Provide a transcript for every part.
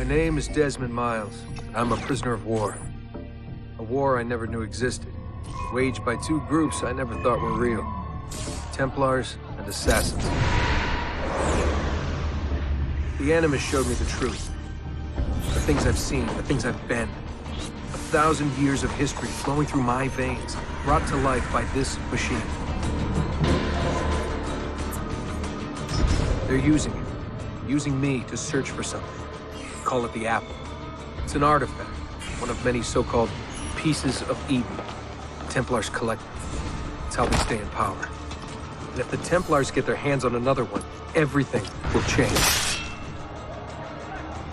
My name is Desmond Miles. I'm a prisoner of war. A war I never knew existed, waged by two groups I never thought were real. Templars and Assassins. The Animus showed me the truth. The things I've seen, the things I've been. 1,000 years of history flowing through my veins, brought to life by this machine. They're using me to search for something. Call it the Apple. It's an artifact, one of many so-called pieces of Eden. The Templars collect them. It's how they stay in power. And if the Templars get their hands on another one, everything will change.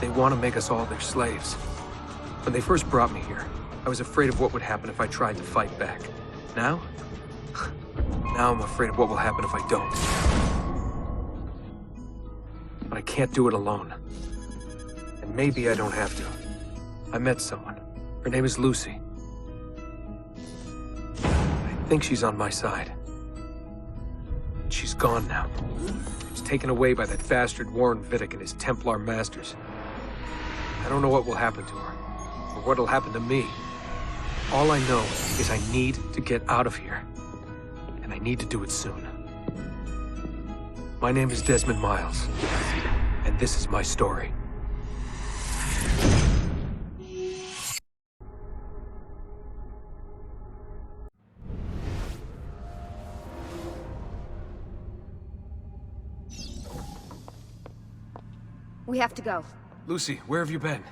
They want to make us all their slaves. When they first brought me here, I was afraid of what would happen if I tried to fight back. Now? Now I'm afraid of what will happen if I don't. But I can't do it alone. And maybe I don't have to. I met someone. Her name is Lucy. I think she's on my side. She's gone now. She's taken away by that bastard Warren Vidic and his Templar masters. I don't know what will happen to her, or what'll happen to me. All I know is I need to get out of here. And I need to do it soon. My name is Desmond Miles, and this is my story. We have to go. Lucy, where have you been?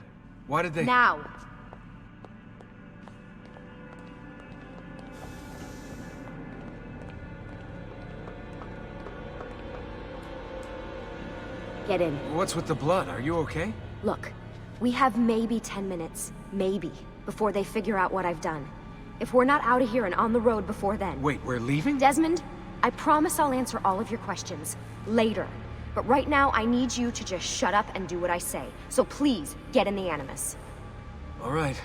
Why did they— Now! Get in. What's with the blood? Are you okay? Look, we have maybe 10 minutes, maybe, before they figure out what I've done. If we're not out of here and on the road before then... Wait, we're leaving? Desmond, I promise I'll answer all of your questions later. But right now, I need you to just shut up and do what I say. So please, get in the Animus. All right.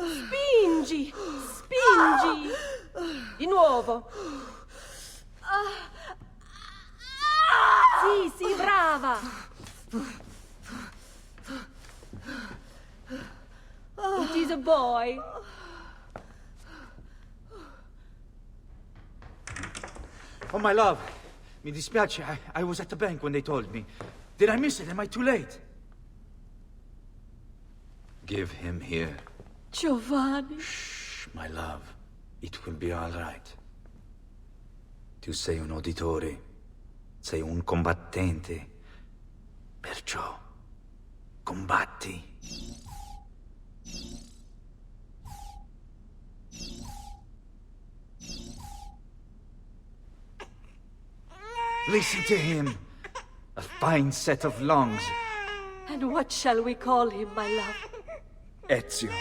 Spingi! Spingi! Di nuovo! Sì, sì, brava! It is a boy. Oh, my love. Mi dispiace. I was at the bank when they told me. Did I miss it? Am I too late? Give him here. Giovanni. Shh, my love. It will be all right. Tu sei un uditore. Sei un combattente. Perciò, combatti. Listen to him. A fine set of lungs. And what shall we call him, my love? Ezio.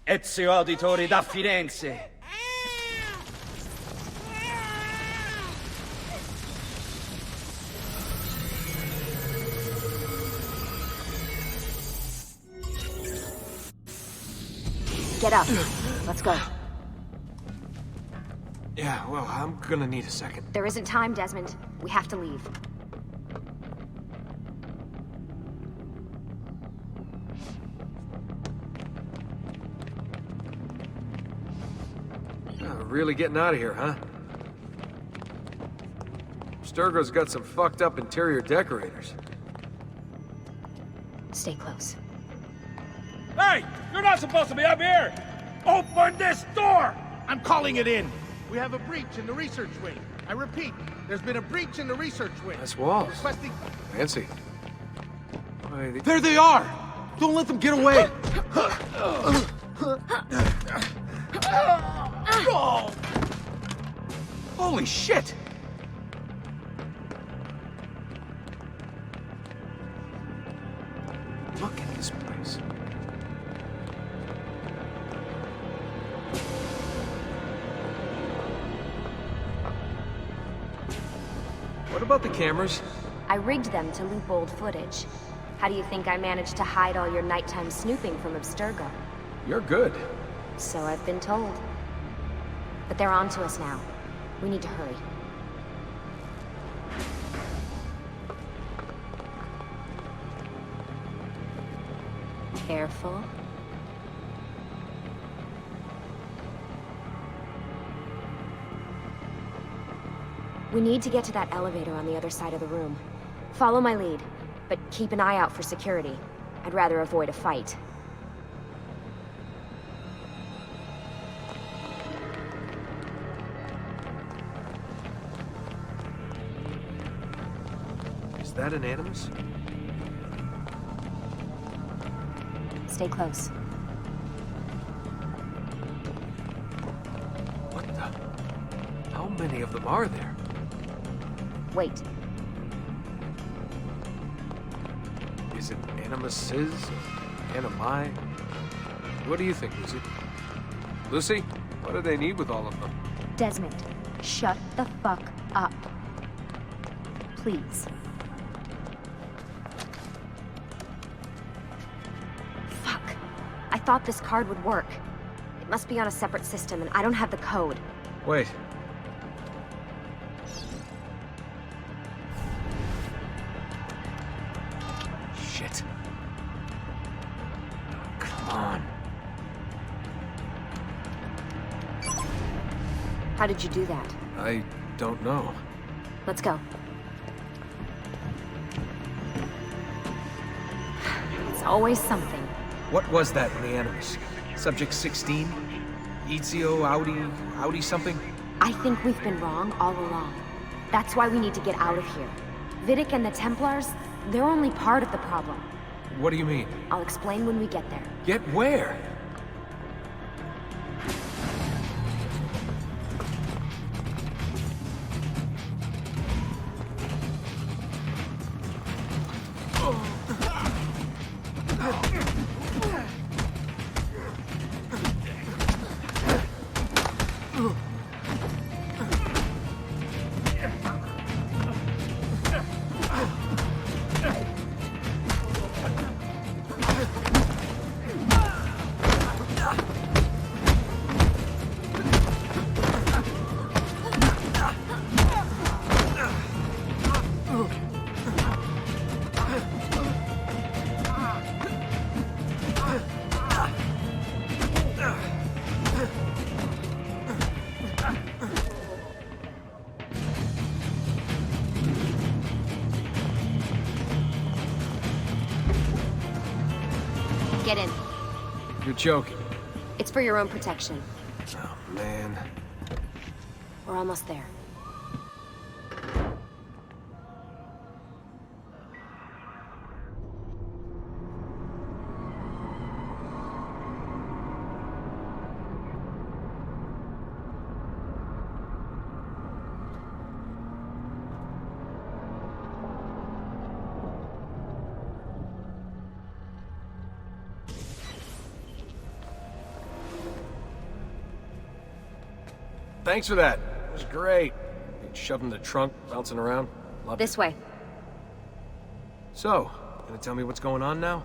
Ezio Auditore da Firenze. Get up. Let's go. Yeah, well, I'm gonna need a second. There isn't time, Desmond. We have to leave. Really getting out of here, huh? Sturgo's got some fucked up interior decorators. Stay close. Hey! You're not supposed to be up here! Open this door! I'm calling it in! We have a breach in the research wing. I repeat, there's been a breach in the research wing. Nice walls. Requesting... Fancy. Why, There they are! Don't let them get away! Holy shit! Look at this place. What about the cameras? I rigged them to loop old footage. How do you think I managed to hide all your nighttime snooping from Abstergo? You're good. So I've been told. But they're on to us now. We need to hurry. Careful. We need to get to that elevator on the other side of the room. Follow my lead, but keep an eye out for security. I'd rather avoid a fight. Is that an Animus? Stay close. What the? How many of them are there? Wait. Is it Animuses? Animi? What do you think, Lucy? Lucy? What do they need with all of them? Desmond, shut the fuck up. Please. Fuck. I thought this card would work. It must be on a separate system, and I don't have the code. Wait. Shit. Come on. How did you do that? I don't know. Let's go. It's always something. What was that in the Animus? Subject 16? Ezio, Audi something? I think we've been wrong all along. That's why we need to get out of here. Vidic and the Templars, they're only part of the problem. What do you mean? I'll explain when we get there. Get where? Get in. You're joking. It's for your own protection. Oh, man. We're almost there. Thanks for that. It was great. Shoved in the trunk, bouncing around. Loved This way. So, gonna tell me what's going on now?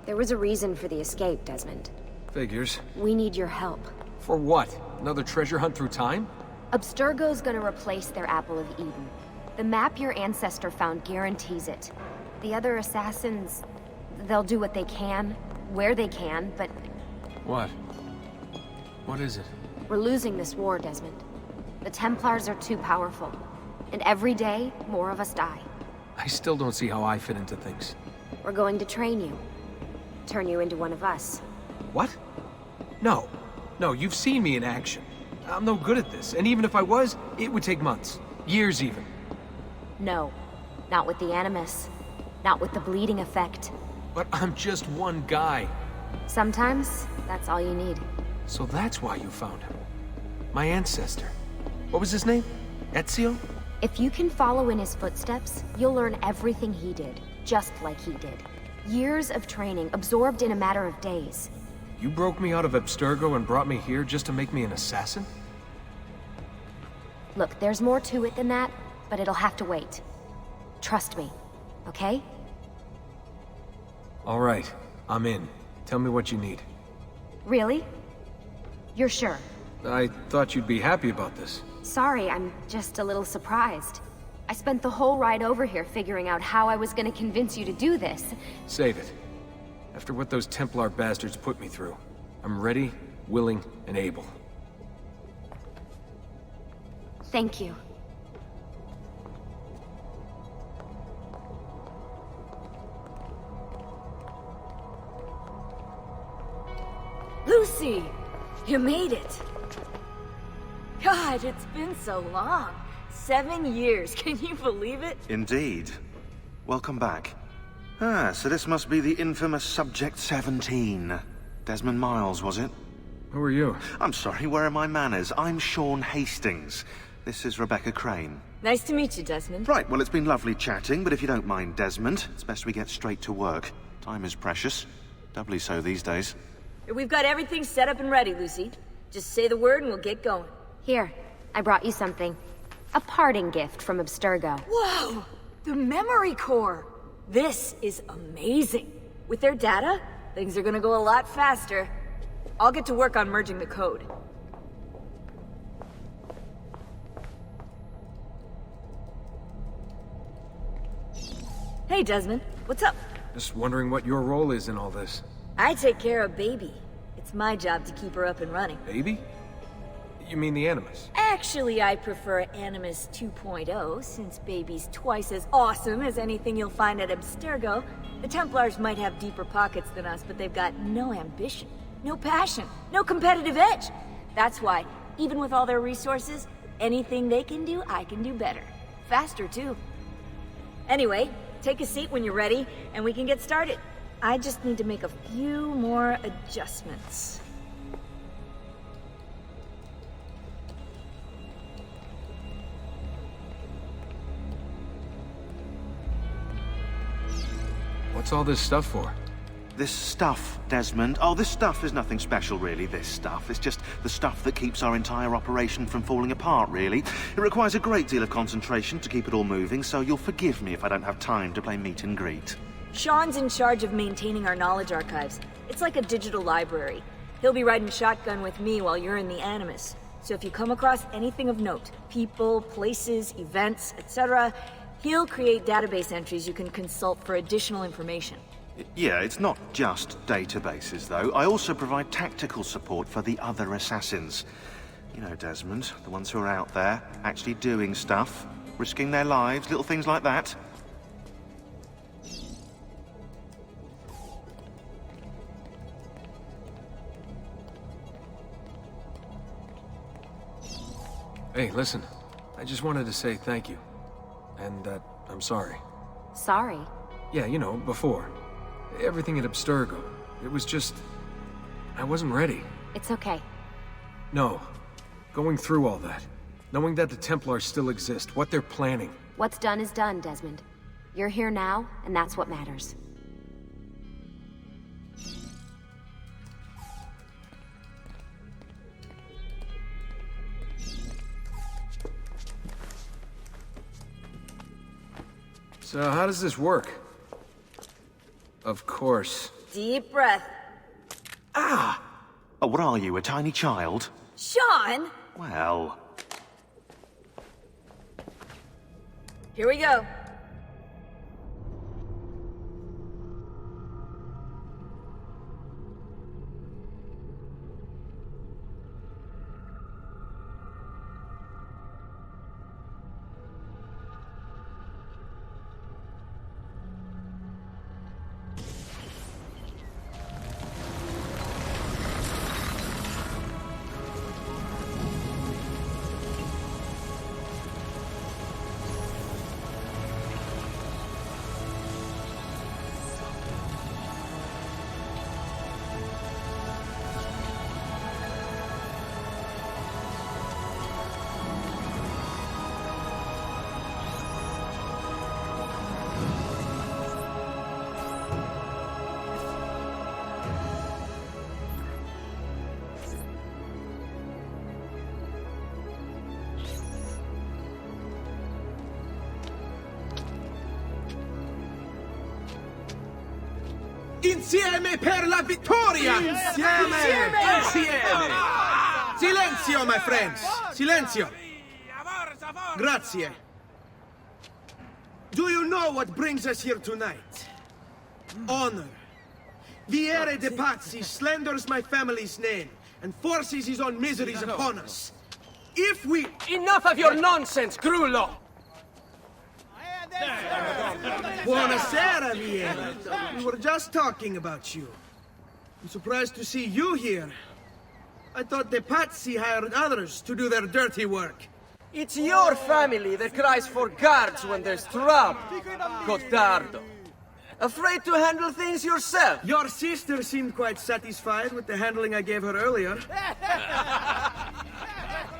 There was a reason for the escape, Desmond. Figures. We need your help. For what? Another treasure hunt through time? Abstergo's gonna replace their Apple of Eden. The map your ancestor found guarantees it. The other assassins, they'll do what they can, where they can, but What? What is it? we're losing this war, Desmond. The Templars are too powerful. And every day, more of us die. I still don't see how I fit into things. We're going to train you. Turn you into one of us. What? No. No, you've seen me in action. I'm no good at this, and even if I was, it would take months. Years even. No. Not with the Animus. Not with the bleeding effect. But I'm just one guy. Sometimes, that's all you need. So that's why you found him. My ancestor. What was his name? Ezio? If you can follow in his footsteps, you'll learn everything he did, just like he did. Years of training, absorbed in a matter of days. You broke me out of Abstergo and brought me here just to make me an assassin? Look, there's more to it than that, but it'll have to wait. Trust me, okay? All right, I'm in. Tell me what you need. Really? You're sure? I thought you'd be happy about this. Sorry, I'm just a little surprised. I spent the whole ride over here figuring out how I was gonna convince you to do this. Save it. After what those Templar bastards put me through, I'm ready, willing, and able. Thank you. Lucy! You made it! God, it's been so long. 7 years, can you believe it? Indeed. Welcome back. Ah, so this must be the infamous Subject 17. Desmond Miles, was it? Who are you? I'm sorry, where are my manners? I'm Sean Hastings. This is Rebecca Crane. Nice to meet you, Desmond. Right, well, it's been lovely chatting, but if you don't mind, Desmond, it's best we get straight to work. Time is precious. Doubly so these days. We've got everything set up and ready, Lucy. Just say the word and we'll get going. Here, I brought you something. A parting gift from Abstergo. Whoa! The memory core! This is amazing. With their data, things are gonna go a lot faster. I'll get to work on merging the code. Hey, Desmond. What's up? Just wondering what your role is in all this. I take care of Baby. It's my job to keep her up and running. Baby? You mean the Animus? Actually, I prefer Animus 2.0, since Baby's twice as awesome as anything you'll find at Abstergo. The Templars might have deeper pockets than us, but they've got no ambition, no passion, no competitive edge. That's why, even with all their resources, anything they can do, I can do better. Faster, too. Anyway, take a seat when you're ready, and we can get started. I just need to make a few more adjustments. What's all this stuff for? This stuff, Desmond. Oh, this stuff is nothing special, really, this stuff. It's just the stuff that keeps our entire operation from falling apart, really. It requires a great deal of concentration to keep it all moving, so you'll forgive me if I don't have time to play meet and greet. Sean's in charge of maintaining our knowledge archives. It's like a digital library. He'll be riding shotgun with me while you're in the Animus. So if you come across anything of note, people, places, events, etc., he'll create database entries you can consult for additional information. Yeah, it's not just databases, though. I also provide tactical support for the other assassins. You know, Desmond, the ones who are out there, actually doing stuff, risking their lives, little things like that. Hey, listen. I just wanted to say thank you. And that I'm sorry. Sorry. Yeah, you know, before. Everything at Abstergo. It was just... I wasn't ready. It's okay. No. Going through all that. Knowing that the Templars still exist, what they're planning. What's done is done, Desmond. You're here now, and that's what matters. So how does this work? Of course. Deep breath. Ah! Oh, what are you, a tiny child? Sean! Well... Here we go. Insieme per la vittoria! Insieme! Silenzio, my friends! Silenzio! Grazie. Do you know what brings us here tonight? Honor. Viere de Pazzi slanders my family's name and forces his own miseries upon us. If we... Enough of your nonsense, Grullo! Buonasera, Viere. We were just talking about you. I'm surprised to see you here. I thought the Pazzi hired others to do their dirty work. It's your family that cries for guards when there's trouble, Cotardo. Afraid to handle things yourself? Your sister seemed quite satisfied with the handling I gave her earlier.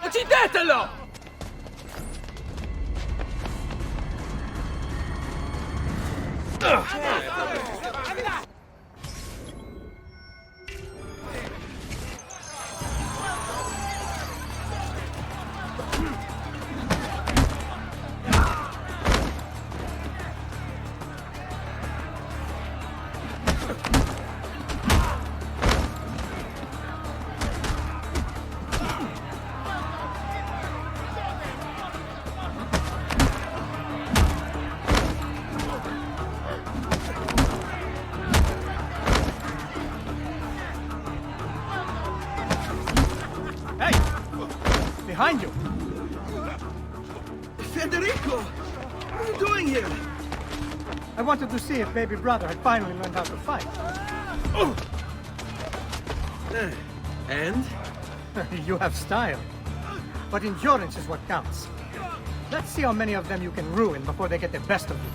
Uccidetelo! Behind you! Federico! What are you doing here? I wanted to see if baby brother had finally learned how to fight. And? You have style. But endurance is what counts. Let's see how many of them you can ruin before they get the best of you.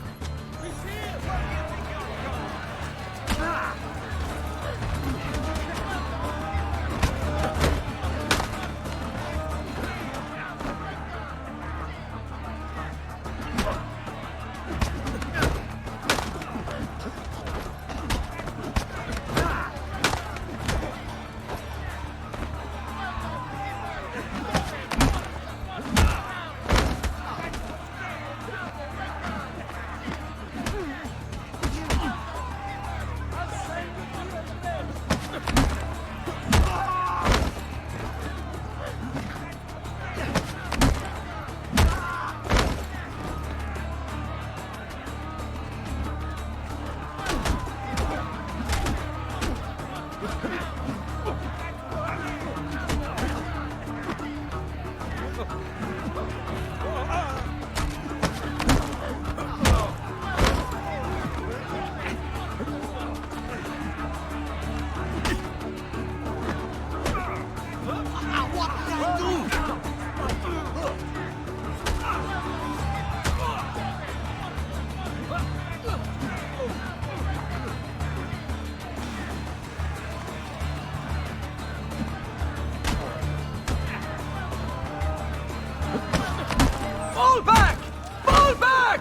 Fall back! Fall back!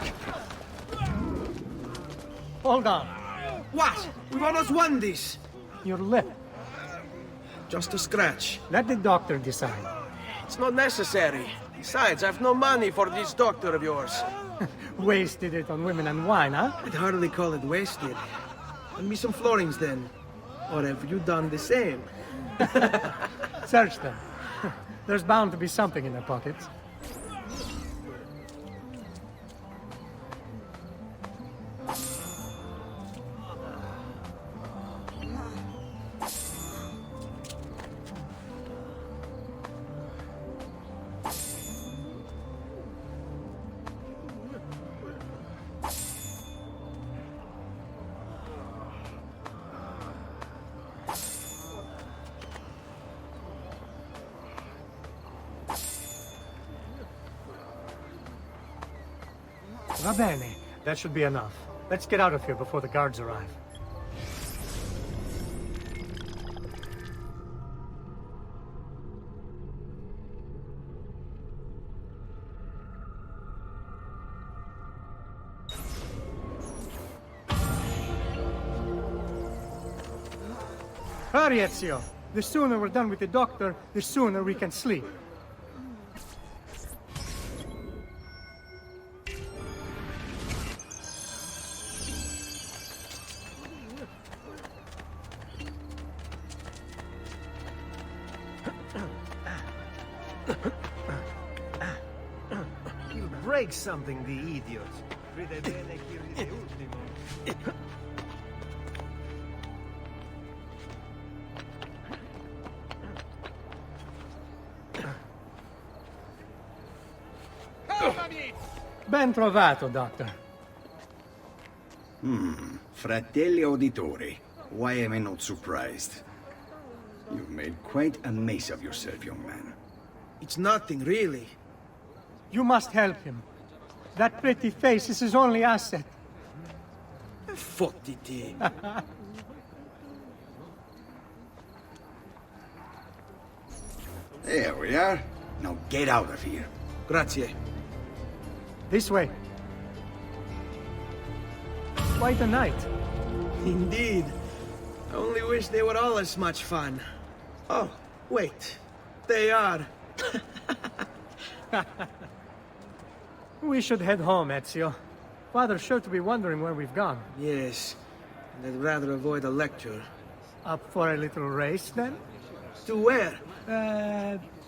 Hold on. What? We've almost won this. Your lip. Just a scratch. Let the doctor decide. It's not necessary. Besides, I've no money for this doctor of yours. Wasted it on women and wine, huh? I'd hardly call it wasted. Lend me some florins then. Or have you done the same? Search them. There's bound to be something in their pockets. Va bene. That should be enough. Let's get out of here before the guards arrive. Hurry, Ezio. The sooner we're done with the doctor, the sooner we can sleep. break something, the idiot. Vede bene chi ride ultimo. Ben trovato, Doctor. Fratelli auditori, why am I not surprised? You've made quite a mess of yourself, young man. It's nothing, really. You must help him. That pretty face is his only asset. Fottiti. There we are. Now get out of here. Grazie. This way. Quite a night. Indeed. I only wish they were all as much fun. Oh, wait. They are. We should head home, Ezio. Father's sure to be wondering where we've gone. Yes. And I'd rather avoid a lecture. Up for a little race, then? To where?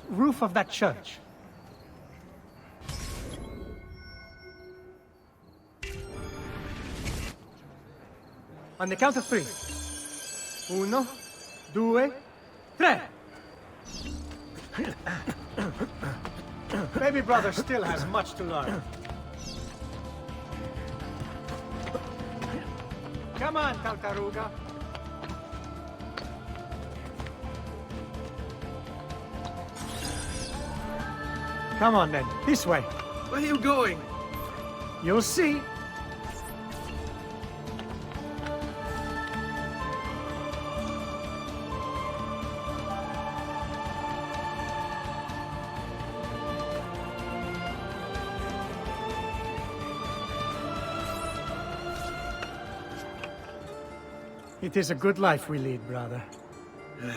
Roof of that church. On the count of 3. 1, 2, 3. Baby brother still has much to learn. Come on, Tartaruga. Come on then, this way. Where are you going? You'll see. It is a good life we lead, brother. The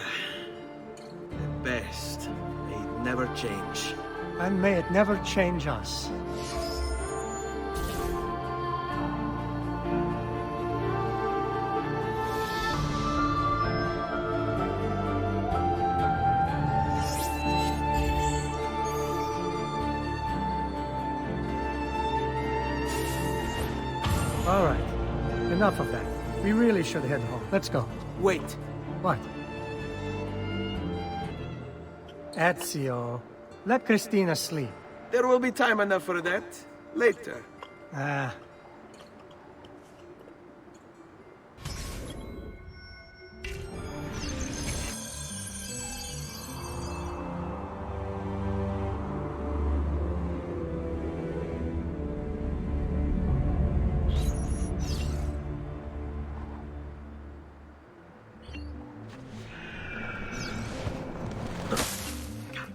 best. May it never change. And may it never change us. All right. Enough of that. We really should head home. Let's go. Wait. What? Ezio, let Christina sleep. There will be time enough for that. Later. Ah.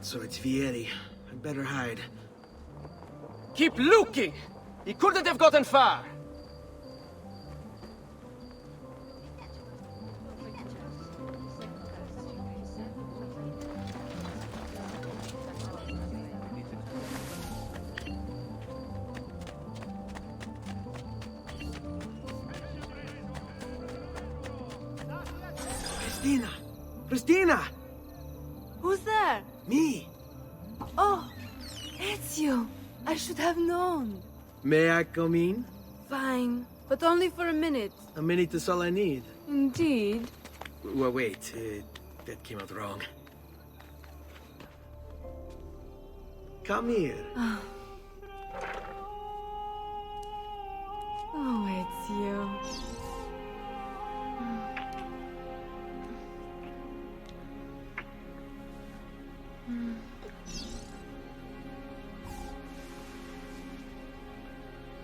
So it's Vieri. I'd better hide. Keep looking! He couldn't have gotten far. Christina! Christina! Who's there? Me! Oh, Ezio! I should have known. May I come in? Fine, but only for a minute. A minute is all I need. Indeed. Well, wait. That came out wrong. Come here. Oh, Ezio.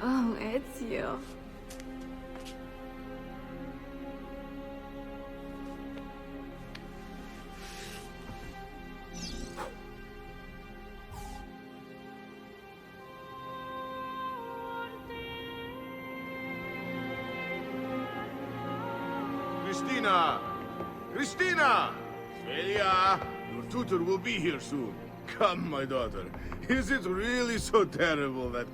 Oh, Ezio. Christina! Christina! Svelia! Your tutor will be here soon. Come, my daughter. Is it really so terrible that...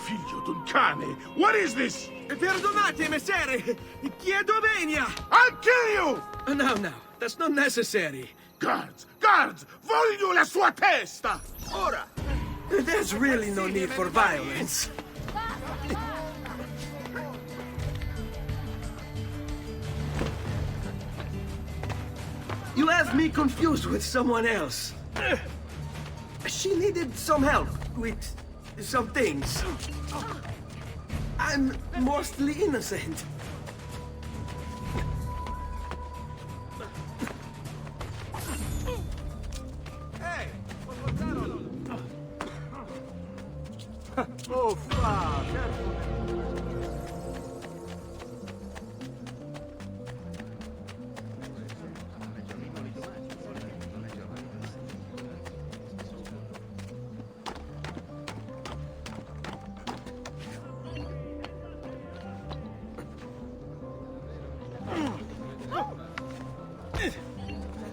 Figlio d'un cane! What is this? Perdonate, messere! Chiedo venia! I'll kill you! No, that's not necessary. Guards! Guards! Voglio la sua testa! Ora! There's really no need for violence. You have me confused with someone else. She needed some help with some things. I'm mostly innocent. Hey! Oh, fuck!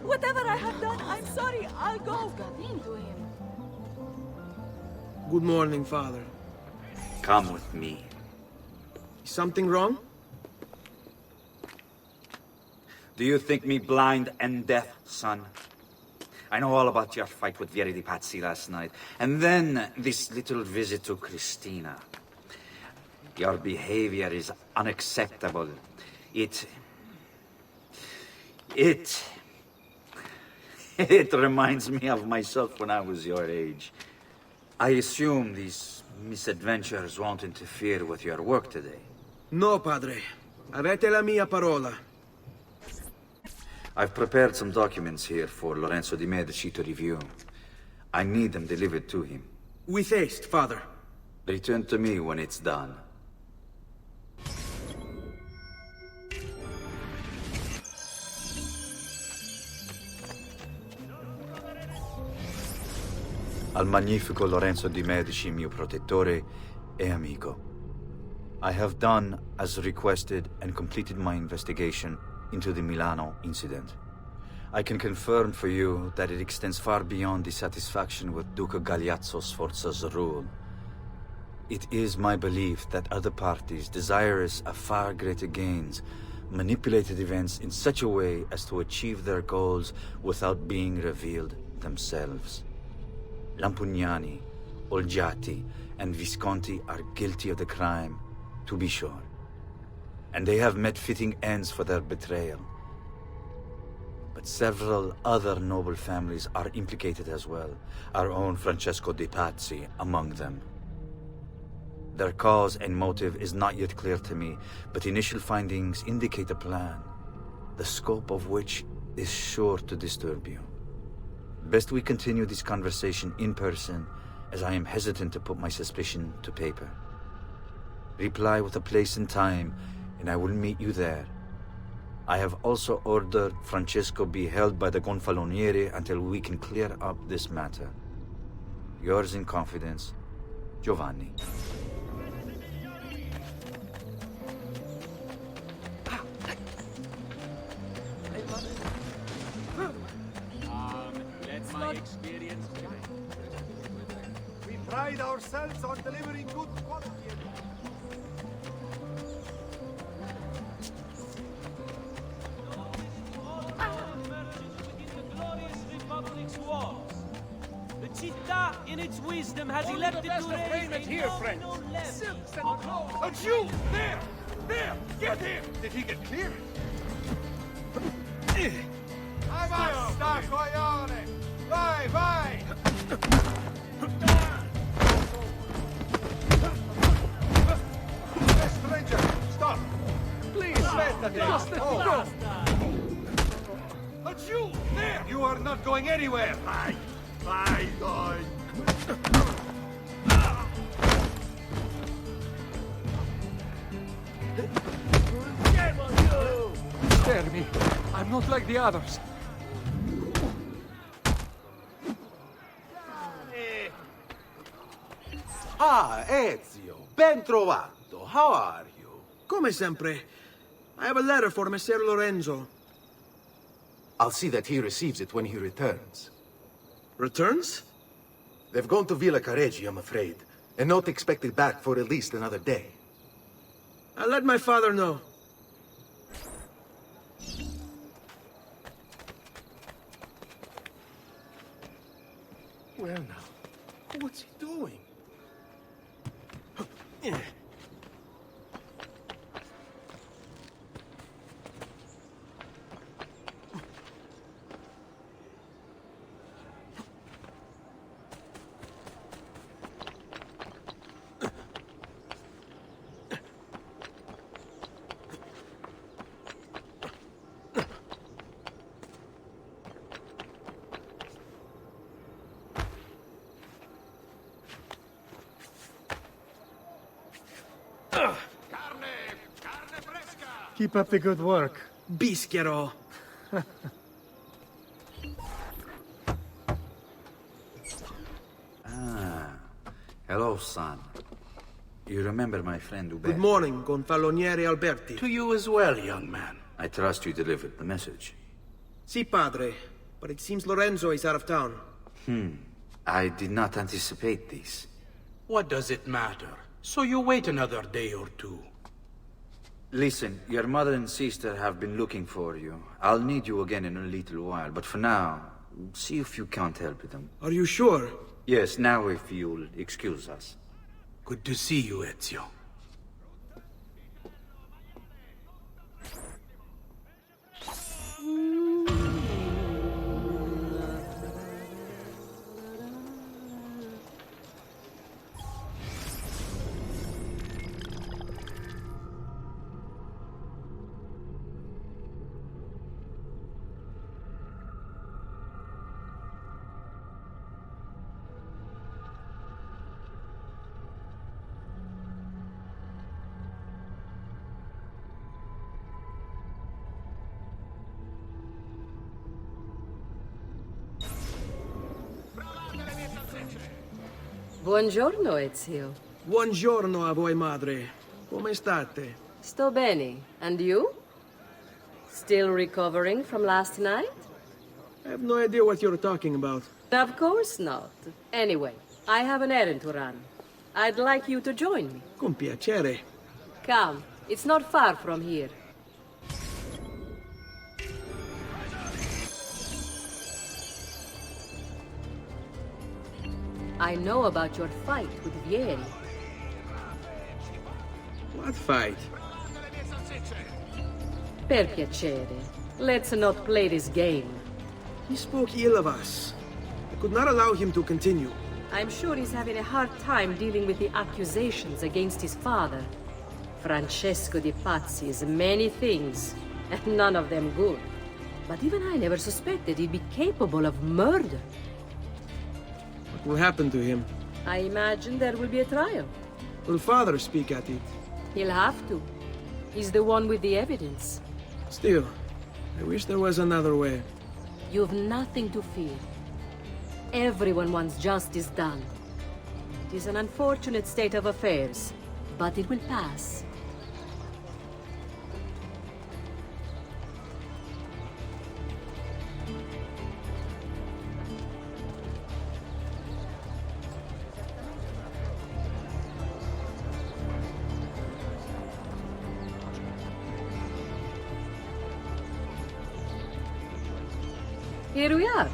Whatever I have done, I'm sorry. I'll go. Good morning, Father. Come with me. Is something wrong? Do you think me blind and deaf, son? I know all about your fight with Vieri di Pazzi last night. And then this little visit to Christina. Your behavior is unacceptable. It reminds me of myself when I was your age. I assume these misadventures won't interfere with your work today. No, Padre. Avete la mia parola. I've prepared some documents here for Lorenzo di Medici to review. I need them delivered to him. With haste, Father. Return to me when it's done. Al magnifico Lorenzo di Medici, mio protettore e amico. I have done as requested and completed my investigation into the Milano incident. I can confirm for you that it extends far beyond dissatisfaction with Duca Galeazzo Sforza's rule. It is my belief that other parties, desirous of far greater gains, manipulated events in such a way as to achieve their goals without being revealed themselves. Lampugnani, Olgiati, and Visconti are guilty of the crime, to be sure. And they have met fitting ends for their betrayal. But several other noble families are implicated as well, our own Francesco de' Pazzi among them. Their cause and motive is not yet clear to me, but initial findings indicate a plan, the scope of which is sure to disturb you. Best we continue this conversation in person, as I am hesitant to put my suspicion to paper. Reply with a place and time, and I will meet you there. I have also ordered Francesco be held by the Gonfaloniere until we can clear up this matter. Yours in confidence, Giovanni. We pride ourselves on delivering good quality. The città, in its wisdom, has elected to raise a here, friends. Silks and clothes. A Jew! There! There! Get him! Did he get clear? Basta, coglione! Vai, vai! Hey, stranger, stop! Please, just go! A Jew! There! You are not going anywhere! Vai! Vai, dai! Spare me. I'm not like the others. Ah, Ezio, ben trovato. How are you? Come sempre. I have a letter for Messer Lorenzo. I'll see that he receives it when he returns. Returns? They've gone to Villa Careggi, I'm afraid, and not expected back for at least another day. I'll let my father know. Well now, What's he doing? Keep up the good work. Bischero. Hello, son. You remember my friend Uber? Good morning, Gonfaloniere Alberti. To you as well, young man. I trust you delivered the message. Si, padre. But it seems Lorenzo is out of town. I did not anticipate this. What does it matter? So you wait another day or two. Listen, your mother and sister have been looking for you. I'll need you again in a little while, but for now, see if you can't help them. Are you sure? Yes, now if you'll excuse us. Good to see you, Ezio. Buongiorno, Ezio. Buongiorno a voi, madre. Come state? Sto bene. And you? Still recovering from last night? I have no idea what you're talking about. Of course not. Anyway, I have an errand to run. I'd like you to join me. Con piacere. Come. It's not far from here. I know about your fight with Vieri. What fight? Per piacere. Let's not play this game. He spoke ill of us. I could not allow him to continue. I'm sure he's having a hard time dealing with the accusations against his father. Francesco de Pazzi is many things, and none of them good. But even I never suspected he'd be capable of murder. What will happen to him? I imagine there will be a trial. Will father speak at it? He'll have to. He's the one with the evidence. Still, I wish there was another way. You've nothing to fear. Everyone wants justice done. It is an unfortunate state of affairs, but it will pass. Here we are.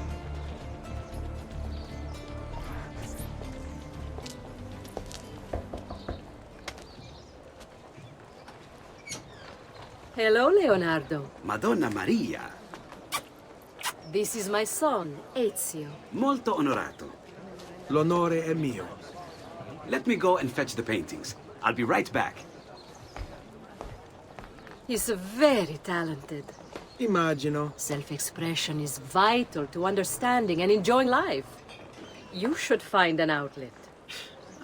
Hello, Leonardo. Madonna Maria. This is my son, Ezio. Molto onorato. L'onore è mio. Let me go and fetch the paintings. I'll be right back. He's very talented. Immagino. Self-expression is vital to understanding and enjoying life. You should find an outlet.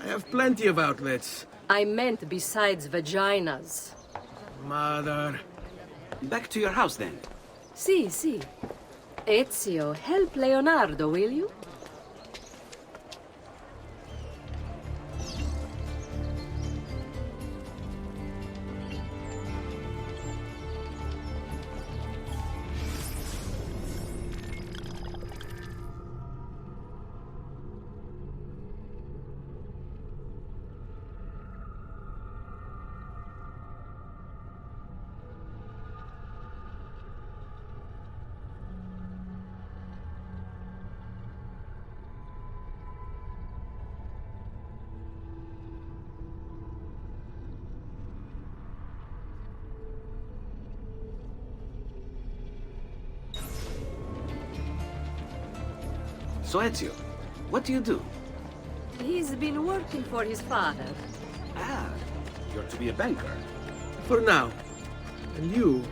I have plenty of outlets. I meant besides vaginas. Mother. Back to your house, then. Si. Ezio, help Leonardo, will you? So Ezio, what do you do? He's been working for his father. Ah, you're to be a banker. For now. And you?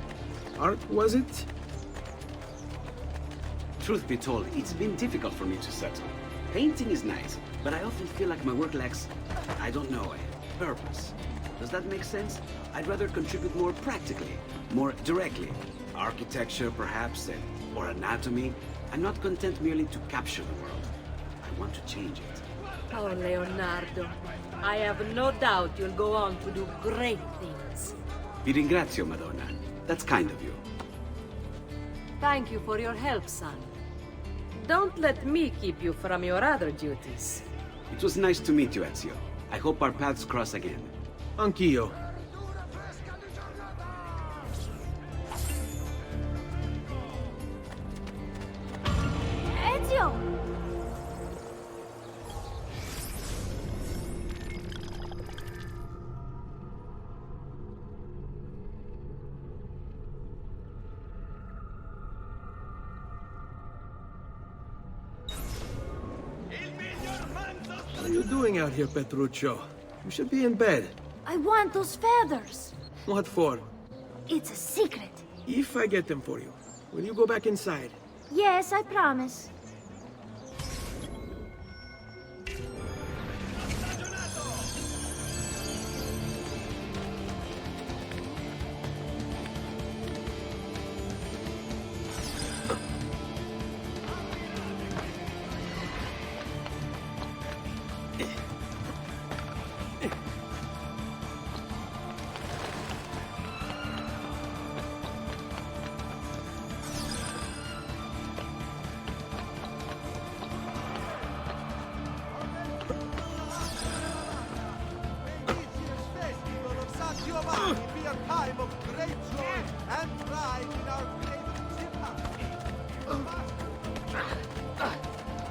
Art, was it? Truth be told, it's been difficult for me to settle. Painting is nice, but I often feel like my work lacks, I don't know, a purpose. Does that make sense? I'd rather contribute more practically, more directly. Architecture, perhaps, or anatomy. I'm not content merely to capture the world. I want to change it. Oh, Leonardo. I have no doubt you'll go on to do great things. Vi ringrazio, Madonna. That's kind of you. Thank you for your help, son. Don't let me keep you from your other duties. It was nice to meet you, Ezio. I hope our paths cross again. Anch'io. Ezio! What are you doing out here, Petruccio? You should be in bed. I want those feathers. What for? It's a secret. If I get them for you, will you go back inside? Yes, I promise.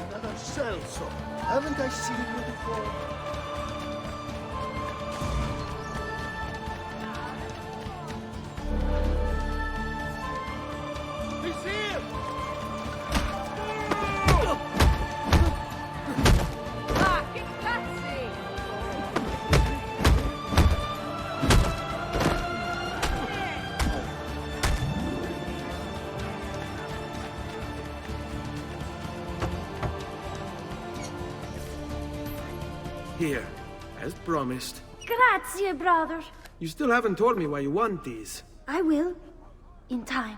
Another Celso. Haven't I seen you before? He's here! Ah, che cazzi! Here, as promised. Grazie, brother. You still haven't told me why you want these. I will. In time.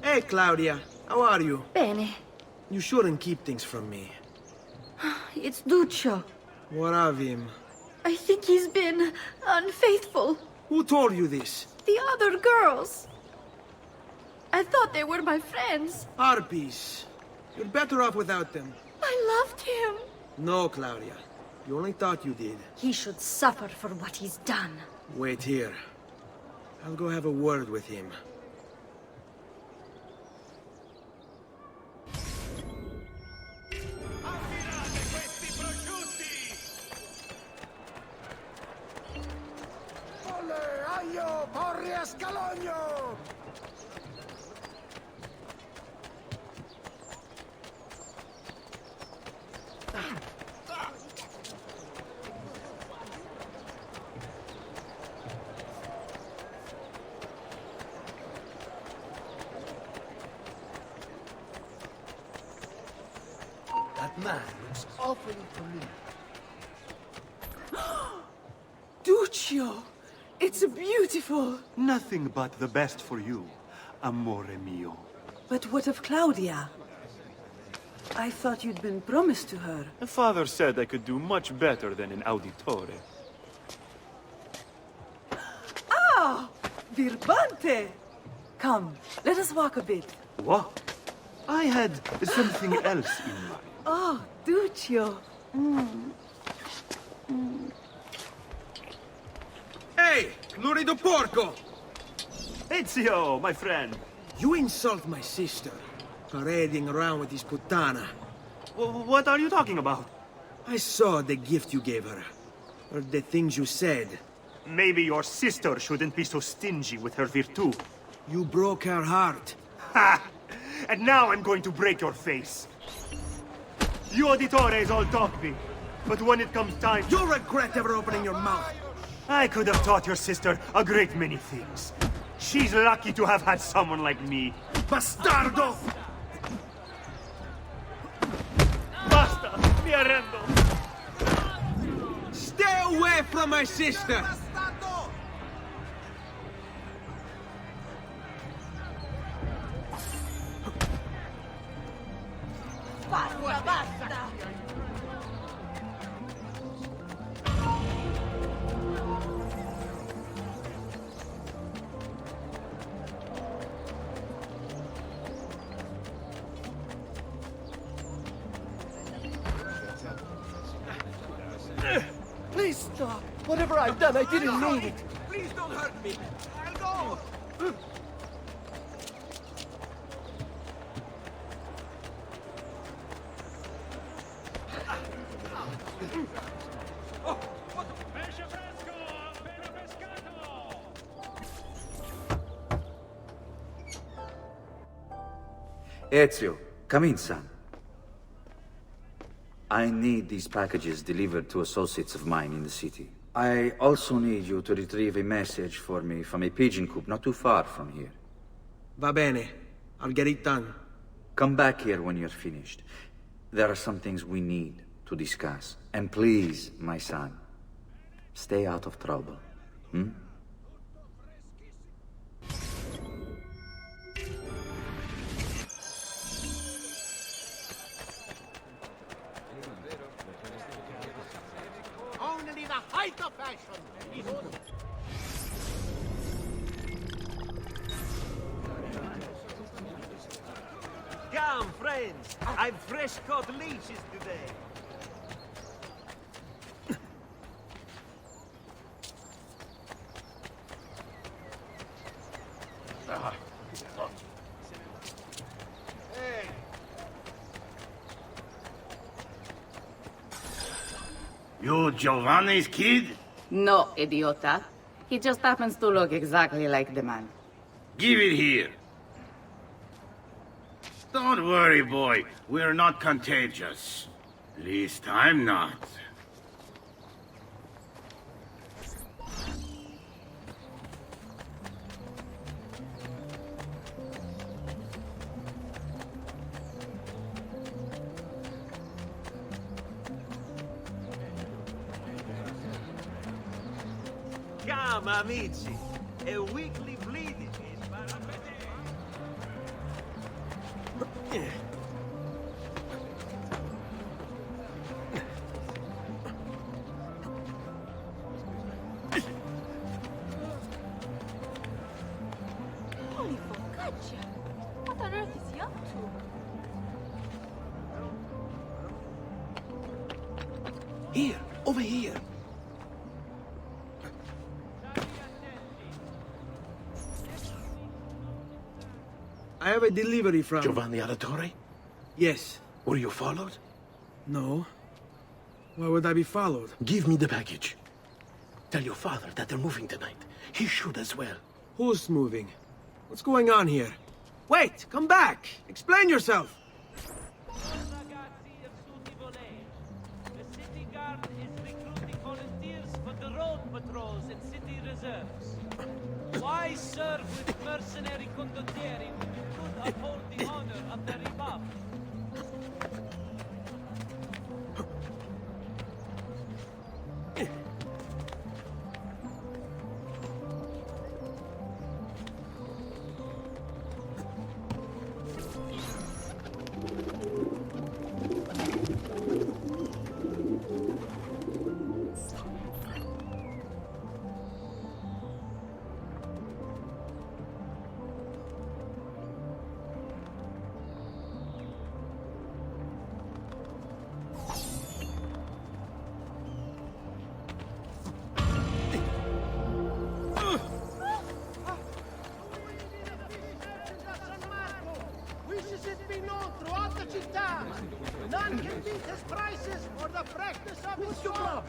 Hey, Claudia. How are you? Bene. You shouldn't keep things from me. It's Duccio. What of him? I think he's been unfaithful. Who told you this? The other girls. I thought they were my friends. Harpies. You're better off without them. I loved him. No, Claudia. You only thought you did. He should suffer for what he's done. Wait here. I'll go have a word with him. Corri a scalogno! That man looks awfully familiar. Duccio! It's beautiful! Nothing but the best for you, amore mio. But what of Claudia? I thought you'd been promised to her. The father said I could do much better than an auditore. Ah! Birbante! Come, let us walk a bit. What? I had something else in mind. Oh, Duccio. Hey, lurido porco! Ezio, my friend. You insult my sister, parading around with this putana. What are you talking about? I saw the gift you gave her. Or the things you said. Maybe your sister shouldn't be so stingy with her virtù. You broke her heart. Ha! And now I'm going to break your face. You auditores all talk big, but when it comes time... You'll regret ever opening your mouth. I could have taught your sister a great many things. She's lucky to have had someone like me. Bastardo! Basta! Mi arrendo! Stay away from my sister! Basta, basta! Please stop. Whatever I've done, I didn't mean it. Please don't hurt me! I'll go! Ezio, come in, son. I need these packages delivered to associates of mine in the city. I also need you to retrieve a message for me from a pigeon coop not too far from here. Va bene. I'll get it done. Come back here when you're finished. There are some things we need to discuss. And please, my son, stay out of trouble. Hmm? Only the height of fashion is Come, friends. I've fresh caught leeches today. You Giovanni's kid? No, idiota. He just happens to look exactly like the man. Give it here. Don't worry, boy. We're not contagious. Least I'm not. Come, amici. A weekly bleeding is Holy focaccia! What on earth is he up to? Here, over here. I have a delivery from... Giovanni Auditore? Yes. Were you followed? No. Why would I be followed? Give me the package. Tell your father that they're moving tonight. He should as well. Who's moving? What's going on here? Wait! Come back! Explain yourself! The city guard is recruiting volunteers for the road patrols and city reserves. Why serve with mercenary condottieri when you could uphold the honor of the Republic? freshness of the swamp.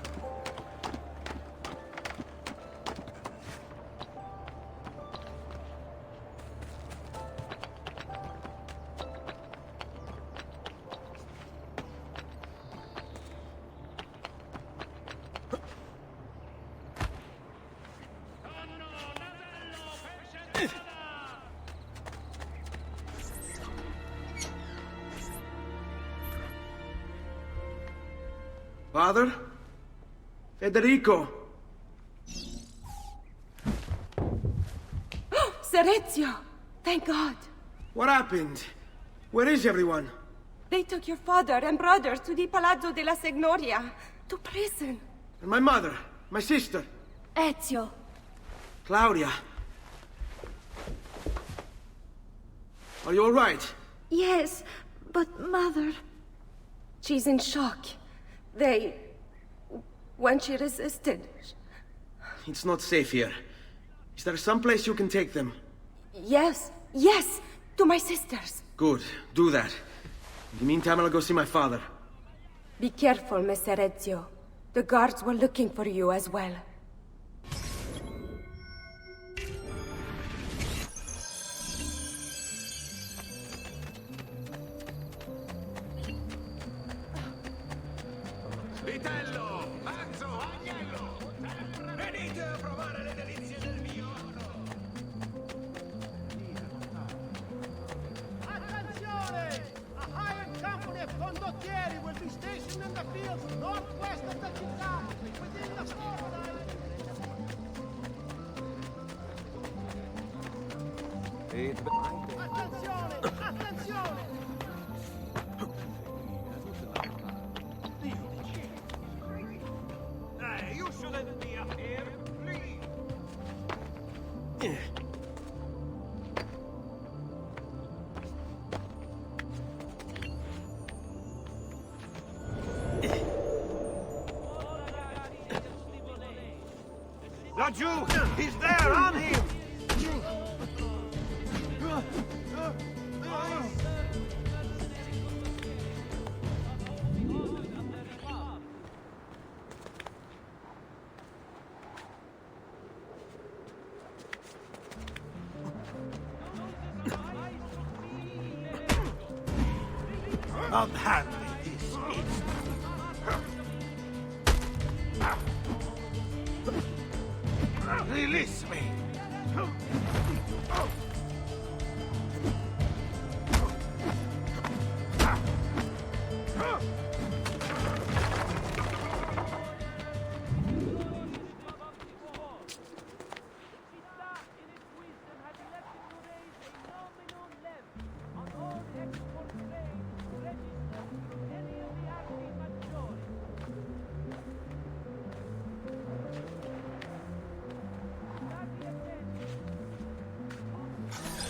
Father? Federico! Serezio! Thank God! What happened? Where is everyone? They took your father and brothers to the Palazzo della Signoria, to prison. And my mother? My sister? Ezio. Claudia? Are you all right? Yes, but Mother... She's in shock. When she resisted... It's not safe here. Is there some place you can take them? Yes, to my sisters. Good, do that. In the meantime, I'll go see my father. Be careful, Messer Ezio. The guards were looking for you as well. Vitello, Manzo, Agnello, venite a provare le delizie del mio oro. Attenzione! A hired company of condottieri will be stationed in the fields northwest of the città, within the fortnight. Attenzione! Attenzione! You shouldn't be up here, please. Laggiù! He's there! On him! Unhandle this Release me!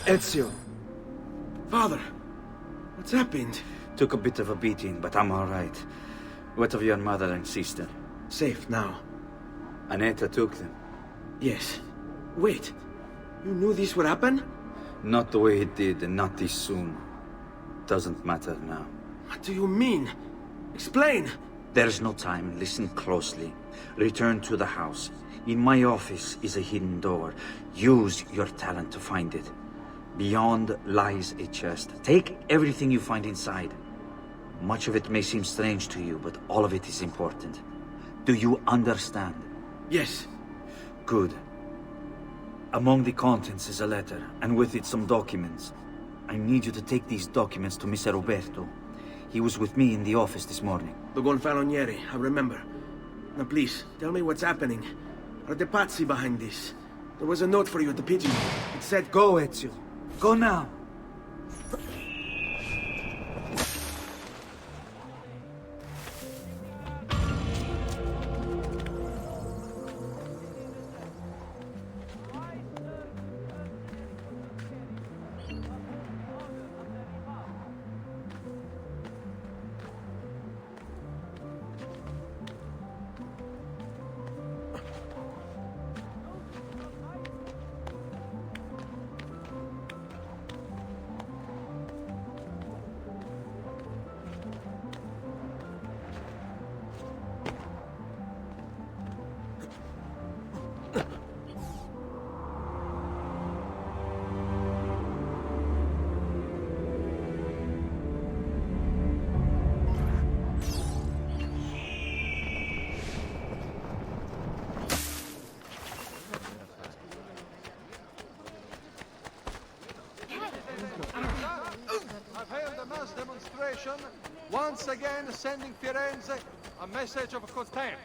Ezio. Father, what's happened? Took a bit of a beating, but I'm all right. What of your mother and sister? Safe now. Annetta took them. Yes. Wait. You knew this would happen? Not the way it did, and not this soon. Doesn't matter now. What do you mean? Explain! There's no time. Listen closely. Return to the house. In my office is a hidden door. Use your talent to find it. Beyond lies a chest. Take everything you find inside. Much of it may seem strange to you, but all of it is important. Do you understand? Yes. Good. Among the contents is a letter, and with it some documents. I need you to take these documents to Mr. Roberto. He was with me in the office this morning. The Gonfalonieri, I remember. Now please, tell me what's happening. Are the Pazzi behind this? There was a note for you at the pigeon. It said, "Go, Ezio. Go now." once again sending Firenze a message of contempt.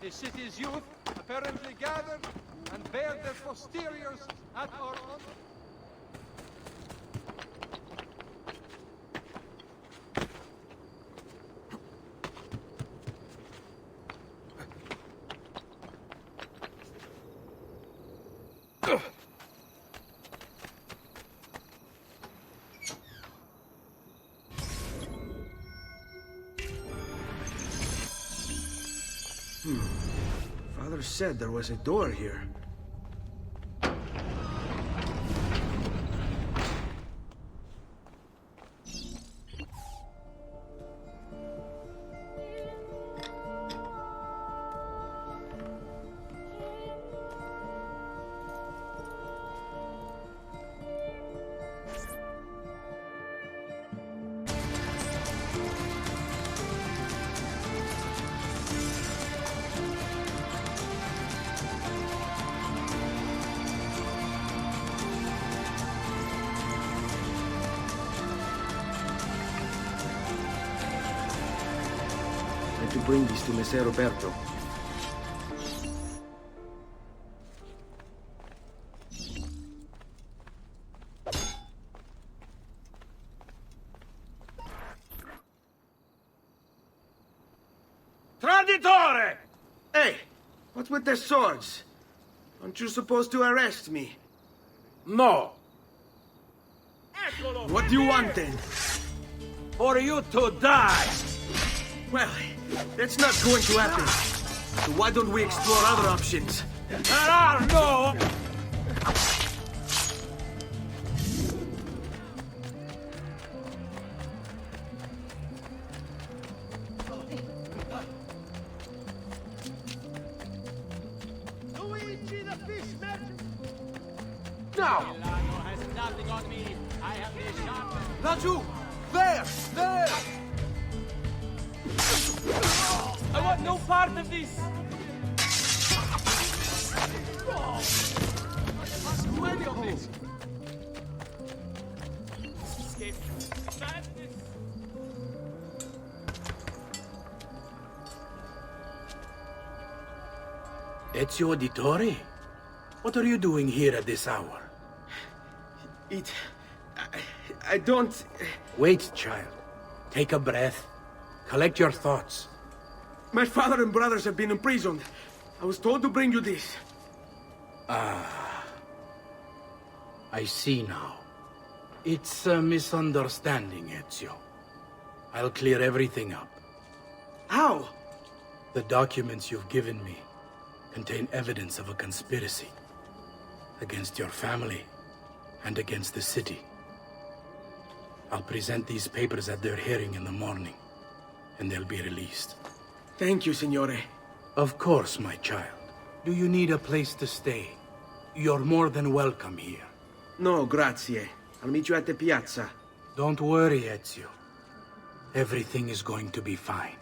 The city's youth apparently gathered and bared their posteriors at our own... Father said there was a door here. To bring this to Messer Roberto. Traditore! Hey, what's with the swords? Aren't you supposed to arrest me? No. What do you want then? For you to die! Well, that's not going to happen. So why don't we explore other options? There are no... Luigi the fish merchant! Now! Milano has nothing on me. I have the sharpest... Laggiù! There! There! I want no part of this! Ezio Auditore? What are you doing here at this hour? I don't... Wait, child. Take a breath. Collect your thoughts. My father and brothers have been imprisoned. I was told to bring you this. Ah. I see now. It's a misunderstanding, Ezio. I'll clear everything up. How? The documents you've given me contain evidence of a conspiracy against your family and against the city. I'll present these papers at their hearing in the morning, and they'll be released. Thank you, Signore. Of course, my child. Do you need a place to stay? You're more than welcome here. No, grazie. I'll meet you at the piazza. Don't worry, Ezio. Everything is going to be fine.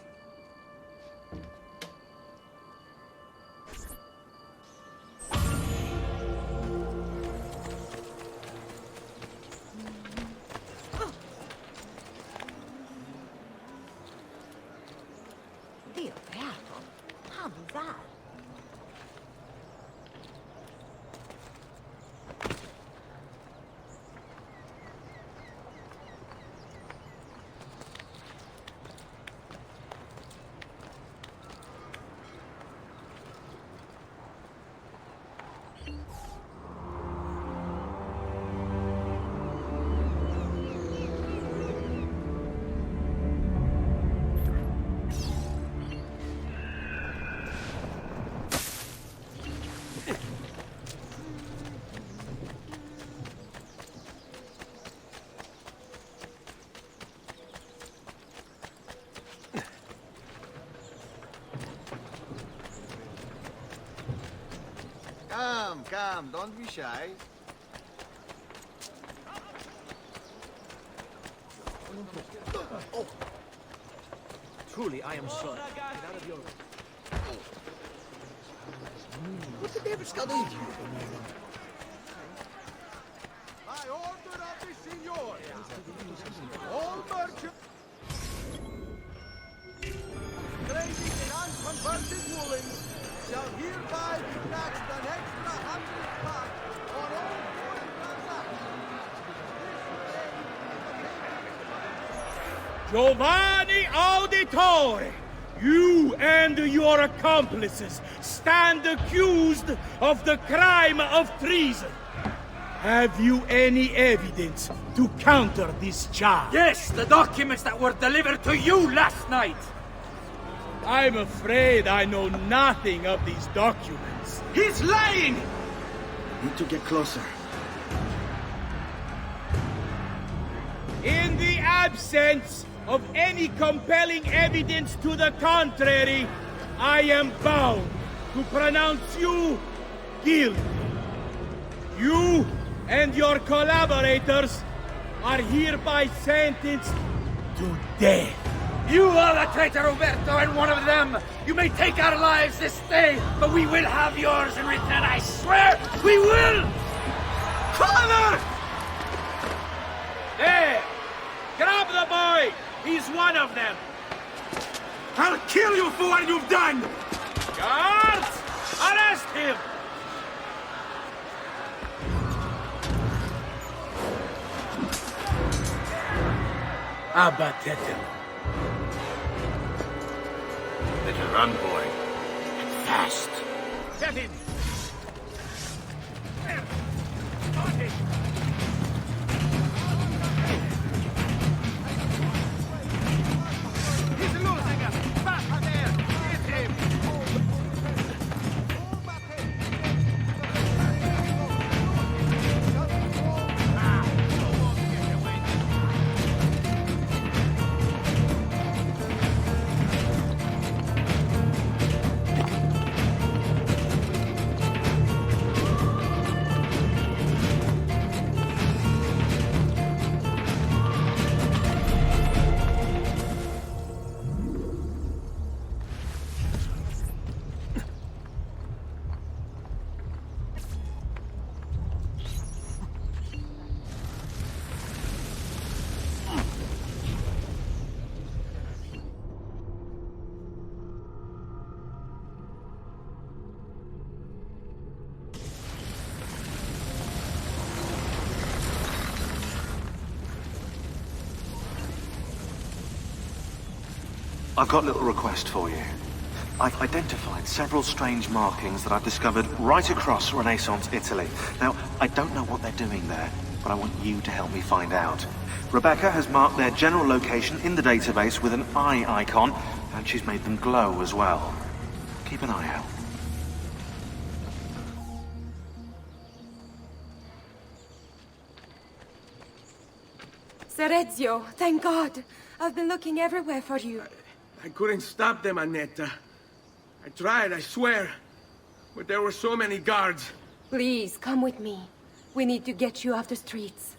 Come, don't be shy. Oh. Truly, I am sorry. Get out of your... What the devil's got into you? By order of the Signore, all merchants... shall hereby be taxed an extra 100 pounds on all foreign transactions. Giovanni Auditore, you and your accomplices stand accused of the crime of treason. Have you any evidence to counter this charge? Yes, the documents that were delivered to you last night. I'm afraid I know nothing of these documents. He's lying! Need to get closer. In the absence of any compelling evidence to the contrary, I am bound to pronounce you guilty. You and your collaborators are hereby sentenced to death. You are the traitor, Roberto, and one of them. You may take our lives this day, but we will have yours in return, I swear! We will! Father! There! Grab the boy! He's one of them! I'll kill you for what you've done! Guards! Arrest him! Abatetelo. Better run, boy. Fast. Get him! He's losing us! Back there! Hit him! I've got a little request for you. I've identified several strange markings that I've discovered right across Renaissance Italy. Now, I don't know what they're doing there, but I want you to help me find out. Rebecca has marked their general location in the database with an eye icon, and she's made them glow as well. Keep an eye out. Ser Ezio, thank God. I've been looking everywhere for you. I couldn't stop them, Annetta. I tried, I swear. But there were so many guards. Please, come with me. We need to get you off the streets.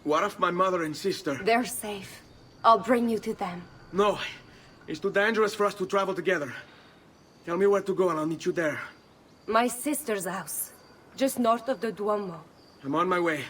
What of my mother and sister? They're safe. I'll bring you to them. No. It's too dangerous for us to travel together. Tell me where to go and I'll meet you there. My sister's house. Just north of the Duomo. I'm on my way.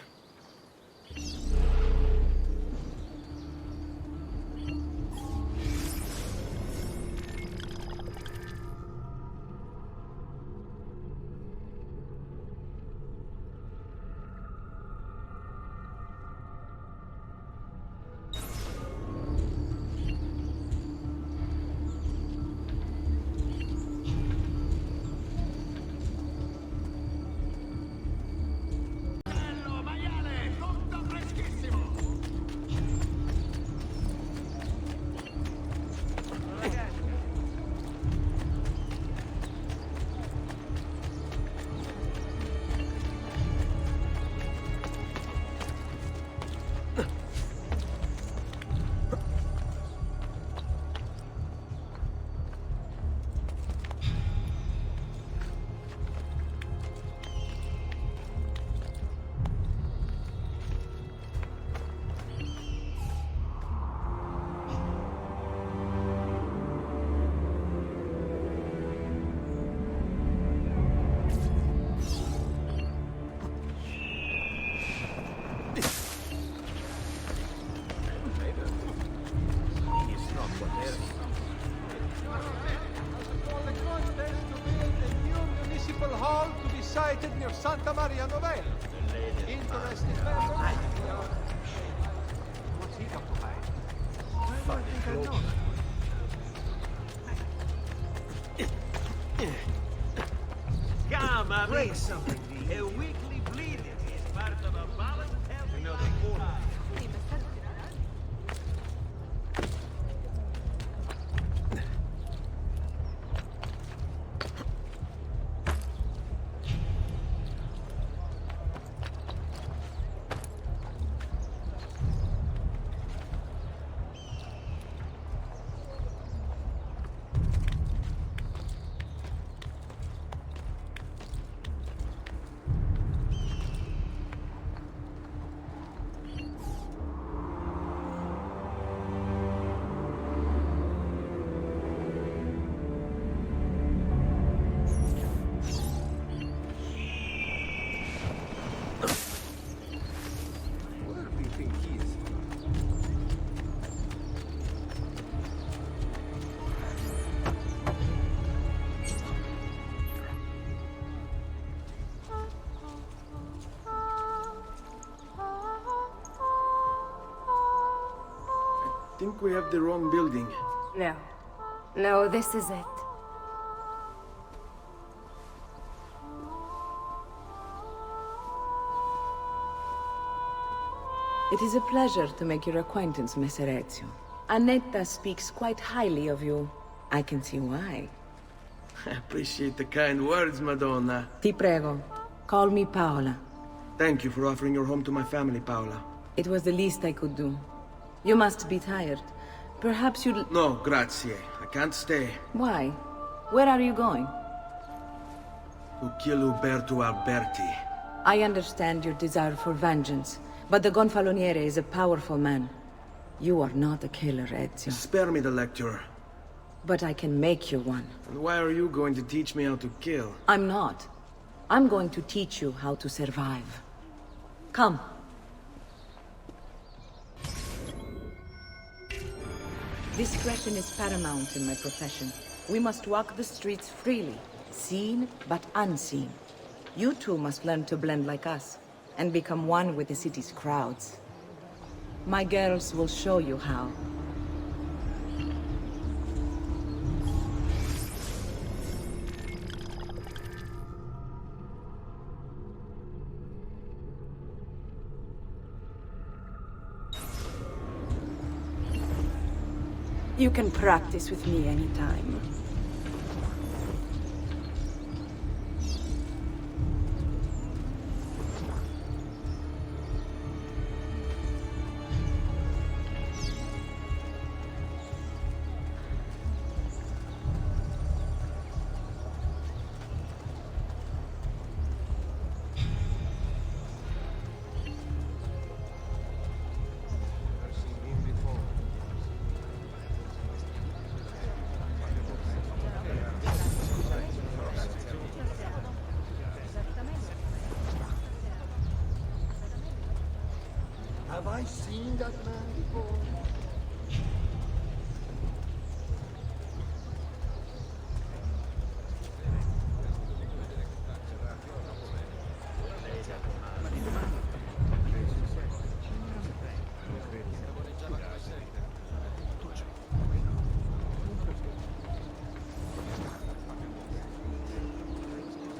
Located near Santa Maria Novella. Interested members? What's he got to hide? I don't think I know that. Come, break something. A weekly bleeding is part of a balanced healthy lifestyle. I think we have the wrong building. No. No, this is it. It is a pleasure to make your acquaintance, Messer Ezio. Annetta speaks quite highly of you. I can see why. I appreciate the kind words, Madonna. Ti prego, call me Paola. Thank you for offering your home to my family, Paola. It was the least I could do. You must be tired. Perhaps you'd... No, grazie. I can't stay. Why? Where are you going? To kill Uberto Alberti. I understand your desire for vengeance, but the Gonfaloniere is a powerful man. You are not a killer, Ezio. Spare me the lecture. But I can make you one. And why are you going to teach me how to kill? I'm not. I'm going to teach you how to survive. Come. Discretion is paramount in my profession. We must walk the streets freely, seen but unseen. You too must learn to blend like us, and become one with the city's crowds. My girls will show you how. You can practice with me anytime. Have I seen that man before?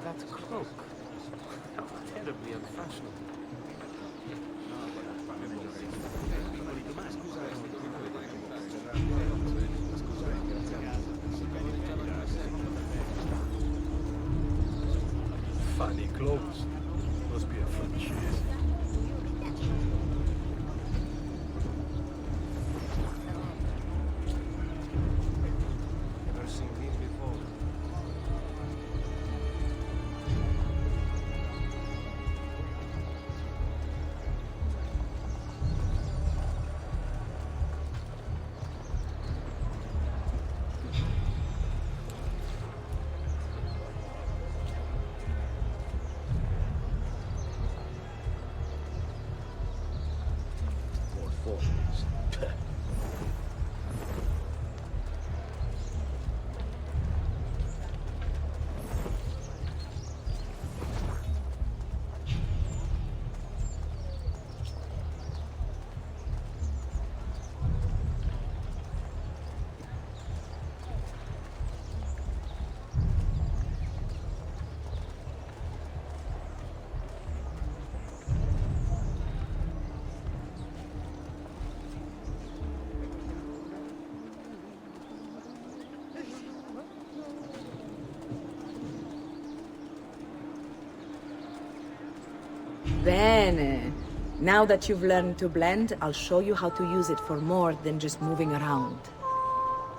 That's a cloak. How terribly unfashionable. Funny clothes. Must be a French. Never seen him before. Bene. Now that you've learned to blend, I'll show you how to use it for more than just moving around.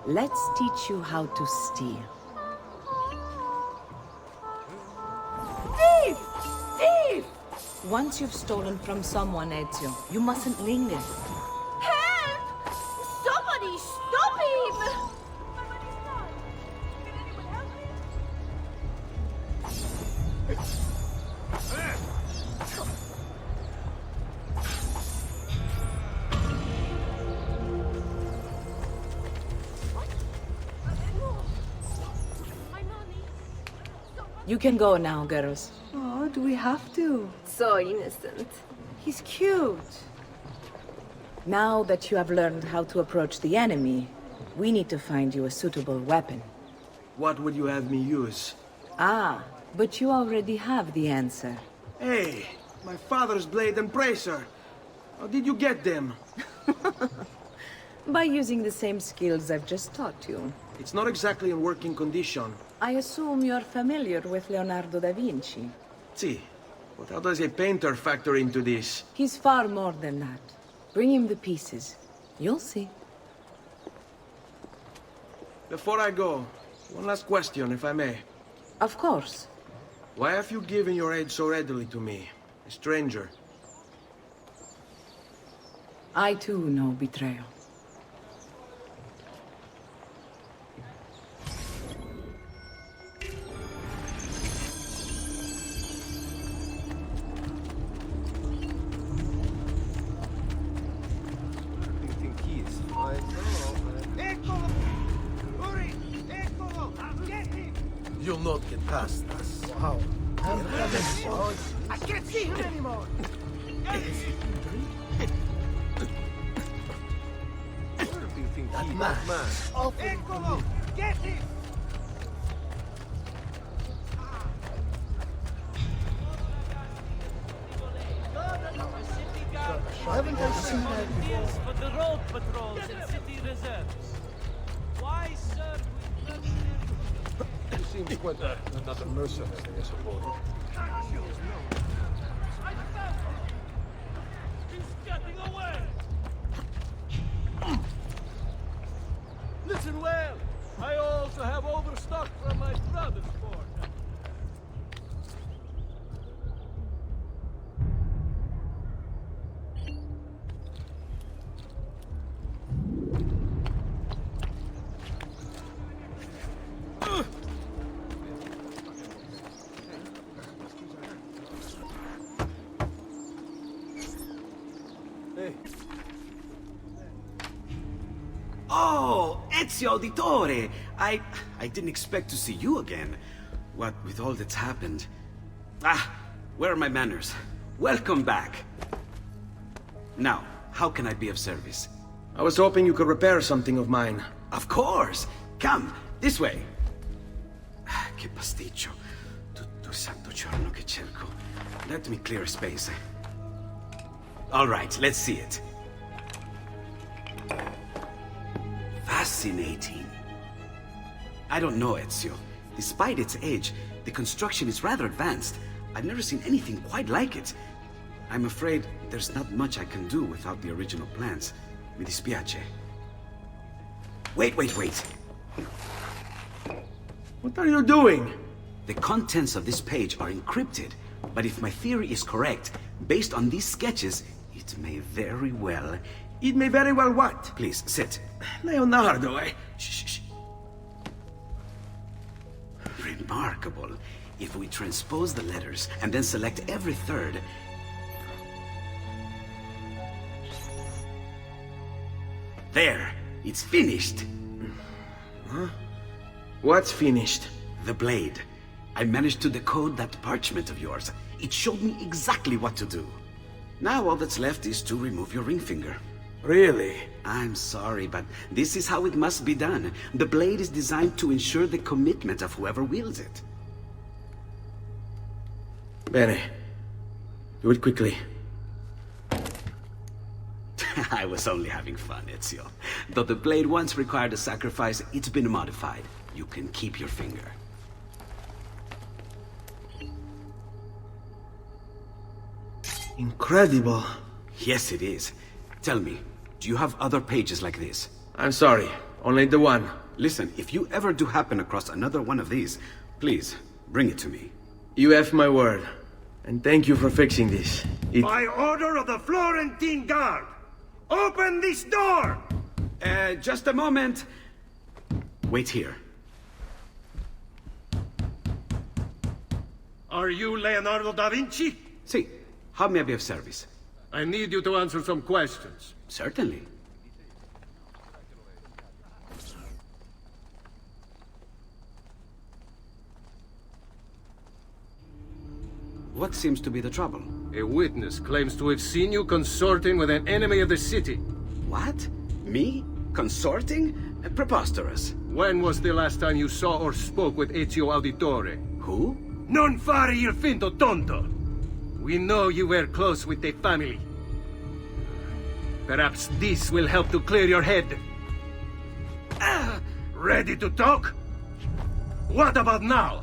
Let's teach you how to steal. Thief! Thief! Once you've stolen from someone, Ezio, you mustn't linger. Help! Somebody stop him! You can go now, girls. Oh, do we have to? So innocent. He's cute. Now that you have learned how to approach the enemy, we need to find you a suitable weapon. What would you have me use? Ah, but you already have the answer. Hey, my father's blade and bracer. How did you get them? By using the same skills I've just taught you. It's not exactly in working condition. I assume you're familiar with Leonardo da Vinci. See, but how does a painter factor into this? He's far more than that. Bring him the pieces. You'll see. Before I go, one last question, if I may. Of course. Why have you given your aid so readily to me, a stranger? I too know betrayal. You'll not get past us. Wow. I can't see him anymore! Where do you think that man? Eccolo! Get him! Haven't I seen that Volunteers for the road patrols and city reserves. Why serve with mercenaries? He seems quite another mercenary, I suppose. He's getting away! Listen well! I also have overstock from my brother's fort. Oh, Ezio Auditore! I didn't expect to see you again. What with all that's happened. Ah, where are my manners? Welcome back. Now, how can I be of service? I was hoping you could repair something of mine. Of course! Come, this way! Che pasticcio. Tutto il santo giorno che cerco. Let me clear a space. All right, let's see it. Fascinating. I don't know, Ezio. Despite its age, the construction is rather advanced. I've never seen anything quite like it. I'm afraid there's not much I can do without the original plans. Mi dispiace. Wait. What are you doing? The contents of this page are encrypted, but if my theory is correct, based on these sketches, it may very well... It may very well what? Please, sit. Leonardo, Shh. Remarkable. If we transpose the letters and then select every third... There! It's finished! Huh? What's finished? The blade. I managed to decode that parchment of yours. It showed me exactly what to do. Now all that's left is to remove your ring finger. Really? I'm sorry, but this is how it must be done. The blade is designed to ensure the commitment of whoever wields it. Bene. Do it quickly. I was only having fun, Ezio. Though the blade once required a sacrifice, it's been modified. You can keep your finger. Incredible. Yes, it is. Tell me, do you have other pages like this? I'm sorry, only the one. Listen, if you ever do happen across another one of these, please, bring it to me. You have my word. And thank you for fixing this. By order of the Florentine Guard, open this door! Just a moment. Wait here. Are you Leonardo da Vinci? See, how may I be of service? I need you to answer some questions. Certainly. What seems to be the trouble? A witness claims to have seen you consorting with an enemy of the city. What? Me? Consorting? Preposterous. When was the last time you saw or spoke with Ezio Auditore? Who? Non fare il finto tonto! We know you were close with the family. Perhaps this will help to clear your head. Ready to talk? What about now?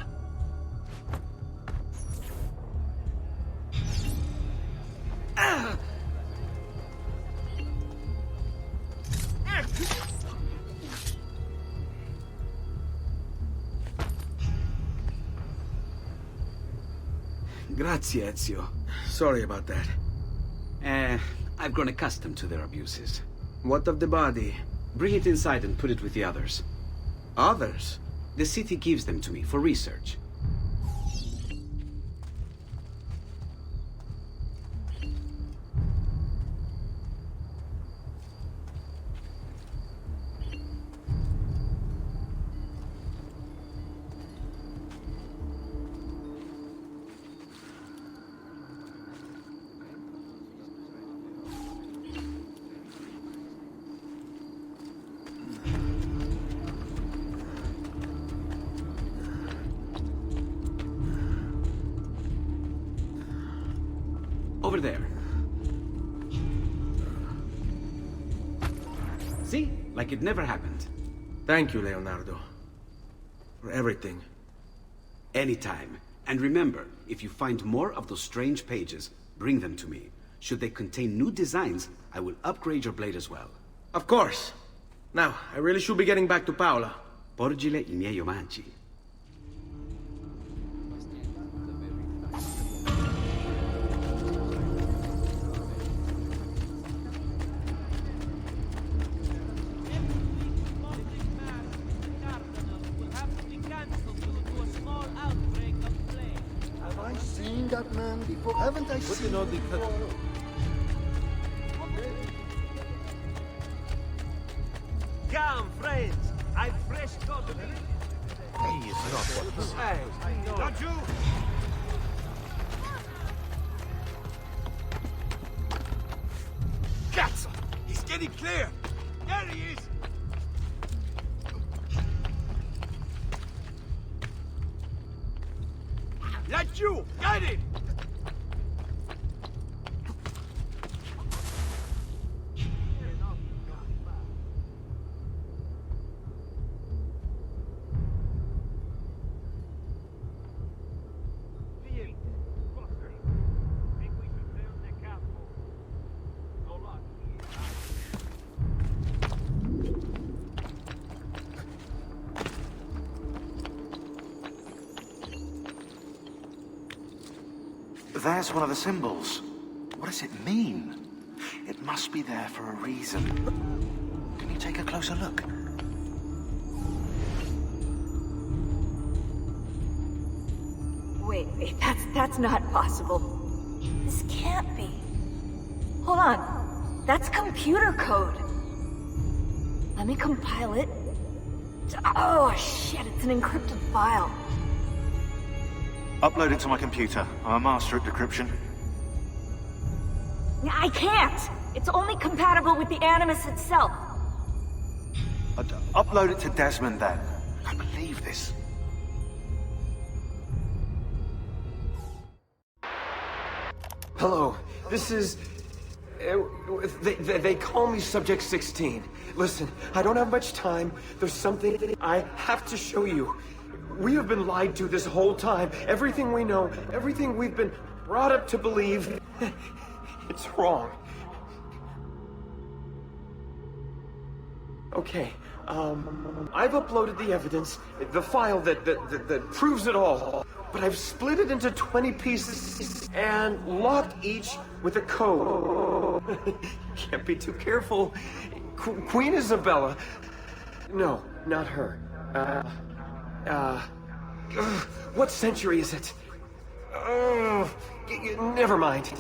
Grazie, Ezio. Sorry about that. I've grown accustomed to their abuses. What of the body? Bring it inside and put it with the others. Others? The city gives them to me for research. Over there. See? Like it never happened. Thank you, Leonardo. For everything. Anytime. And remember, if you find more of those strange pages, bring them to me. Should they contain new designs, I will upgrade your blade as well. Of course. Now, I really should be getting back to Paola. Porgile I miei omaggi. That man before, haven't I seen him before? Come, friends. I've fresh gotten it. Hey, it's not what this is. Hey, don't you? Cazzo! He's getting clear! There he is! That's you! Get it! There's one of the symbols. What does it mean? It must be there for a reason. Can you take a closer look? Wait, that's not possible. This can't be. Hold on. That's computer code. Let me compile it. Oh, shit, it's an encrypted file. Upload it to my computer. I'm a master at decryption. I can't! It's only compatible with the Animus itself. Upload it to Desmond, then. I can't believe this. Hello, this is... They call me Subject 16. Listen, I don't have much time. There's something I have to show you. We have been lied to this whole time. Everything we know, everything we've been brought up to believe. It's wrong. Okay, I've uploaded the evidence, the file that proves it all, but I've split it into 20 pieces and locked each with a code. Can't be too careful. Queen Isabella. No, not her. What century is it? Never mind.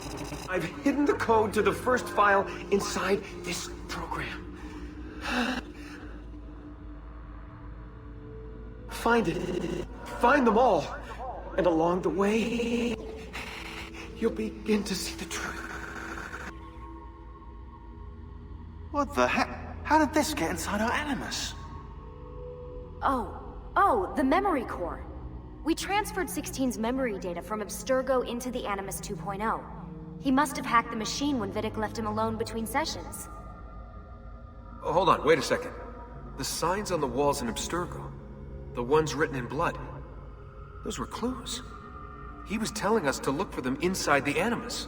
I've hidden the code to the first file inside this program. Find it. Find them all. And along the way, you'll begin to see the truth. What the heck? How did this get inside our Animus? Oh, the memory core. We transferred 16's memory data from Abstergo into the Animus 2.0. He must have hacked the machine when Vidic left him alone between sessions. Oh, hold on, wait a second. The signs on the walls in Abstergo, the ones written in blood, those were clues. He was telling us to look for them inside the Animus.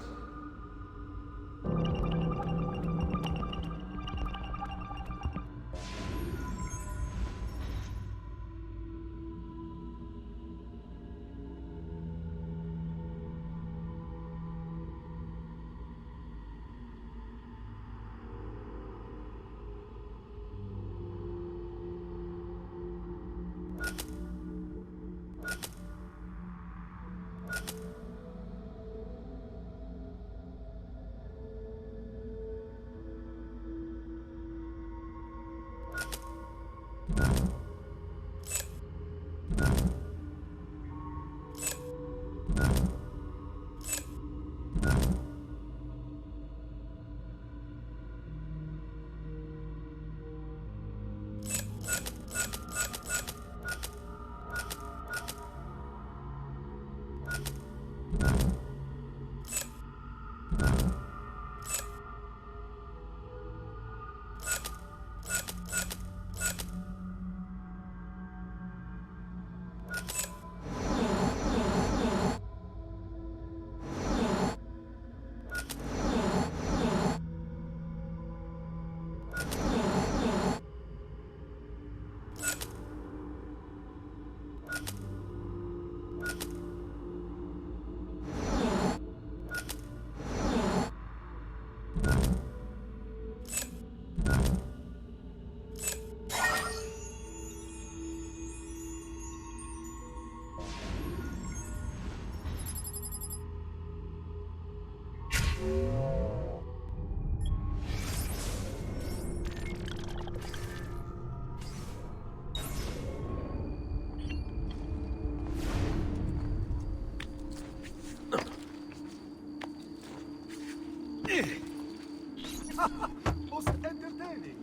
Most entertaining.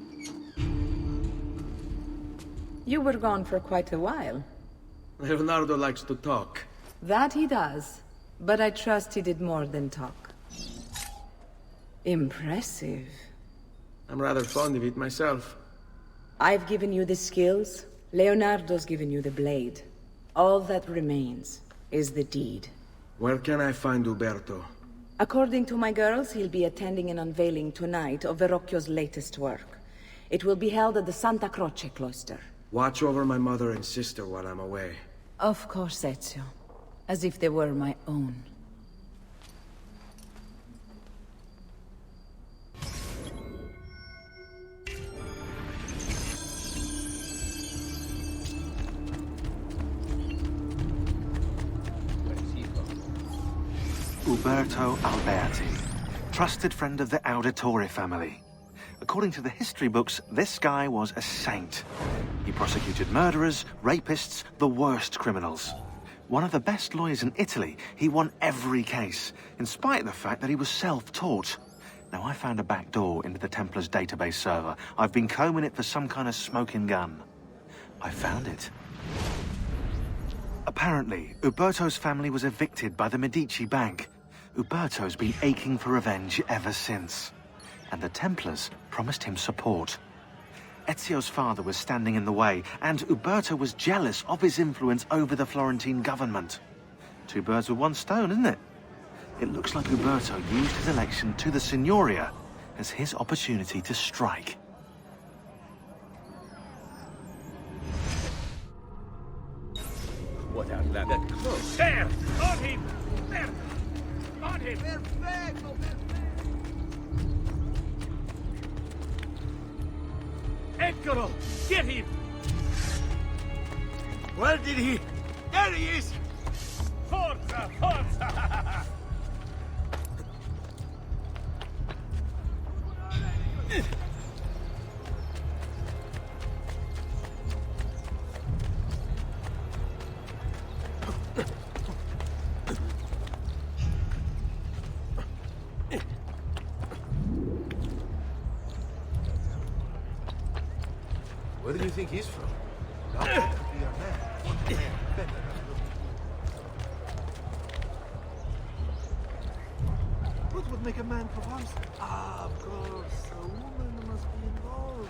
You were gone for quite a while. Leonardo likes to talk. That he does. But I trust he did more than talk. Impressive. I'm rather fond of it myself. I've given you the skills. Leonardo's given you the blade. All that remains is the deed. Where can I find Uberto? According to my girls, he'll be attending an unveiling tonight of Verrocchio's latest work. It will be held at the Santa Croce cloister. Watch over my mother and sister while I'm away. Of course, Ezio. As if they were my own. Uberto Alberti, trusted friend of the Auditore family. According to the history books, this guy was a saint. He prosecuted murderers, rapists, the worst criminals. One of the best lawyers in Italy, he won every case, in spite of the fact that he was self-taught. Now, I found a back door into the Templars' database server. I've been combing it for some kind of smoking gun. I found it. Apparently, Uberto's family was evicted by the Medici Bank. Uberto's been aching for revenge ever since. And the Templars promised him support. Ezio's father was standing in the way, and Uberto was jealous of his influence over the Florentine government. Two birds with one stone, isn't it? It looks like Uberto used his election to the Signoria as his opportunity to strike. What are that close? There! On him! There! On him! Perfecto! Eccolo! Get him! Where did he... There he is! Forza! Forza! Where do you think he's from? What would make a man propose? Ah, of course. A woman must be involved.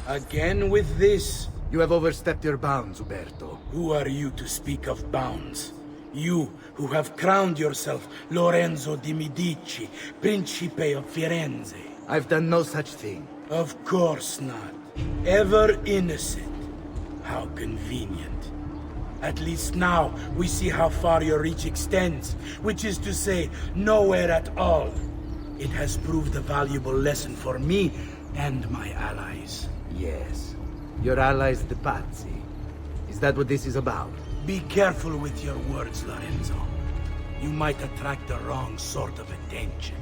Again with this? You have overstepped your bounds, Uberto. Who are you to speak of bounds? You, who have crowned yourself Lorenzo di Medici, Principe of Firenze. I've done no such thing. Of course not. Ever innocent. How convenient. At least now, we see how far your reach extends, which is to say, nowhere at all. It has proved a valuable lesson for me and my allies. Yes. Your allies, the Pazzi. Is that what this is about? Be careful with your words, Lorenzo. You might attract the wrong sort of attention.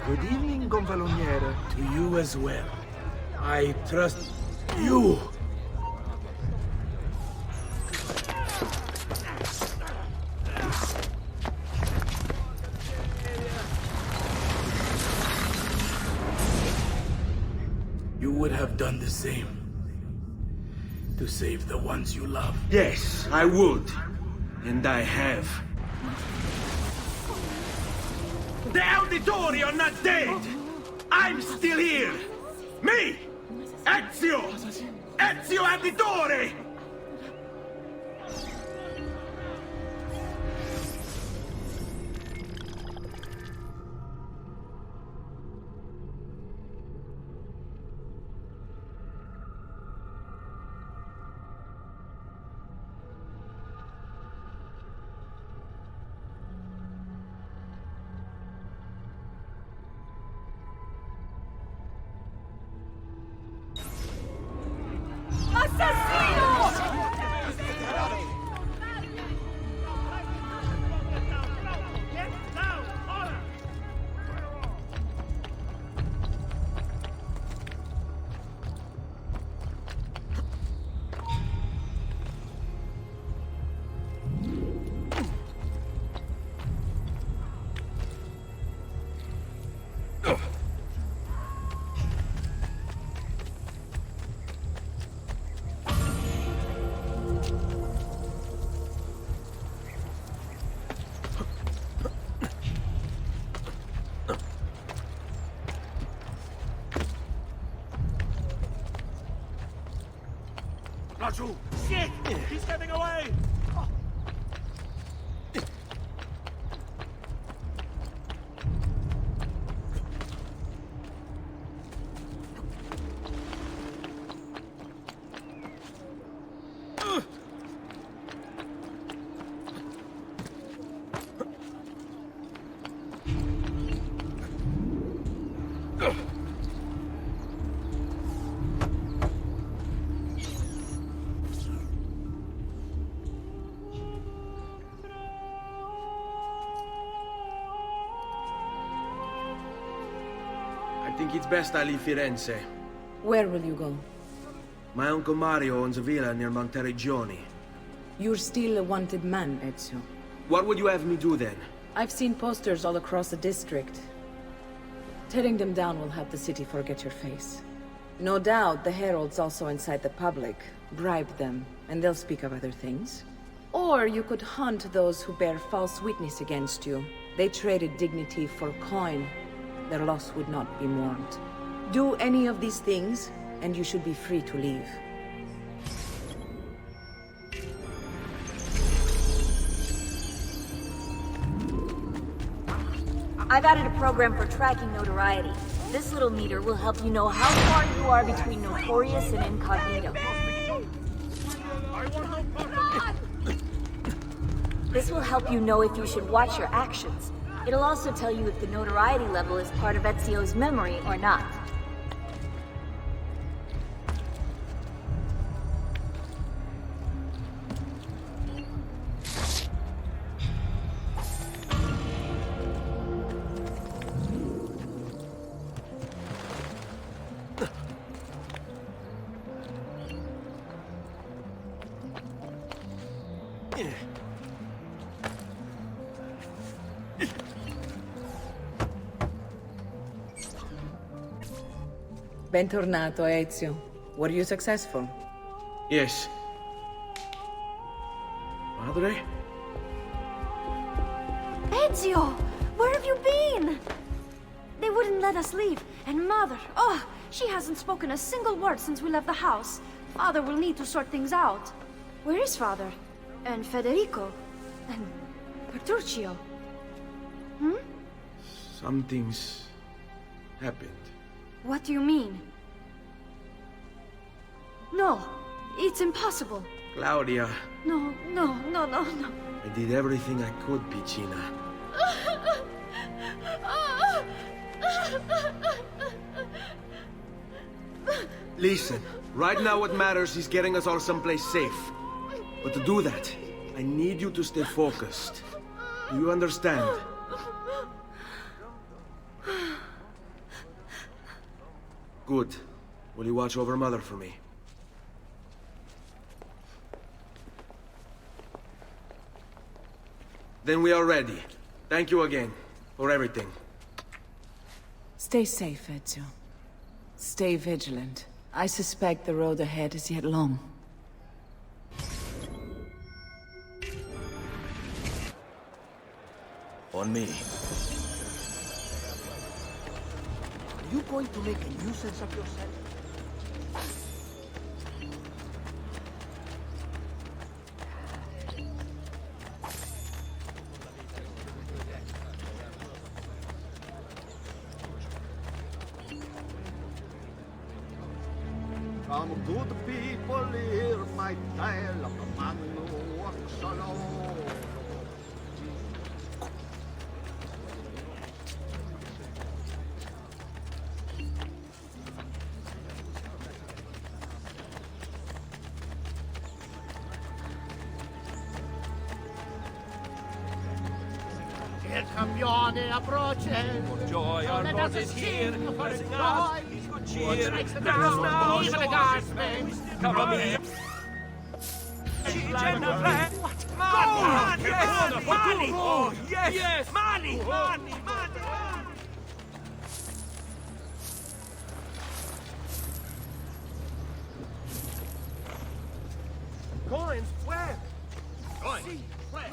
Good evening, Gonfaloniere. To you as well. I trust you. You would have done the same. To save the ones you love. Yes, I would. And I have. The Auditori are not dead! I'm still here! Me! Ezio! Ezio Auditore! Assassino! Raju! Shit! He's getting away! I think it's best I leave Firenze. Where will you go? My Uncle Mario owns a villa near Monteregione. You're still a wanted man, Ezio. What would you have me do then? I've seen posters all across the district. Tearing them down will help the city forget your face. No doubt the heralds also incite the public. Bribe them, and they'll speak of other things. Or you could hunt those who bear false witness against you. They traded dignity for coin. Their loss would not be mourned. Do any of these things, and you should be free to leave. I've added a program for tracking notoriety. This little meter will help you know how far you are between notorious and incognito. This will help you know if you should watch your actions. It'll also tell you if the notoriety level is part of Ezio's memory or not. Bentornato, Ezio. Were you successful? Yes. Madre? Ezio! Where have you been? They wouldn't let us leave. And Mother, oh, she hasn't spoken a single word since we left the house. Father will need to sort things out. Where is Father? And Federico? And Petruccio? Hmm? Something's happened. What do you mean? No, it's impossible. Claudia, No. I did everything I could, Piccina. Listen, right now what matters is getting us all someplace safe. But to do that, I need you to stay focused. Do you understand? Good. Will you watch over Mother for me? Then we are ready. Thank you again for everything. Stay safe, Ezio. Stay vigilant. I suspect the road ahead is yet long. On me. Are you going to make a nuisance of yourself? Some good people hear my tale of a man who walks alone. Il campione approaches. For joy, our Lord is here. Blessing us, He's good cheer. Now, even the guardsmen, cover me. What? Money! Yes! Money! Oh, yes! Yes! Money! Money! Money! Coins? Where? Coins? Where?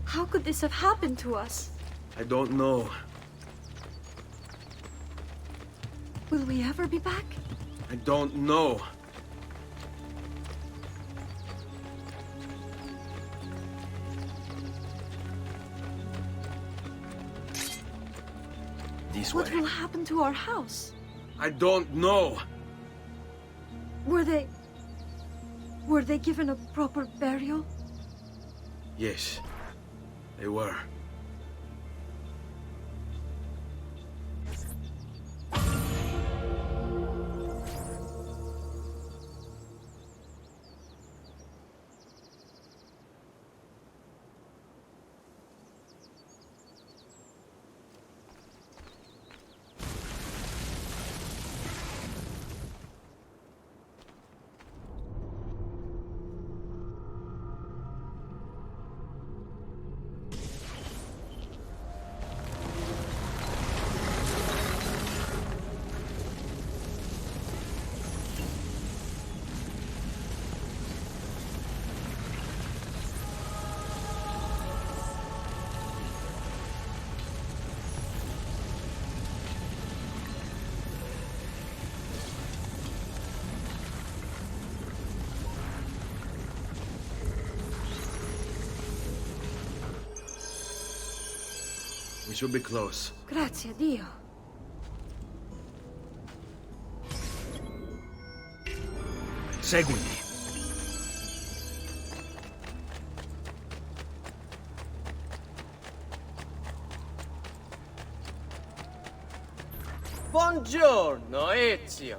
How could this have happened to us? I don't know. Will we ever be back? I don't know. This way. What will happen to our house? I don't know. Were they given a proper burial? Yes, they were. We should be close. Grazie a Dio. Seguimi. Buongiorno, Ezio.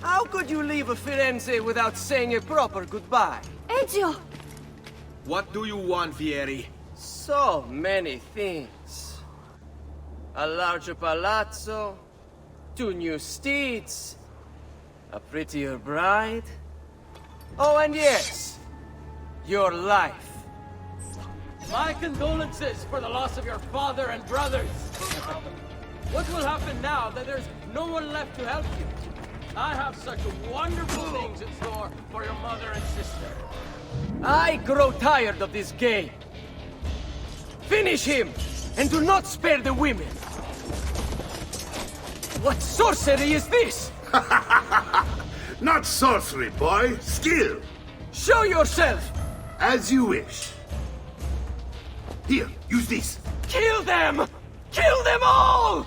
How could you leave Firenze without saying a proper goodbye? Ezio! What do you want, Fieri? So many things. A larger palazzo, 2 new steeds, a prettier bride. Oh, and yes, your life. My condolences for the loss of your father and brothers. What will happen now that there's no one left to help you? I have such wonderful things in store for your mother and sister. I grow tired of this game. Finish him, and do not spare the women. What sorcery is this? Not sorcery, boy. Skill. Show yourself. As you wish. Here, use this. Kill them! Kill them all!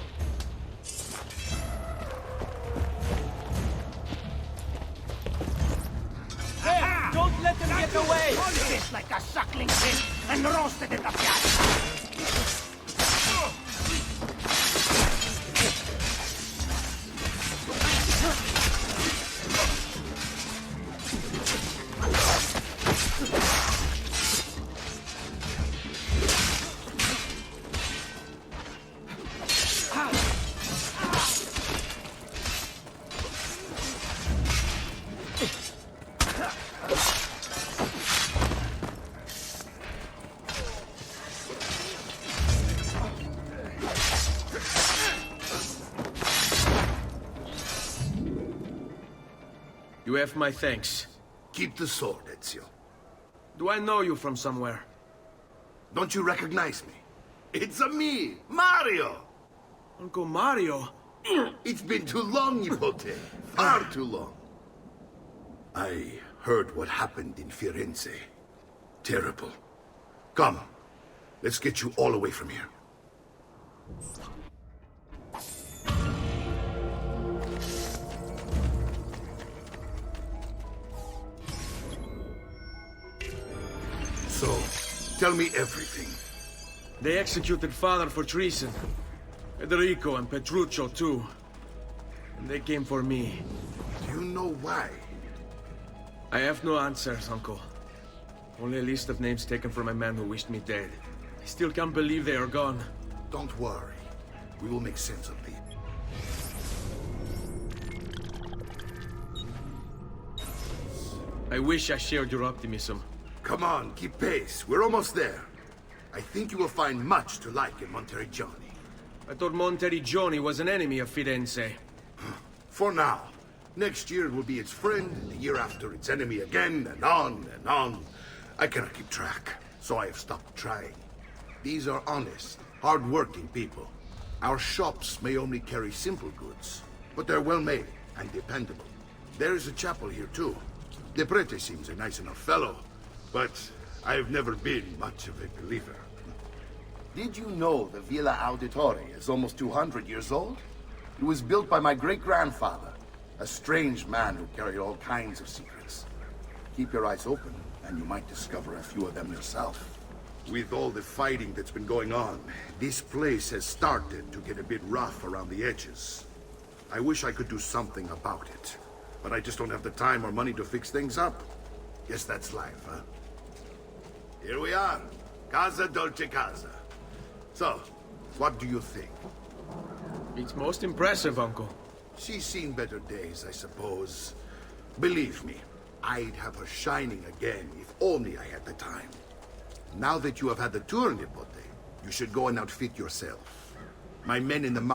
Hey, don't let them get away! This like a suckling pig and roasted in the piazza. You have my thanks. Keep the sword, Ezio. Do I know you from somewhere? Don't you recognize me? It's a me, Mario! Uncle Mario? It's been too long, Nipote. Far too long. I heard what happened in Firenze. Terrible. Come, let's get you all away from here. So, tell me everything. They executed father for treason. Federico and Petruccio too. And they came for me. Do you know why? I have no answers, Uncle. Only a list of names taken from a man who wished me dead. I still can't believe they are gone. Don't worry. We will make sense of these. I wish I shared your optimism. Come on, keep pace. We're almost there. I think you will find much to like in Montreal. I thought Montreal was an enemy of Firenze. For now. Next year it will be its friend, and the year after its enemy again, and on and on. I cannot keep track, so I have stopped trying. These are honest, hard-working people. Our shops may only carry simple goods, but they're well made and dependable. There is a chapel here too. The prete seems a nice enough fellow, but I've never been much of a believer. Did you know the Villa Auditore is almost 200 years old? It was built by my great-grandfather, a strange man who carried all kinds of secrets. Keep your eyes open, and you might discover a few of them yourself. With all the fighting that's been going on, this place has started to get a bit rough around the edges. I wish I could do something about it, but I just don't have the time or money to fix things up. Guess that's life, huh? Here we are. Casa Dolce Casa. So, what do you think? It's most impressive, Uncle. She's seen better days, I suppose. Believe me, I'd have her shining again if only I had the time. Now that you have had the tour, Nipote, you should go and outfit yourself. My men in the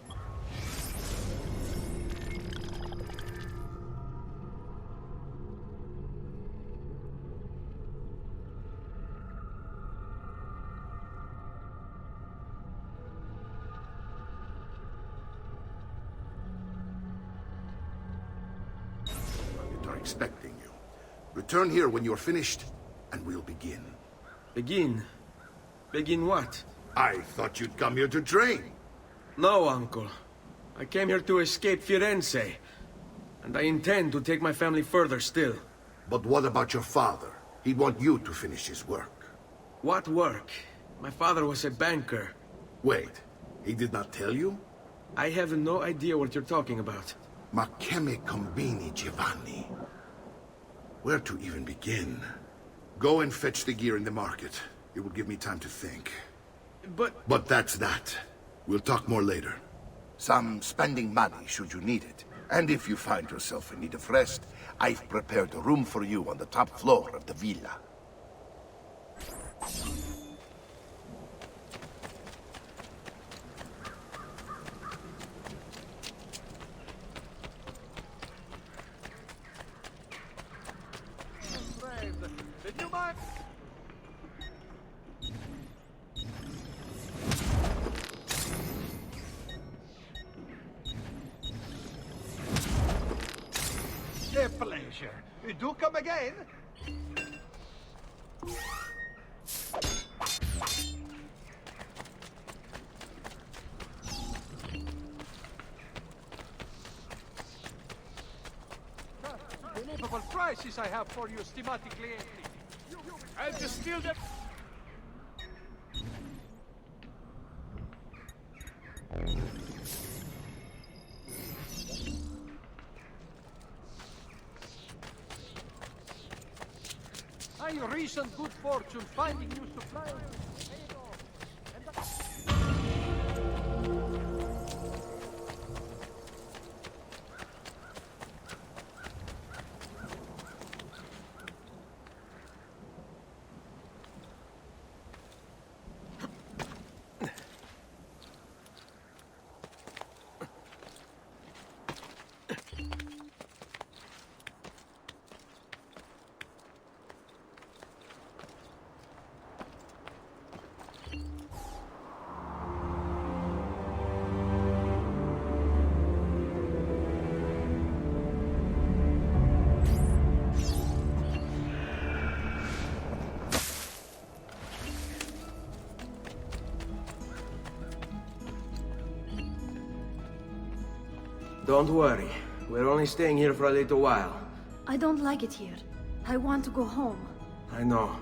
expecting you. Return here when you're finished, and we'll begin. Begin? Begin what? I thought you'd come here to train. No, Uncle. I came here to escape Firenze, and I intend to take my family further still. But what about your father? He'd want you to finish his work. What work? My father was a banker. Wait, he did not tell you? I have no idea what you're talking about. Ma che me combini, Giovanni? Where to even begin? Go and fetch the gear in the market. It will give me time to think. But that's that. We'll talk more later. Some spending money should you need it. And if you find yourself in need of rest, I've prepared a room for you on the top floor of the villa. Did you mind? A pleasure. You do come again? Unbelievable prices I have for you, stimati clienti. I'll distill them. I recent good fortune finding new suppliers. Don't worry. We're only staying here for a little while. I don't like it here. I want to go home. I know.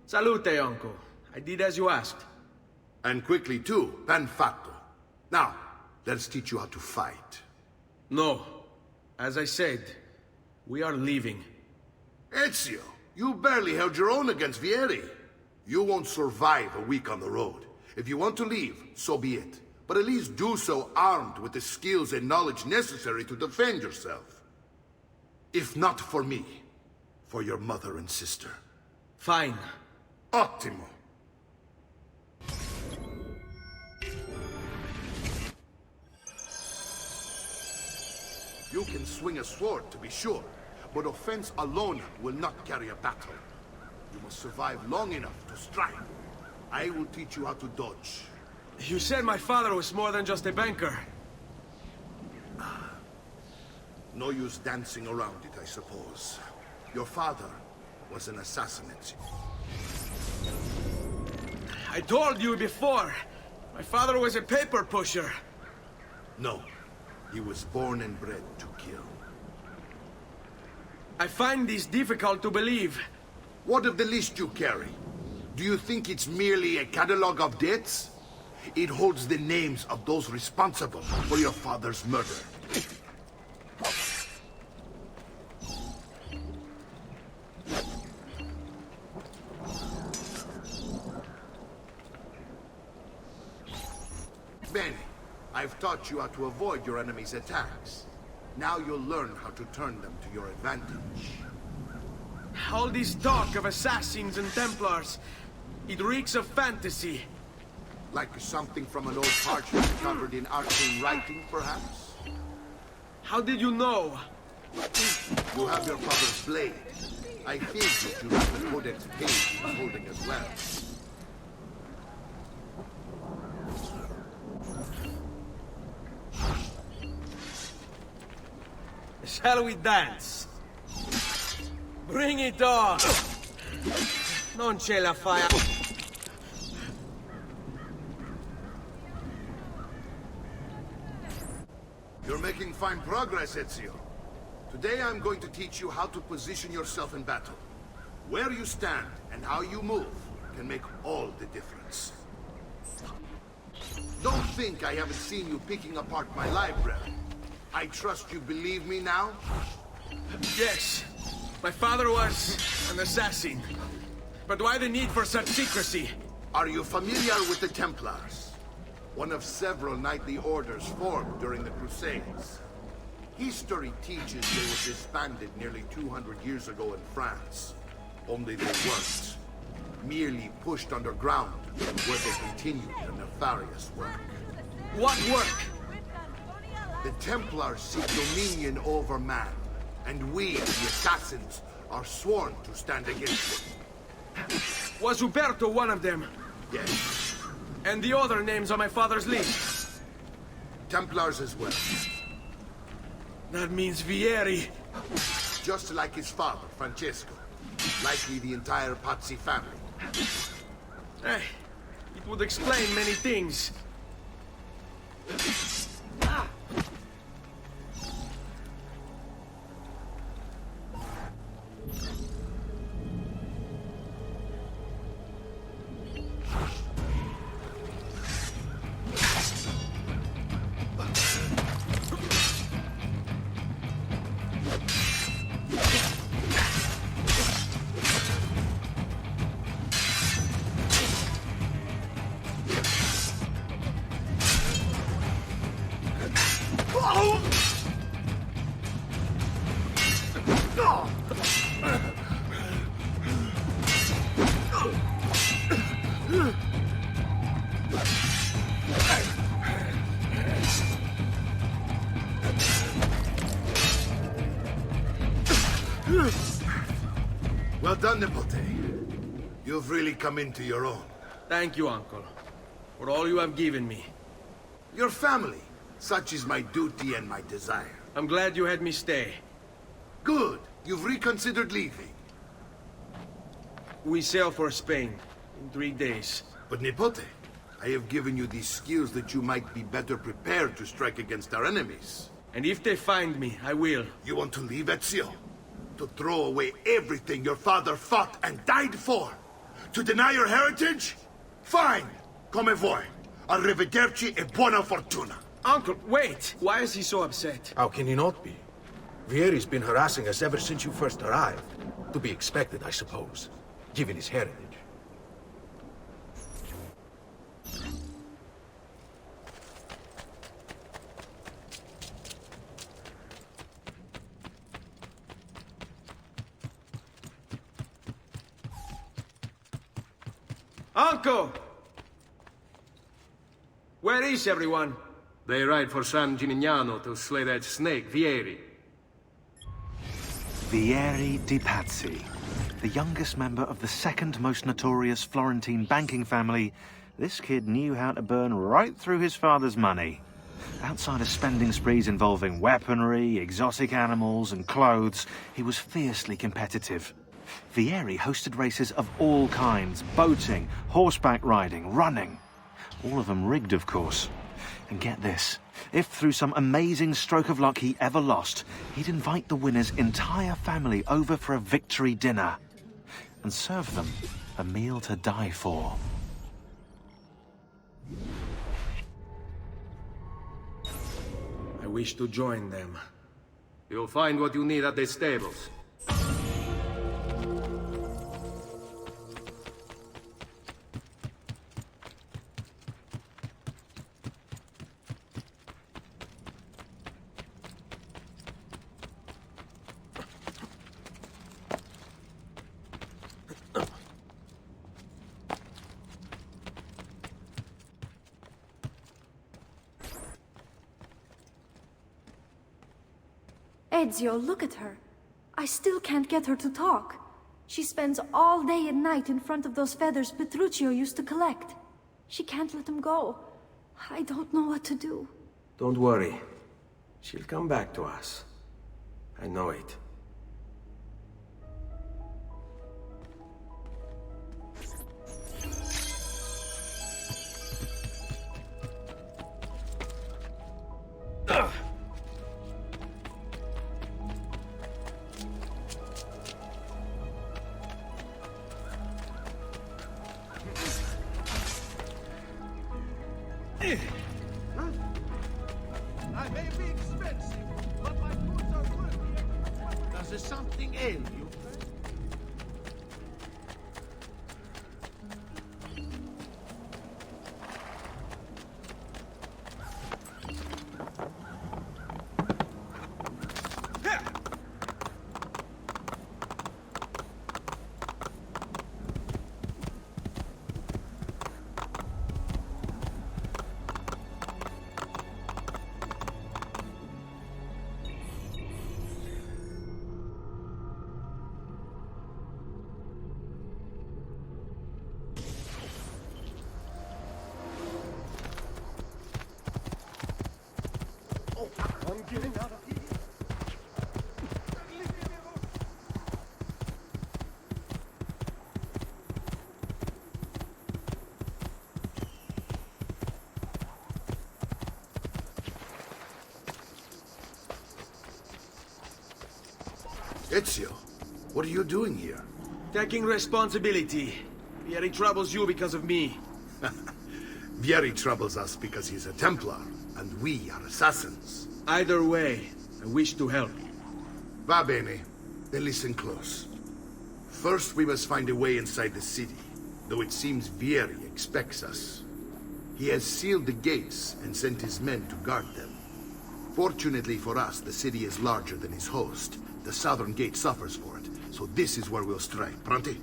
Salute, Uncle. I did as you asked. And quickly too, ben fatto. Now, let's teach you how to fight. No. As I said, we are leaving. Ezio, you barely held your own against Vieri. You won't survive a week on the road. If you want to leave, so be it. But at least do so armed with the skills and knowledge necessary to defend yourself. If not for me, for your mother and sister. Fine. Ottimo. You can swing a sword, to be sure, but offense alone will not carry a battle. You must survive long enough to strike. I will teach you how to dodge. You said my father was more than just a banker. No use dancing around it, I suppose. Your father was an assassin, Ezio. I told you before. My father was a paper pusher. No. He was born and bred to kill. I find this difficult to believe. What of the list you carry? Do you think it's merely a catalog of debts? It holds the names of those responsible for your father's murder. Bene, I've taught you how to avoid your enemy's attacks. Now you'll learn how to turn them to your advantage. All this talk of assassins and Templars, it reeks of fantasy. Like something from an old parchment covered in arcane writing, perhaps? How did you know? You have your father's blade. I figured you have the codex page he was holding as well. Shall we dance? Bring it on! Non c'è la fire. You're making fine progress, Ezio. Today I'm going to teach you how to position yourself in battle. Where you stand and how you move can make all the difference. Don't think I haven't seen you picking apart my library. I trust you believe me now? Yes. My father was an assassin. But why the need for such secrecy? Are you familiar with the Templars? One of several knightly orders formed during the Crusades. History teaches they were disbanded nearly 200 years ago in France. Only they weren't. Merely pushed underground, where they continued their nefarious work. What work? The Templars seek dominion over man, and we, the assassins, are sworn to stand against them. Was Uberto one of them? Yes. And the other names on my father's list? Templars as well. That means Vieri. Just like his father, Francesco. Likely the entire Pazzi family. Hey, it would explain many things. Well done, Nipote. You've really come into your own. Thank you, Uncle, for all you have given me. Your family. Such is my duty and my desire. I'm glad you had me stay. Good. You've reconsidered leaving. We sail for Spain in 3 days. But Nipote, I have given you these skills that you might be better prepared to strike against our enemies. And if they find me, I will. You want to leave, Ezio? To throw away everything your father fought and died for? To deny your heritage? Fine! Come vuoi. Arrivederci e buona fortuna. Uncle, wait! Why is he so upset? How can he not be? Vieri's been harassing us ever since you first arrived. To be expected, I suppose, given his heritage. Uncle! Where is everyone? They ride for San Gimignano to slay that snake, Vieri. Vieri di Pazzi, the youngest member of the second most notorious Florentine banking family. This kid knew how to burn right through his father's money. Outside of spending sprees involving weaponry, exotic animals, and clothes, he was fiercely competitive. Vieri hosted races of all kinds: boating, horseback riding, running. All of them rigged, of course. And get this, if through some amazing stroke of luck he ever lost, he'd invite the winner's entire family over for a victory dinner and serve them a meal to die for. I wish to join them. You'll find what you need at the stables. Ezio, look at her. I still can't get her to talk. She spends all day and night in front of those feathers Petruchio used to collect. She can't let them go. I don't know what to do. Don't worry. She'll come back to us. I know it. I may be expensive, but my goods are worth it. Does there something ail you? I'm getting out of here. Ezio, what are you doing here? Taking responsibility. Vieri troubles you because of me. Vieri troubles us because he's a Templar, and we are assassins. Either way, I wish to help. Va bene. Then listen close. First, we must find a way inside the city, though it seems Vieri expects us. He has sealed the gates and sent his men to guard them. Fortunately for us, the city is larger than his host. The southern gate suffers for it, so this is where we'll strike. Pronti?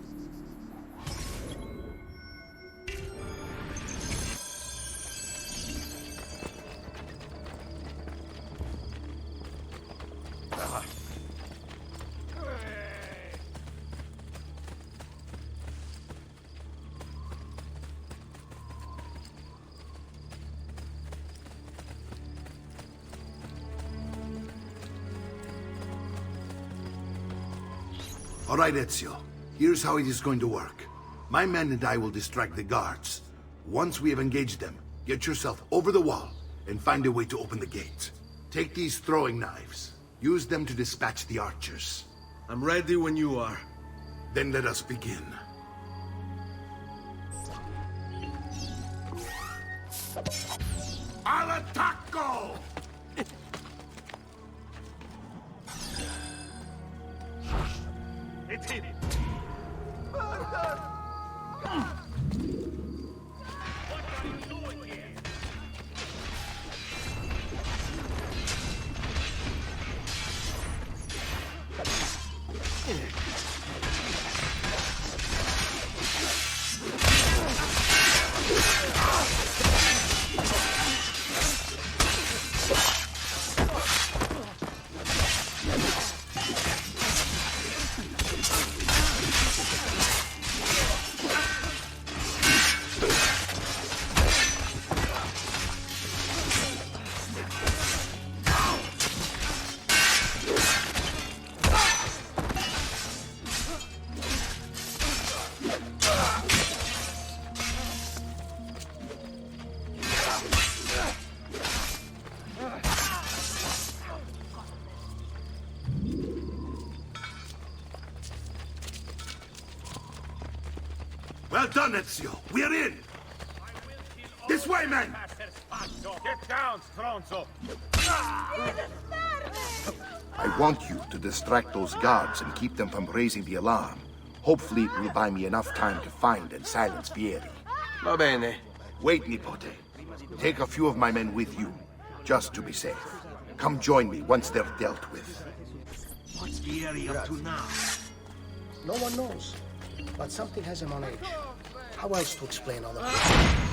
All right, Ezio. Here's how it is going to work. My men and I will distract the guards. Once we have engaged them, get yourself over the wall and find a way to open the gate. Take these throwing knives. Use them to dispatch the archers. I'm ready when you are. Then let us begin. Al attacco! It's hit it. are done, Ezio. We're in. This way, men. Get down, Stronzo. I want you to distract those guards and keep them from raising the alarm. Hopefully it will buy me enough time to find and silence Vieri. Va bene. Wait, Nipote. Take a few of my men with you, just to be safe. Come join me once they're dealt with. What's Vieri up to now? No one knows, but something has him on edge. How else to explain all of this?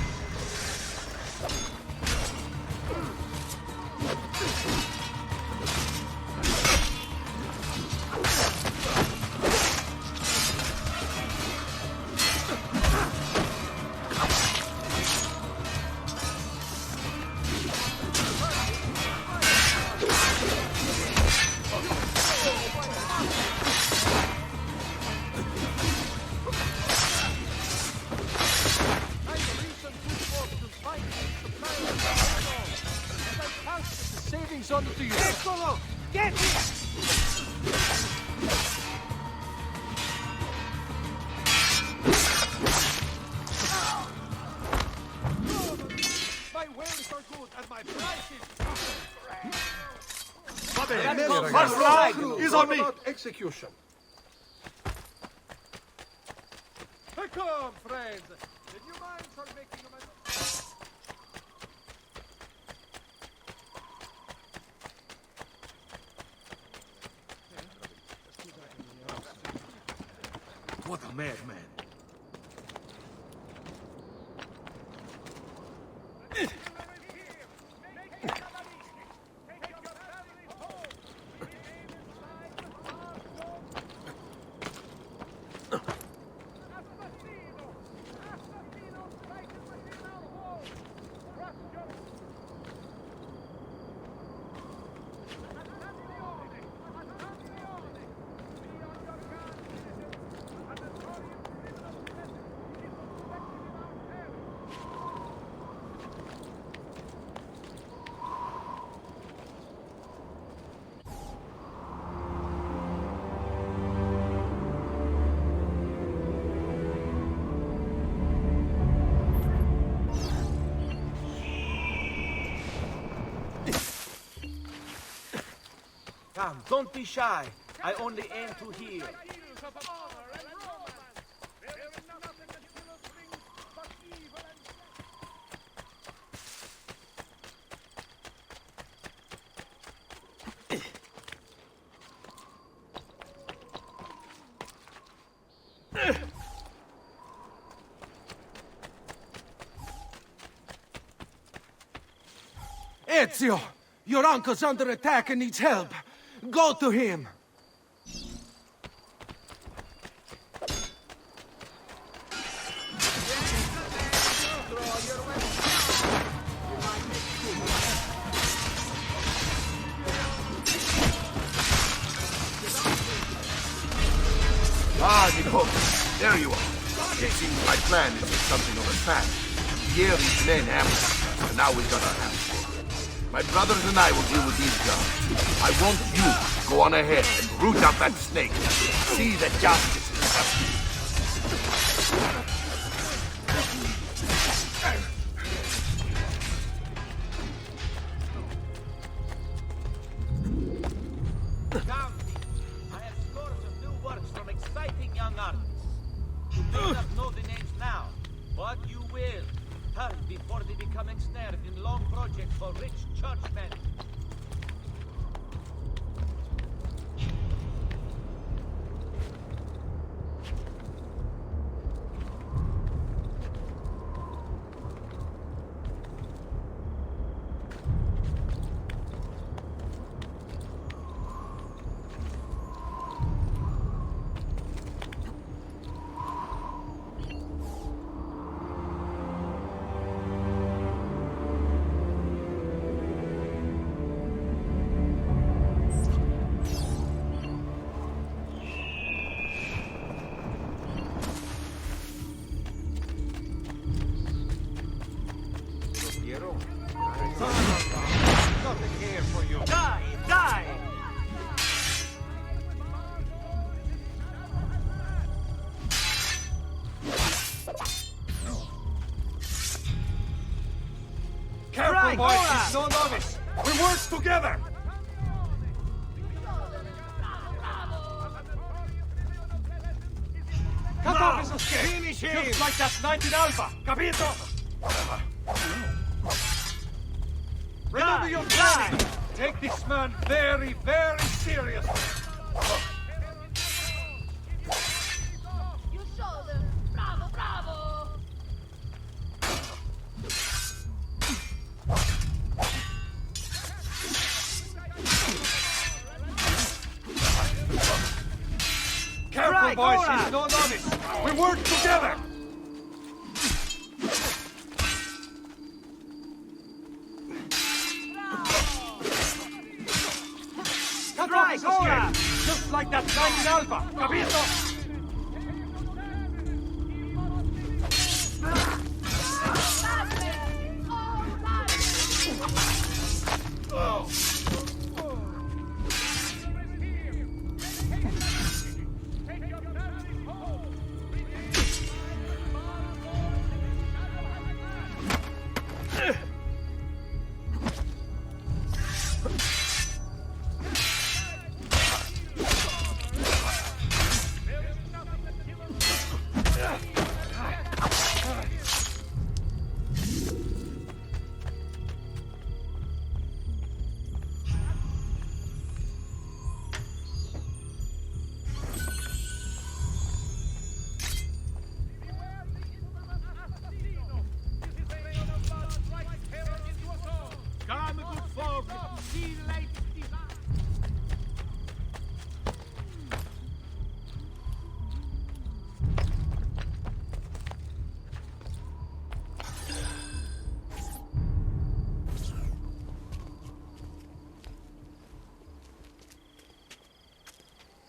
He's on me! Execution. Come, friends. Did you mind for making a... What a madman. Come, don't be shy. I only aim to heal. Ezio! Your uncle's under attack and needs help. Go to him! Ah, Nico, there you are. It seems my plan is something of a fact. Vieri's men ambushed us, and now we got our hands full. My brothers and I will deal with these guards. I want you to go on ahead and root out that snake. See that justice is done. I have scores of new works from exciting young artists. You may not know the names now, but you will. Hurry before they become ensnared in long projects for rich churchmen. Right, boys, no novice. We work together. Cut off his escape. Finish him. Just like that 19 Alpha. Capito? Remember your training. Take this man very, very seriously. You shoulder. Bravo, bravo. Careful, Right, boys. Cora. He's no novice. We work together. Cut off his escape. Just like that 19 Alpha. Capito? Come, good folk. See the latest design.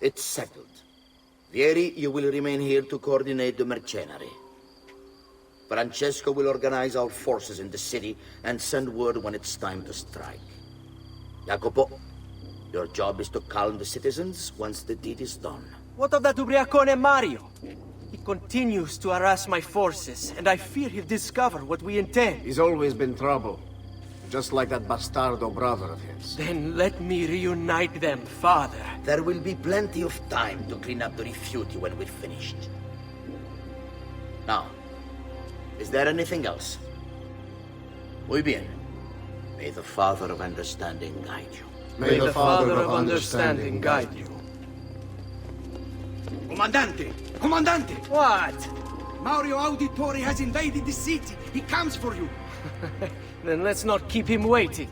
It's settled. Vieri, you will remain here to coordinate the mercenary. Francesco will organize our forces in the city and send word when it's time to strike. Jacopo, your job is to calm the citizens once the deed is done. What of that ubriacone Mario? He continues to harass my forces, and I fear he'll discover what we intend. He's always been trouble. Just like that bastardo brother of his. Then let me reunite them, father. There will be plenty of time to clean up the refuge when we're finished. Now, is there anything else? Muy bien. May the Father of Understanding guide you. May the Father of Understanding guide you. Comandante! Comandante! What? Mario Auditore has invaded the city. He comes for you. Then let's not keep him waiting.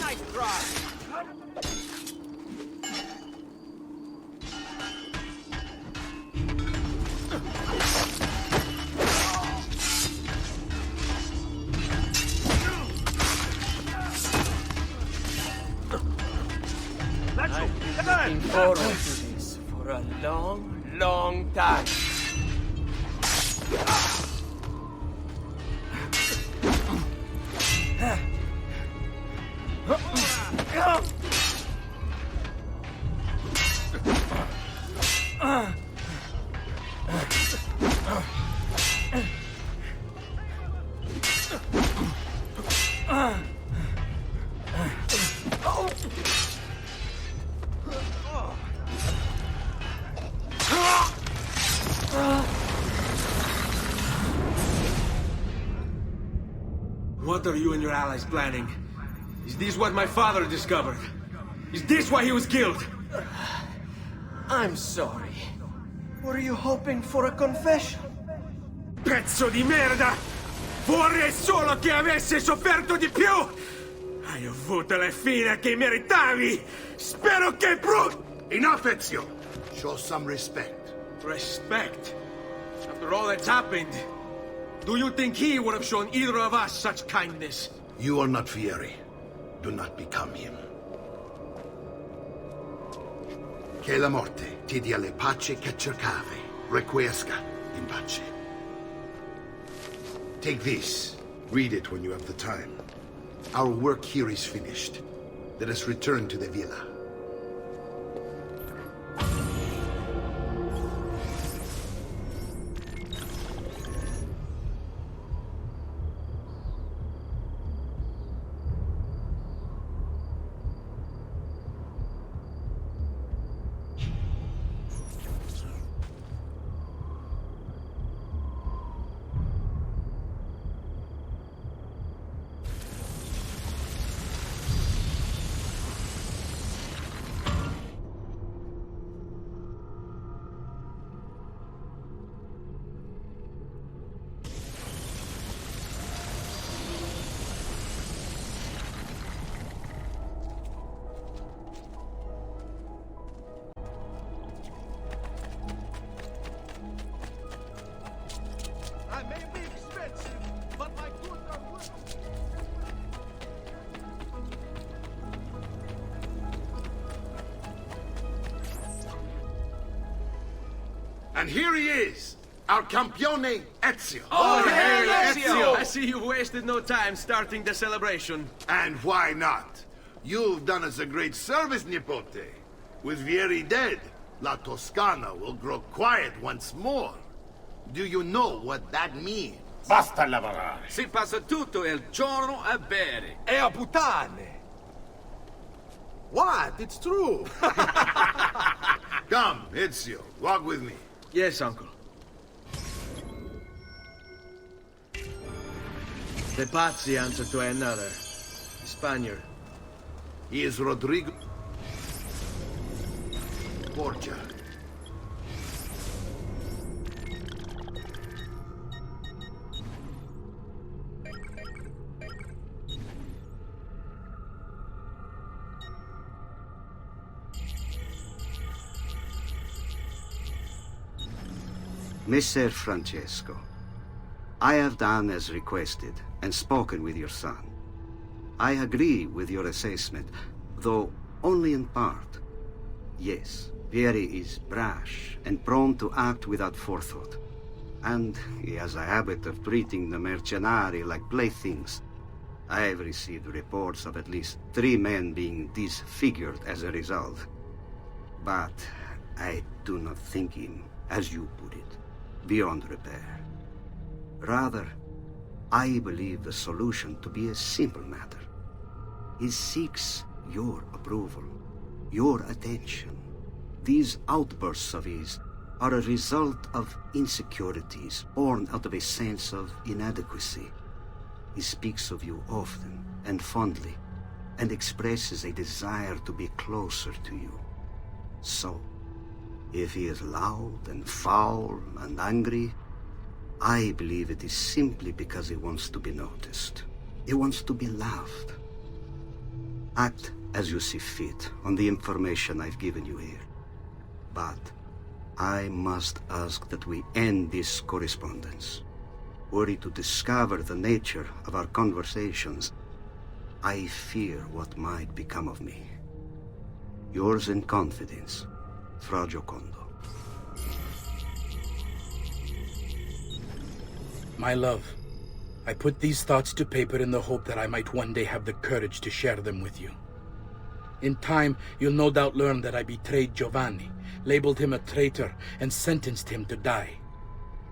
Nice try. Looking forward to this for a long, long time. What are you and your allies planning? Is this what my father discovered? Is this why he was killed? I'm sorry. Were you hoping for a confession? Pezzo di merda! Vorrei solo che avessi sofferto di più! Hai avuto la fine che meritavi! Spero che Enough, Ezio! Show some respect. Respect? After all that's happened, do you think he would have shown either of us such kindness? You are not Fieri. Do not become him. Che la morte ti dia le pace che cercavi. Requiesca in pace. Take this Read it when you have the time. Our work here is finished. Let us return to the villa. I may be expensive, but my goods are worth it. And here he is, our campione Ezio. Oh, hey, Ezio! I see you wasted no time starting the celebration. And why not? You've done us a great service, Nipote. With Vieri dead, La Toscana will grow quiet once more. Do you know what that means? Basta lavorare. Si passa tutto il giorno a bere. E a puttane. What? It's true. Come, Ezio, walk with me. Yes, uncle. The Pazzi answer to another. Spaniard. He is Rodrigo Borgia. Messer Francesco, I have done as requested and spoken with your son. I agree with your assessment, though only in part. Yes, Vieri is brash and prone to act without forethought. And he has a habit of treating the mercenari like playthings. I have received reports of at least 3 men being disfigured as a result. But I do not think him, as you put it, beyond repair. Rather, I believe the solution to be a simple matter. He seeks your approval, your attention. These outbursts of his are a result of insecurities born out of a sense of inadequacy. He speaks of you often and fondly, and expresses a desire to be closer to you. So, if he is loud and foul and angry, I believe it is simply because he wants to be noticed. He wants to be loved. Act as you see fit on the information I've given you here. But I must ask that we end this correspondence. Were he to discover the nature of our conversations, I fear what might become of me. Yours in confidence, Fra Giocondo. My love, I put these thoughts to paper in the hope that I might one day have the courage to share them with you. In time, you'll no doubt learn that I betrayed Giovanni, labeled him a traitor, and sentenced him to die.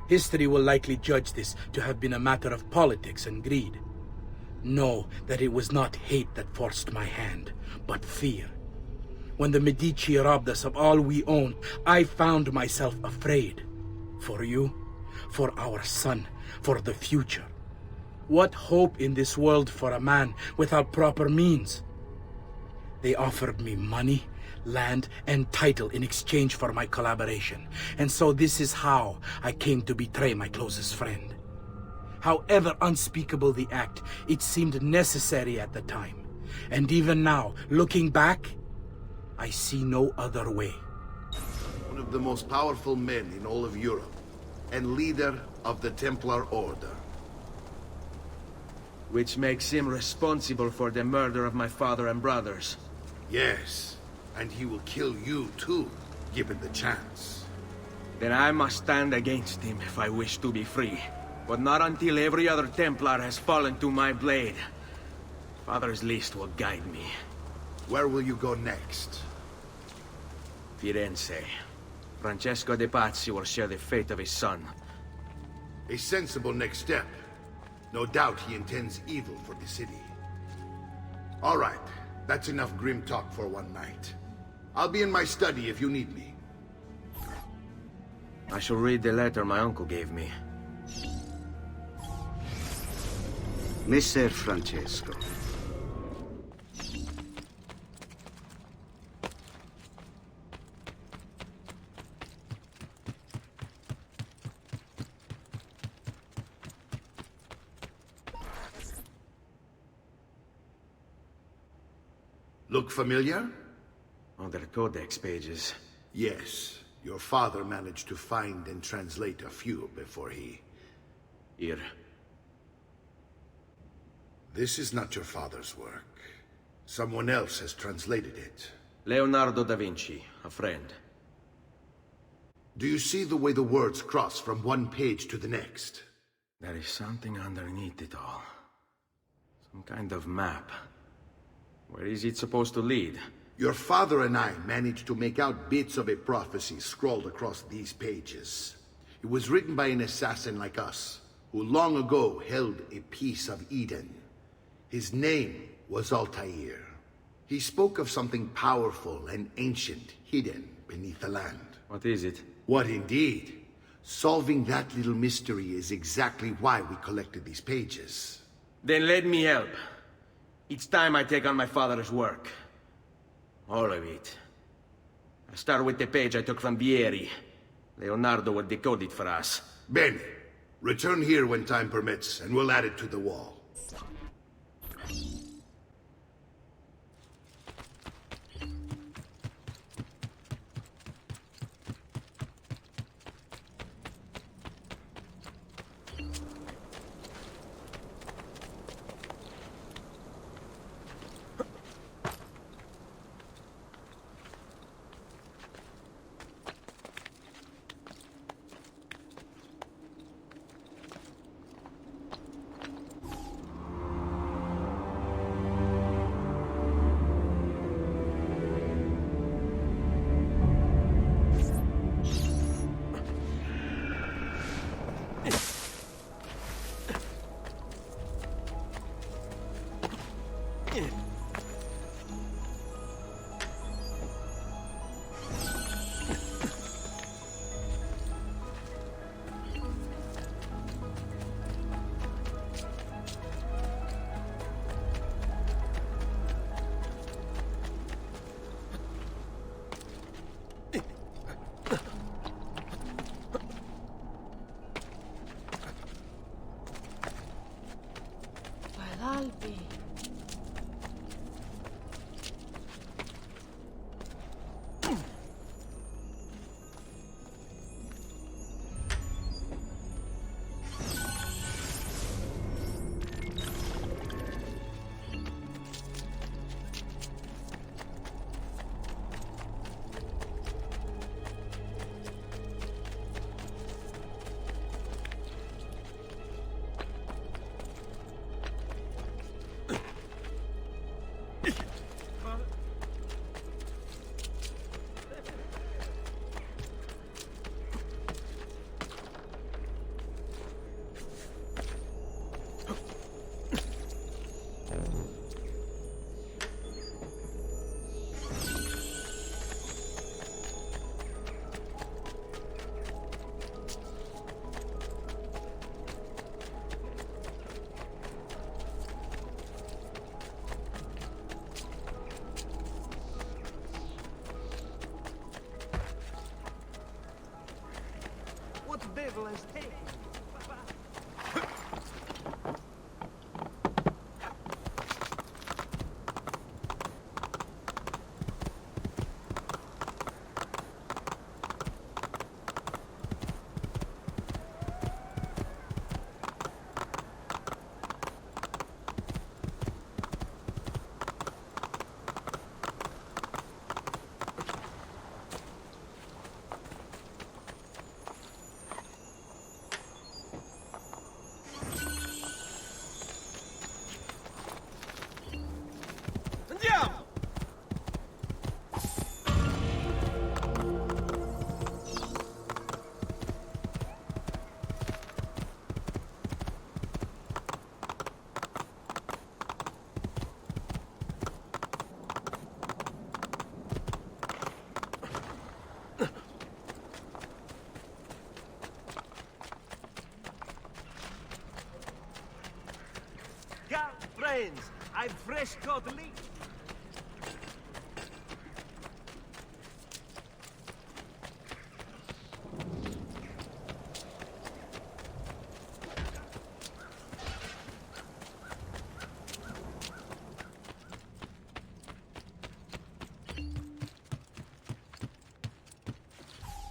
History will likely judge this to have been a matter of politics and greed. Know that it was not hate that forced my hand, but fear. When the Medici robbed us of all we owned, I found myself afraid. For you, for our son, for the future. What hope in this world for a man without proper means? They offered me money, land, and title in exchange for my collaboration. And so this is how I came to betray my closest friend. However unspeakable the act, it seemed necessary at the time. And even now, looking back, I see no other way. One of the most powerful men in all of Europe, and leader of the Templar Order. Which makes him responsible for the murder of my father and brothers. Yes, and he will kill you too, given the chance. Then I must stand against him if I wish to be free. But not until every other Templar has fallen to my blade. Father's list will guide me. Where will you go next? Firenze. Francesco de Pazzi will share the fate of his son. A sensible next step. No doubt he intends evil for the city. All right, that's enough grim talk for one night. I'll be in my study if you need me. I shall read the letter my uncle gave me. Messer Francesco. Look familiar? Other codex pages. Yes. Your father managed to find and translate a few before he... Here. This is not your father's work. Someone else has translated it. Leonardo da Vinci, a friend. Do you see the way the words cross from one page to the next? There is something underneath it all. Some kind of map. Where is it supposed to lead? Your father and I managed to make out bits of a prophecy scrawled across these pages. It was written by an assassin like us, who long ago held a piece of Eden. His name was Altair. He spoke of something powerful and ancient hidden beneath the land. What is it? What indeed? Solving that little mystery is exactly why we collected these pages. Then let me help. It's time I take on my father's work. All of it. I'll start with the page I took from Vieri. Leonardo will decode it for us. Bene. Return here when time permits, and we'll add it to the wall. friends. I've fresh caught leaf.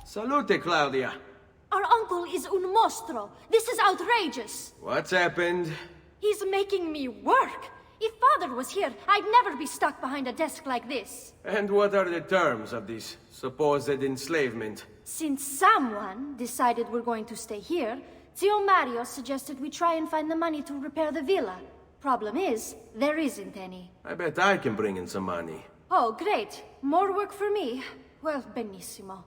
Salute, Claudia. Our uncle is un mostro. This is outrageous. What's happened? He's making me work. If Father was here, I'd never be stuck behind a desk like this. And what are the terms of this supposed enslavement? Since someone decided we're going to stay here, Zio Mario suggested we try and find the money to repair the villa. Problem is, there isn't any. I bet I can bring in some money. Oh, great. More work for me. Well, benissimo.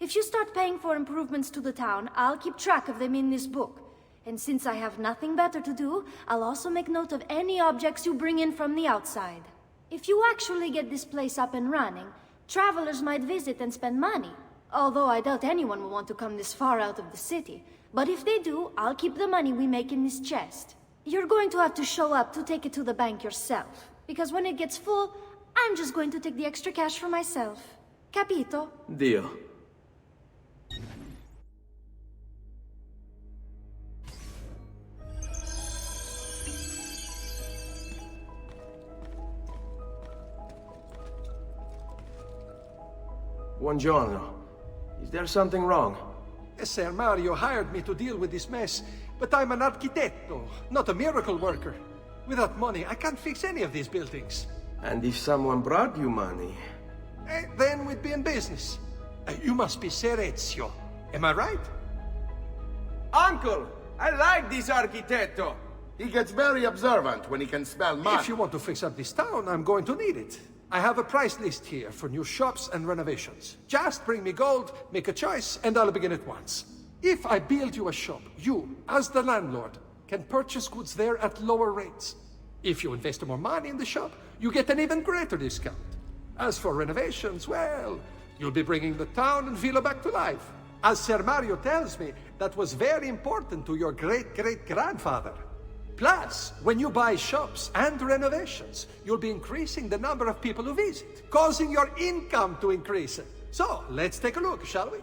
If you start paying for improvements to the town, I'll keep track of them in this book. And since I have nothing better to do, I'll also make note of any objects you bring in from the outside. If you actually get this place up and running, travelers might visit and spend money. Although I doubt anyone will want to come this far out of the city. But if they do, I'll keep the money we make in this chest. You're going to have to show up to take it to the bank yourself. Because when it gets full, I'm just going to take the extra cash for myself. Capito? Deal. Buongiorno. Is there something wrong? Ser Mario hired me to deal with this mess, but I'm an architetto, not a miracle worker. Without money, I can't fix any of these buildings. And if someone brought you money? Then we'd be in business. You must be Ser Ezio. Am I right? Uncle! I like this architetto! He gets very observant when he can smell money. If you want to fix up this town, I'm going to need it. I have a price list here for new shops and renovations. Just bring me gold, make a choice, and I'll begin at once. If I build you a shop, you, as the landlord, can purchase goods there at lower rates. If you invest more money in the shop, you get an even greater discount. As for renovations, well, you'll be bringing the town and villa back to life. As Ser Mario tells me, that was very important to your great-great-grandfather. Plus, when you buy shops and renovations, you'll be increasing the number of people who visit, causing your income to increase. So, let's take a look, shall we?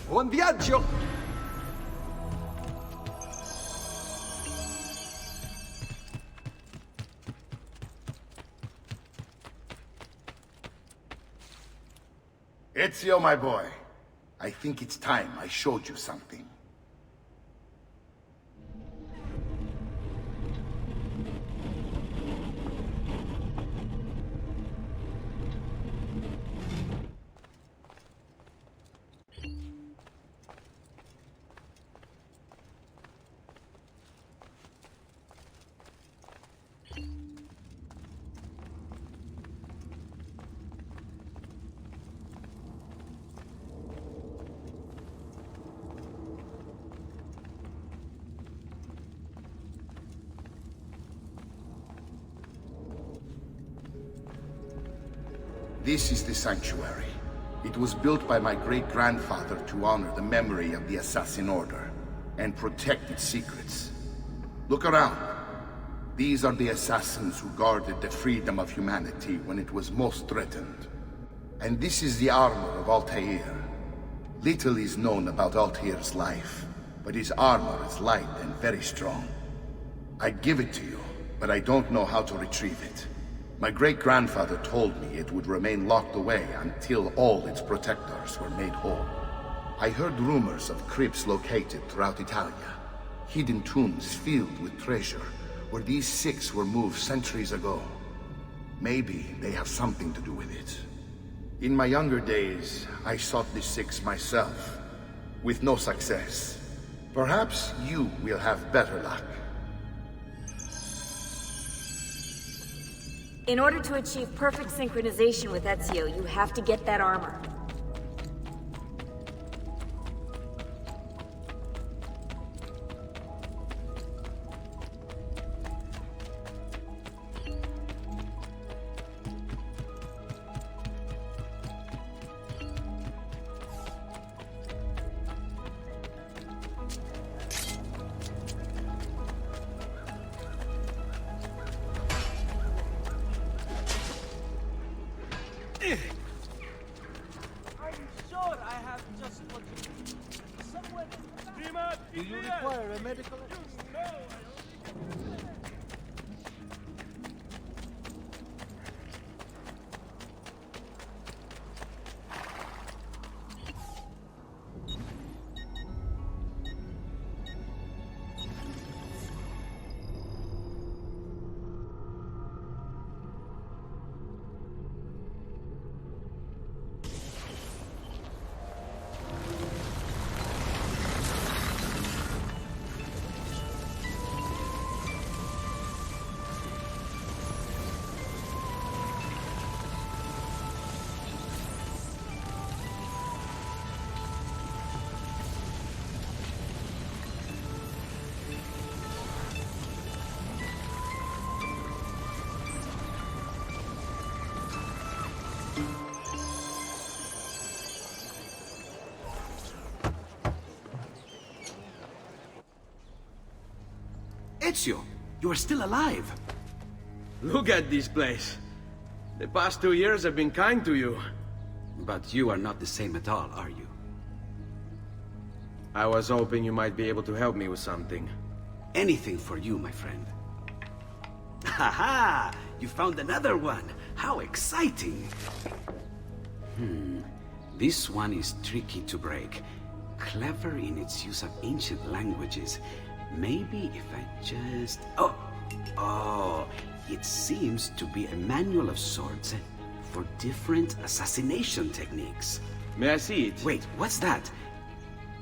Buon viaggio! Ezio, my boy. I think it's time I showed you something. This is the sanctuary. It was built by my great-grandfather to honor the memory of the Assassin Order and protect its secrets. Look around. These are the assassins who guarded the freedom of humanity when it was most threatened. And this is the armor of Altair. Little is known about Altair's life, but his armor is light and very strong. I'd give it to you, but I don't know how to retrieve it. My great-grandfather told me it would remain locked away until all its protectors were made whole. I heard rumors of crypts located throughout Italia, hidden tombs filled with treasure, where these six were moved centuries ago. Maybe they have something to do with it. In my younger days, I sought the six myself, with no success. Perhaps you will have better luck. In order to achieve perfect synchronization with Ezio, you have to get that armor. I'm sure I have just what you need. Somewhere in the back. Do you require a medical Ezio, you are still alive. Look at this place. The past 2 years have been kind to you. But you are not the same at all, are you? I was hoping you might be able to help me with something. Anything for you, my friend. Ha-ha! You found another one! How exciting! This one is tricky to break. Clever in its use of ancient languages. Maybe if I just... Oh, it seems to be a manual of sorts for different assassination techniques. May I see it? Wait, what's that?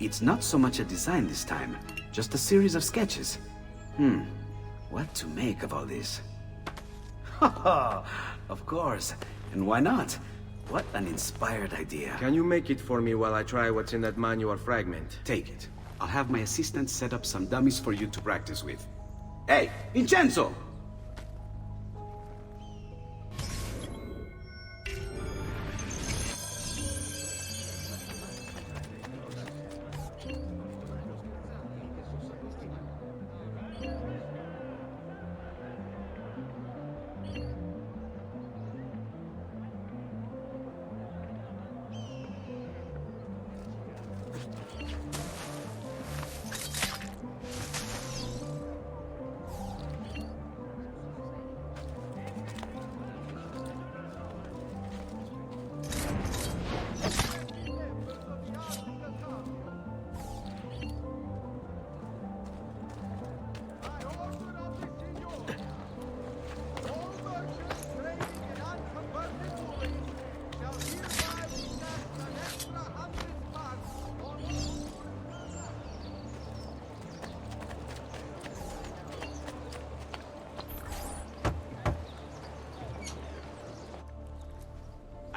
It's not so much a design this time, just a series of sketches. What to make of all this? Of course, and why not? What an inspired idea. Can you make it for me while I try what's in that manual fragment? Take it. I'll have my assistant set up some dummies for you to practice with. Hey, Vincenzo!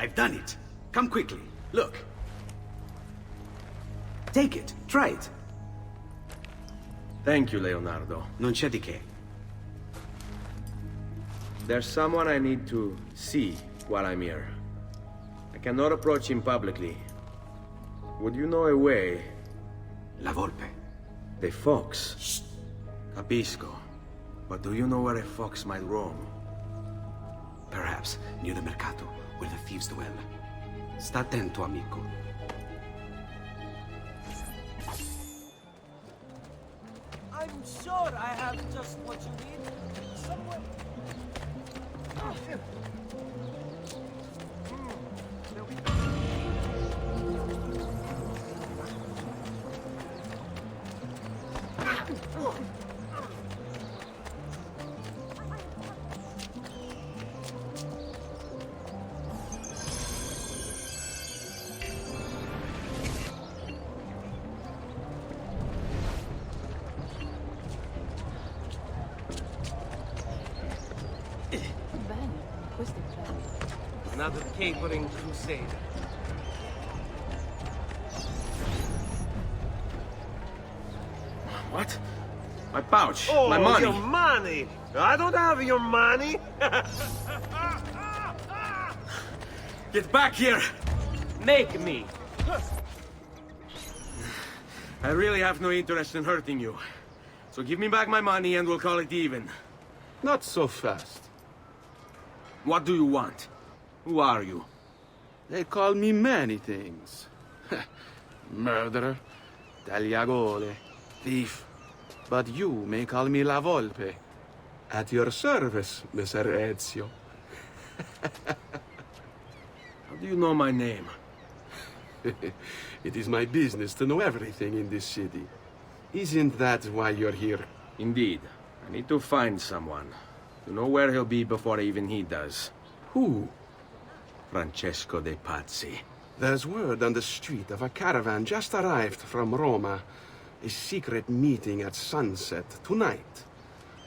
I've done it. Come quickly. Look. Take it. Try it. Thank you, Leonardo. Non c'è di che. There's someone I need to see while I'm here. I cannot approach him publicly. Would you know a way? La Volpe. The fox. Shh. Capisco. But do you know where a fox might roam? Perhaps near the Mercato, where the thieves dwell. Sta attento, amico. I'm sure I have just what you need. Somewhere. Another capering crusader. What? My pouch. Oh, my money. Your money! I don't have your money! Get back here! Make me! I really have no interest in hurting you. So give me back my money and we'll call it even. Not so fast. What do you want? Who are you? They call me many things. Murderer, tagliagole, thief. But you may call me La Volpe. At your service, Messer Ezio. How do you know my name? It is my business to know everything in this city. Isn't that why you're here? Indeed. I need to find someone. To know where he'll be before even he does. Who? Francesco de Pazzi. There's word on the street of a caravan just arrived from Roma. A secret meeting at sunset tonight.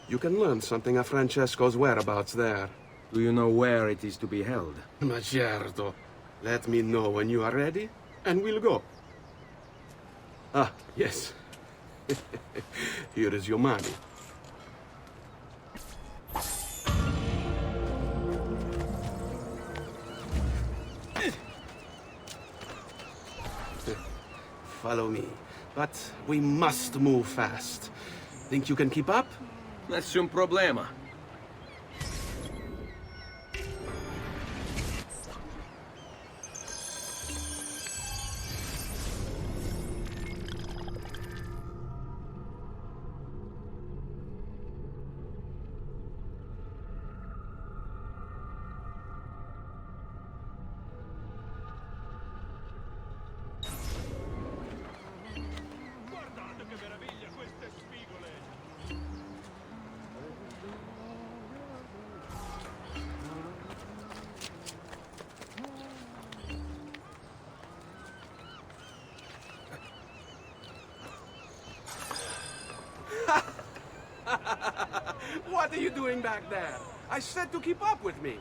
You can learn something of Francesco's whereabouts there. Do you know where it is to be held? Ma certo. Let me know when you are ready, and we'll go. Ah, yes. Here is your money. Follow me. But we must move fast. Think you can keep up? Nessun problema. What are you doing back there? I said to keep up with me.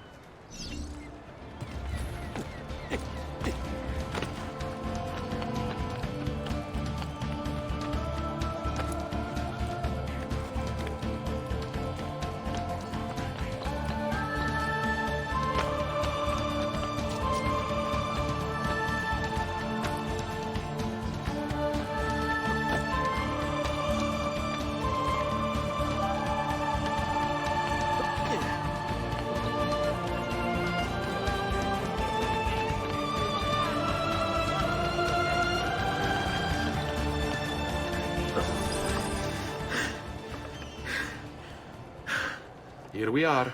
Here we are.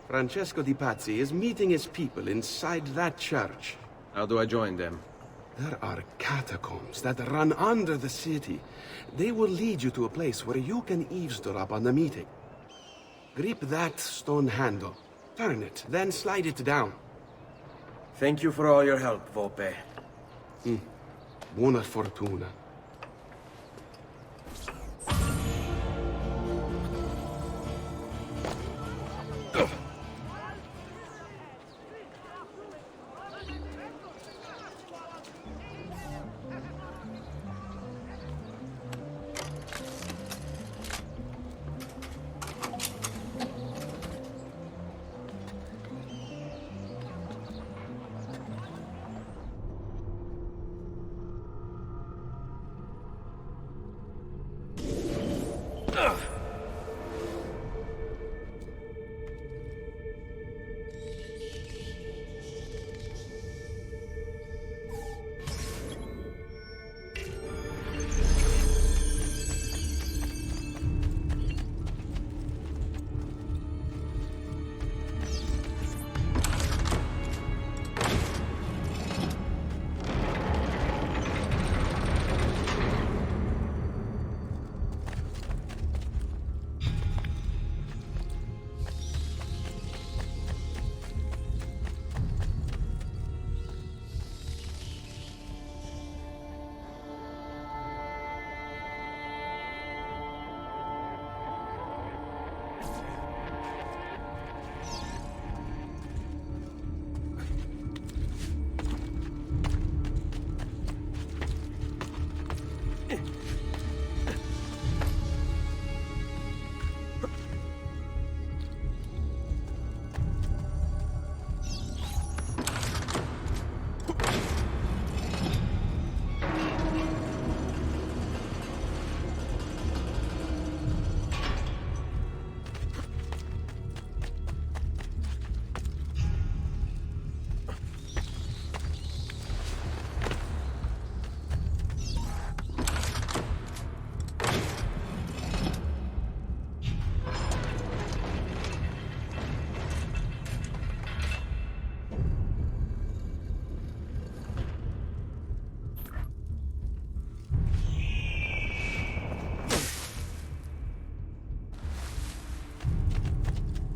Francesco di Pazzi is meeting his people inside that church. How do I join them? There are catacombs that run under the city. They will lead you to a place where you can eavesdrop on the meeting. Grip that stone handle. Turn it, then slide it down. Thank you for all your help, Volpe. Buona fortuna.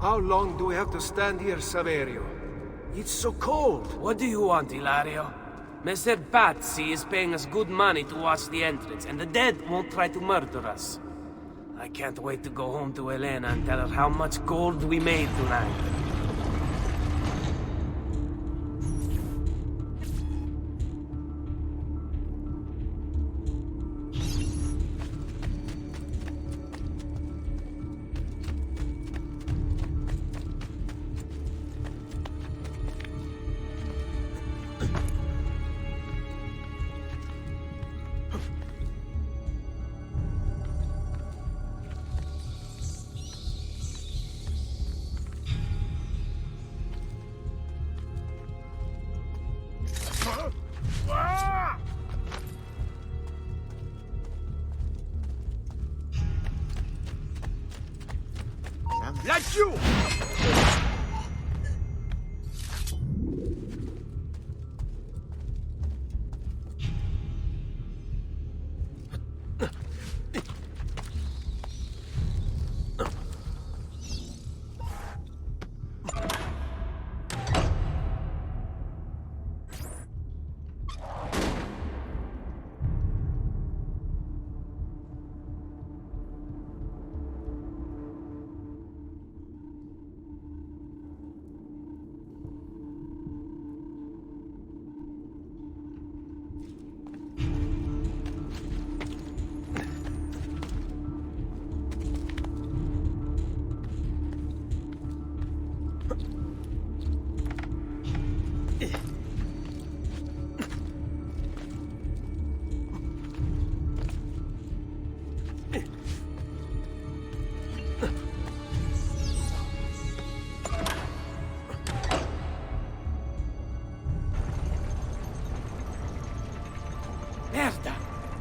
How long do we have to stand here, Saverio? It's so cold. What do you want, Hilario? Messer Pazzi is paying us good money to watch the entrance, and the dead won't try to murder us. I can't wait to go home to Elena and tell her how much gold we made tonight. Laggiù!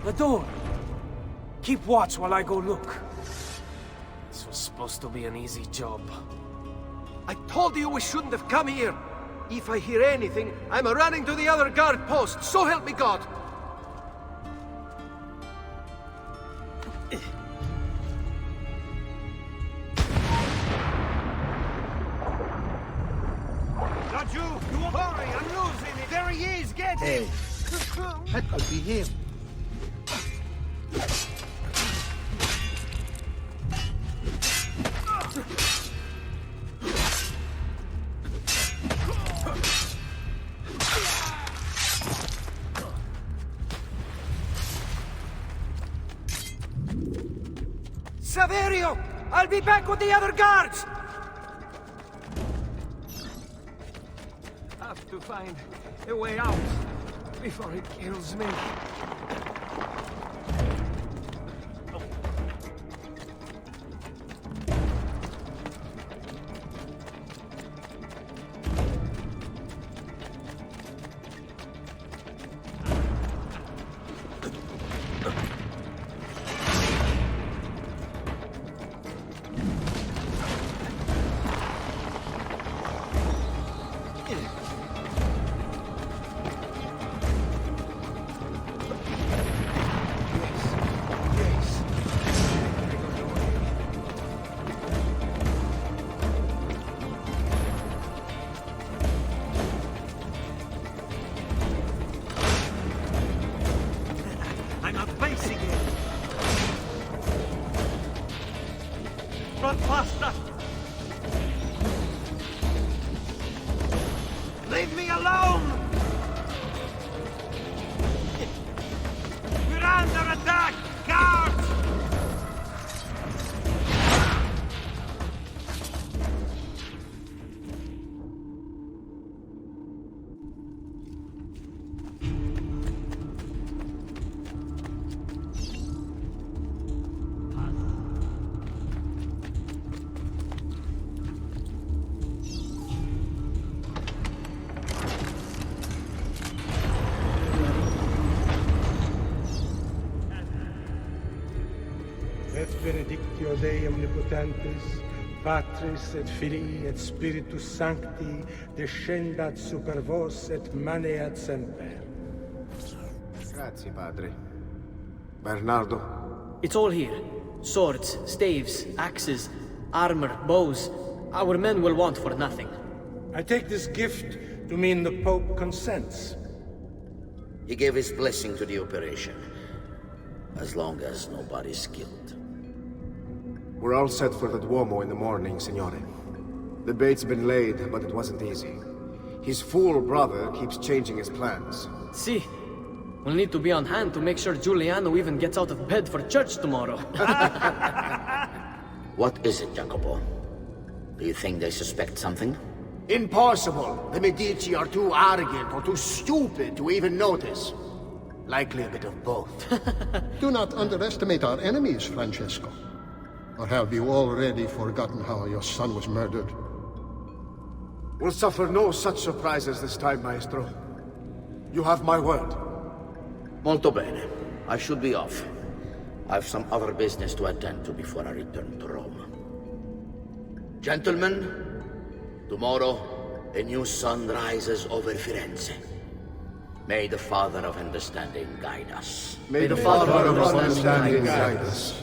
The door! Keep watch while I go look. This was supposed to be an easy job. I told you we shouldn't have come here. If I hear anything, I'm running to the other guard post, so help me God! Laggiù! Hurry, I'm losing it! There he is, get him! That could be him. Saverio! I'll be back with the other guards! Have to find a way out before it kills me. Run faster! Leave me alone! We're under attack! Guards! Et benedictio Dei omnipotentis, Patris et Filii et Spiritus Sancti, descendat super vos et maneat semper. Grazie, Padre. Bernardo? It's all here. Swords, staves, axes, armor, bows. Our men will want for nothing. I take this gift to mean the Pope consents. He gave his blessing to the operation, as long as nobody's killed. We're all set for the Duomo in the morning, Signore. The bait's been laid, but it wasn't easy. His fool brother keeps changing his plans. See, we'll need to be on hand to make sure Giuliano even gets out of bed for church tomorrow. What is it, Jacopo? Do you think they suspect something? Impossible! The Medici are too arrogant or too stupid to even notice. Likely a bit of both. Do not underestimate our enemies, Francesco. Or have you already forgotten how your son was murdered? We'll suffer no such surprises this time, Maestro. You have my word. Molto bene. I should be off. I've some other business to attend to before I return to Rome. Gentlemen, tomorrow, a new sun rises over Firenze. May the Father of Understanding guide us. May the Father of Understanding guide us.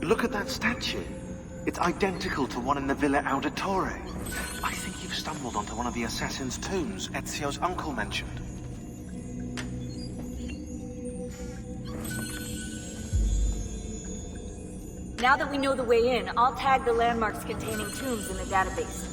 Look at that statue. It's identical to one in the Villa Auditore. I think you've stumbled onto one of the assassin's tombs Ezio's uncle mentioned. Now that we know the way in, I'll tag the landmarks containing tombs in the database.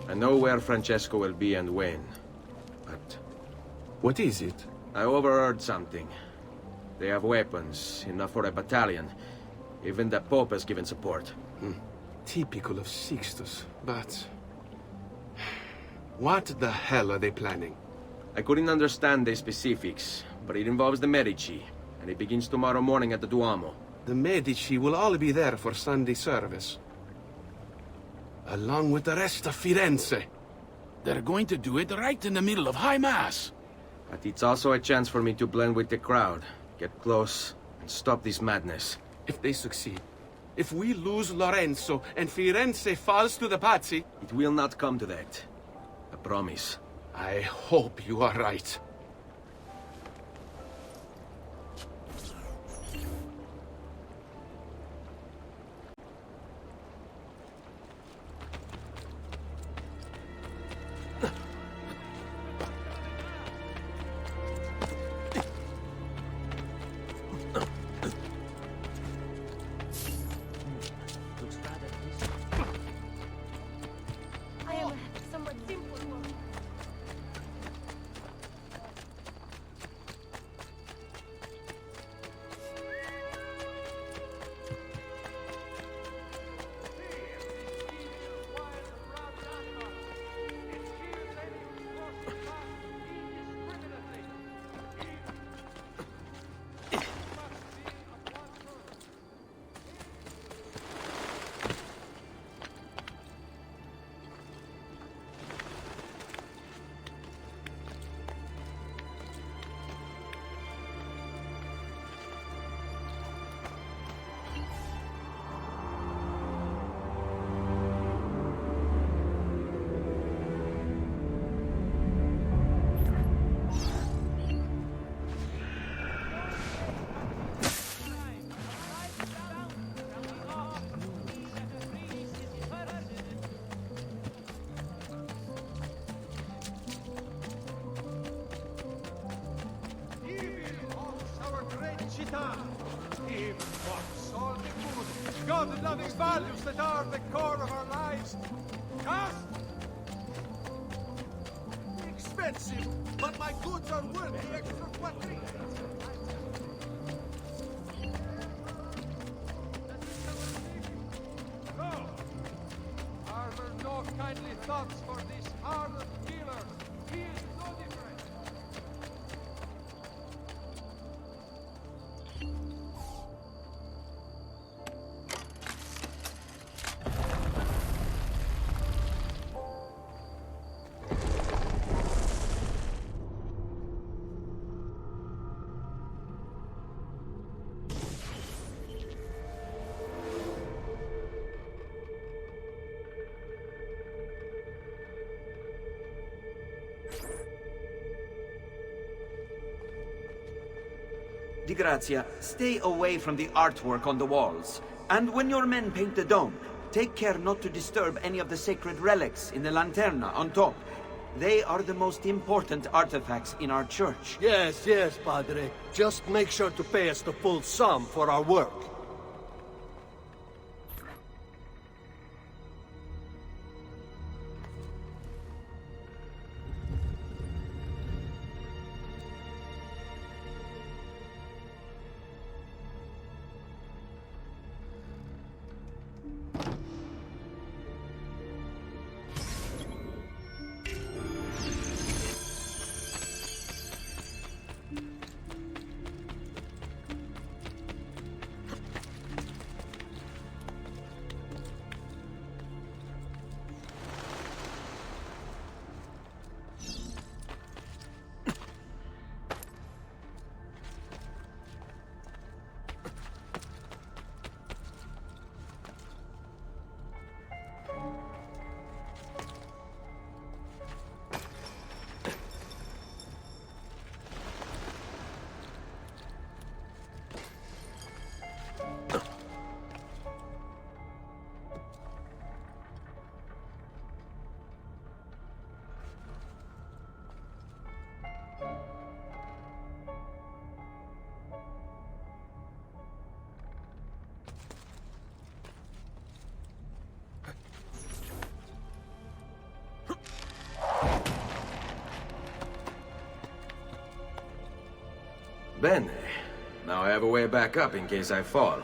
I know where Francesco will be and when, but... What is it? I overheard something. They have weapons, enough for a battalion. Even the Pope has given support. Typical of Sixtus, but... What the hell are they planning? I couldn't understand the specifics, but it involves the Medici, and it begins tomorrow morning at the Duomo. The Medici will all be there for Sunday service. Along with the rest of Firenze. They're going to do it right in the middle of High Mass. But it's also a chance for me to blend with the crowd, get close, and stop this madness. If they succeed, if we lose Lorenzo and Firenze falls to the Pazzi... It will not come to that. I promise. I hope you are right. Give what's all the good, God-loving values that are the core of our lives. Cast! Expensive, but my goods are worth the extra quadrille. Oh! Harbor no kindly thoughts for this hardened killer. He is no different. Di Grazia, stay away from the artwork on the walls. And when your men paint the dome, take care not to disturb any of the sacred relics in the lanterna on top. They are the most important artifacts in our church. Yes, yes, Padre. Just make sure to pay us the full sum for our work. Bene. Now I have a way back up in case I fall.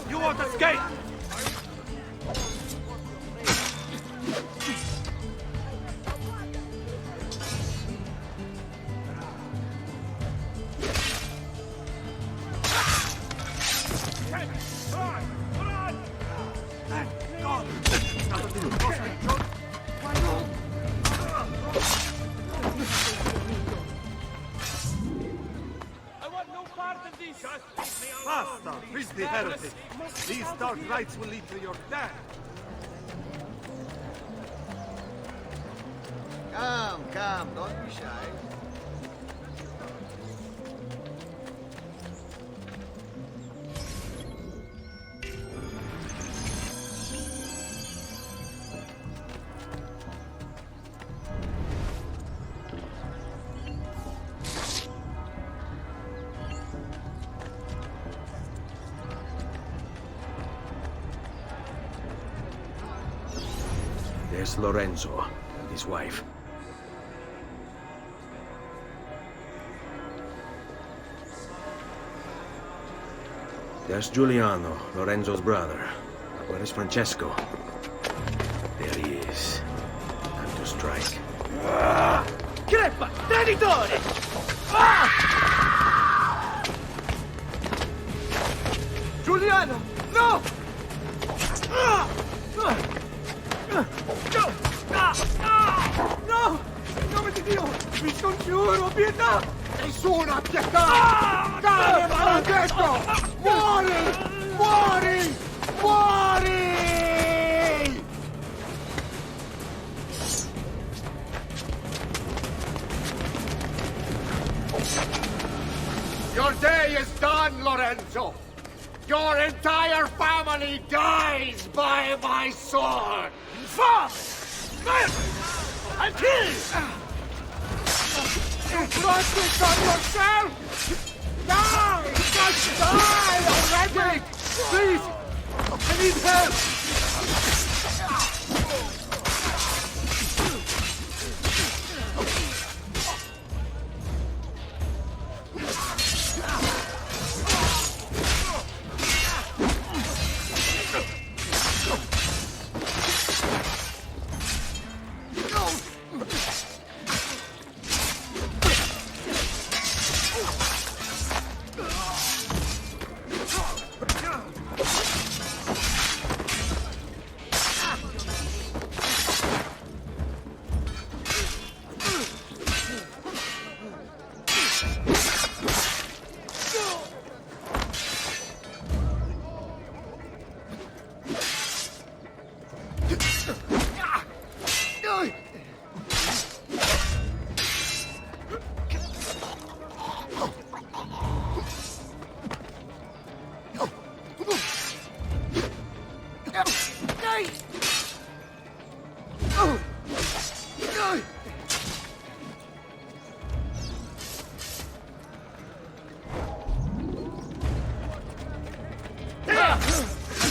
You won't escape! Basta! Free the heretic! These dark rites will lead to your death! Come, don't be shy. There's Lorenzo and his wife. There's Giuliano, Lorenzo's brother. Where is Francesco? There he is. Time to strike. Crepa! Traditore! Giuliano! No! No! In nome di Dio! Vi scongiuro, pietà! Nessuna pietà! Cane maledetto! Muori! Muori! Muori! Your day is done, Lorenzo. Your entire family dies by my sword. Fuck! I'll kill you! You brought this on yourself? Die! Just die already! Please! I need help!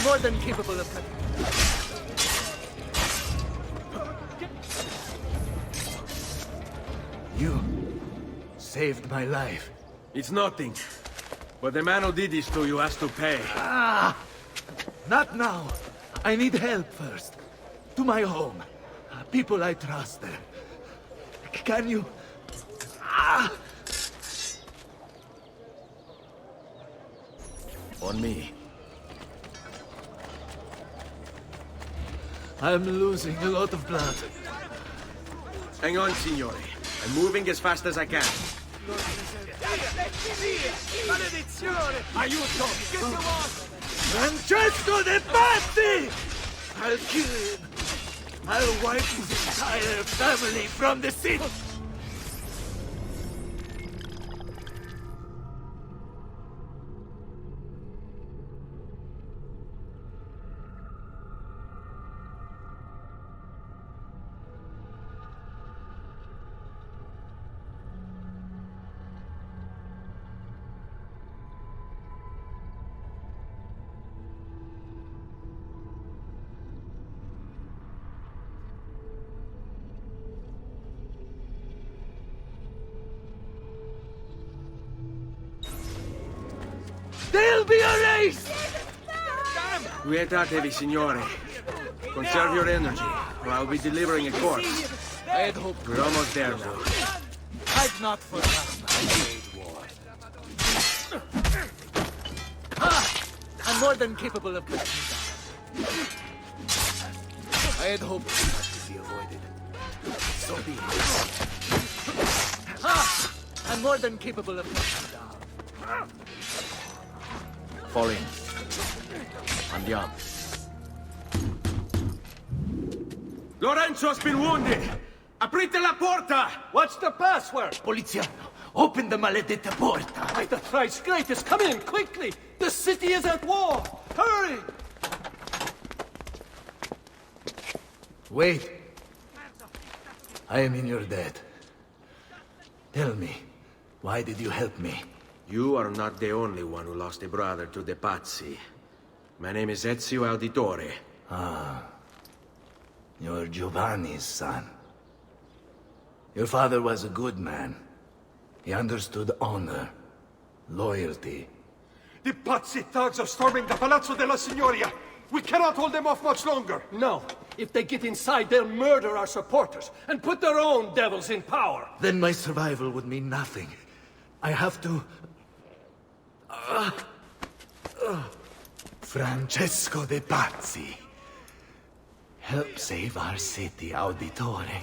More than capable of cutting. You saved my life. It's nothing. But the man who did this to you has to pay. Not now. I need help first. To my home. People I trust there. Can you... On me. I'm losing a lot of blood. Hang on, signore. I'm moving as fast as I can. Aiuto! Francesco de Pazzi! I'll kill him. I'll wipe his entire family from the city. They'll be erased! Quietate, signore. Conserve your energy, or I'll be delivering a corpse. I'd hope We're almost there now. I'd not forgotten I made war. I'm more than capable of cutting you down. I had hoped that could be avoided. So be it. I'm more than capable of cutting you down. Fall in. Andiamo. Lorenzo's been wounded! Aprite la porta! What's the password? Poliziano, open the maledetta porta. By the thrice greatest, come in, quickly! The city is at war! Hurry! Wait. I am in your debt. Tell me, why did you help me? You are not the only one who lost a brother to the Pazzi. My name is Ezio Auditore. Ah. You're Giovanni's son. Your father was a good man. He understood honor, loyalty. The Pazzi thugs are storming the Palazzo della Signoria! We cannot hold them off much longer! No. If they get inside, they'll murder our supporters and put their own devils in power. Then my survival would mean nothing. I have to... Francesco de Pazzi. Help save our city, Auditore.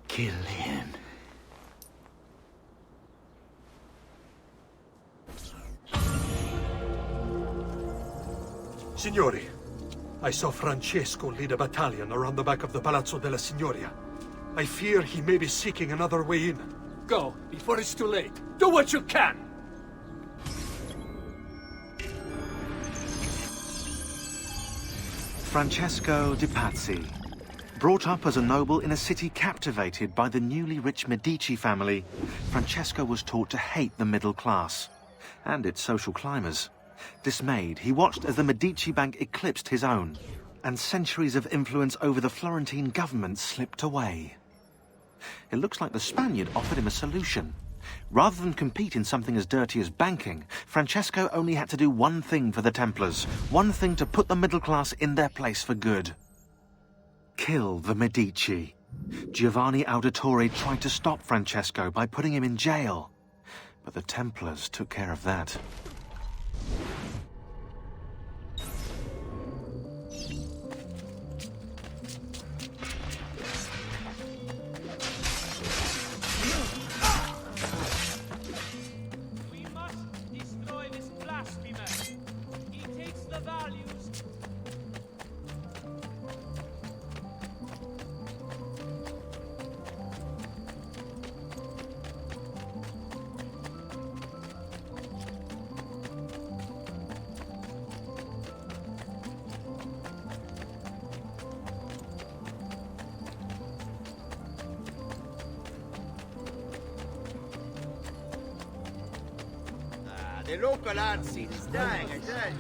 Kill him. Signori, I saw Francesco lead a battalion around the back of the Palazzo della Signoria. I fear he may be seeking another way in. Go, before it's too late. Do what you can! Francesco de Pazzi. Brought up as a noble in a city captivated by the newly rich Medici family, Francesco was taught to hate the middle class and its social climbers. Dismayed, he watched as the Medici bank eclipsed his own, and centuries of influence over the Florentine government slipped away. It looks like the Spaniard offered him a solution. Rather than compete in something as dirty as banking, Francesco only had to do one thing for the Templars, one thing to put the middle class in their place for good. Kill the Medici. Giovanni Auditore tried to stop Francesco by putting him in jail, but the Templars took care of that. The local art scene is dying, I tell you.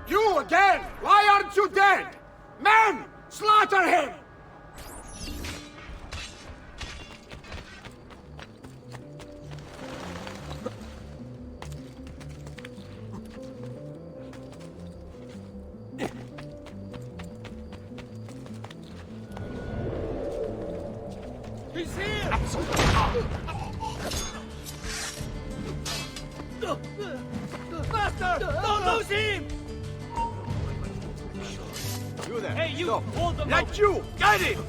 You again! Why aren't you dead? Men! Slaughter him! He's here! Master! Don't lose him! You there! Hey, you! Stop. Hold them Like you! Get him!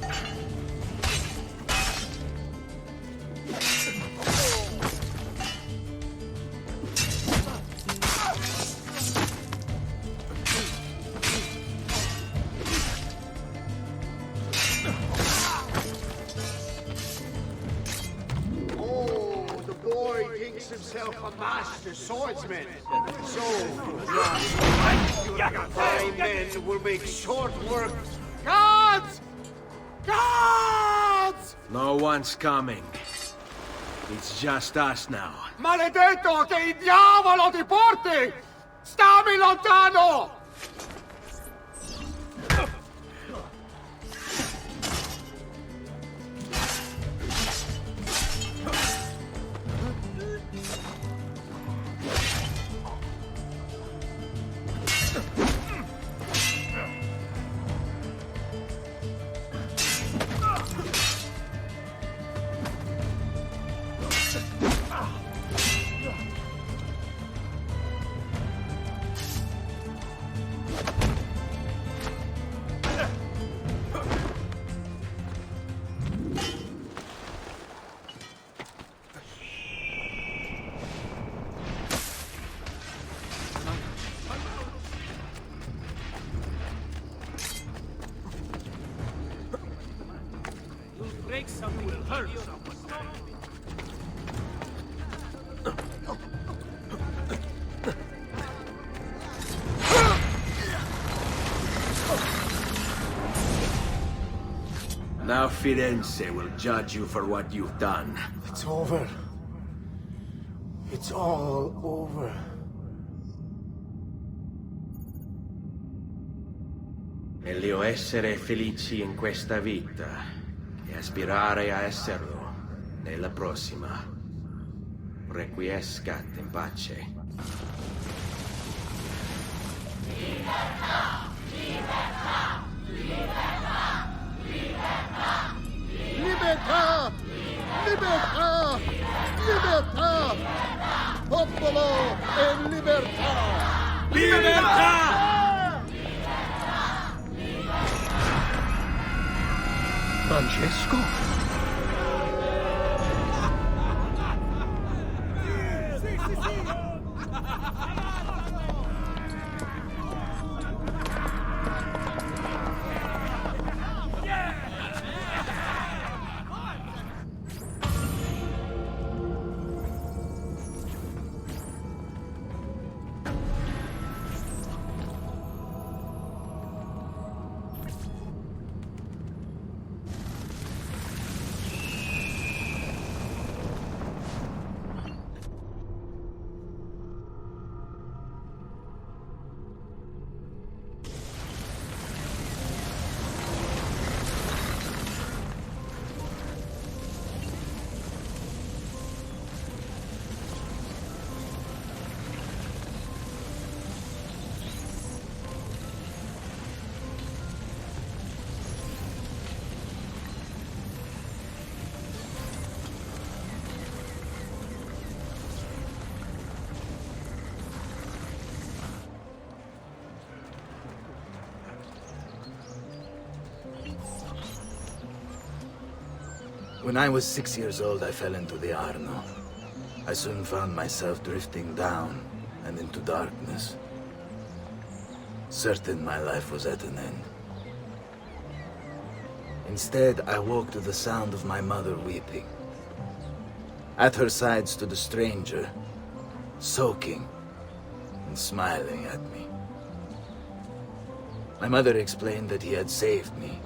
Oh, the boy thinks himself a master swordsman. So, my men will make short work. Guards! Guards! No one's coming. It's just us now. Maledetto, che il diavolo ti porti! Stammi lontano! Break something, will hurt someone. Now Firenze will judge you for what you've done. It's over. It's all over. Meglio essere felici in questa vita e aspirare a esserlo nella prossima. Requiescat in pace. Libertà! Libertà! Libertà! Libertà! Libertà! Libertà! Libertà! Popolo e libertà! Libertà! Francesco? When I was 6 years old, I fell into the Arno. I soon found myself drifting down and into darkness. Certain my life was at an end. Instead, I woke to the sound of my mother weeping. At her side stood a stranger, soaking and smiling at me. My mother explained that he had saved me.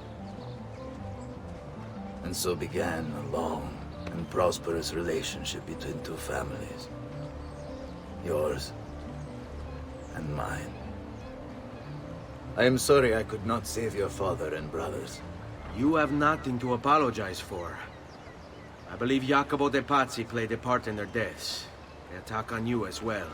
And so began a long and prosperous relationship between two families. Yours and mine. I am sorry I could not save your father and brothers. You have nothing to apologize for. I believe Jacopo de Pazzi played a part in their deaths. They attack on you as well.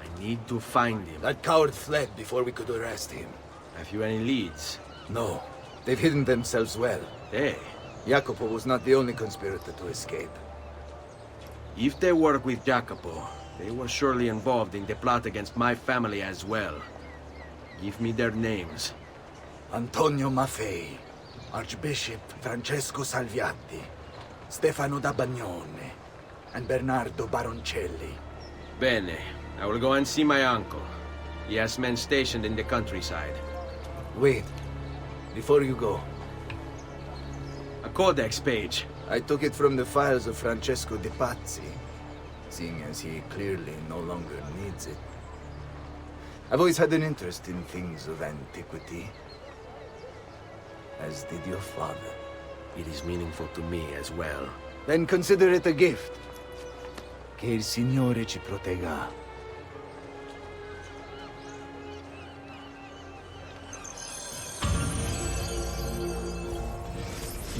I need to find him. That coward fled before we could arrest him. Have you any leads? No. They've hidden themselves well. They? Jacopo was not the only conspirator to escape. If they work with Jacopo, they were surely involved in the plot against my family as well. Give me their names. Antonio Maffei, Archbishop Francesco Salviati, Stefano da Bagnone, and Bernardo Baroncelli. Bene. I will go and see my uncle. He has men stationed in the countryside. Wait. Before you go. A codex page. I took it from the files of Francesco de Pazzi, seeing as he clearly no longer needs it. I've always had an interest in things of antiquity, as did your father. It is meaningful to me as well. Then consider it a gift. Che il Signore ci protegga.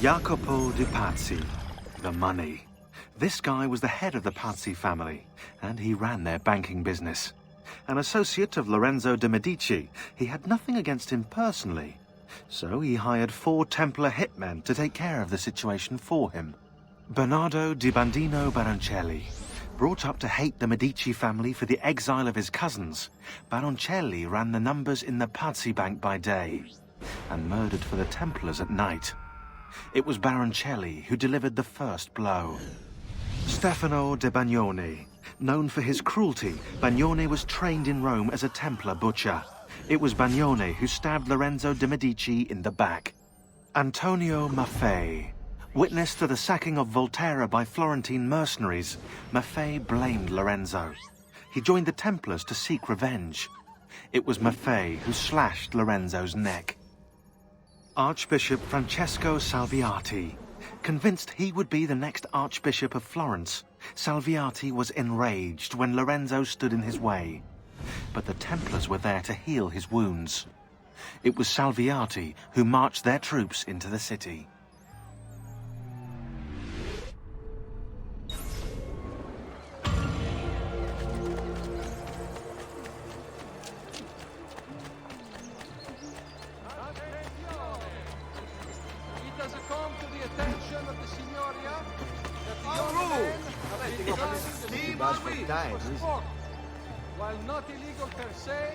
Jacopo de Pazzi, the money. This guy was the head of the Pazzi family, and he ran their banking business. An associate of Lorenzo de' Medici, he had nothing against him personally. So he hired 4 Templar hitmen to take care of the situation for him. Bernardo di Bandino Baroncelli. Brought up to hate the Medici family for the exile of his cousins, Baroncelli ran the numbers in the Pazzi bank by day, and murdered for the Templars at night. It was Baroncelli who delivered the first blow. Stefano de Bagnone. Known for his cruelty, Bagnone was trained in Rome as a Templar butcher. It was Bagnone who stabbed Lorenzo de' Medici in the back. Antonio Maffei. Witness to the sacking of Volterra by Florentine mercenaries, Maffei blamed Lorenzo. He joined the Templars to seek revenge. It was Maffei who slashed Lorenzo's neck. Archbishop Francesco Salviati. Convinced he would be the next Archbishop of Florence, Salviati was enraged when Lorenzo stood in his way. But the Templars were there to heal his wounds. It was Salviati who marched their troops into the city. While not illegal per se,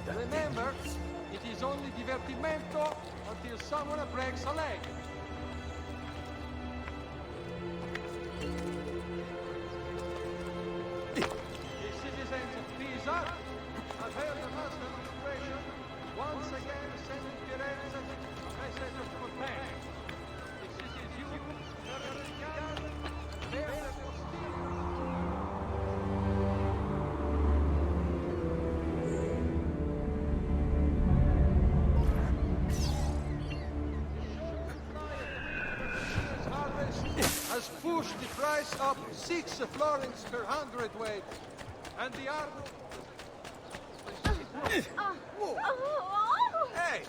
remember, it is only divertimento until someone breaks a leg. push the price up 6 florins per hundredweight. And the armor... Hey!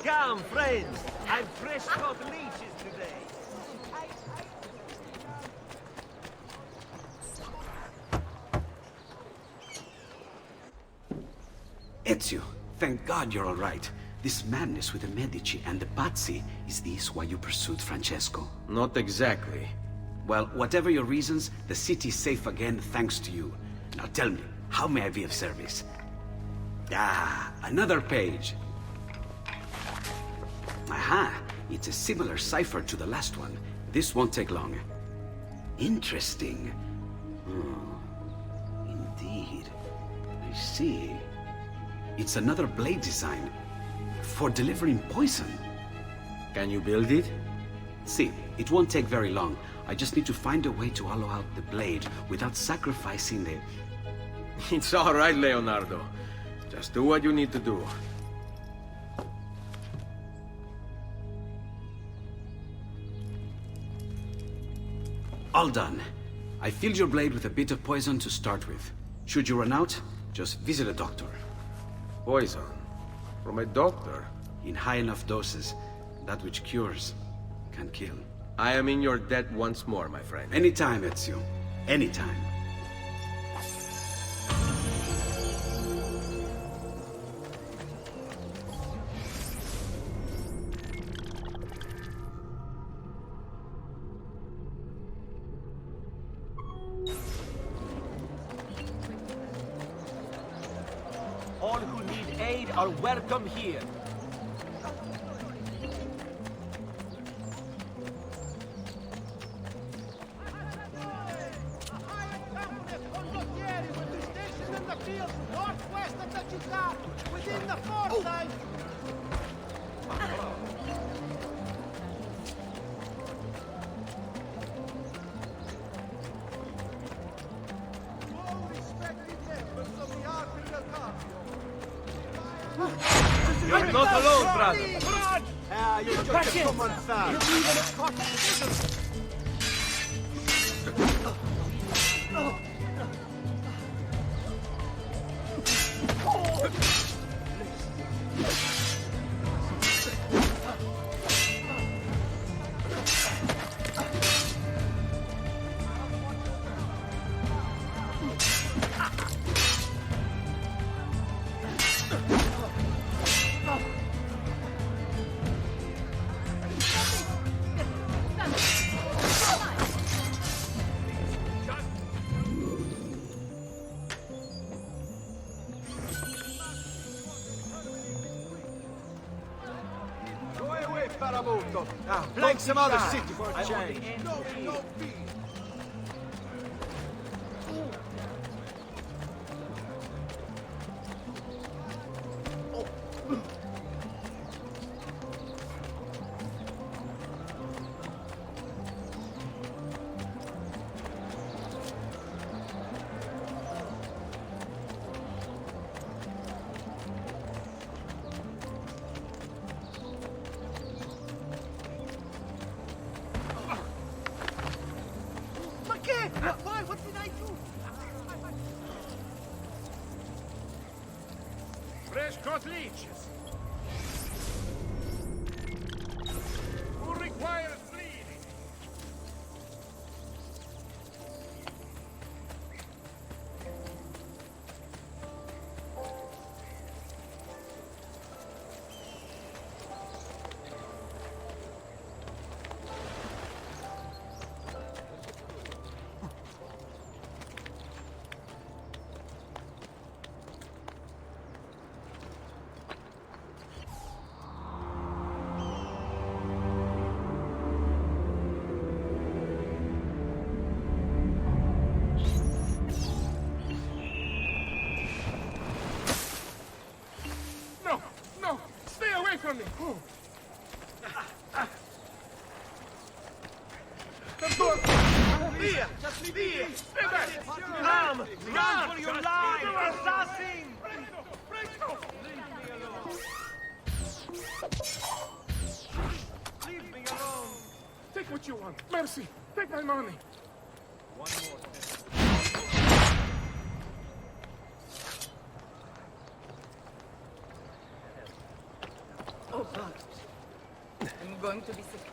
Come, friends! I've fresh caught leeches today. Ezio, thank God you're all right. This madness with the Medici and the Pazzi, is this why you pursued Francesco? Not exactly. Well, whatever your reasons, the city's safe again thanks to you. Now tell me, how may I be of service? Ah, another page. Aha, it's a similar cipher to the last one. This won't take long. Interesting. Oh, indeed. I see. It's another blade design. For delivering poison. Can you build it? See, it won't take very long. I just need to find a way to hollow out the blade without sacrificing the... It's all right, Leonardo. Just do what you need to do. All done. I filled your blade with a bit of poison to start with. Should you run out, just visit a doctor. Poison? From a doctor? In high enough doses, that which cures can kill. I am in your debt once more, my friend. Anytime, Ezio. Anytime. All who need aid are welcome here. You're not alone, brother. Ah, you're just a common thug. You're even a cock. Like some other city for a change. No, Why? What did I do? Fresh cut leeches. Who requires bleeding? No! Stay away from me! The door! Via! Just via! Stay back! Run! Run for your life! You assassin! Leave me alone! Take what you want. Mercy! Take my money! One more. Oh, God. I'm going to be sick.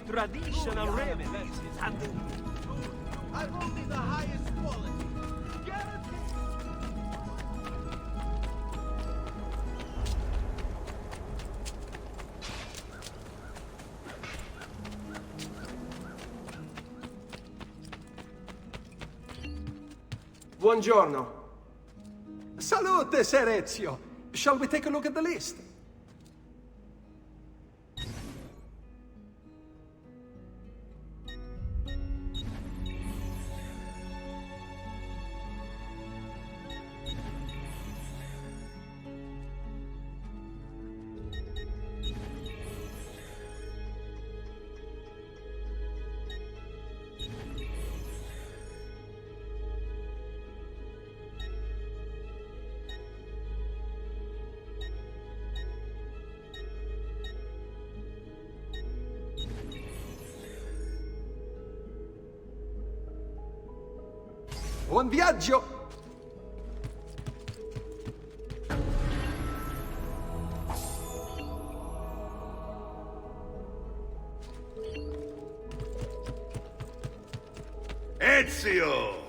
Traditional remedies and I wanted the highest quality. Buongiorno. Salute, Ser Ezio. Shall we take a look at the list? Buon viaggio! Ezio!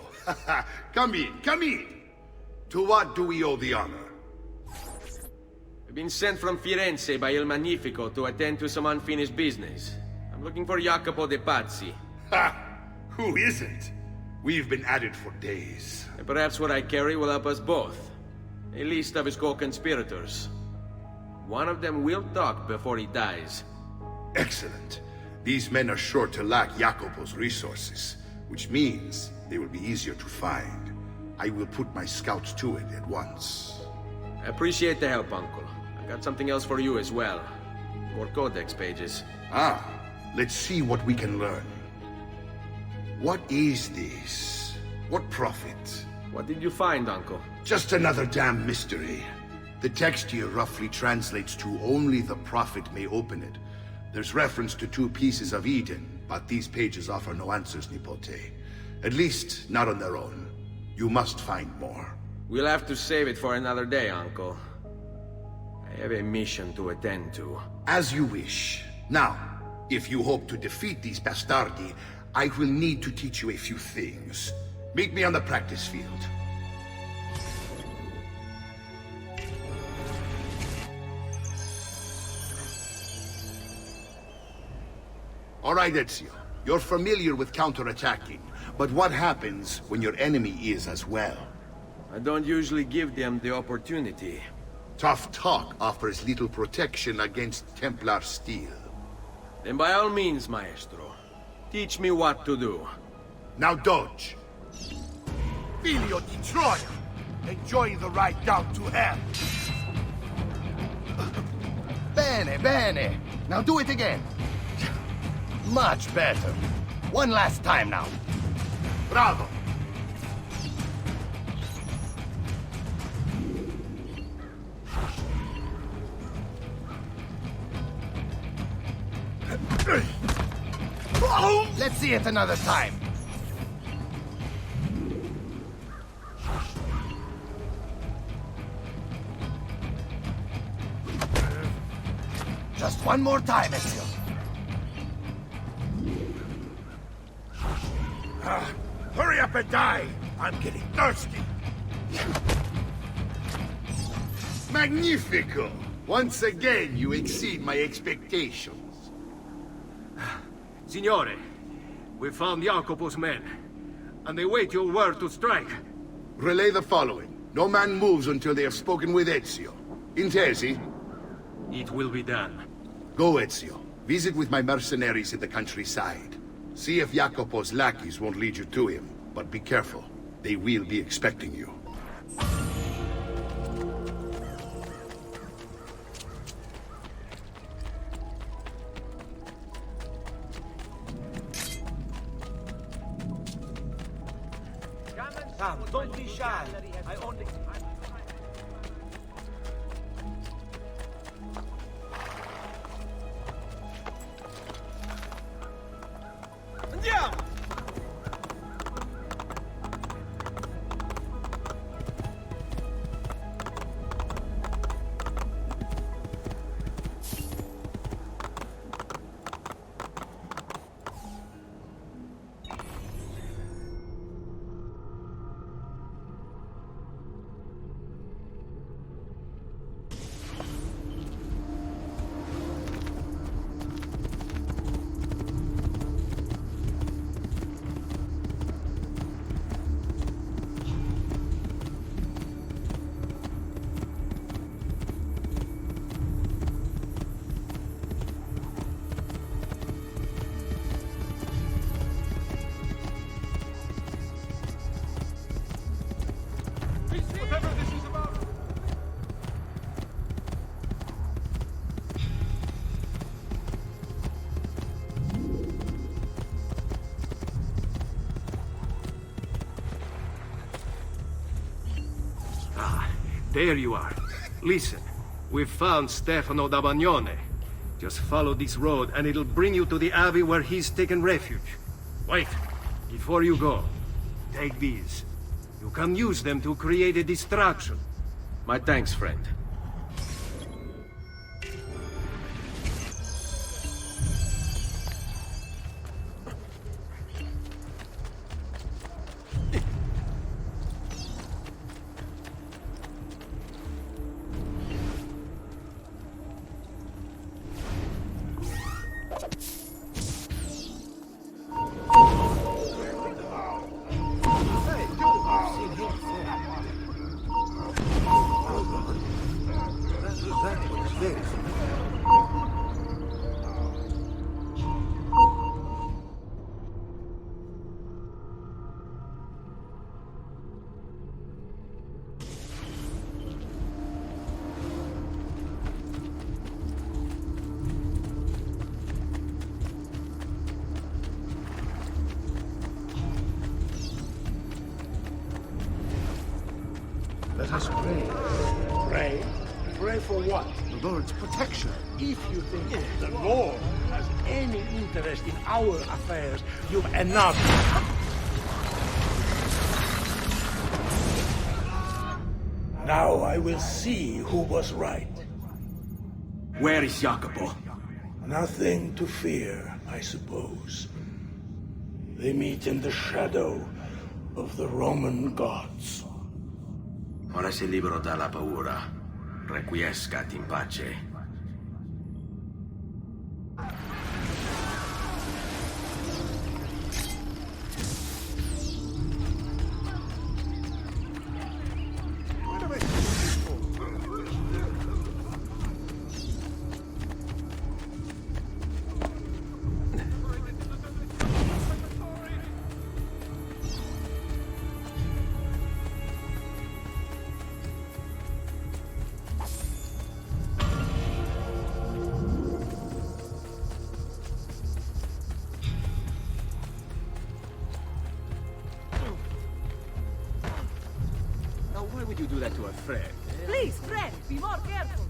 Come in, come in. To what do we owe the honor? I've been sent from Firenze by Il Magnifico to attend to some unfinished business. I'm looking for Jacopo de Pazzi. Ha! Who isn't? We've been at it for days. And perhaps what I carry will help us both. A list of his co-conspirators. One of them will talk before he dies. Excellent. These men are sure to lack Jacopo's resources, which means they will be easier to find. I will put my scouts to it at once. I appreciate the help, Uncle. I've got something else for you as well. More codex pages. Ah, let's see what we can learn. What is this? What profit? What did you find, Uncle? Just another damn mystery. The text here roughly translates to only the prophet may open it. There's reference to 2 pieces of Eden, but these pages offer no answers, Nipote. At least, not on their own. You must find more. We'll have to save it for another day, Uncle. I have a mission to attend to. As you wish. Now, if you hope to defeat these bastardi, I will need to teach you a few things. Meet me on the practice field. All right, Ezio. You're familiar with counterattacking, but what happens when your enemy is as well? I don't usually give them the opportunity. Tough talk offers little protection against Templar steel. Then by all means, Maestro. Teach me what to do. Now dodge. Figlio di Troia! Enjoy the ride down to hell! Bene, bene. Now do it again. Much better. One last time now. Bravo! Let's see it another time. Just one more time, Ezio. Hurry up and die! I'm getting thirsty! Magnifico! Once again, you exceed my expectations. Signore, we found Jacopo's men, and they wait your word to strike. Relay the following. No man moves until they have spoken with Ezio. Intesi? It will be done. Go, Ezio. Visit with my mercenaries in the countryside. See if Jacopo's lackeys won't lead you to him, but be careful. They will be expecting you. Come, don't be shy. I only... Andiamo! Whatever this is about. Ah, there you are. Listen, we've found Stefano da Bagnone. Just follow this road and it'll bring you to the abbey where he's taken refuge. Wait, before you go, take these. You can use them to create a distraction. My thanks, friend. us pray. Pray? Pray for what? The Lord's protection. If you think the Lord has any interest in our affairs, you've enough. Now I will see who was right. Where is Jacopo? Nothing to fear, I suppose. They meet in the shadow of the Roman gods. Ora sei libero dalla paura. Requiescat in pace. Why would you do that to a friend? Please, friend, be more careful.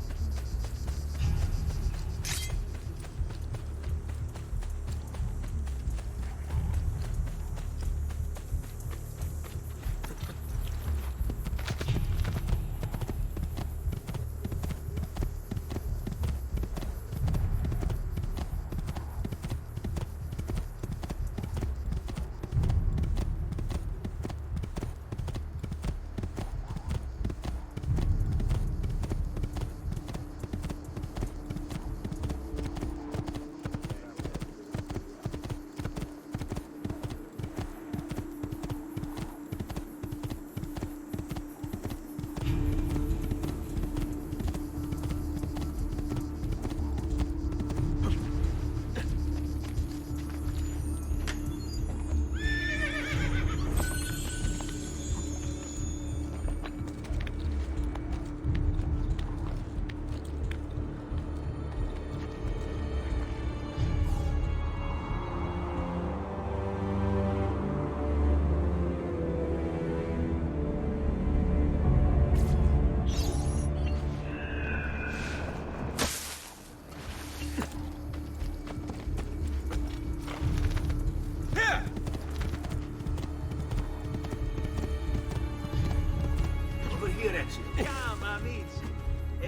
Come, amici.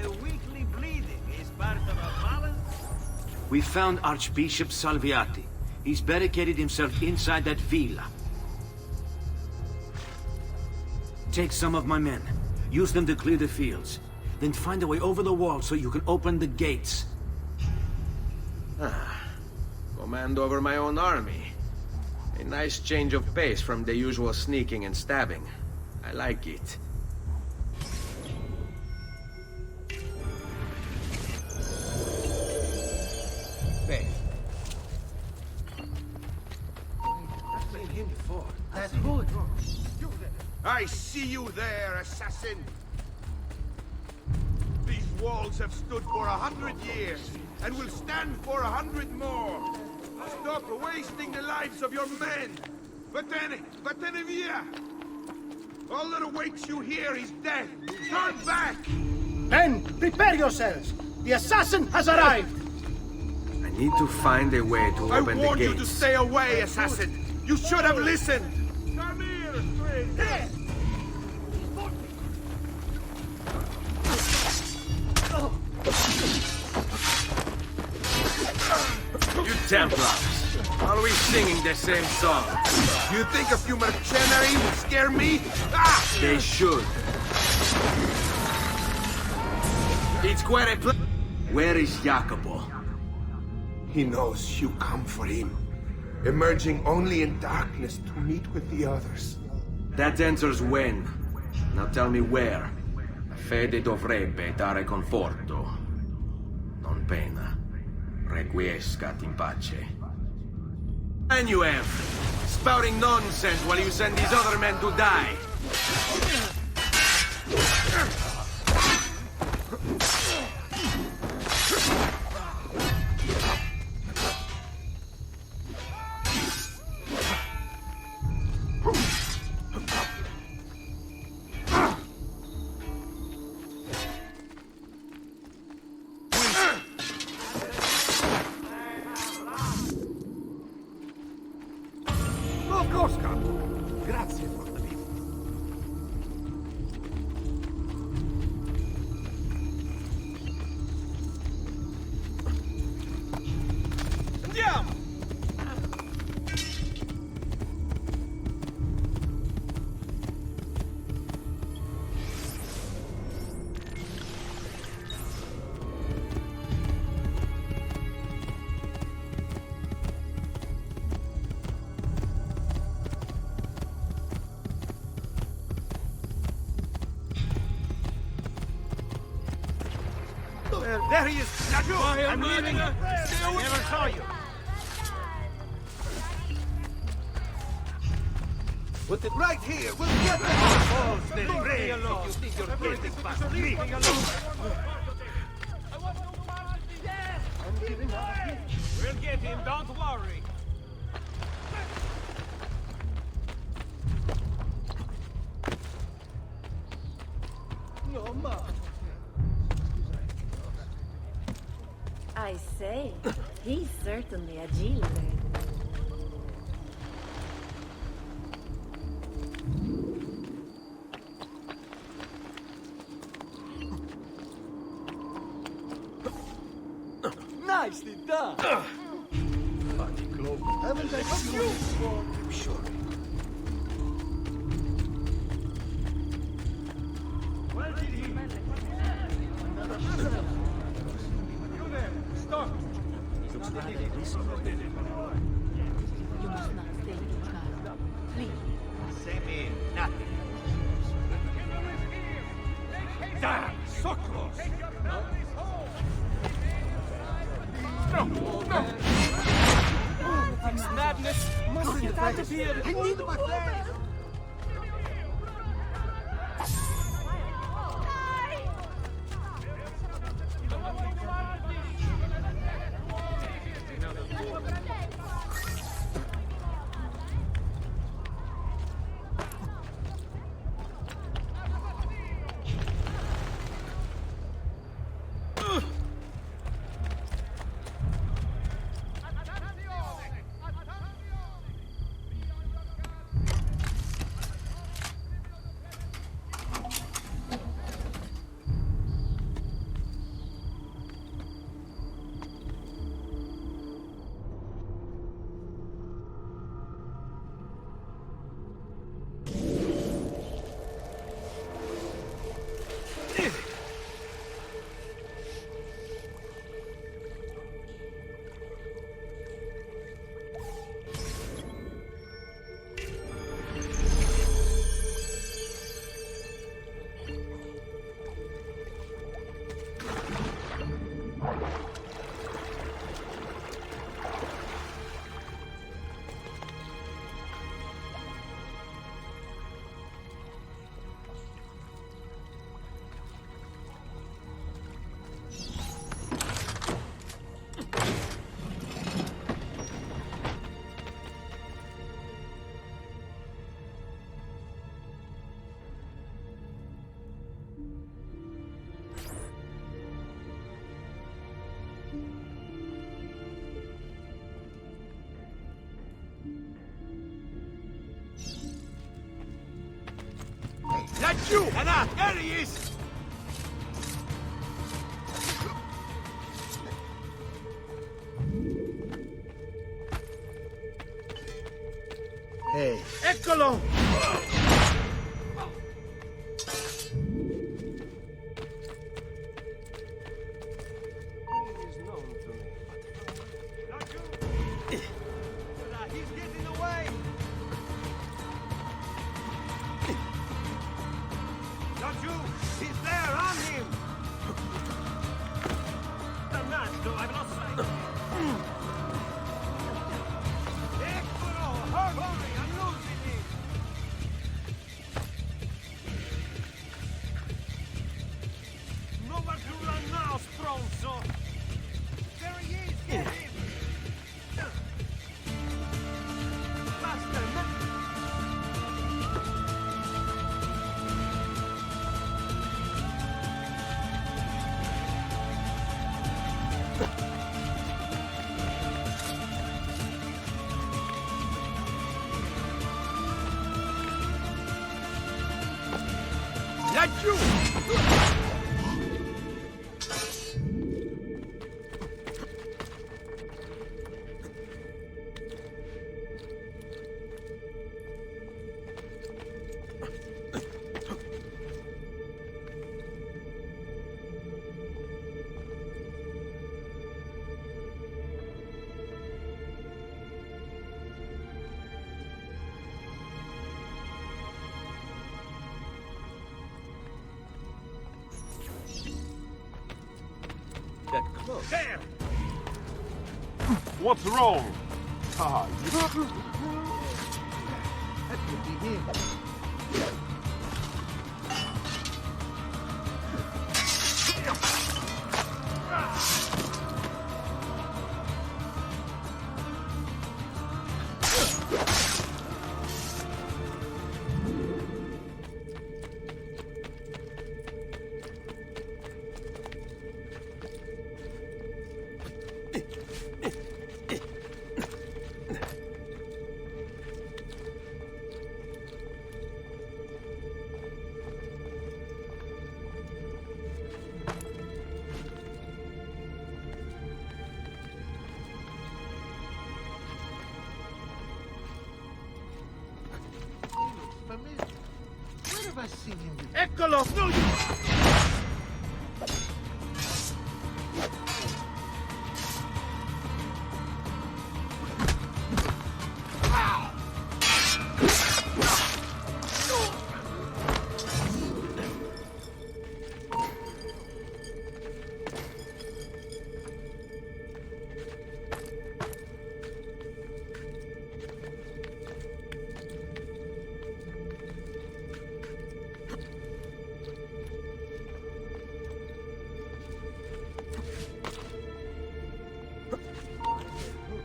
A weekly bleeding is part of a balance. We found Archbishop Salviati. He's barricaded himself inside that villa. Take some of my men. Use them to clear the fields. Then find a way over the wall so you can open the gates. Command over my own army. A nice change of pace from the usual sneaking and stabbing. I like it. That's good. I see you there, assassin. These walls have stood for 100 years, and will stand for 100 more. Stop wasting the lives of your men. Vattene via. All that awaits you here is death. Turn back! Men, prepare yourselves! The assassin has arrived! I need to find a way to I open the warned gates. you to stay away, assassin! You should have listened! Come here, stranger. You Templars! Always singing the same song. You think a few mercenaries will scare me? Ah! They should. It's quite a Where is Jacopo? He knows you come for him, emerging only in darkness to meet with the others. That answers when. Now tell me where. Fede dovrebbe dare conforto. Non pena. Requiescat in pace. And you have! Spouting nonsense while you send these other men to die! There he is! Laju! I'm leaving! I never saw you! Put it right here! We'll get the house! Stay brave if you think you're getting past me! We'll get him, don't worry! No, ma. I say, he's certainly a Gile. Nicely done! Haven't I seen you before? I'm sure. Where did he? You there! Stop! You must not stay in child. Please. Say me nothing. Damn! So close! No! No! It's madness! Must get out of here! I need my friend! That's you! Anna, there he is! Hey. Eccolo! He's getting away! Not you! He's there on him! The master, I've lost sight! Eccolo! Hurry! I'm losing him! Nowhere to run now, Stronzo! There he is! Get him! Master, that's you! What's wrong? Ah, That could be him. Where have I seen him before? Eccolo!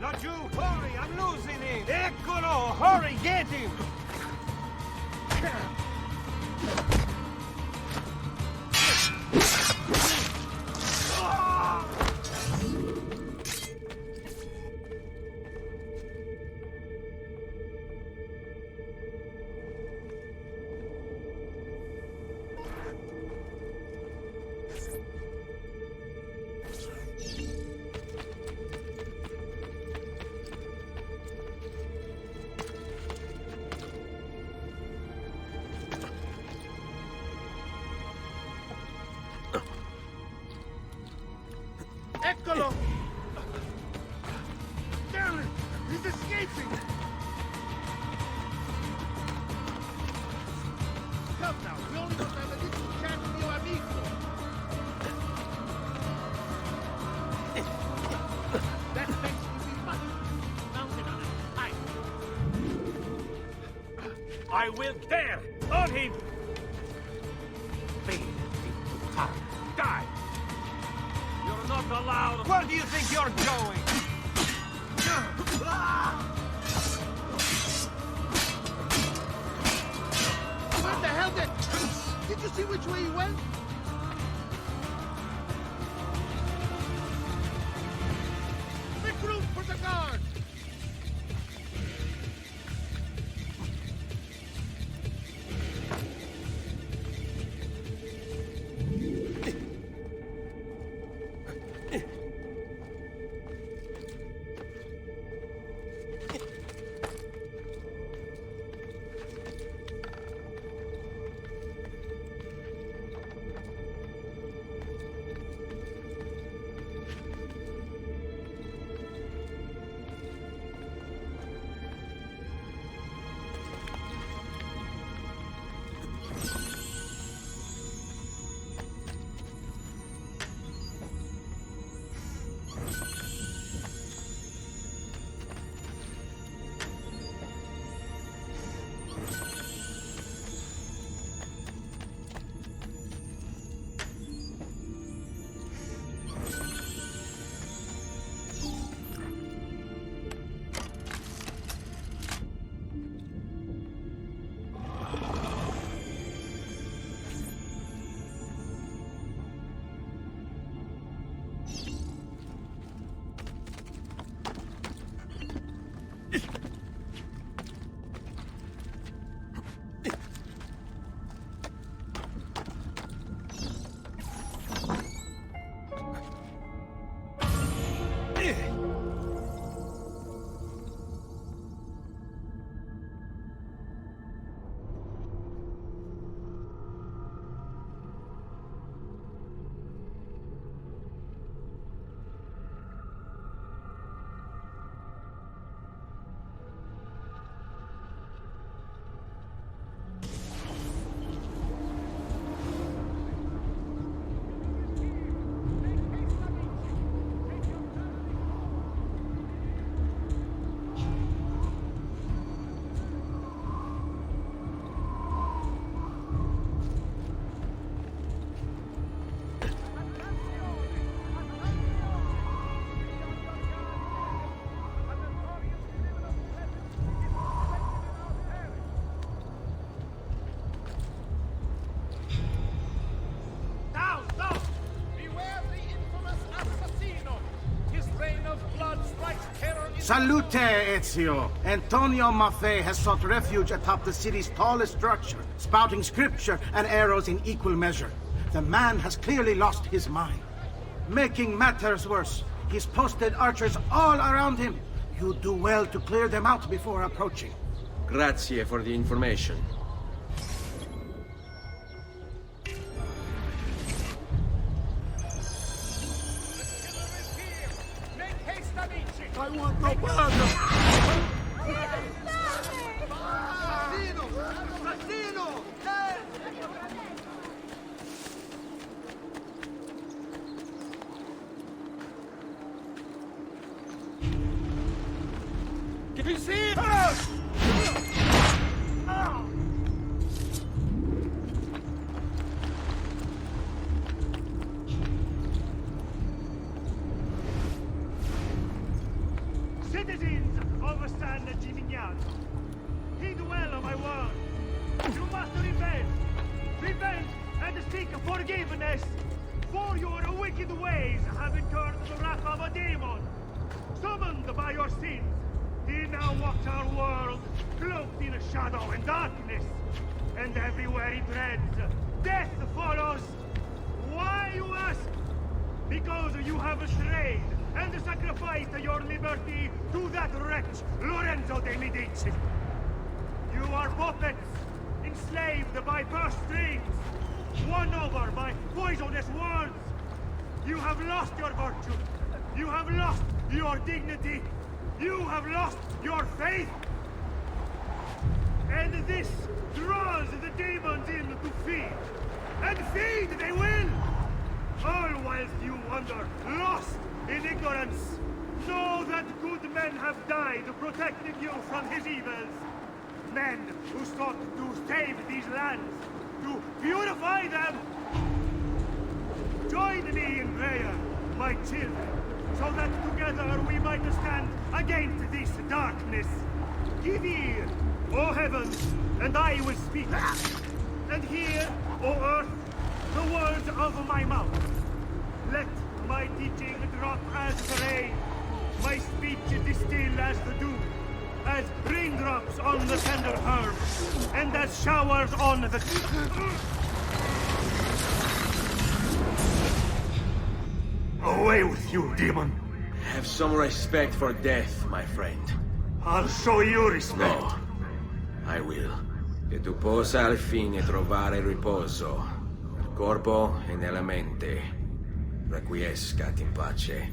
Not you! Hurry! I'm losing him! Eccolo! Hurry! Get him! Eccolo! Damn it! He's escaping! Come now, we only want to have a little chat with your amigo. That makes me be much mounted on a pipe. I will dare! On him! Die! You're not allowed! Where do you think you're going? Where the hell did you see which way he went? Make room for the guard! Salute, Ezio! Antonio Maffei has sought refuge atop the city's tallest structure, spouting scripture and arrows in equal measure. The man has clearly lost his mind. Making matters worse, he's posted archers all around him. You do well to clear them out before approaching. Grazie for the information. I want no partner! Can you see it? Citizens of San Gimignano, heed well of my word. You must repent. Repent and seek forgiveness, for your wicked ways have incurred the wrath of a demon. Summoned by your sins, he now walks our world, cloaked in shadow and darkness. And everywhere he treads, death follows. Why, you ask? Because you have strayed and sacrificed your liberty to that wretch, Lorenzo de Medici. You are puppets, enslaved by purse strings, won over by poisonous words. You have lost your virtue. You have lost your dignity. You have lost your faith. And this draws the demons in to feed. And feed they will! All whilst you wander, lost in ignorance. Know that good men have died protecting you from his evils. Men who sought to save these lands, to purify them. Join me in prayer, my children, so that together we might stand against this darkness. Give ear, O heavens, and I will speak. And hear, O earth, the words of my mouth. Let my teaching drop as the rain, my speech distill as the dew, as raindrops on the tender herb, and as showers on the... Away with you, demon! Have some respect for death, my friend. I'll show you respect. No, I will. Che tu possa al fine trovare riposo, nel corpo e nella mente. Requiescat in pace.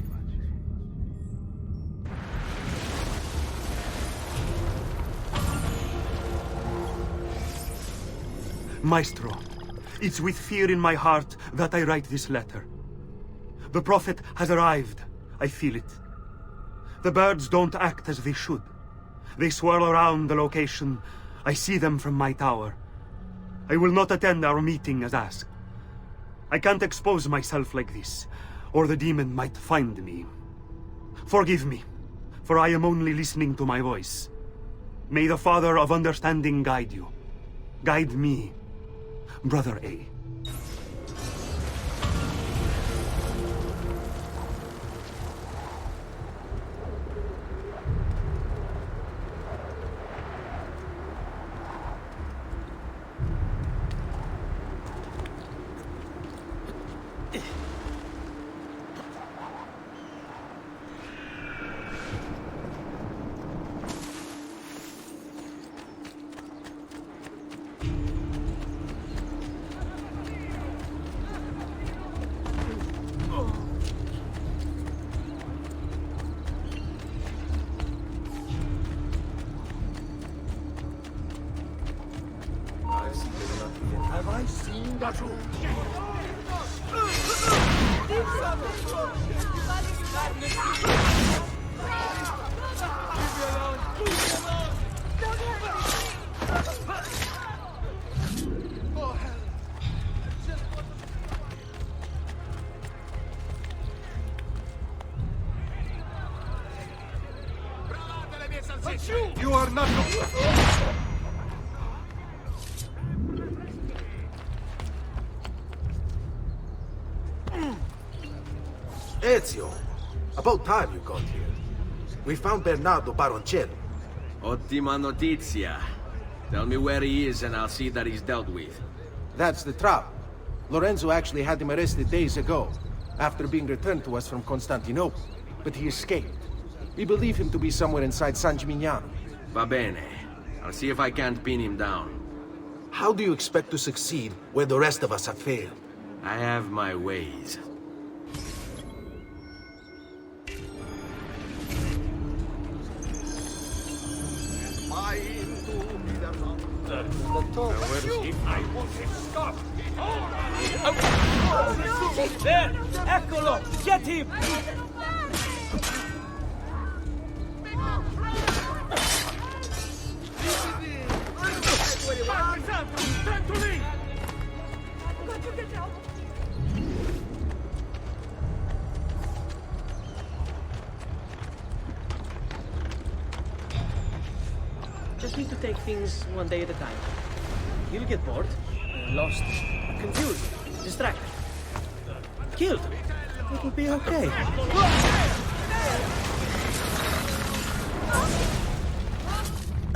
Maestro, it's with fear in my heart that I write this letter. The Prophet has arrived. I feel it. The birds don't act as they should. They swirl around the location. I see them from my tower. I will not attend our meeting as asked. I can't expose myself like this, or the demon might find me. Forgive me, for I am only listening to my voice. May the Father of Understanding guide you. Guide me, Brother A. Have I seen that room? You are not... Ezio, about time you got here. We found Bernardo Baroncello. Ottima notizia. Tell me where he is and I'll see that he's dealt with. That's the trap. Lorenzo actually had him arrested days ago, after being returned to us from Constantinople. But he escaped. We believe him to be somewhere inside San Gimignano. Va bene. I'll see if I can't pin him down. How do you expect to succeed where the rest of us have failed? I have my ways. There! Eccolo! Get him! Just need to take things one day at a time. He'll get bored, lost, confused, distracted, killed. It'll be okay.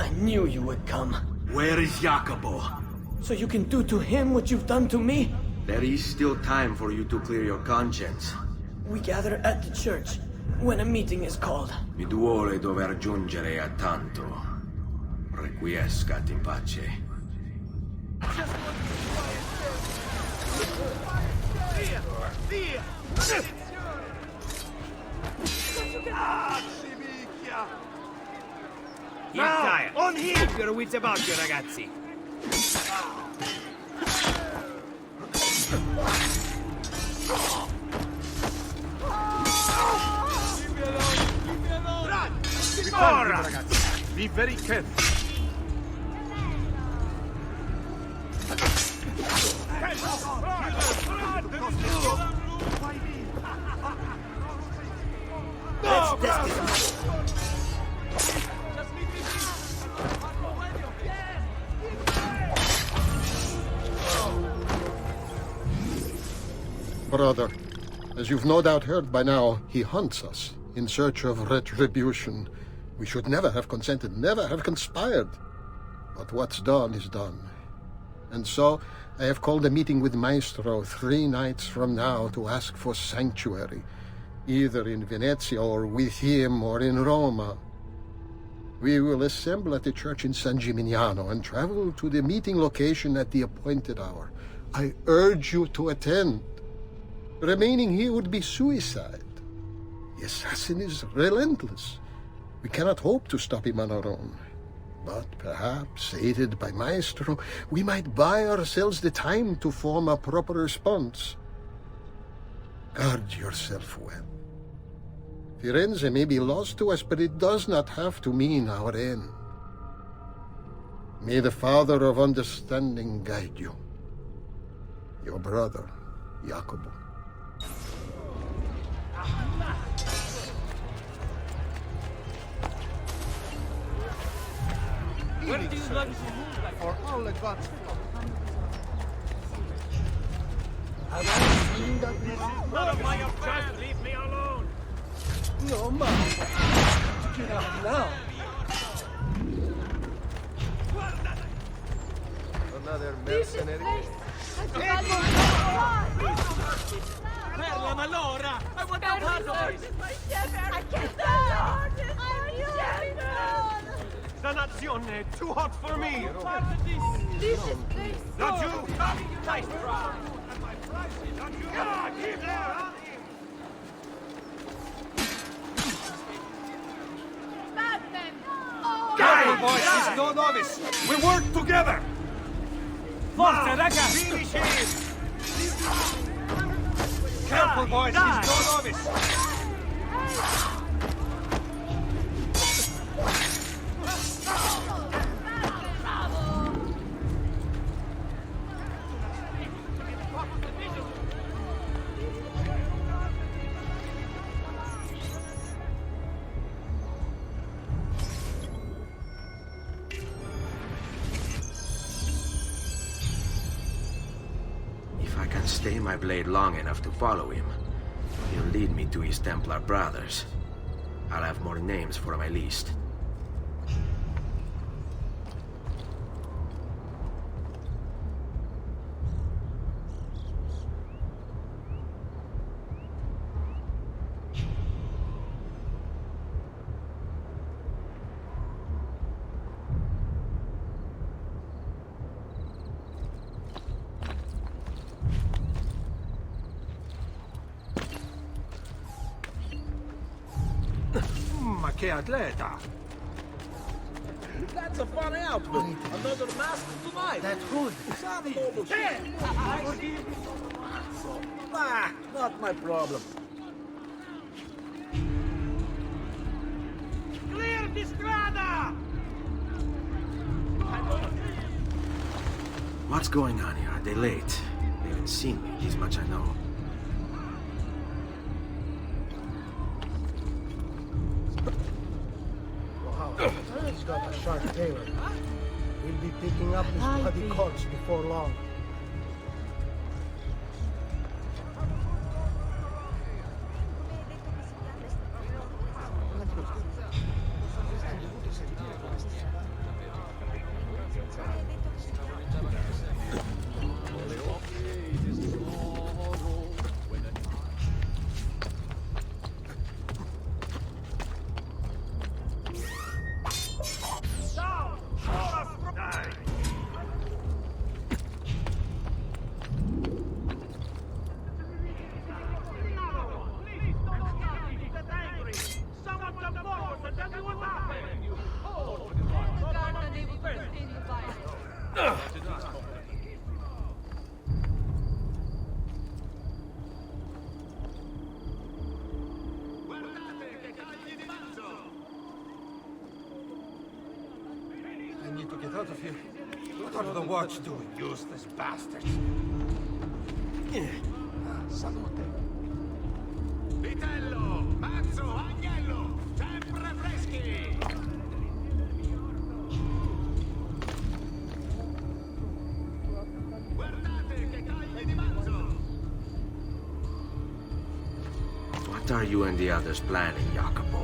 I knew you would come. Where is Jacopo? So you can do to him what you've done to me? There is still time for you to clear your conscience. We gather at the church when a meeting is called. Mi duole dover giungere a tanto. Requiescat in pace. Now, on him! Keep your wits about you, ragazzi. Ora! Be very careful. Let's test it. Brother, as you've no doubt heard by now, he hunts us in search of retribution. We should never have consented, never have conspired. But what's done is done. And so, I have called a meeting with Maestro 3 nights from now to ask for sanctuary, either in Venezia or with him or in Roma. We will assemble at the church in San Gimignano and travel to the meeting location at the appointed hour. I urge you to attend. Remaining here would be suicide. The assassin is relentless. We cannot hope to stop him on our own. But perhaps, aided by Maestro, we might buy ourselves the time to form a proper response. Guard yourself well. Firenze may be lost to us, but it does not have to mean our end. May the Father of Understanding guide you. Your brother, Jacopo. Where do you like to move like for all the gods? Have I seen that? This is none of my affair. Just leave me alone. No, man. Get out now. Another mercenary. Perla, ma allora! I want no part of this! I can't stand it! Dannazione! Too hot for me! This is this. Don't you come! Nice try! Don't you? God, keep there! Careful, boys! He's no novice! We work together! Forza, ragazzi! Finish him! Careful, boys! He's no novice! Stay my blade long enough to follow him. He'll lead me to his Templar brothers. I'll have more names for my list. Ma che atleta! That's a funny outfit. Another master tonight. That's good. Some noble shit. Ah, not my problem. Clear the strada! What's going on here? Are they late? They haven't seen me, this much I know. Wow, he's got a sharp tailor. We'll be picking up his bloody corpse before long. I need to get out of here. What are the watch doing, useless bastards? Salute. Vitello, Mazzo, Agnello, sempre freschi! Guardate che tagli di manzo! What are you and the others planning, Jacopo?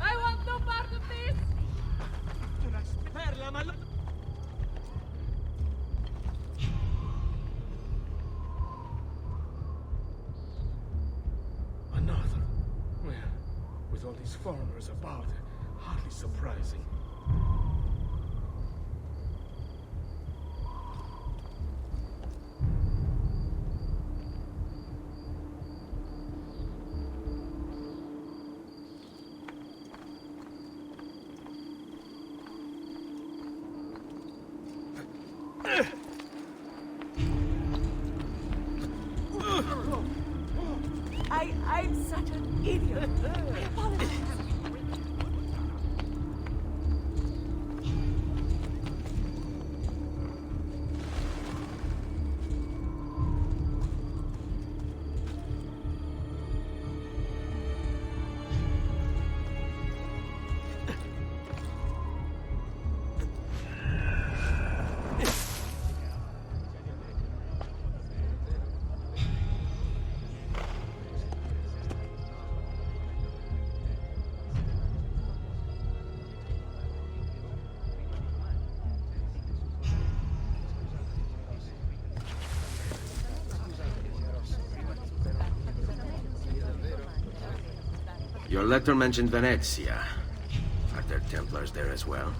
I want no part of this! Another. Well, with all these foreigners about, hardly surprising. I'm such an idiot. I apologize. Your letter mentioned Venezia. Are there Templars there as well?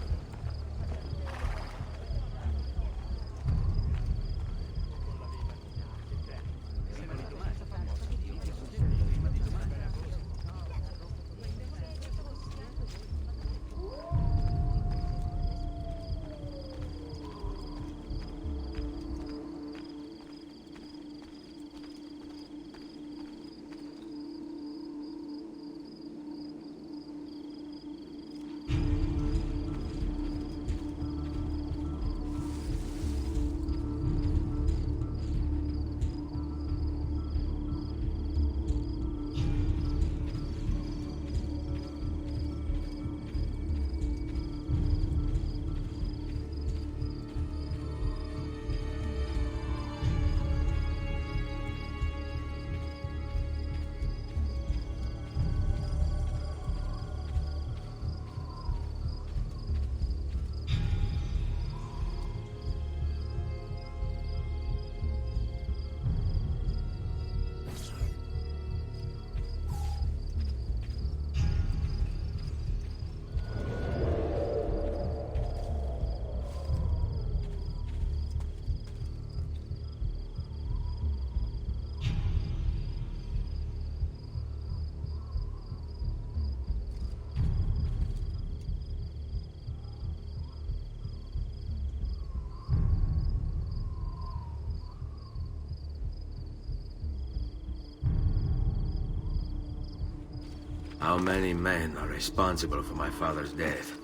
How many men are responsible for my father's death?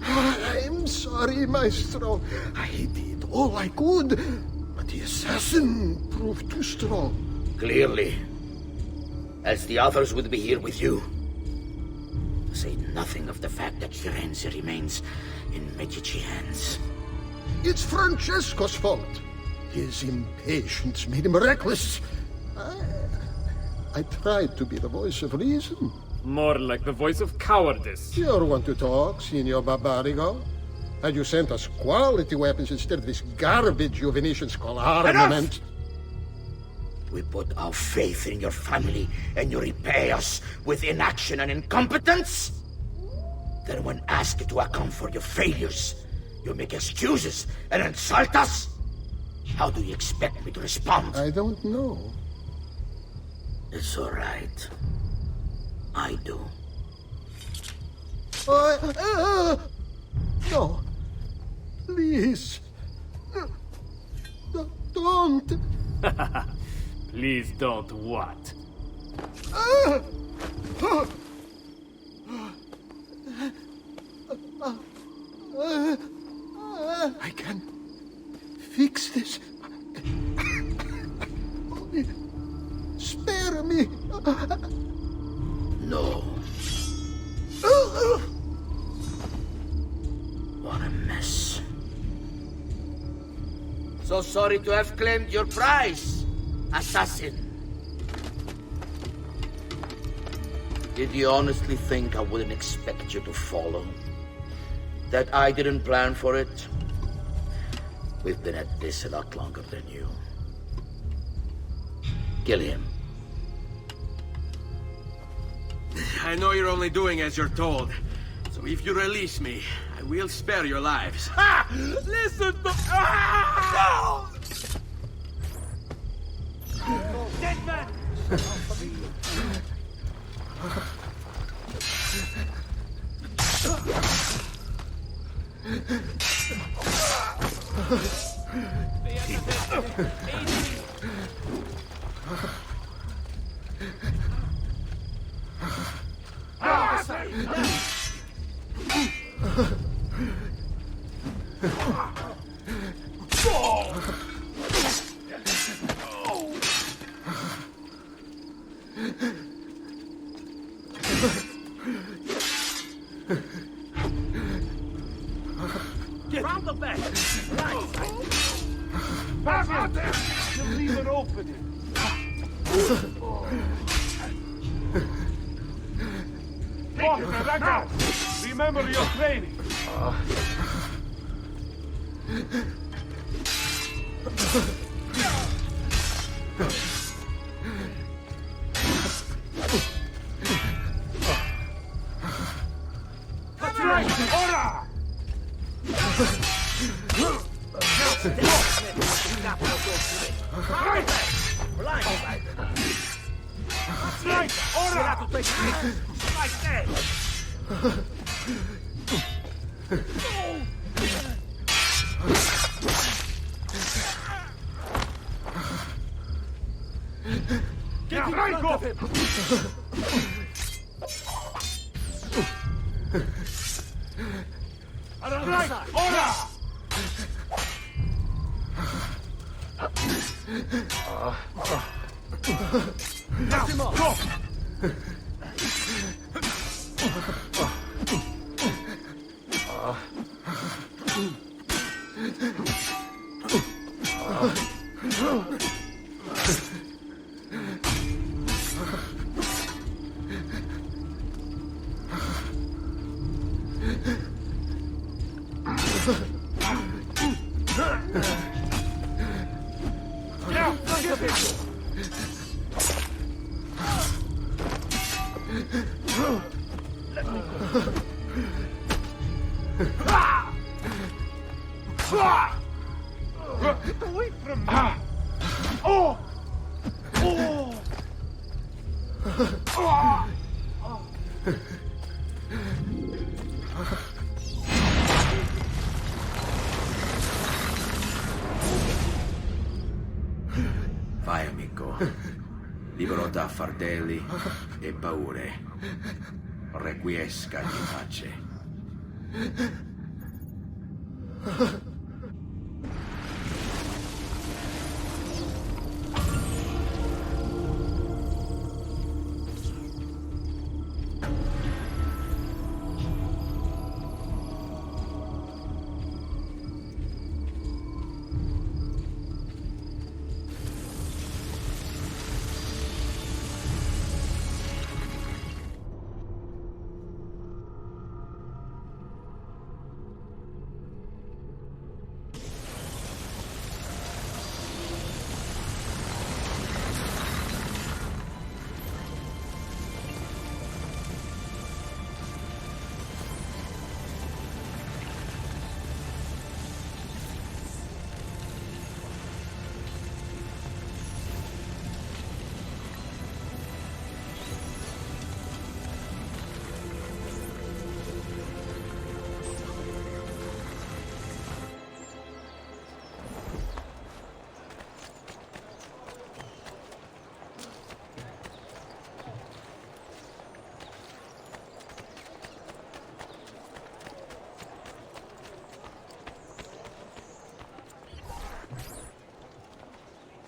I'm sorry, Maestro. I did all I could, but the assassin proved too strong. Clearly. Else the others would be here with you. To say nothing of the fact that Firenze remains in Medici hands. It's Francesco's fault. His impatience made him reckless. I tried to be the voice of reason. More like the voice of cowardice. You want to talk, Signor Barbarigo? Had you sent us quality weapons instead of this garbage you Venetians call armament? We put our faith in your family, and you repay us with inaction and incompetence? Then when asked to account for your failures, you make excuses and insult us? How do you expect me to respond? I don't know. It's all right. I do. No. Please. Don't. Please don't what? I can fix this. Only spare me. No. What a mess. So sorry to have claimed your prize, assassin. Did you honestly think I wouldn't expect you to follow? That I didn't plan for it? We've been at this a lot longer than you. Kill him. I know you're only doing as you're told. So if you release me, I will spare your lives. Ha! Listen to... Ah! No! Dead man! Get round the back. Right. Pass out there. You'll leave it open. Now, remember your training. That's right. Ora! That's right. Ora! Like that. Get in front of him! Right! Ora! Now, go! Get away from me! Oh! Oh! libero. Libero da fardelli e paure. Requiescat in pace.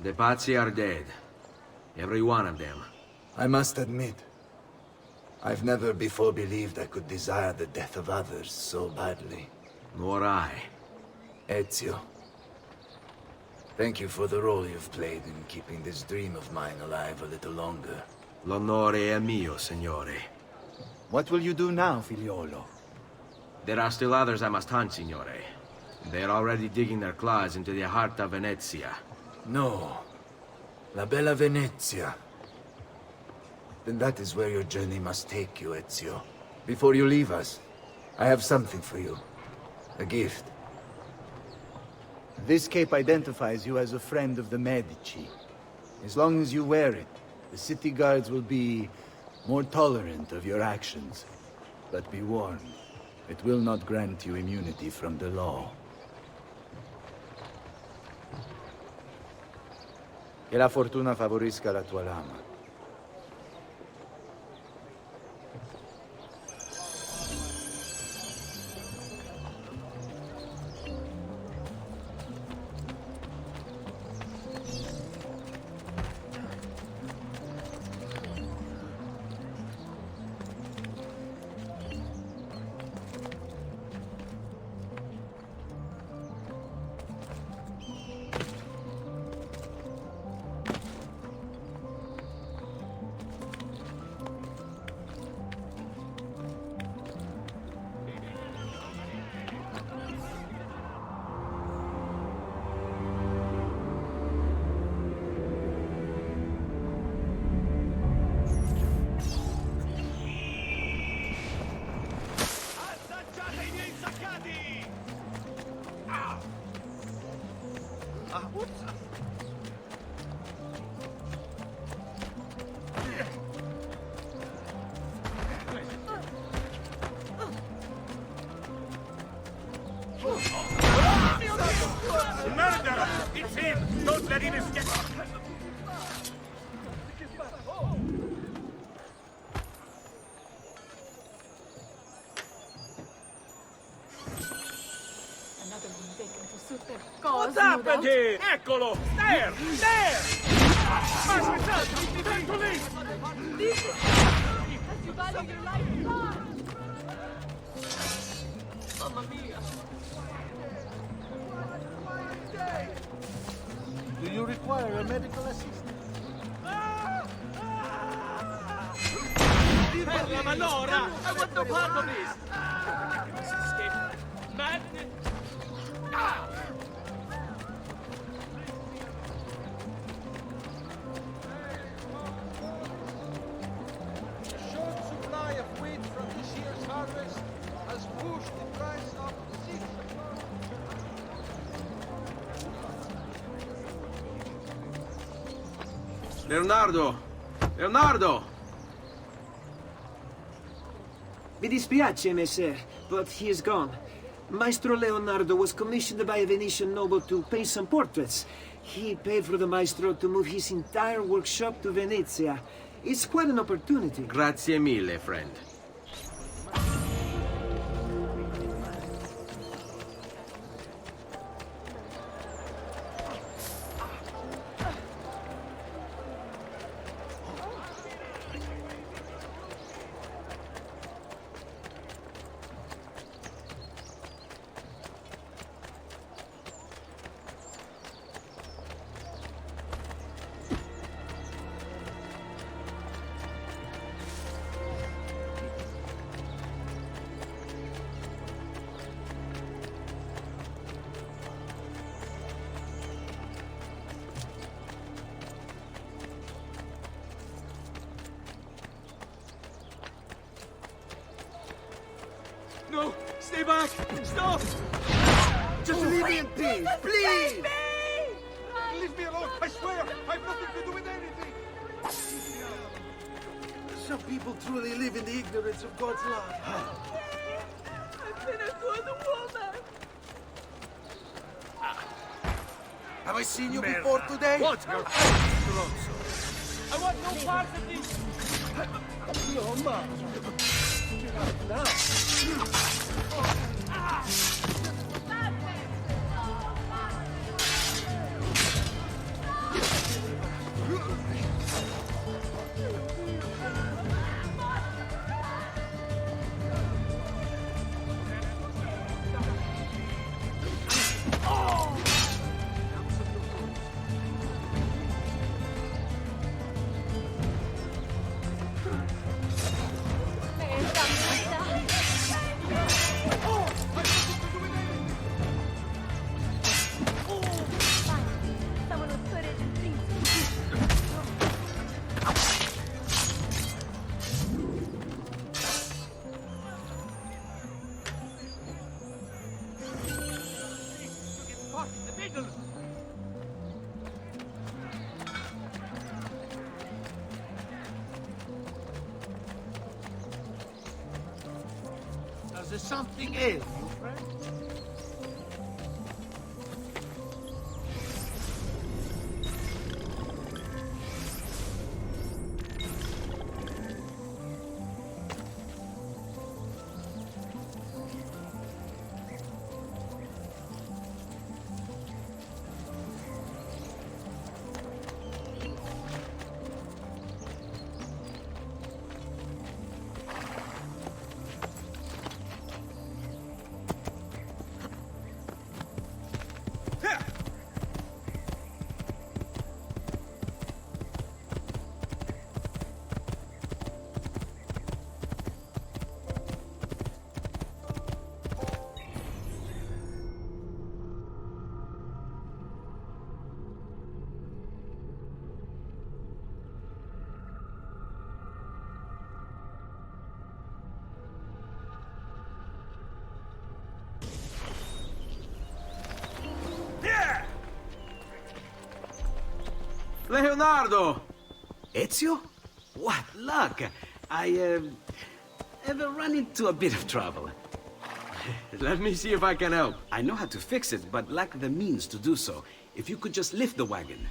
The Pazzi are dead. Every one of them. I must admit, I've never before believed I could desire the death of others so badly. Nor I. Ezio, thank you for the role you've played in keeping this dream of mine alive a little longer. L'onore è mio, signore. What will you do now, figliolo? There are still others I must hunt, signore. They are already digging their claws into the heart of Venezia. No. La bella Venezia. Then that is where your journey must take you, Ezio. Before you leave us, I have something for you. A gift. This cape identifies you as a friend of the Medici. As long as you wear it, the city guards will be more tolerant of your actions. But be warned, it will not grant you immunity from the law. Che la fortuna favorisca la tua lama. Murderer! It's him! Don't let him escape! Another one taken to suit their cause. What's happened here? Eccolo! There! There! Turn to leave! As you value your life, God! Mamma mia! Do you require a medical assistant? Perla Manora! I want no part of this! Escape! Madness! The short supply of wheat from this year's harvest has pushed the price up 6. Leonardo! Leonardo! Mi dispiace, messer, but he is gone. Maestro Leonardo was commissioned by a Venetian noble to paint some portraits. He paid for the maestro to move his entire workshop to Venezia. It's quite an opportunity. Grazie mille, friend. No! Stay back! Stop! Just leave me in peace, please! Leave me alone! I swear! I've nothing to do with anything! Some people truly live in the ignorance of God's law. I've been a good woman. Have I seen you before today? What? You're Stronzo. I want no part of this. No, ma. Get out now. Does there something ail you, friend? Leonardo! Ezio? What luck! I have run into a bit of trouble. Let me see if I can help. I know how to fix it, but lack the means to do so. If you could just lift the wagon.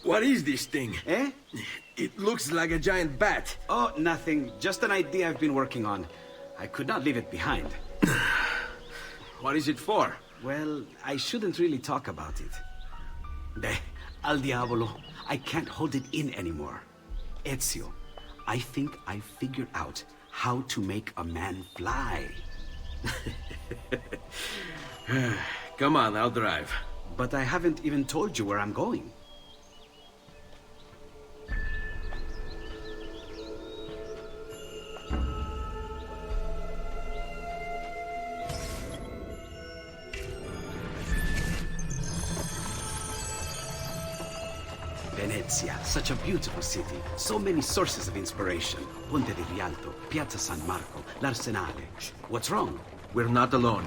What is this thing? Eh? It looks like a giant bat. Oh, nothing. Just an idea I've been working on. I could not leave it behind. What is it for? Well, I shouldn't really talk about it. Al diavolo, I can't hold it in anymore. Ezio, I think I figured out how to make a man fly. Come on, I'll drive. But I haven't even told you where I'm going. Venezia, such a beautiful city. So many sources of inspiration. Ponte di Rialto, Piazza San Marco, l'Arsenale. What's wrong? We're not alone.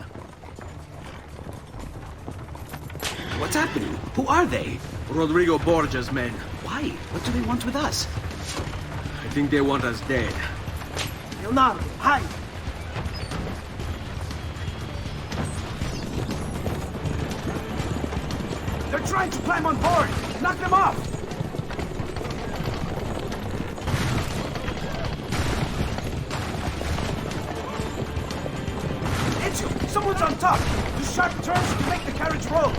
What's happening? Who are they? Rodrigo Borgia's men. Why? What do they want with us? I think they want us dead. Leonardo, hide! They're trying to climb on board! Knock them off! Ezio, someone's on top! Do sharp turns to make the carriage roll!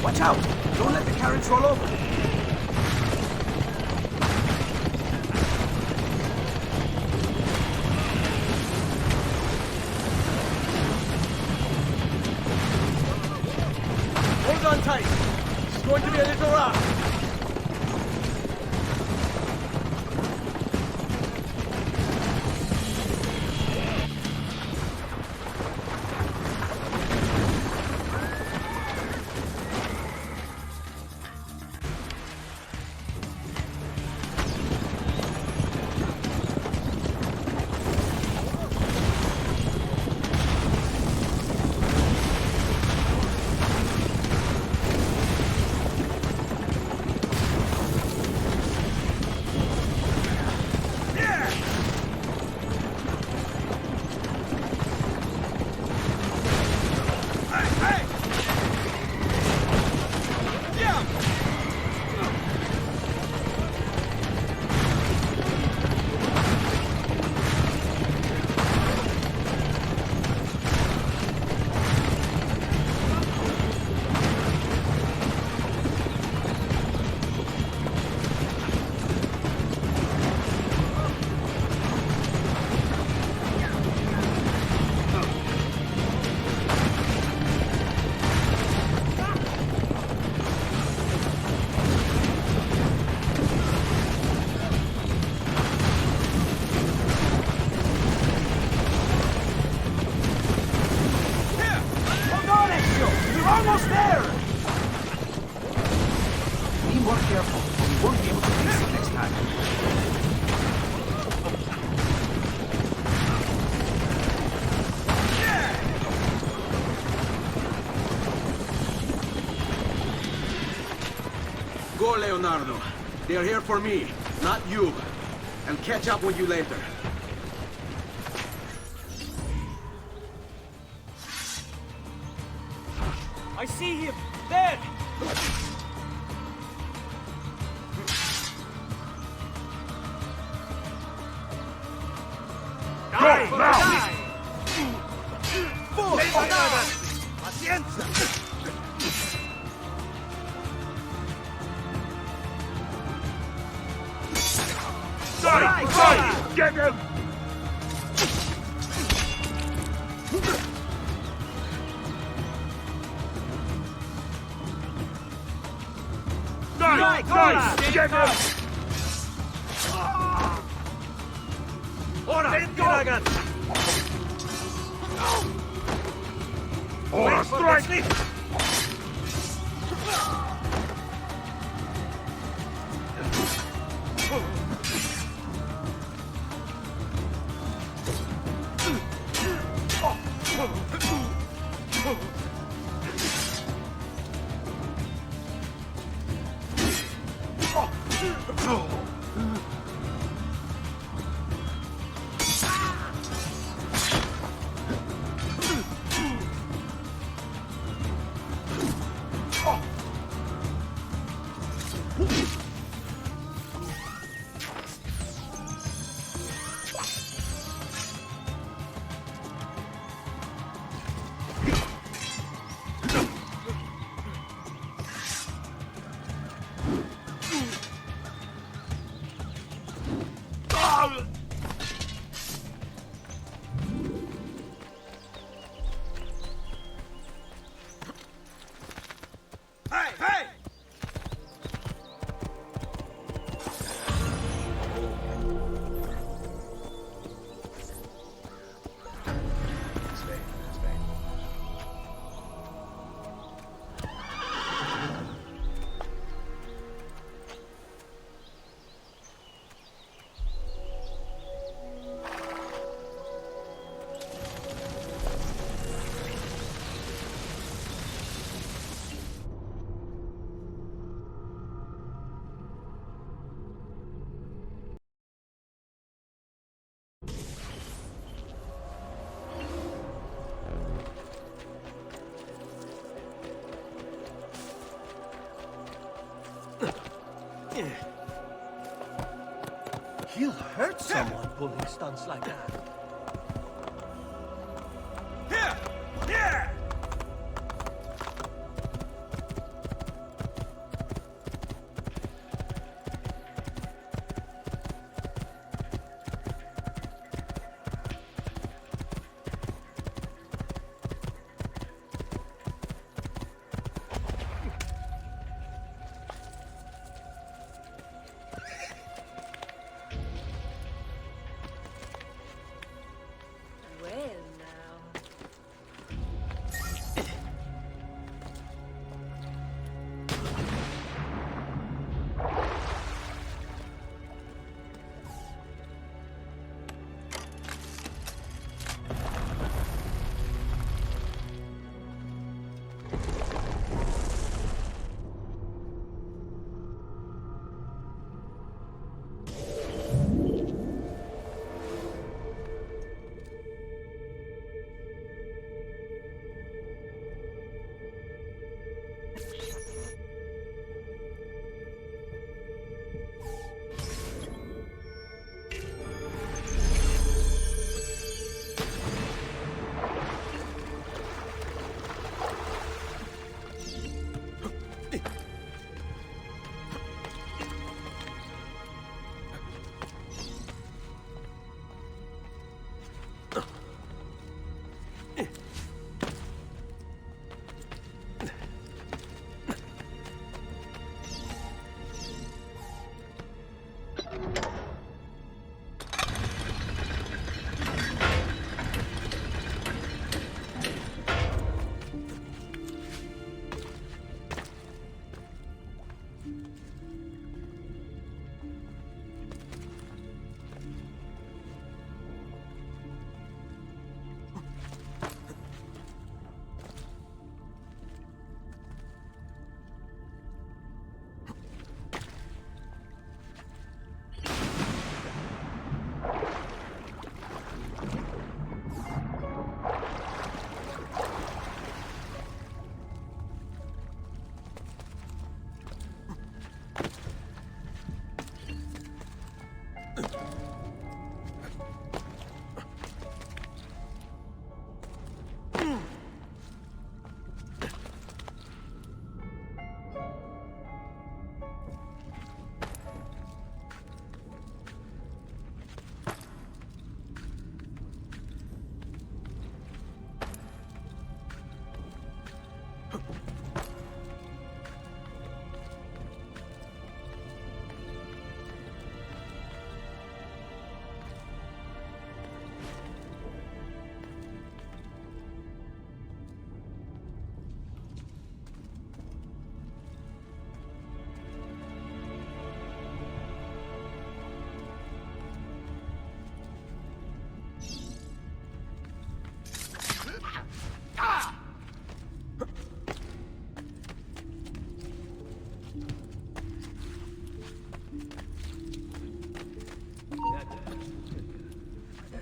Watch out! Don't let the carriage roll over! Hold on tight! It's going to be a little rough! Almost there! Be more careful. We won't be able to face it next time. Go, Leonardo. They are here for me, not you. I'll catch up with you later. I see him! There! Go, now! Pazienza! Dai! Get him! Dai! Get him! Ora, ragazzi! Ora, strike! He'll hurt someone pulling stunts like that. Here! Here!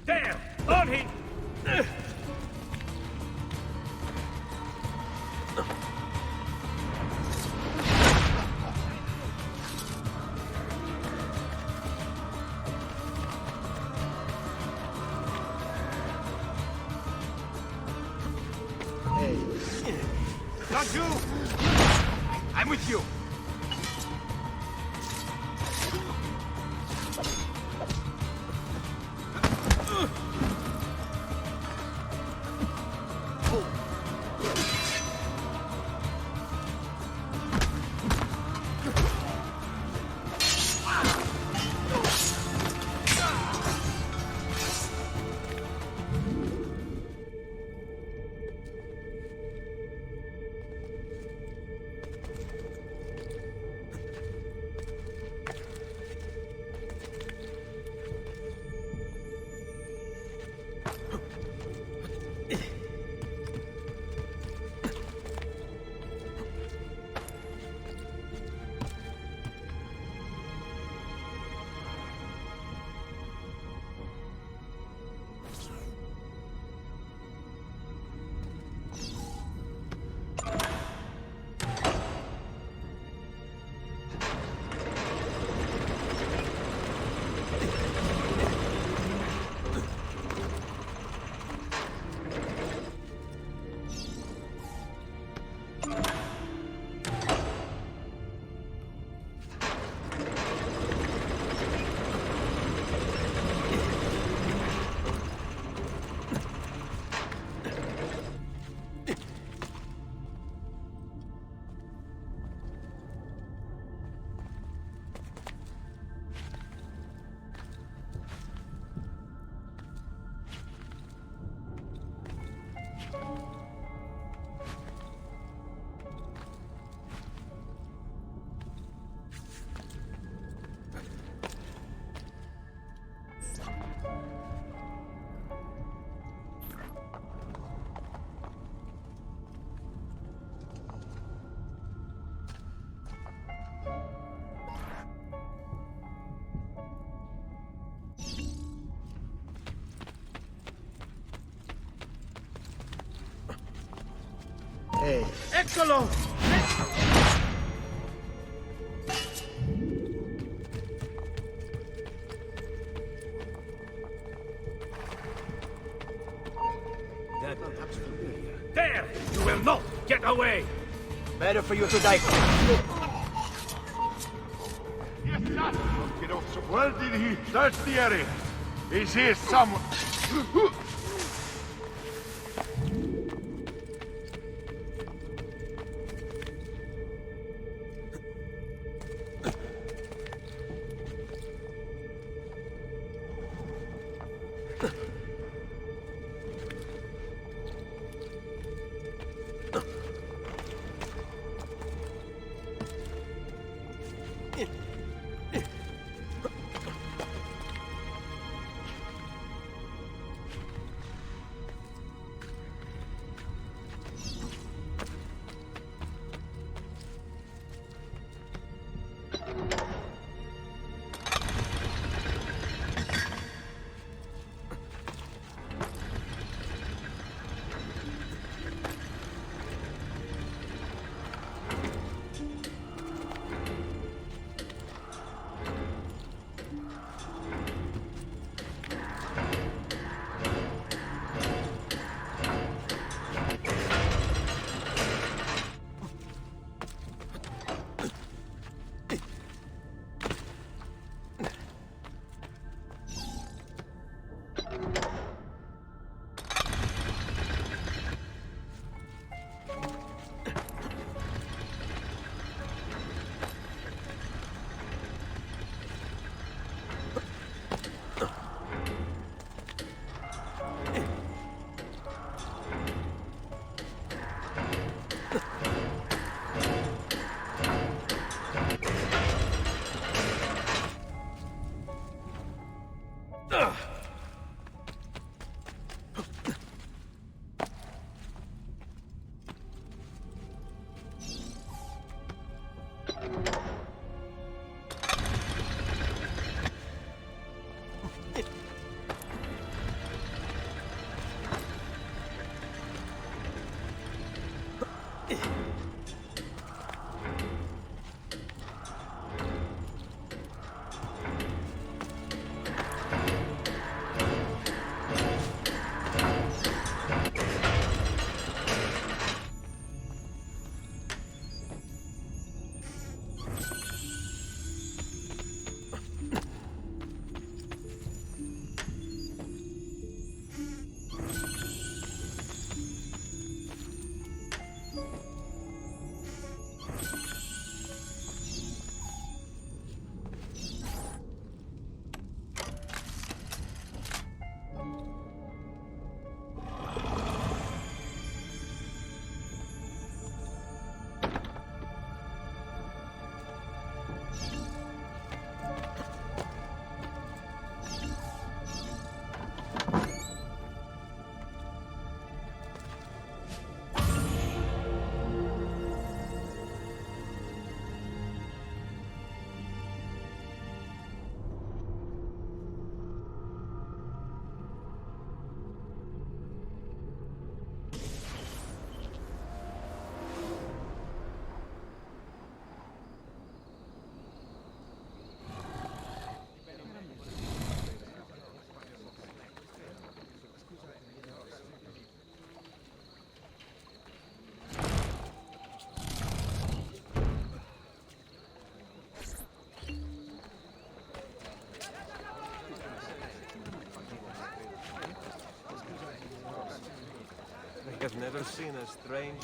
Damn! On him! Not you! I'm with you! Eccolo! There! You will not get away! Better for you to die. Where did he search the area? Is he somewhere? I've never seen a strange...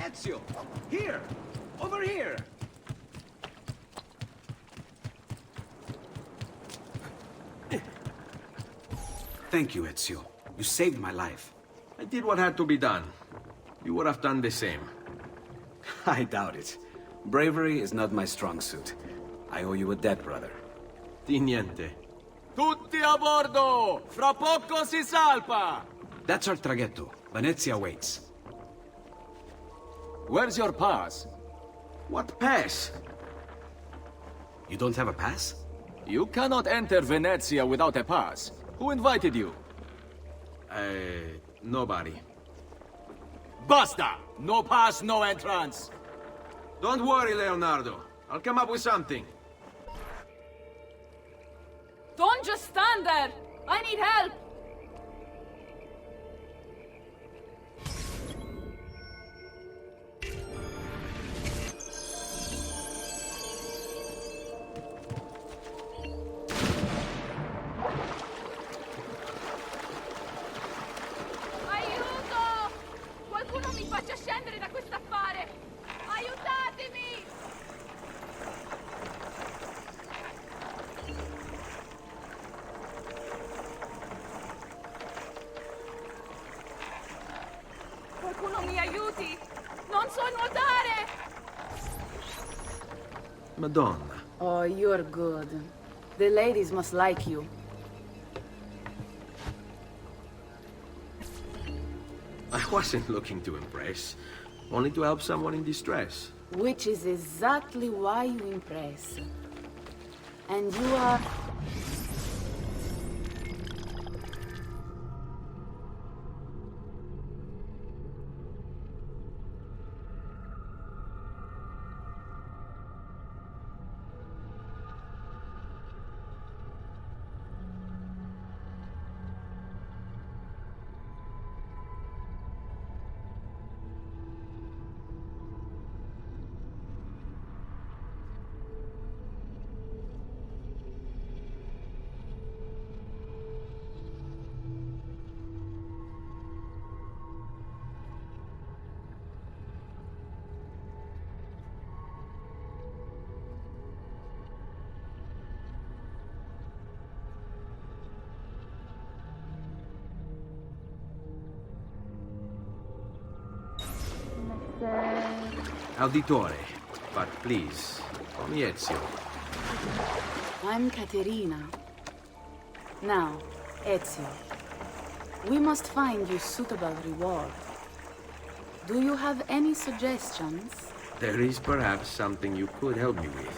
Ezio! Here! Over here! Thank you, Ezio. You saved my life. I did what had to be done. You would have done the same. I doubt it. Bravery is not my strong suit. I owe you a debt, brother. Di niente. Tutti a bordo! Fra poco si salpa! That's our traghetto. Venezia waits. Where's your pass? What pass? You don't have a pass? You cannot enter Venezia without a pass. Who invited you? Nobody. Basta! No pass, no entrance! Don't worry, Leonardo. I'll come up with something. Don't just stand there! I need help! Aiuto! Qualcuno mi faccia scendere da quest'affare! Aiutatemi! Qualcuno mi aiuti! Non so nuotare! Madonna. Oh, you're good. The ladies must like you. I wasn't looking to impress. Only to help someone in distress. Which is exactly why you impress. And you are... Auditore. But please, call me Ezio. I'm Caterina. Now, Ezio, we must find you suitable reward. Do you have any suggestions? There is perhaps something you could help me with.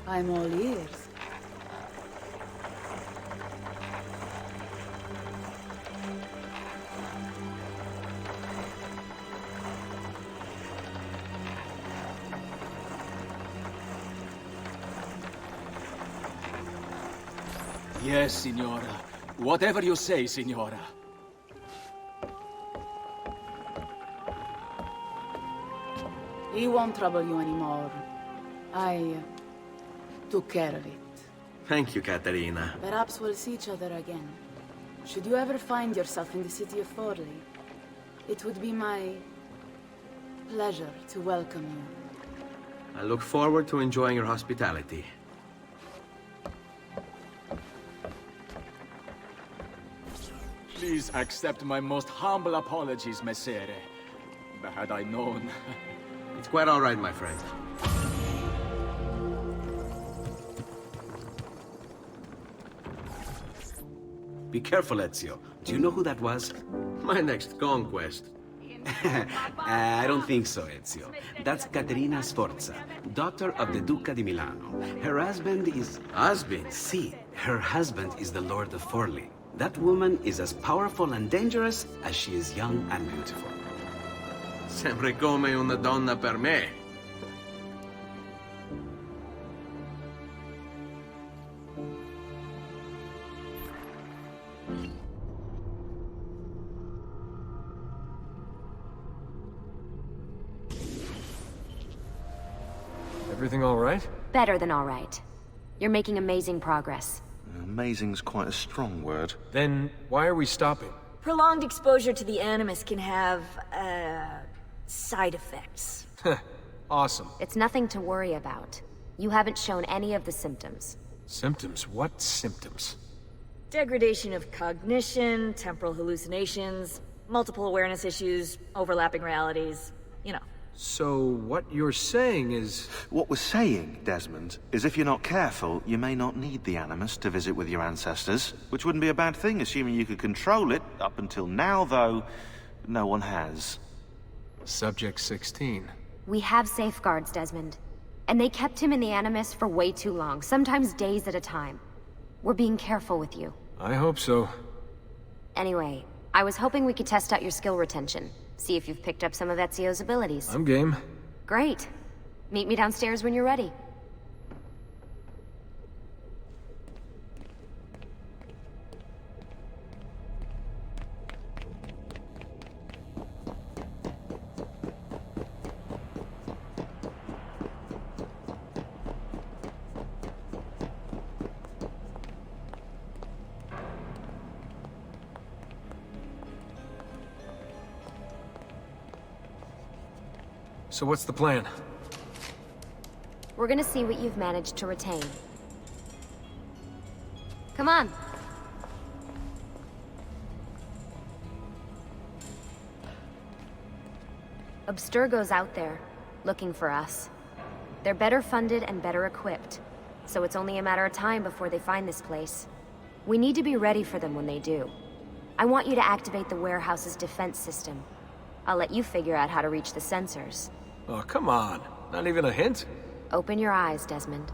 I'm all ears. Yes, Signora. Whatever you say, Signora. He won't trouble you anymore. I took care of it. Thank you, Caterina. Perhaps we'll see each other again. Should you ever find yourself in the city of Forli, it would be my pleasure to welcome you. I look forward to enjoying your hospitality. Please accept my most humble apologies, Messere. Had I known... It's quite all right, my friend. Be careful, Ezio. Do you know who that was? My next conquest. I don't think so, Ezio. That's Caterina Sforza, daughter of the Duca di Milano. Her husband is... Husband? Si, her husband is the Lord of Forli. That woman is as powerful and dangerous as she is young and beautiful. Sempre come una donna per me. Everything all right? Better than all right. You're making amazing progress. Amazing's quite a strong word. Then why are we stopping? Prolonged exposure to the Animus can have, side effects. Awesome. It's nothing to worry about. You haven't shown any of the symptoms. Symptoms? What symptoms? Degradation of cognition, temporal hallucinations, multiple awareness issues, overlapping realities, you know. So what you're saying is... What we're saying, Desmond, is if you're not careful, you may not need the Animus to visit with your ancestors, which wouldn't be a bad thing, assuming you could control it. Up until now, though, no one has. Subject 16. We have safeguards, Desmond. And they kept him in the Animus for way too long, sometimes days at a time. We're being careful with you. I hope so. Anyway, I was hoping we could test out your skill retention. See if you've picked up some of Ezio's abilities. I'm game. Great. Meet me downstairs when you're ready. So what's the plan? We're gonna see what you've managed to retain. Come on. Abstergo's out there, looking for us. They're better funded and better equipped, so it's only a matter of time before they find this place. We need to be ready for them when they do. I want you to activate the warehouse's defense system. I'll let you figure out how to reach the sensors. Oh, come on. Not even a hint? Open your eyes, Desmond.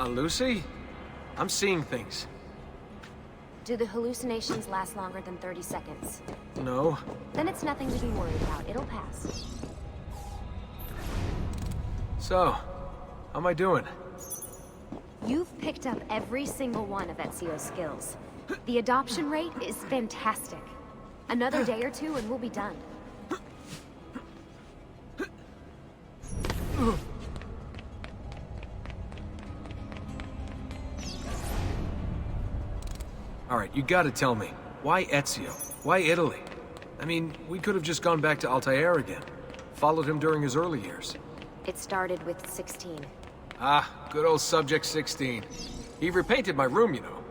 Lucy? I'm seeing things. Do the hallucinations last longer than 30 seconds? No. Then it's nothing to be worried about. It'll pass. So, how am I doing? You've picked up every single one of Ezio's skills. The adoption rate is fantastic. Another day or two and we'll be done. Alright, you gotta tell me. Why Ezio? Why Italy? I mean, we could have just gone back to Altair again. Followed him during his early years. It started with 16. Ah, good old Subject 16. He repainted my room, you know.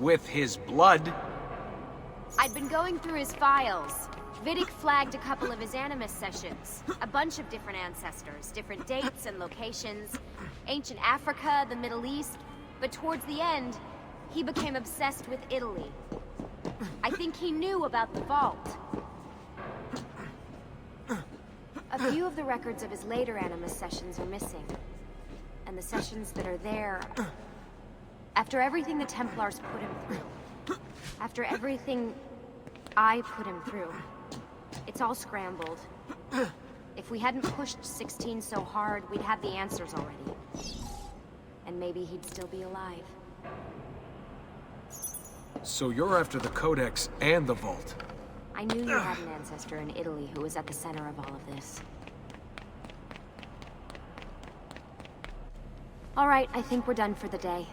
With his blood. I'd been going through his files. Vidic flagged a couple of his Animus sessions. A bunch of different ancestors, different dates and locations. Ancient Africa, the Middle East. But towards the end, he became obsessed with Italy. I think he knew about the vault. A few of the records of his later Animus sessions are missing. And the sessions that are there... After everything the Templars put him through. After everything I put him through. It's all scrambled. If we hadn't pushed 16 so hard, we'd have the answers already. And maybe he'd still be alive. So you're after the Codex and the Vault. I knew you had an ancestor in Italy who was at the center of all of this. All right, I think we're done for the day.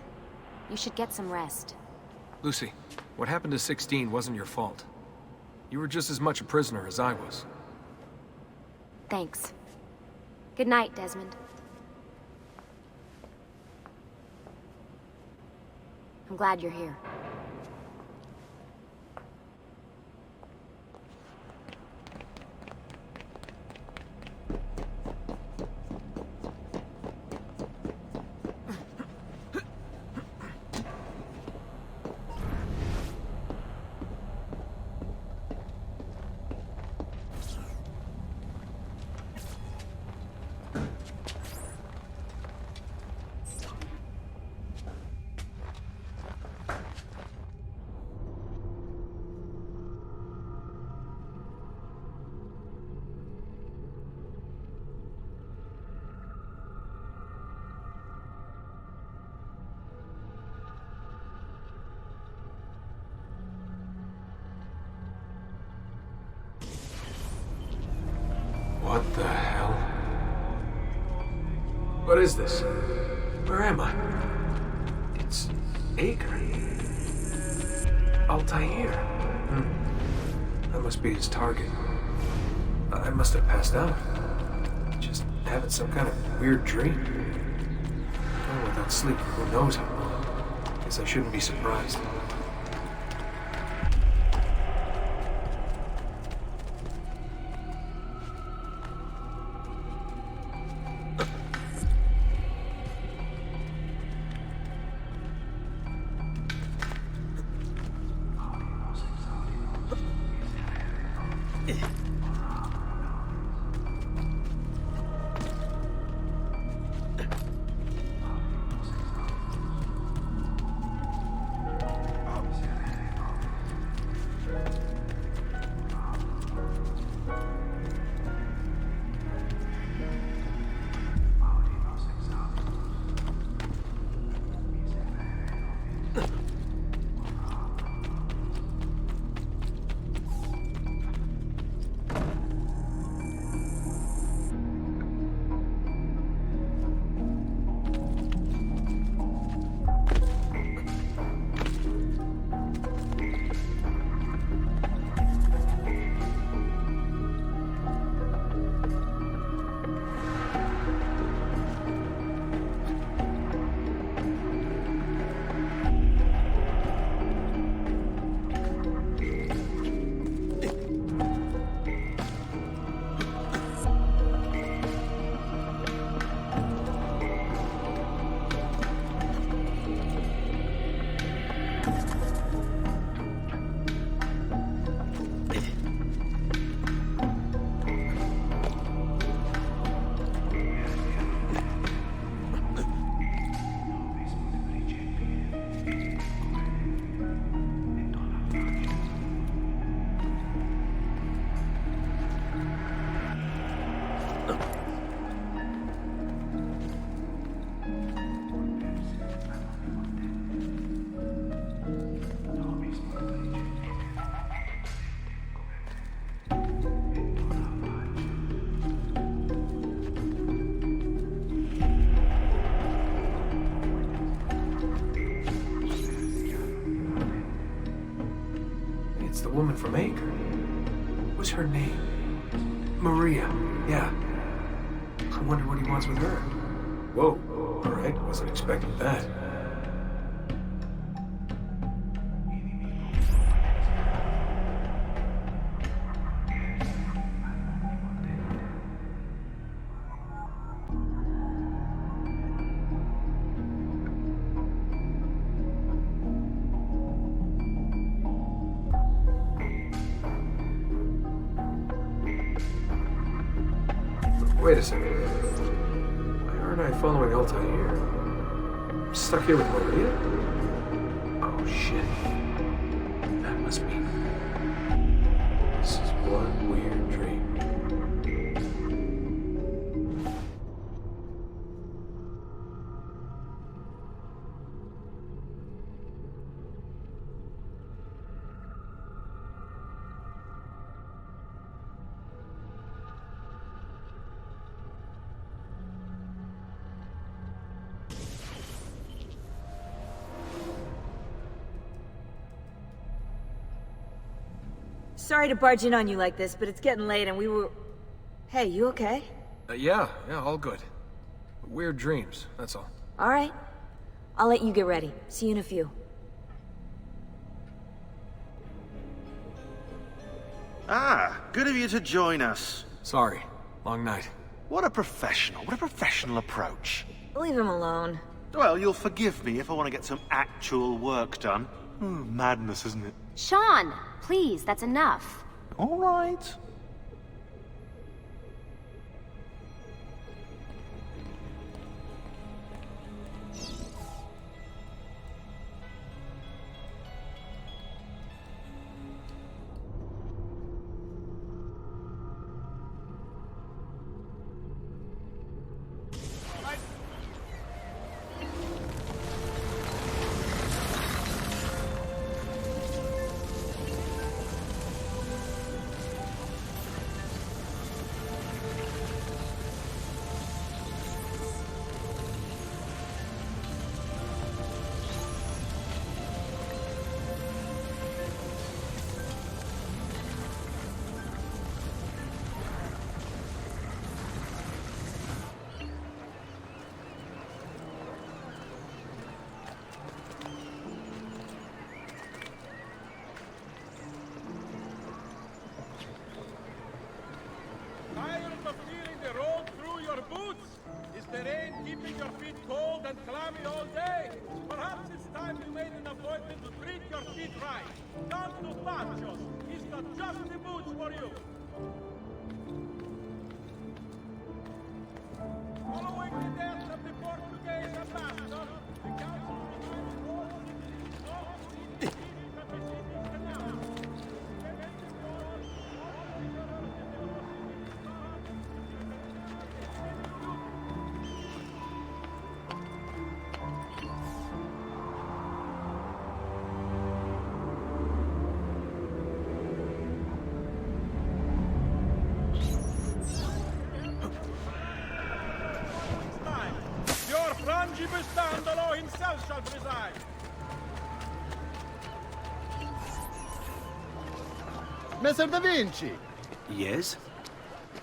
You should get some rest. Lucy, what happened to 16 wasn't your fault. You were just as much a prisoner as I was. Thanks. Good night, Desmond. I'm glad you're here. What is this? Where am I? It's Acre. Altair. That must be his target. I must have passed out. Just having some kind of weird dream. Oh, without sleep for who knows how long. Guess I shouldn't be surprised. Woman from Acre. What's her name? Maria. Yeah. I wonder what he wants with her. Whoa. All right. Wasn't expecting that. Wait a second. Why aren't I following Altair? I'm stuck here with Maria? Oh, shit. That must be... This is one weird dream. Sorry to barge in on you like this, but it's getting late and we were... Hey, you okay? Yeah, all good. Weird dreams, that's all. Alright. I'll let you get ready. See you in a few. Ah, good of you to join us. Sorry, long night. What a professional approach. Leave him alone. Well, you'll forgive me if I want to get some actual work done. Madness, isn't it? Sean, please, that's enough. All right. your feet cold and clammy all day? Perhaps it's time you made an appointment to treat your feet right. Down to Pancho's. He's got just the boots for you. Following the death of the Portuguese ambassador, the council reminded all citizens not to eat the Mississippi Canal. Your frangibustandolo himself shall preside. Messer Da Vinci! Yes?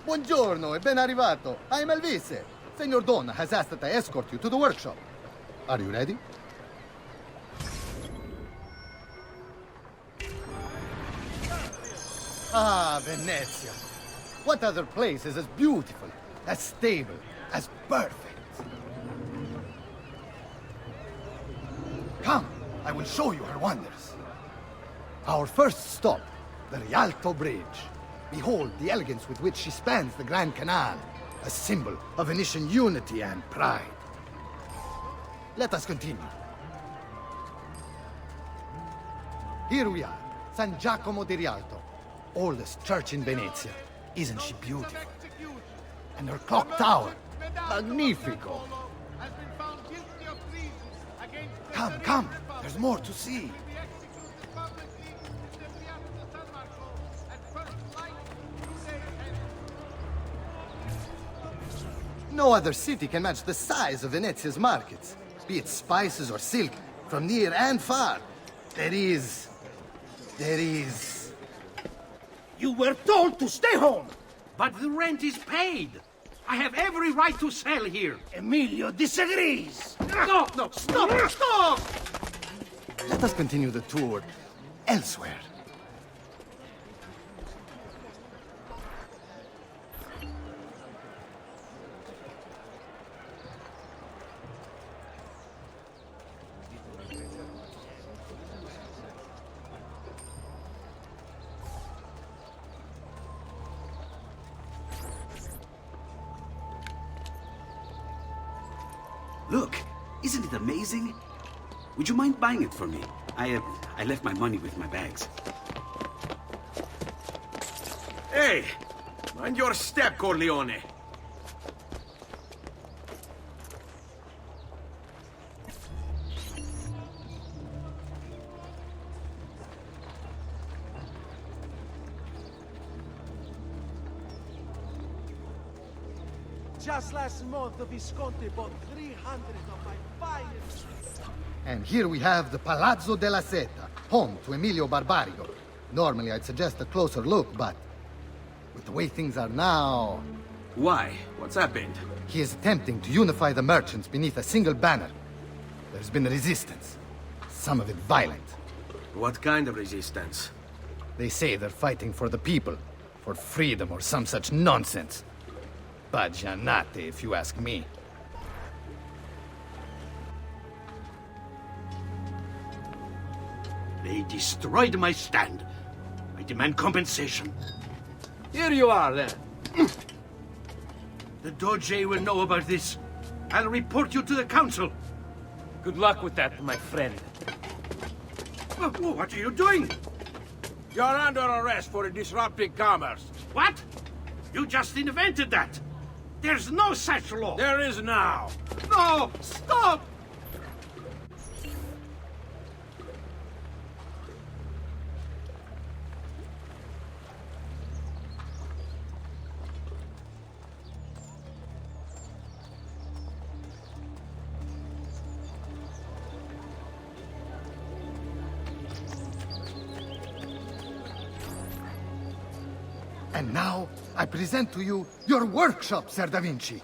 Buongiorno e ben arrivato. I'm Elvise. Senor Don has asked that I escort you to the workshop. Are you ready? Ah, Venezia. What other place is as beautiful, as stable, as perfect? Come, I will show you her wonders. Our first stop, the Rialto Bridge. Behold the elegance with which she spans the Grand Canal, a symbol of Venetian unity and pride. Let us continue. Here we are, San Giacomo di Rialto, oldest church in Venezia. Isn't she beautiful? And her clock tower, magnifico. Come, come, there's more to see. No other city can match the size of Venezia's markets, be it spices or silk, from near and far. There is... You were told to stay home, but the rent is paid. I have every right to sell here. Emilio disagrees. No, no, stop, stop! Let us continue the tour elsewhere. Look, isn't it amazing? Would you mind buying it for me? I left my money with my bags. Hey! Mind your step, Corleone! Just last month, the Visconti bought 300 of my finest. And here we have the Palazzo della Seta, home to Emilio Barbarigo. Normally I'd suggest a closer look, but with the way things are now... Why? What's happened? He is attempting to unify the merchants beneath a single banner. There's been resistance, some of it violent. What kind of resistance? They say they're fighting for the people, for freedom or some such nonsense. Baggianate, if you ask me. They destroyed my stand. I demand compensation. Here you are, then. The Doge will know about this. I'll report you to the council. Good luck with that, my friend. What are you doing? You're under arrest for disrupting commerce. What? You just invented that. There's no such law. There is now. No! Stop! And now, I present to you your workshop, Ser Da Vinci.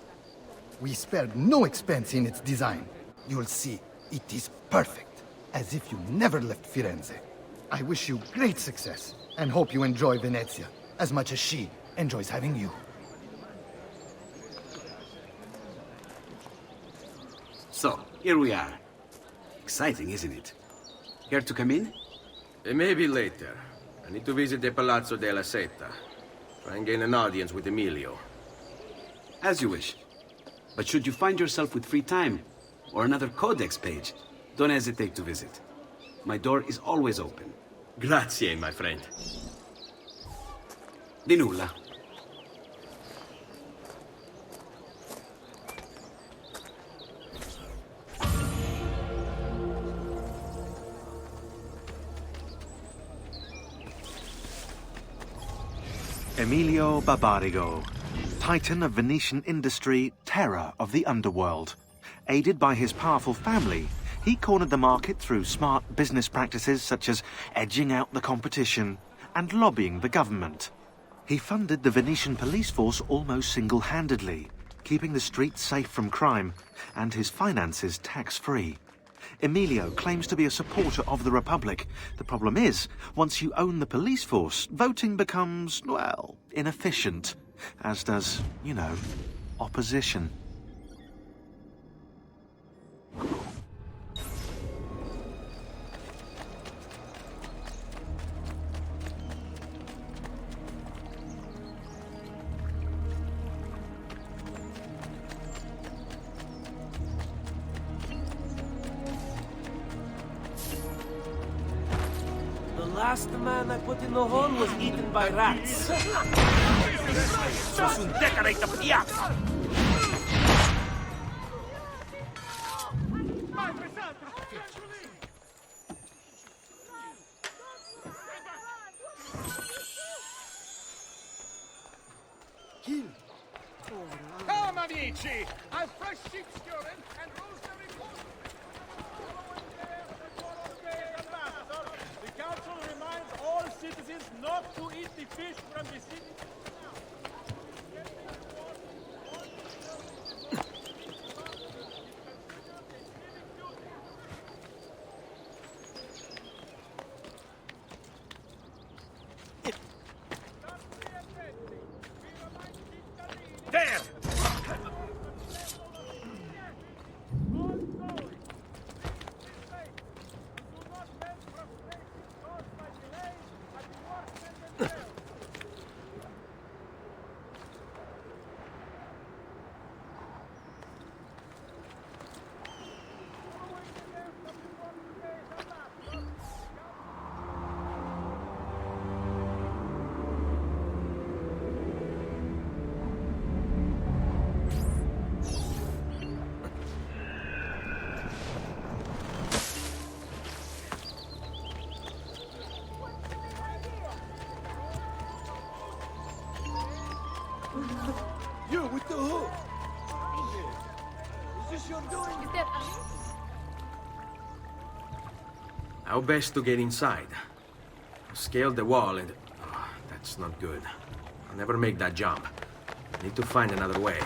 We spared no expense in its design. You'll see, it is perfect, as if you never left Firenze. I wish you great success, and hope you enjoy Venezia, as much as she enjoys having you. So, here we are. Exciting, isn't it? Care to come in? Maybe later. I need to visit the Palazzo della Seta. Try and gain an audience with Emilio. As you wish. But should you find yourself with free time, or another codex page, don't hesitate to visit. My door is always open. Grazie, my friend. Di nulla. Emilio Barbarigo, titan of Venetian industry, terror of the underworld. Aided by his powerful family, he cornered the market through smart business practices such as edging out the competition and lobbying the government. He funded the Venetian police force almost single-handedly, keeping the streets safe from crime and his finances tax-free. Emilio claims to be a supporter of the Republic. The problem is, once you own the police force, voting becomes, well, inefficient. As does, you know, opposition. The last man I put in the hole was eaten by rats. So soon decorate the piazza! Come, amici! I've fresh sheep's urine and rosemary The council reminds all citizens not to eat the fish from the city. There! You with the hook! Is this your doing? Is that How best to get inside? Scale the wall and... Oh, that's not good. I'll never make that jump. Need to find another way.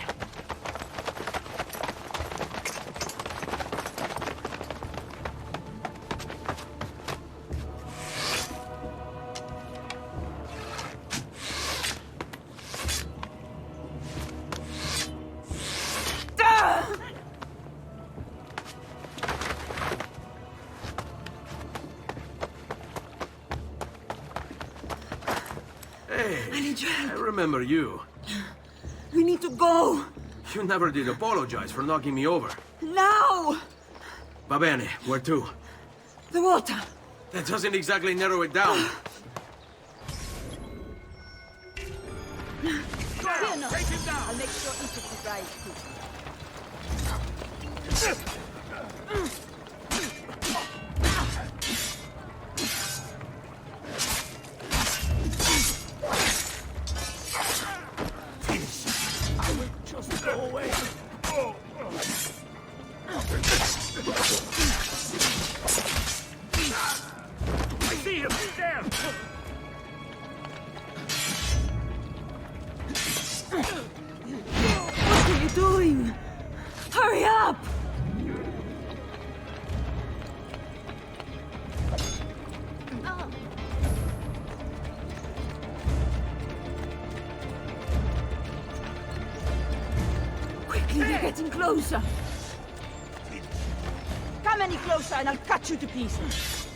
I remember you. We need to go. You never did apologize for knocking me over. Now! Va bene, where to? The water. That doesn't exactly narrow it down. Fear not. Take him down. I'll make sure each of you guys too. They're getting closer. Come any closer and I'll cut you to pieces.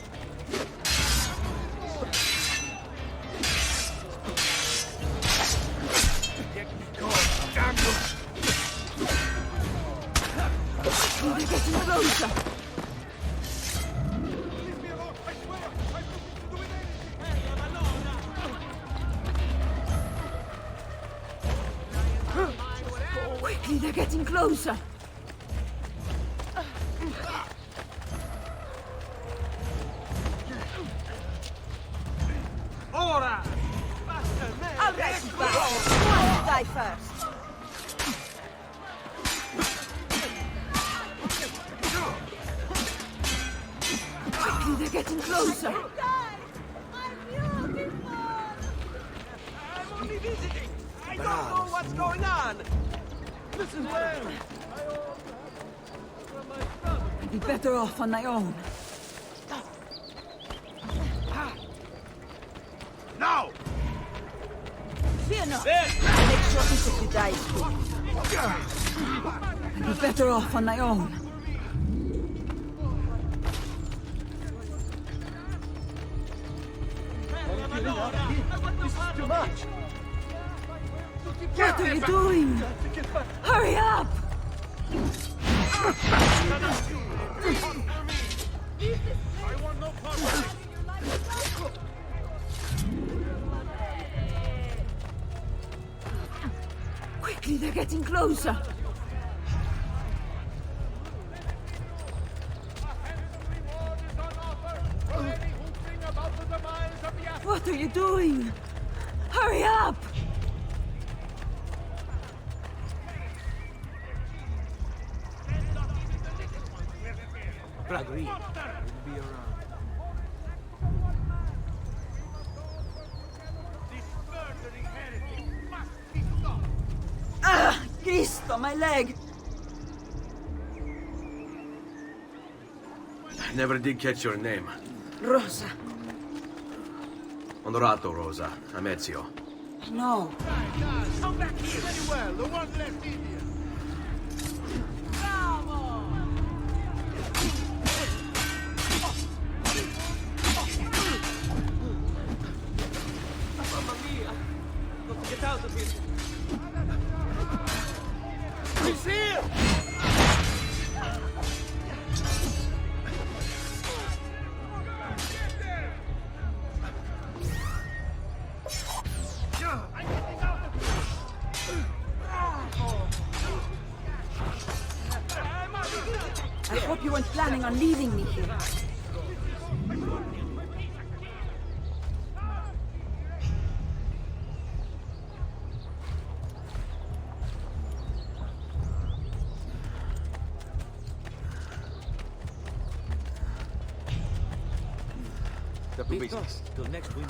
They're getting closer. Quickly, they're getting closer. Ora! I'll race you back. Who wants to die first? Quickly, they're getting closer. I'm only visiting. I don't know what's going on. Listen to me. I'd be better off on my own. Now! Fear not. I'll make sure each of you dies quick. I'd be better off on my own. This is too much. What are you doing? Hurry up! I want no part of it. Quickly, they're getting closer. What are you doing? Hurry up! Agreed. We'll be around. Ah! Cristo, my leg! I never did catch your name. Rosa. Onorato, Rosa. I'm Ezio. No. Come back here. Very well. The one left Indian. Mamma mia! Got to get out of here. He's here! I hope you weren't planning on leaving me here. Ubisoft. Till next we meet.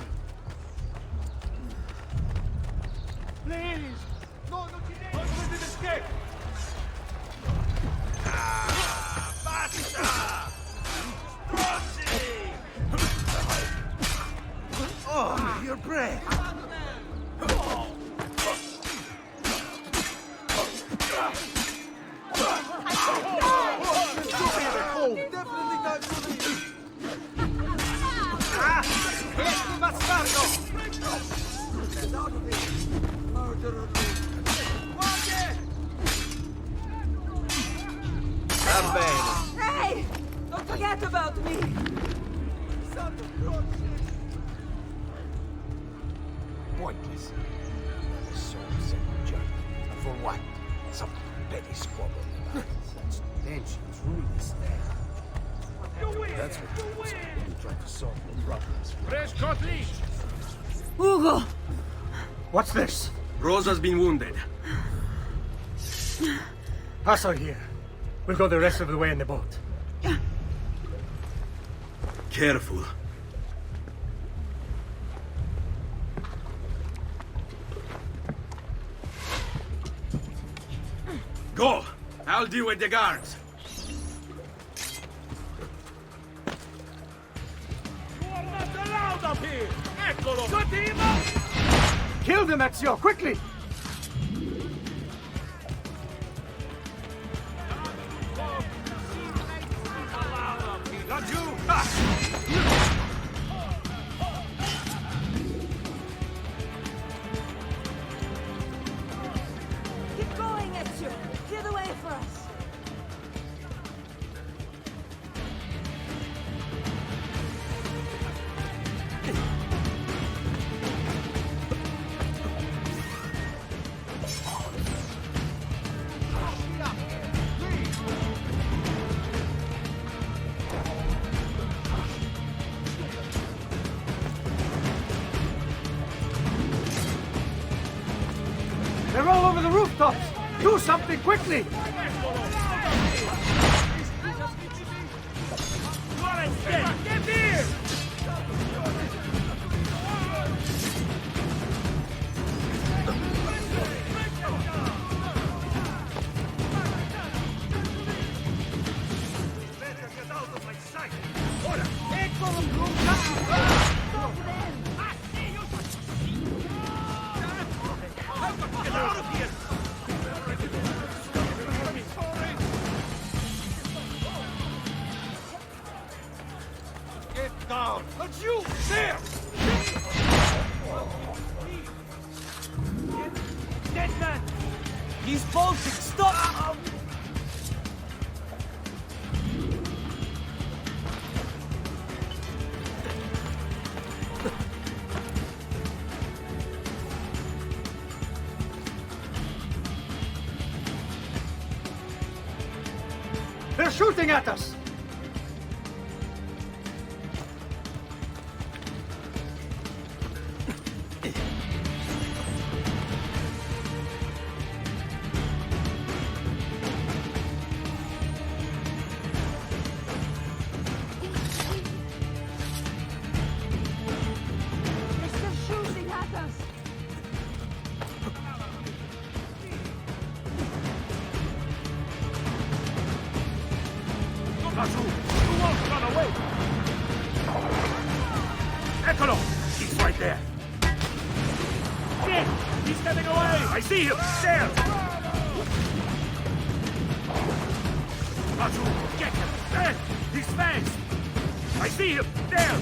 Please! No, non ci devi! Non ci escape! Basta! Rossi! Oh, your breath! Definitely time to leave. Este bastardo! Get out of here! Murderer! Va bene. Hey! Don't forget about me! Pointless. Soul sent journey. For what? Some petty squabble. Then she was really there. That's what you try to solve the problems. Fresh cut leech! Hugo! What's this? Rosa's been wounded. Pass her here. We'll go the rest of the way in the boat. Careful. Go! I'll deal with the guards. You are not allowed up here! Eccolo! Sottima! Kill them, Ezio, quickly! rooftops! Do something quickly! Get here! Get down! But you! There! Dead man! He's bolting! Stop! They're shooting at us! Eccolo! He's right there! Shit! He's getting away! I see him! There! Mazu, get him! There! He's fast! I see him! There!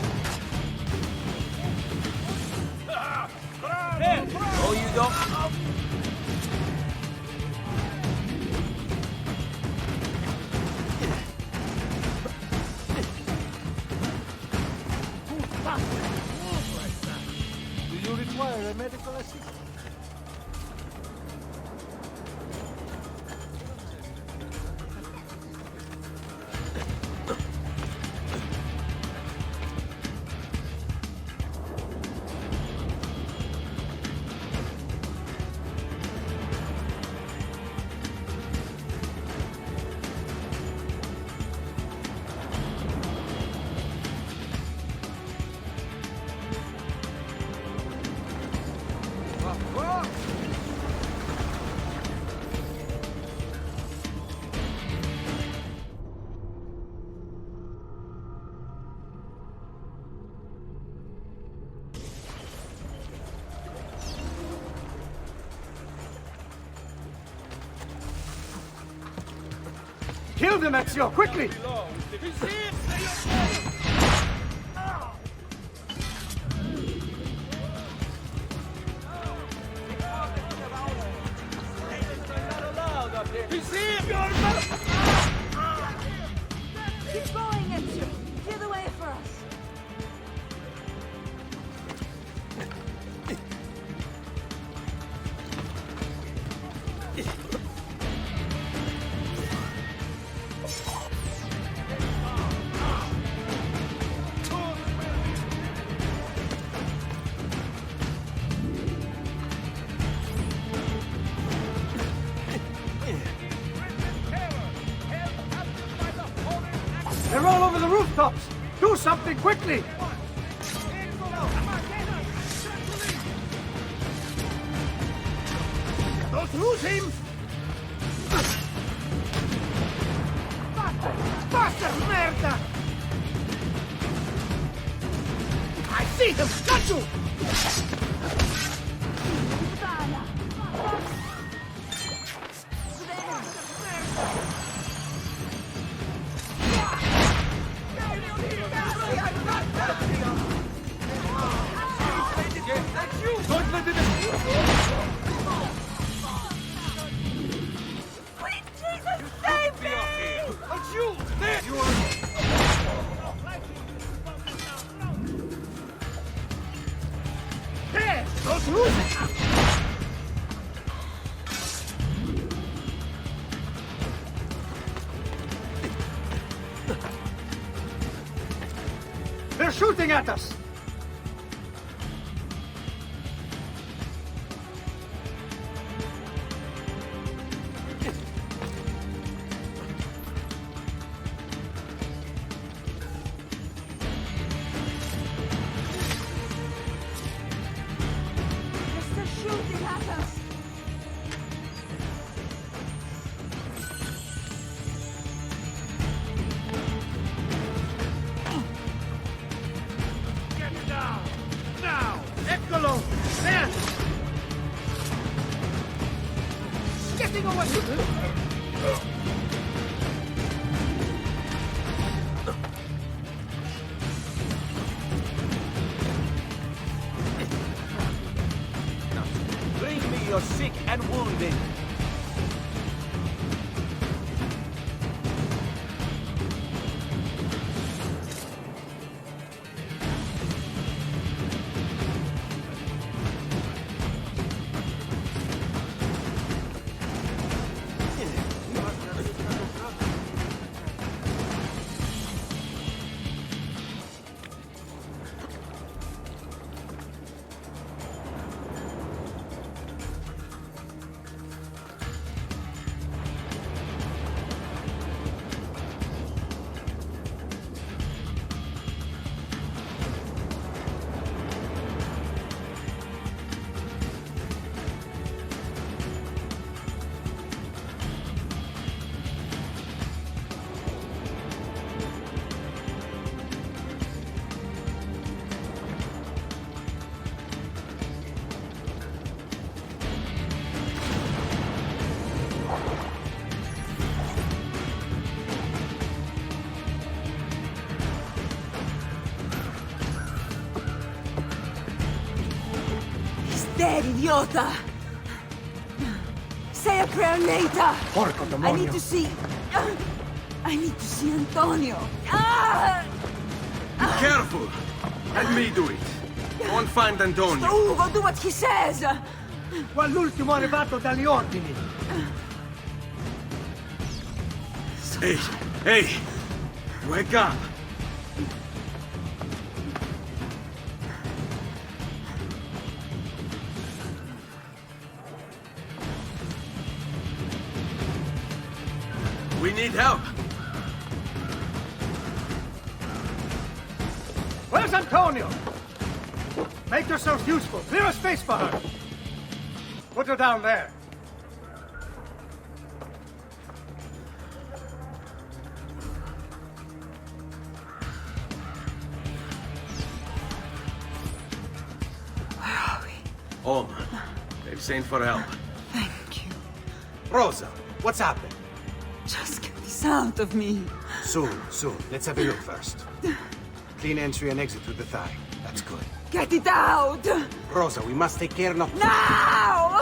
There! Oh, you don't... Do you require a medical assistant? Kill them, Ezio, quickly! Keep going, Ezio. Clear the way for us. They're all over the rooftops! Do something quickly! Don't lose him! Basta, merda! I see him! Got you! Don't let it... Sweet Jesus, save me! It's you! There! You are... There! Don't lose it! They're shooting at us! know what to do. Bring me your sick and wounded. Dead, idiota! Say a prayer later! Porco I demonio! need to see... I need to see Antonio! Be careful! Let me do it. Go and find Antonio. Ugo, do what he says! Qua l'ultimo arrivato dagli ordini. Hey, hey! Wake up! We need help! Where's Antonio? Make yourselves useful. Clear a space for her. Put her down there. Where are we? Home. They've sent for help. Thank you. Rosa, what's happened? Just get this out of me. Soon. Let's have a look first. Clean entry and exit through the thigh. That's good. Get it out! Rosa, we must take care not to... Now!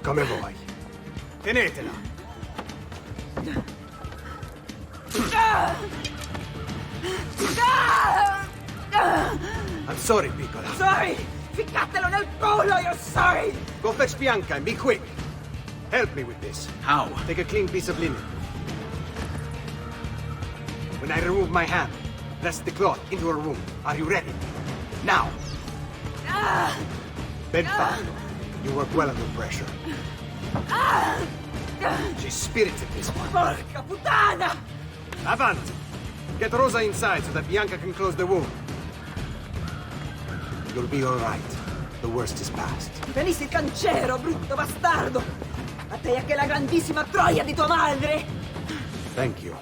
Come vuoi. Tenetela. I'm sorry, piccola. Sorry! Ficcatelo nel culo, you're sorry! Go fetch Bianca and be quick. Help me with this. How? Take a clean piece of linen. When I remove my hand, press the cloth into her wound. Are you ready? Now! Ben fatto. You work well under pressure. She's spirited this one. Porca puttana! Avanti! Get Rosa inside so that Bianca can close the wound. You'll be all right. The worst is past. Venissi il cancero, brutto bastardo! A te e che la grandissima troia di tua madre! Thank you.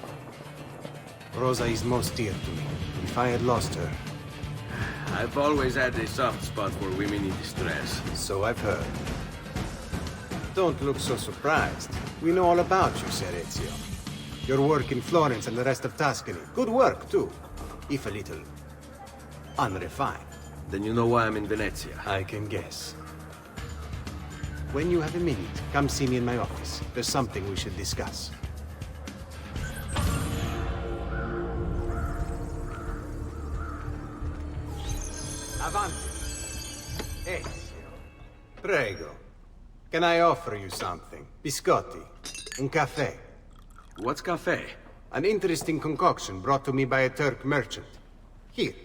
Rosa is most dear to me. If I had lost her... I've always had a soft spot for women in distress. So I've heard. Don't look so surprised. We know all about you, Ser Ezio. Your work in Florence and the rest of Tuscany. Good work, too. If a little... unrefined. Then you know why I'm in Venezia. I can guess. When you have a minute, come see me in my office. There's something we should discuss. Avanti. Ezio. Prego. Can I offer you something? Biscotti. Un caffè. What's cafe? An interesting concoction brought to me by a Turk merchant. Here,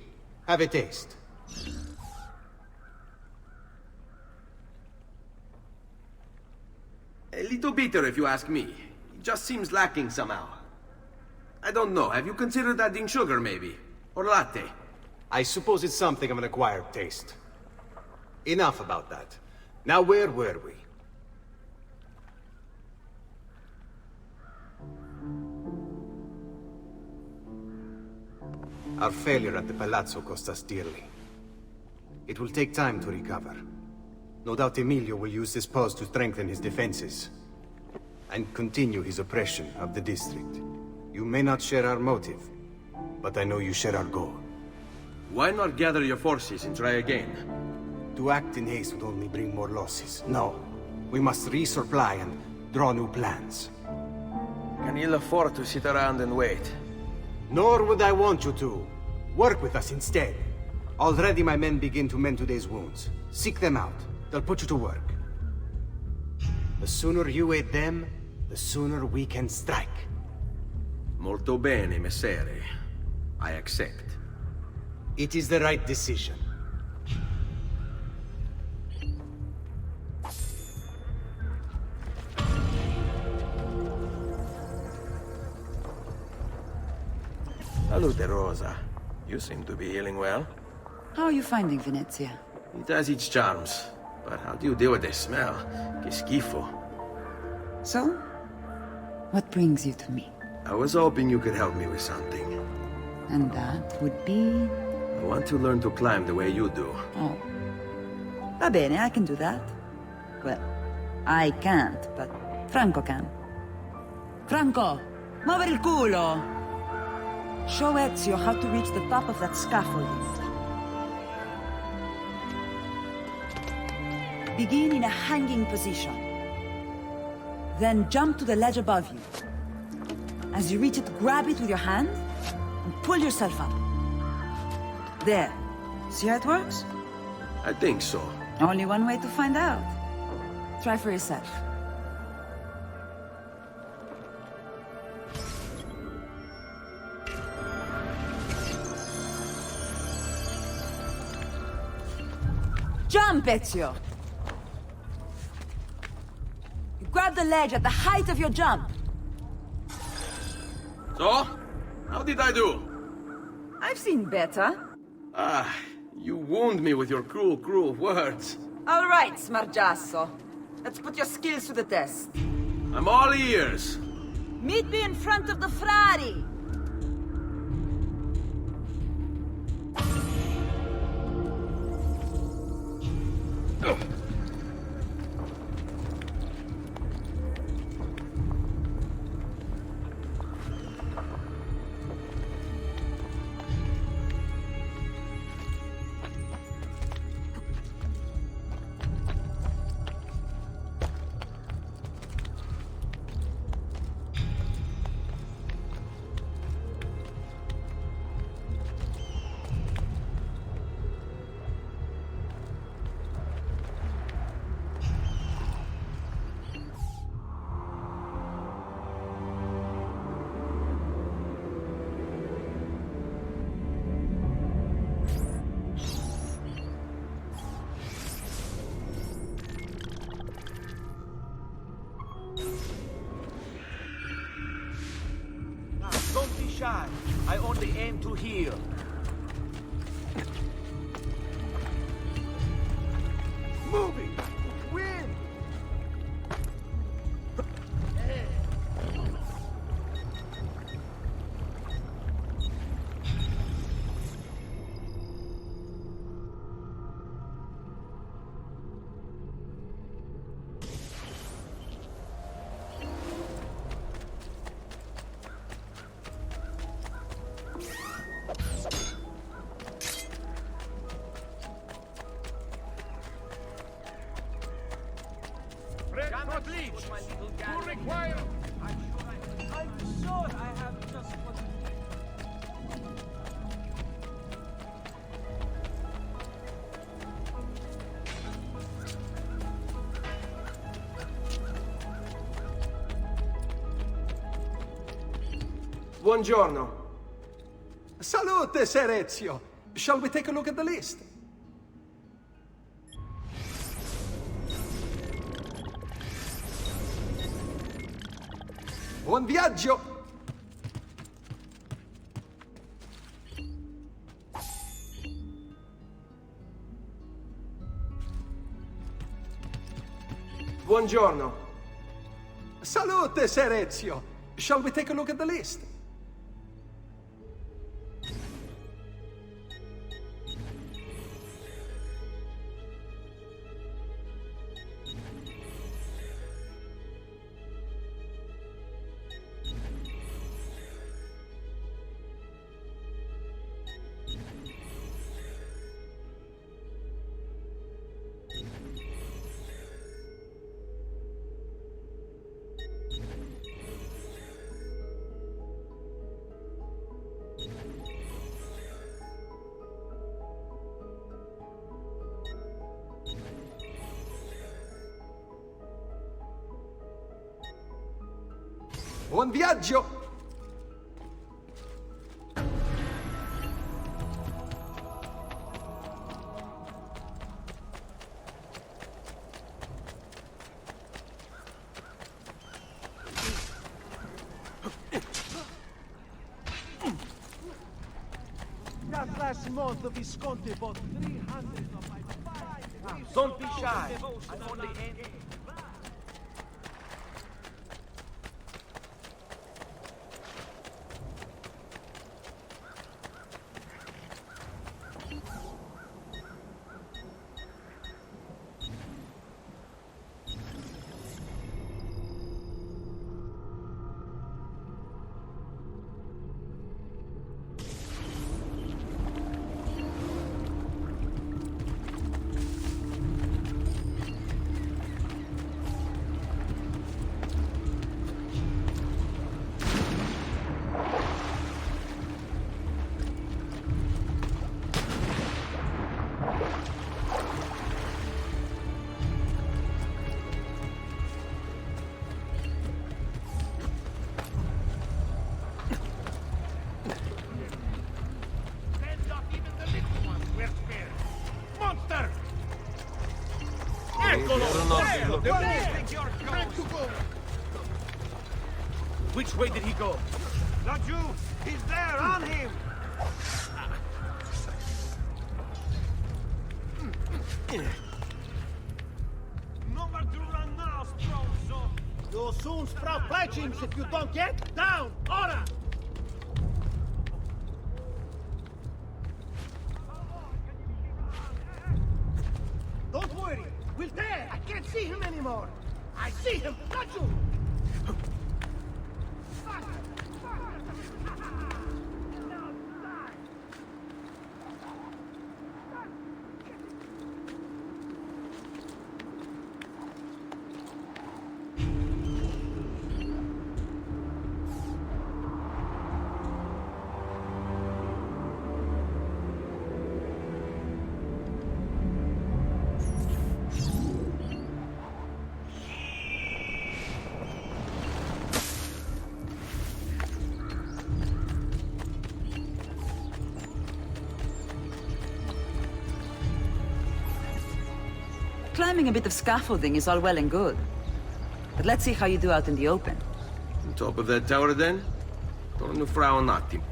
have a taste. A little bitter, if you ask me. It just seems lacking somehow. I don't know. Have you considered adding sugar, maybe? Or latte? I suppose it's something of an acquired taste. Enough about that. Now, where were we? Our failure at the Palazzo cost us dearly. It will take time to recover. No doubt Emilio will use this pause to strengthen his defenses. and continue his oppression of the district. You may not share our motive, but I know you share our goal. Why not gather your forces and try again? To act in haste would only bring more losses. No. We must resupply and draw new plans. Can ill afford to sit around and wait. Nor would I want you to. Work with us instead. Already my men begin to mend today's wounds. Seek them out. They'll put you to work. The sooner you aid them, the sooner we can strike. Molto bene, messere. I accept. It is the right decision. Salute, Rosa. You seem to be healing well. How are you finding Venezia? It has its charms. But how do you deal with the smell? Que schifo. So, what brings you to me? I was hoping you could help me with something. And that would be... I want to learn to climb the way you do. Oh. Va bene, I can do that. Well, I can't, but Franco can. Franco, muovere il culo! Show Ezio how to reach the top of that scaffolding. Begin in a hanging position. Then jump to the ledge above you. As you reach it, grab it with your hand and pull yourself up. There. See how it works? I think so. Only one way to find out. Try for yourself. Jump, Ezio! You grab the ledge at the height of your jump. So? How did I do? I've seen better. Ah, you wound me with your cruel, cruel words. All right, Smargiasso. Let's put your skills to the test. I'm all ears. Meet me in front of the Frari. Don't be shy. I only aim to heal. Moving! Win! Cannot leave. Who requires? I'm sure I have just what... Buongiorno. Salute, Ser Ezio. Shall we take a look at the list? Buon viaggio! Buongiorno. Salute, Ser Ezio. Shall we take a look at the list? Buon viaggio! That last month the Visconti bought 300 of my Don't be shy. I'm only aiming. Which way did he go? Not you! He's there, on him! Nowhere to run now, Stronzo! You'll soon sprout fletchings if you don't get down! Ora! Don't worry, we'll dare! I can't see him anymore! I see him, not you! Climbing a bit of scaffolding is all well and good. But let's see how you do out in the open. On top of that tower, then? Torno fra un attimo.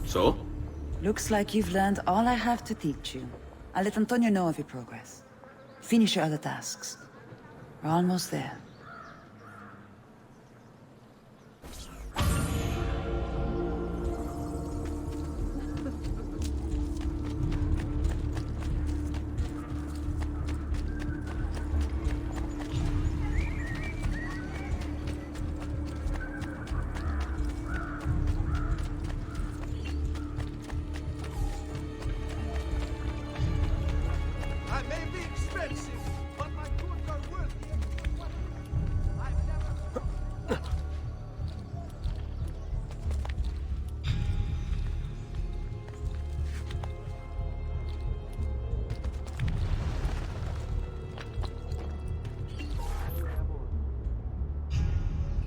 So? Looks like you've learned all I have to teach you. I'll let Antonio know of your progress. Finish your other tasks. We're almost there. I may be expensive, but my goods are worth it. I've never...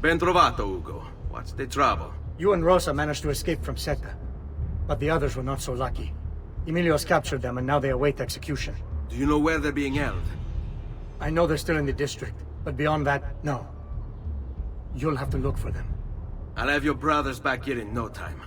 Ben trovato, Ugo. What's the trouble? You and Rosa managed to escape from Seta, but the others were not so lucky. Emilio's captured them, and now they await execution. Do you know where they're being held? I know they're still in the district, but beyond that, no. You'll have to look for them. I'll have your brothers back here in no time.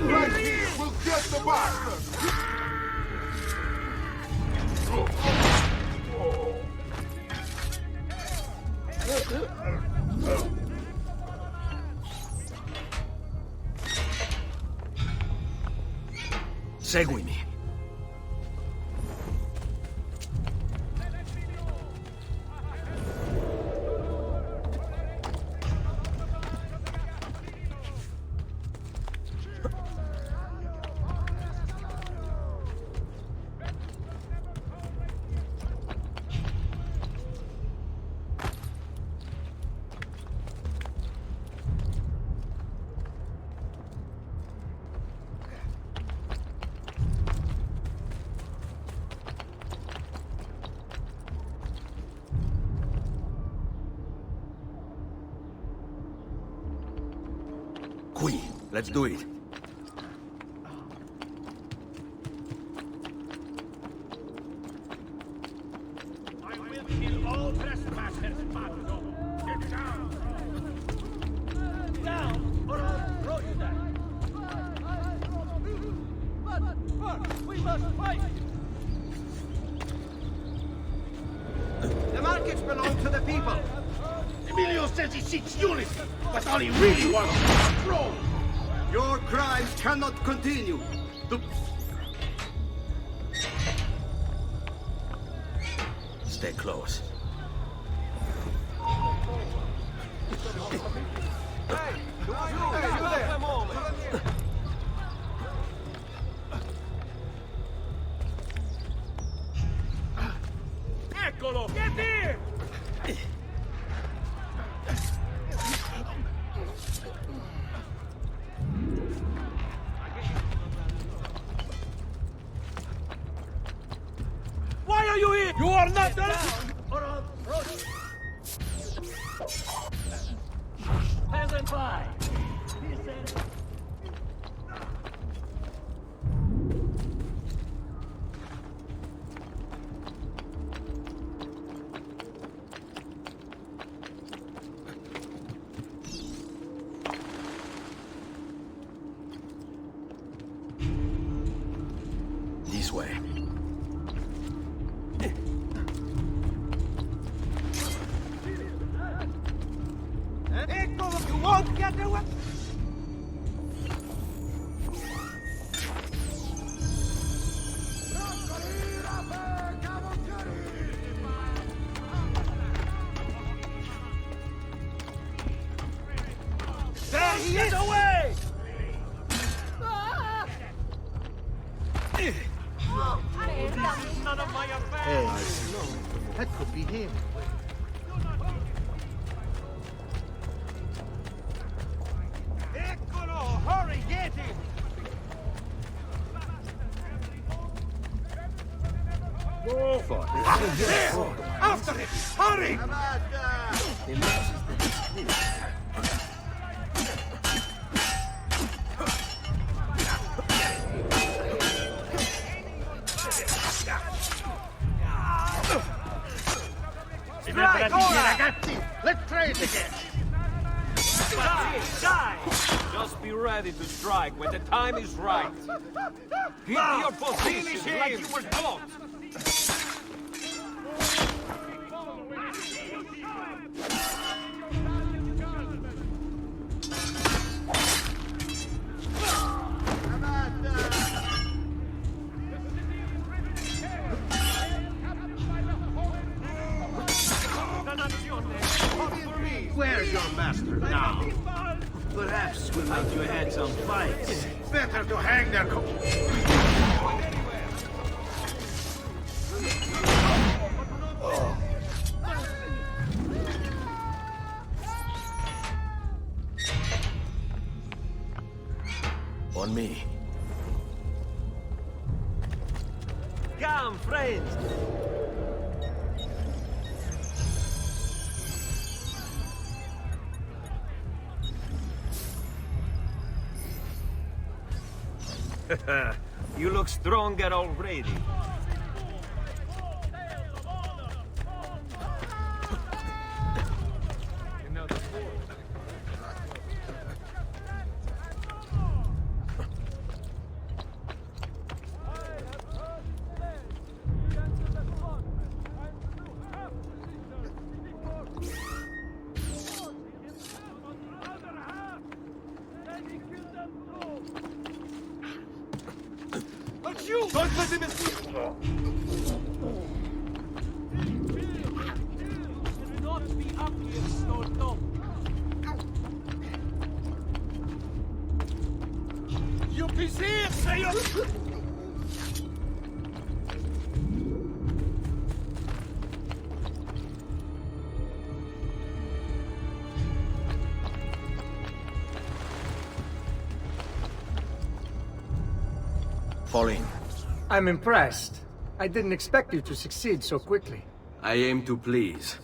Right here, we'll get the bastard! Seguimi. Qui, let's do it. I will kill all trespassers, Matto. Get down! Down, or I'll throw you down. But first, we must fight! The markets belong to the people. Emilio says he seeks unity, but all he really wants is control. Your crimes cannot continue. Stay close. Eccolo! Get here! Why are you here? You are not down! Or I'll throw you. Peasant by! He said... This way. Eccolo, you won't get away. There he is! Away! This is none of my affair! That could be him. Eccolo! Hurry, get him! Go for it! There! After him! Hurry! Right, all right, ragazzi, let's try it again. Die! Just be ready to strike when the time is right. Keep your position like you were taught. will make you had some fights. Better to hang their On me. Come, friends! You look stronger already. Don't let him escape! Not be up here, stone up. You PC, say you! Fall in. I'm impressed. I didn't expect you to succeed so quickly. I aim to please.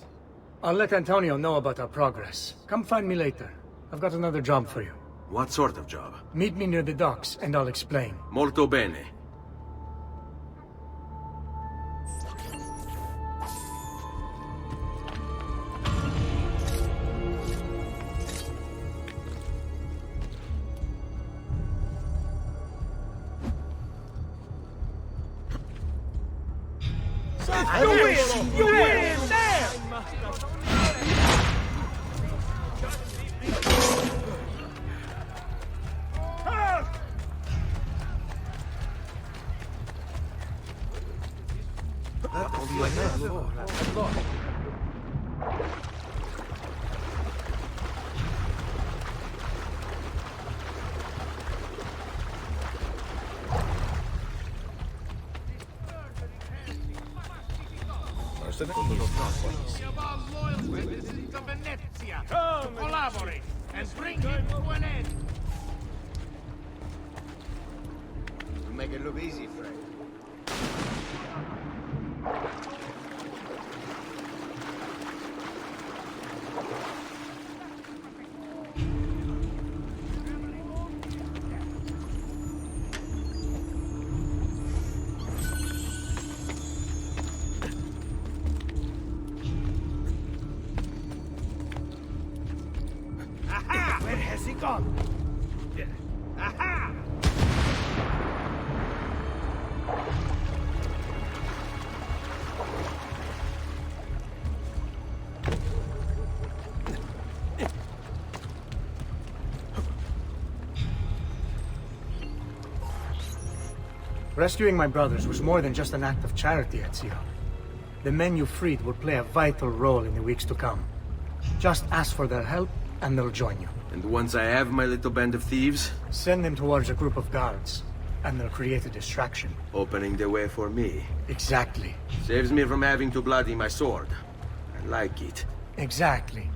I'll let Antonio know about our progress. Come find me later. I've got another job for you. What sort of job? Meet me near the docks, and I'll explain. Molto bene. You win! You win! There! Collaborate and bring him to an end. You make it look easy, Frank. Aha! Where has he gone? Aha! Rescuing my brothers was more than just an act of charity, Ezio. The men you freed will play a vital role in the weeks to come. Just ask for their help, and they'll join you. And once I have my little band of thieves? Send them towards a group of guards, and they'll create a distraction. Opening the way for me. Exactly. Saves me from having to bloody my sword. I like it. Exactly.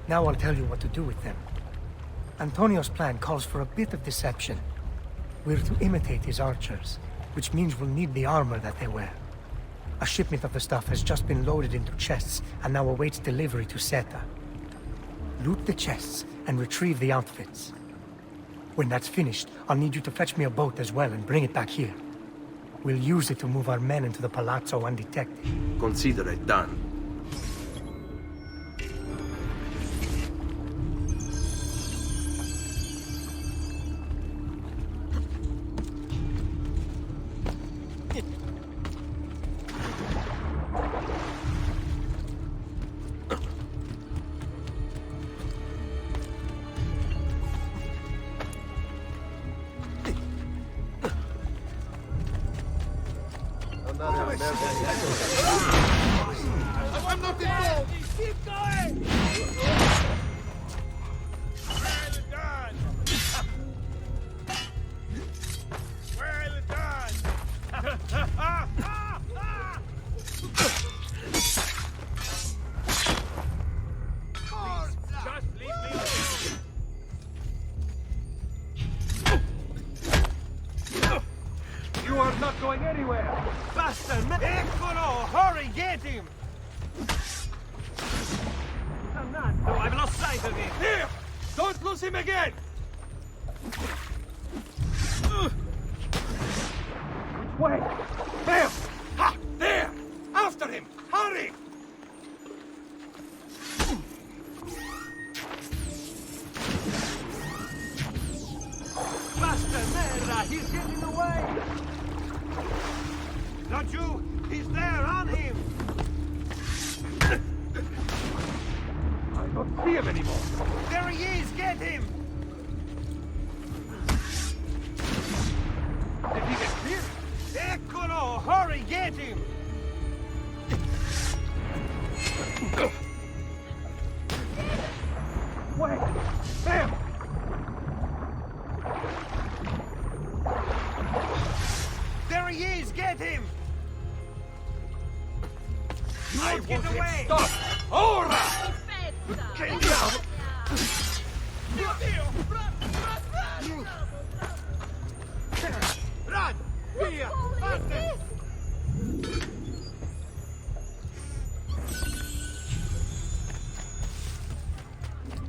Now I'll tell you what to do with them. Antonio's plan calls for a bit of deception. We're to imitate his archers, which means we'll need the armor that they wear. A shipment of the stuff has just been loaded into chests and now awaits delivery to Seta. Loot the chests and retrieve the outfits. When that's finished, I'll need you to fetch me a boat as well and bring it back here. We'll use it to move our men into the palazzo undetected. Consider it done. I'm not involved! Keep going! Well done! not going anywhere! Bastard! Eccolo! Hurry, get him! No, I've lost sight of him! Here! Don't lose him again! Which way? There! Ha! There! After him! Hurry! Bastard! Merda! He's getting away! Not you! He's there! On him! I don't see him anymore! There he is! Get him! Did he get clear? Eccolo! Hurry! Get him! Wait! There! There he is! Get him! I won't away! Stop! Ora! Get down! Run! Via! Faster!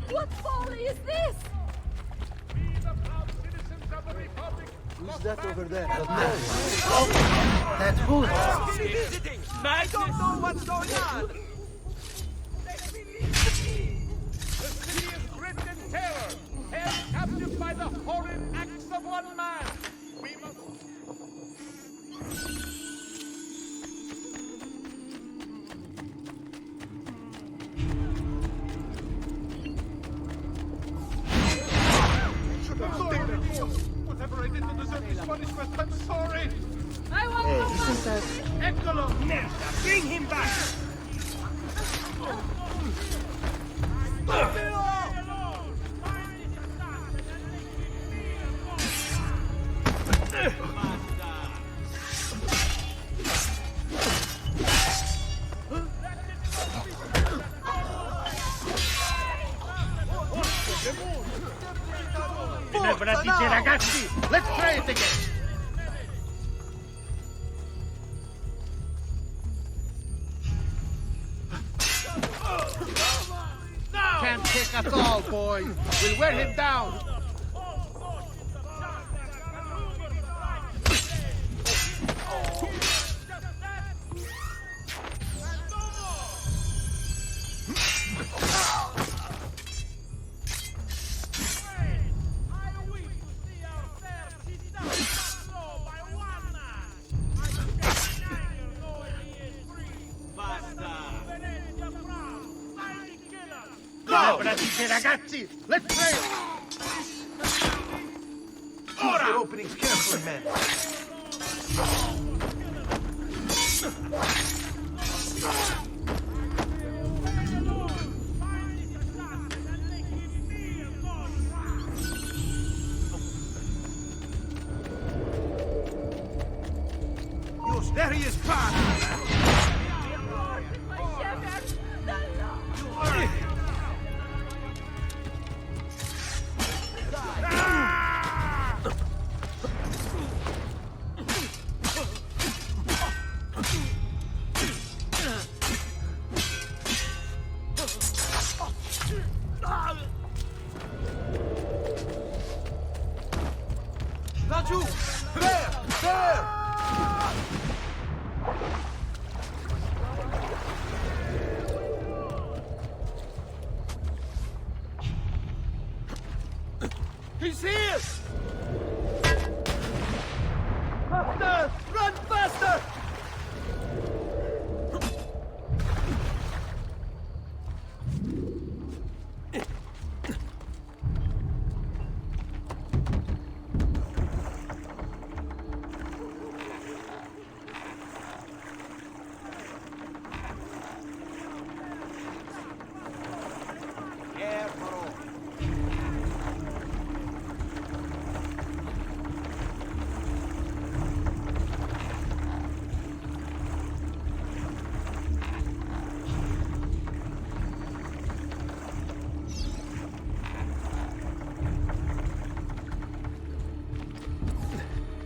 What folly is this? Who's that over there? That hood! I don't know what's going on! The city is gripped in terror, held captive by the horrid acts of one man! We must... Whatever I did to deserve this punishment, I'm sorry! I want isn't that... Eccolo! Merda! Bring him back! Bratice, ragazzi! Let's try it again! Can't take us all, boys. We'll wear him down. Bratice, ragazzi! Let's try it! Ora! You're opening carefully, man. There he is, Pat! Laggiù! There! There! He's here! Faster! Run faster!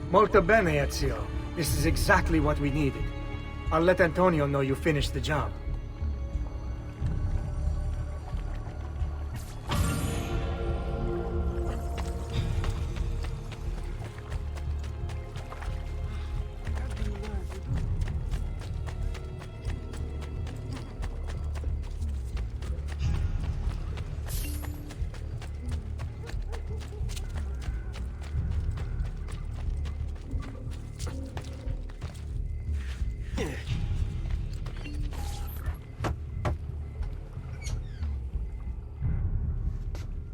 Molto bene, Ezio. This is exactly what we needed. I'll let Antonio know you finished the job.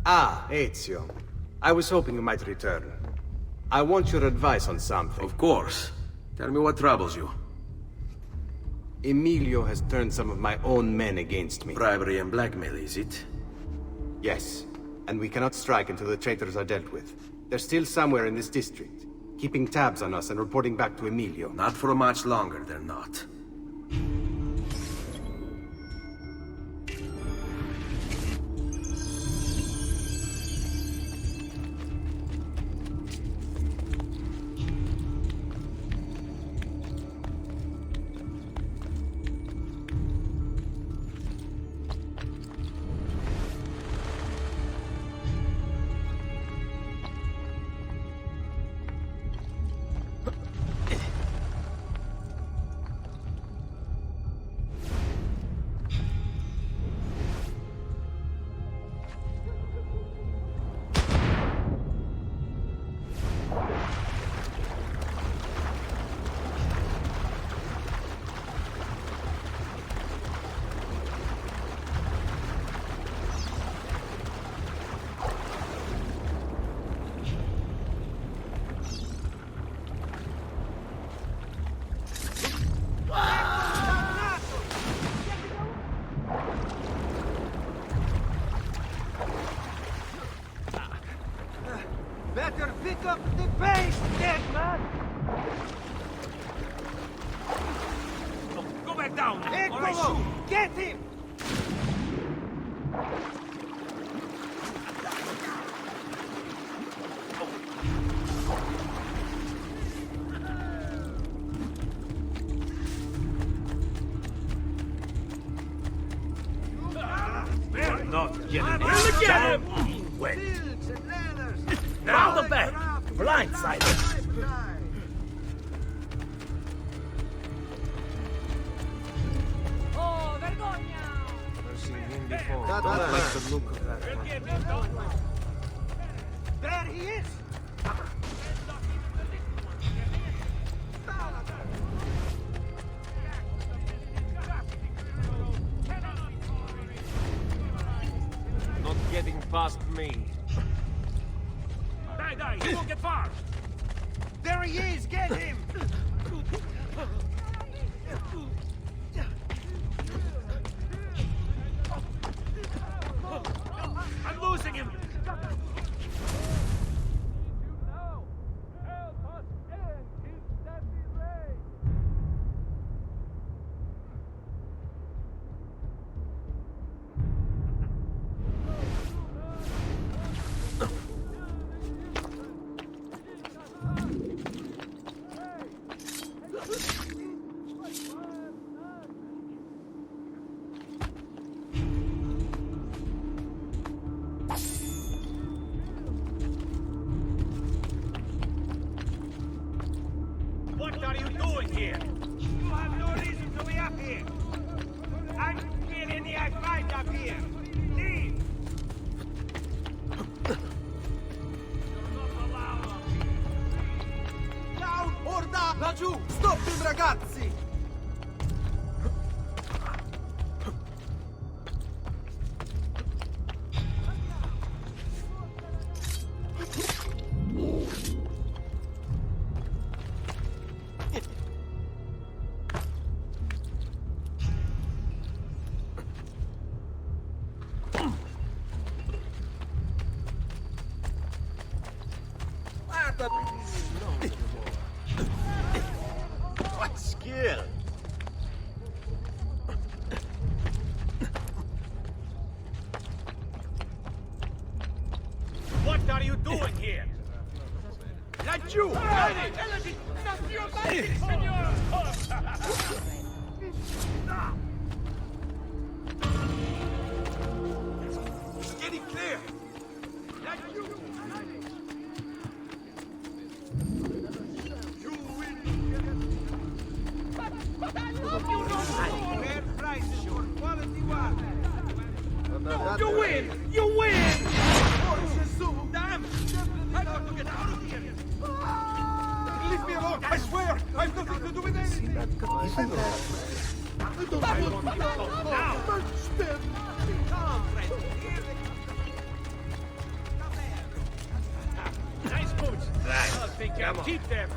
Ah, Ezio. I was hoping you might return. I want your advice on something. Of course. Tell me what troubles you. Emilio has turned some of my own men against me. Bribery and blackmail, is it? Yes. And we cannot strike until the traitors are dealt with. They're still somewhere in this district, keeping tabs on us and reporting back to Emilio. Not for much longer, they're not. Better pick up the pace, dead man! Go back down! Eccolo! Get him! They're not getting it. Down! Wait. Now the back! Blindsided! Oh, vergogna! Never seen him before. Don't like the look of that one. There he is! Not getting past me. Die, he won't get far! There he is! Get him! I'm losing him! What are you doing here? You have no reason to be up here! I'm feeling the fight up here! Leave! Down! Orda! Laggiù! Stop him, ragazzi! What skill! What are you doing here? Laggiù! your back, senor! It's getting clear! Like you! You win! But I love you, no! Fair prices for quality one! No, you win! You win! Damn! I got to get out of here! Leave me alone! I swear! I've nothing to do with anything! I don't want to now! Come, friend! Nice boots! I'll take care. Keep them!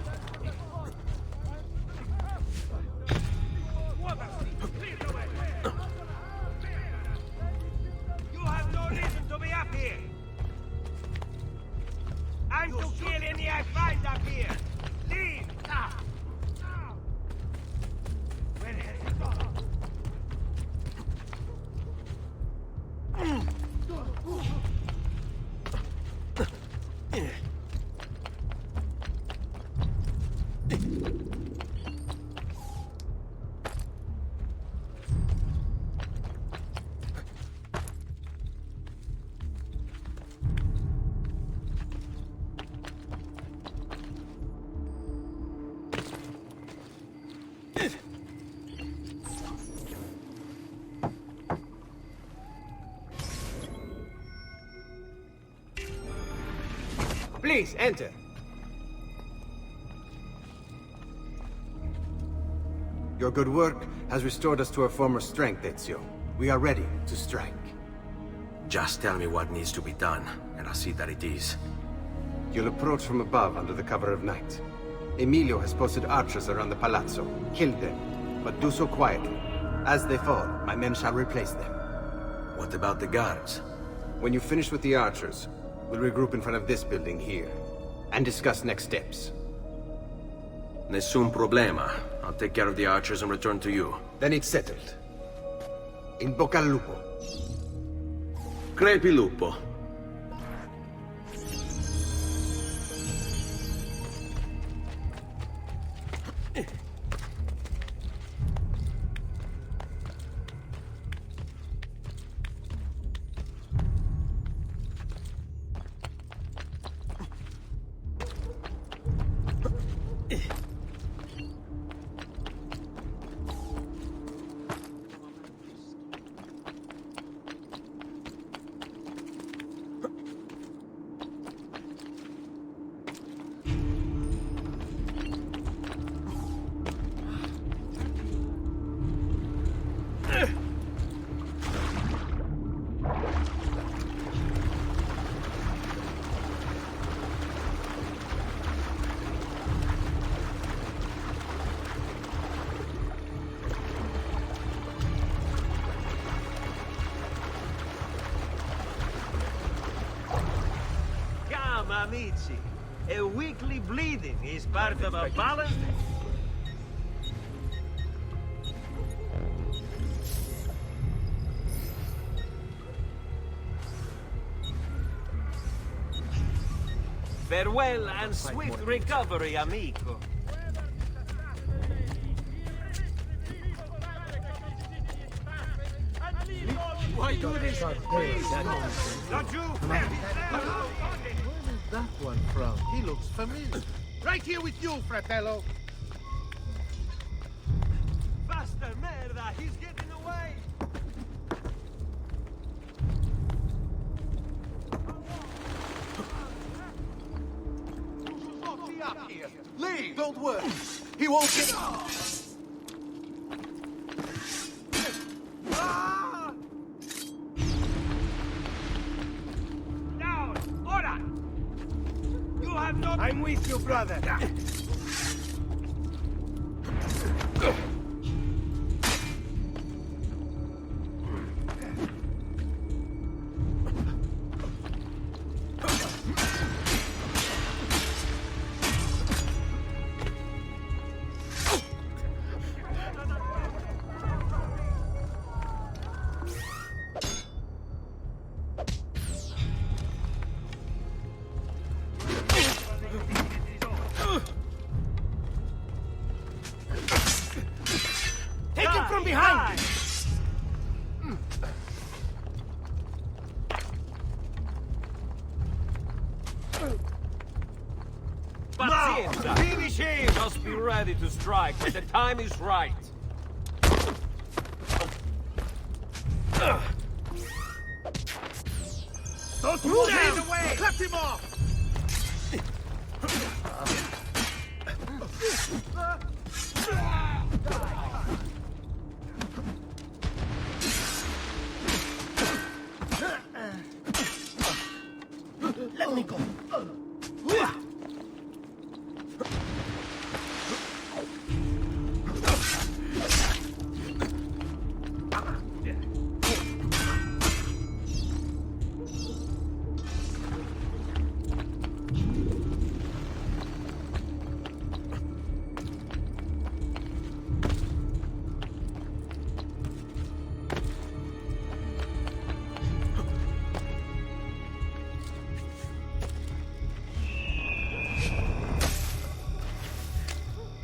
You have no reason to be up here. I'm to kill any I find up here. Leave! Now! Where has he gone? Please, enter. Your good work has restored us to our former strength, Ezio. We are ready to strike. Just tell me what needs to be done, and I'll see that it is. You'll approach from above under the cover of night. Emilio has posted archers around the palazzo. Kill them, but do so quietly. As they fall, my men shall replace them. What about the guards? When you finish with the archers, we'll regroup in front of this building here, and discuss next steps. Nessun problema. I'll take care of the archers and return to you. Then it's settled. In bocca al lupo. Crepi lupo. Amici, a weekly bleeding is part of a balance. Farewell and swift recovery, amico. Why do this? Don't you? That one from? He looks familiar. Right here with you, fratello. Faster, merda! He's getting away! Don't be up here. Leave! Don't worry. He won't get out. Down! Ora! You have no... I'm with you, brother. behind! Pazienza! Finish him! Just be ready to strike when the time is right. Don't move out of the way! Cut him off! Let me go.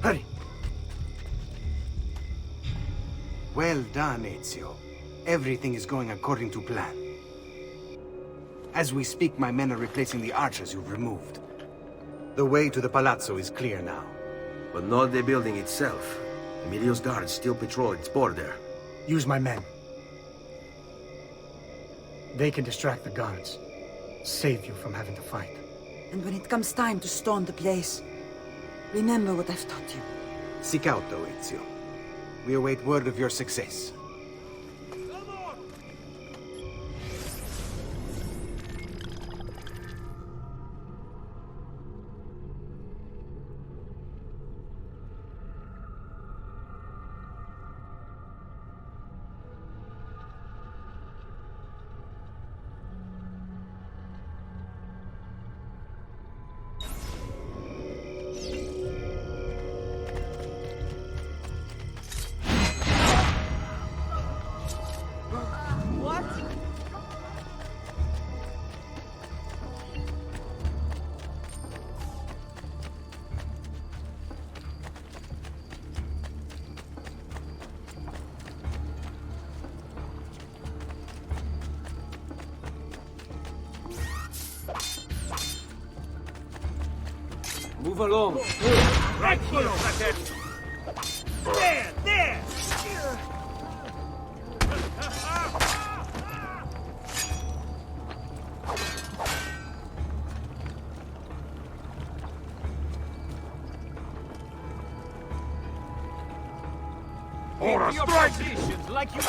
Hurry! Well done, Ezio. Everything is going according to plan. As we speak, my men are replacing the archers you've removed. The way to the palazzo is clear now. But not the building itself. Emilio's guards still patrol its border. Use my men. They can distract the guards. Save you from having to fight. And when it comes time to storm the place, remember what I've taught you. Seek out, though, Ezio. We await word of your success. Move along. Right here, fratello. There, there! Ora, your positions like you...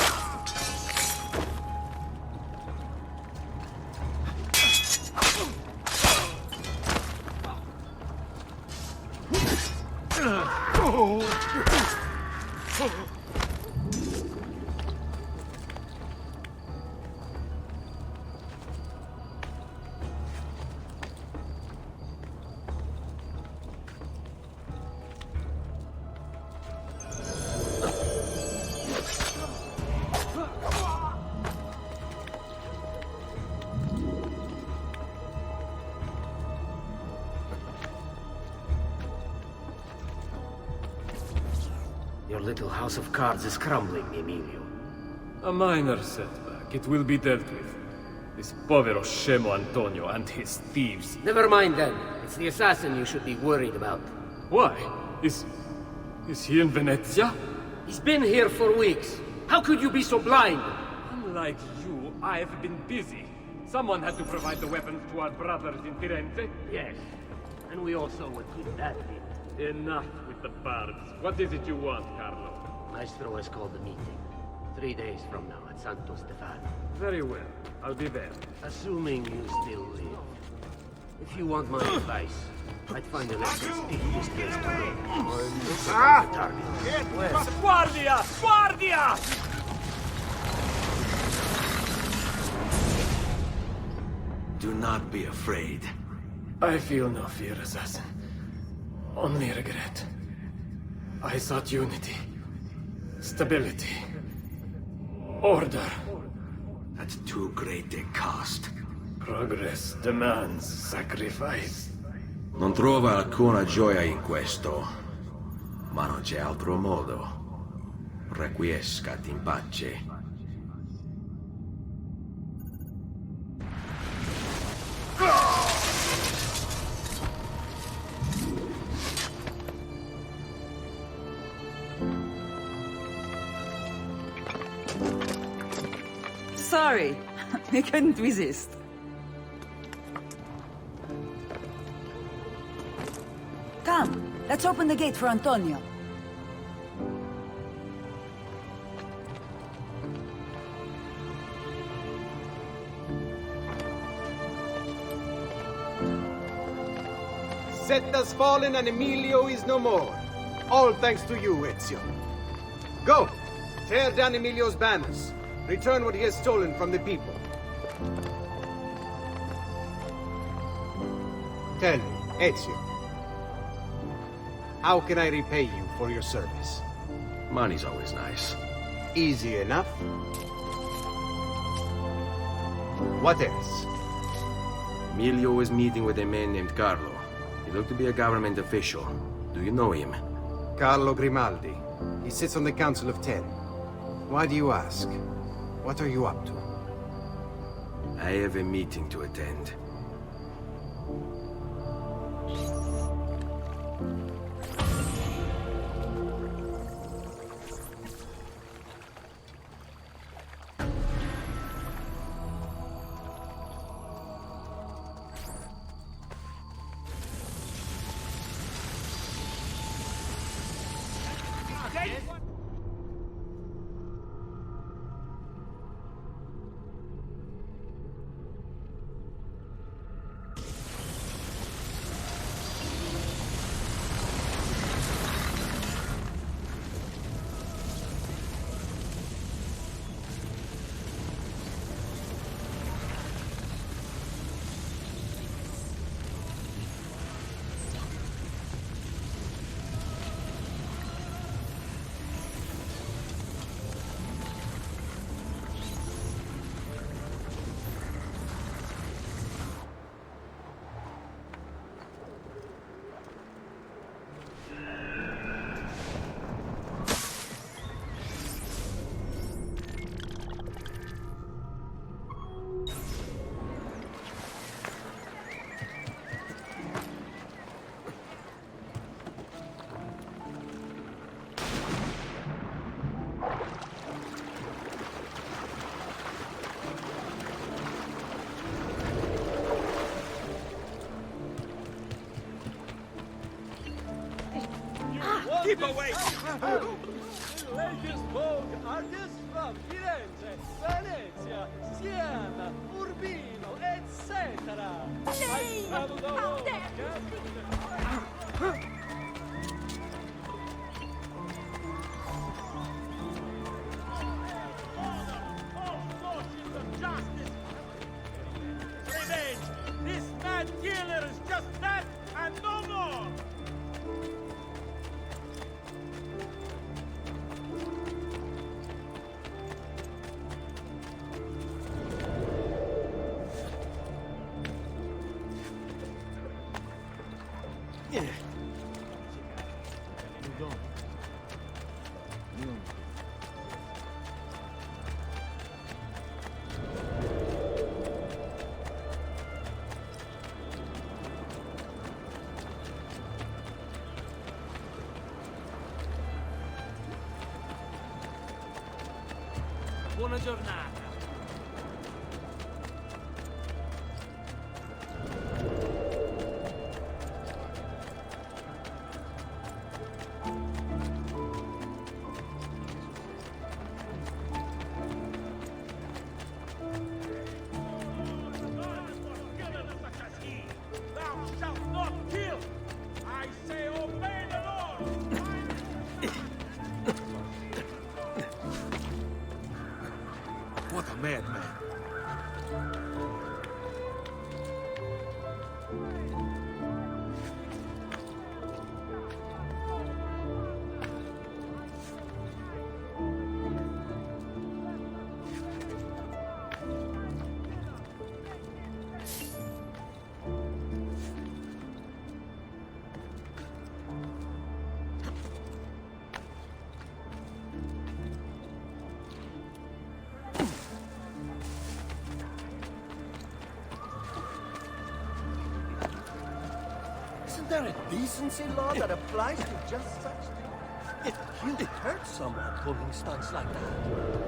Your little house of cards is crumbling, Emilio. A minor setback. It will be dealt with. This povero scemo Antonio and his thieves. Never mind then. It's the assassin you should be worried about. Why? Is he in Venezia? He's been here for weeks. How could you be so blind? Unlike you, I've been busy. Someone had to provide the weapons to our brothers in Firenze. Yes. And we also would keep that in. Enough with the bards. What is it you want, Carlo? Maestro has called a meeting. 3 days from now at Santo Stefano. Very well. I'll be there. Assuming you still live. If you want my advice, I'd find a less conspicuous place to go. Target. Guardia! Guardia! Do not be afraid. I feel no fear, assassin. Only regret. I sought unity, stability, order. At too great a cost. Progress demands sacrifice. Non trova alcuna gioia in questo, ma non c'è altro modo. Requiescat in pace. Sorry, we couldn't resist. Come, let's open the gate for Antonio. Set has fallen and Emilio is no more. All thanks to you, Ezio. Go! Tear down Emilio's banners. Return what he has stolen from the people. Tell me, Ezio. How can I repay you for your service? Money's always nice. Easy enough. What else? Emilio was meeting with a man named Carlo. He looked to be a government official. Do you know him? Carlo Grimaldi. He sits on the Council of Ten. Why do you ask? What are you up to? I have a meeting to attend. Keep away! Latest Vogue artists from Firenze, Venezia, Siena, Urbino, etc. I traveled the whole Revenge! This mad killer is just that and no more! Buona giornata. Thou shalt not kill! I say obey the law! Isn't there a decency law that applies to just such things? You'd hurt someone pulling stunts like that.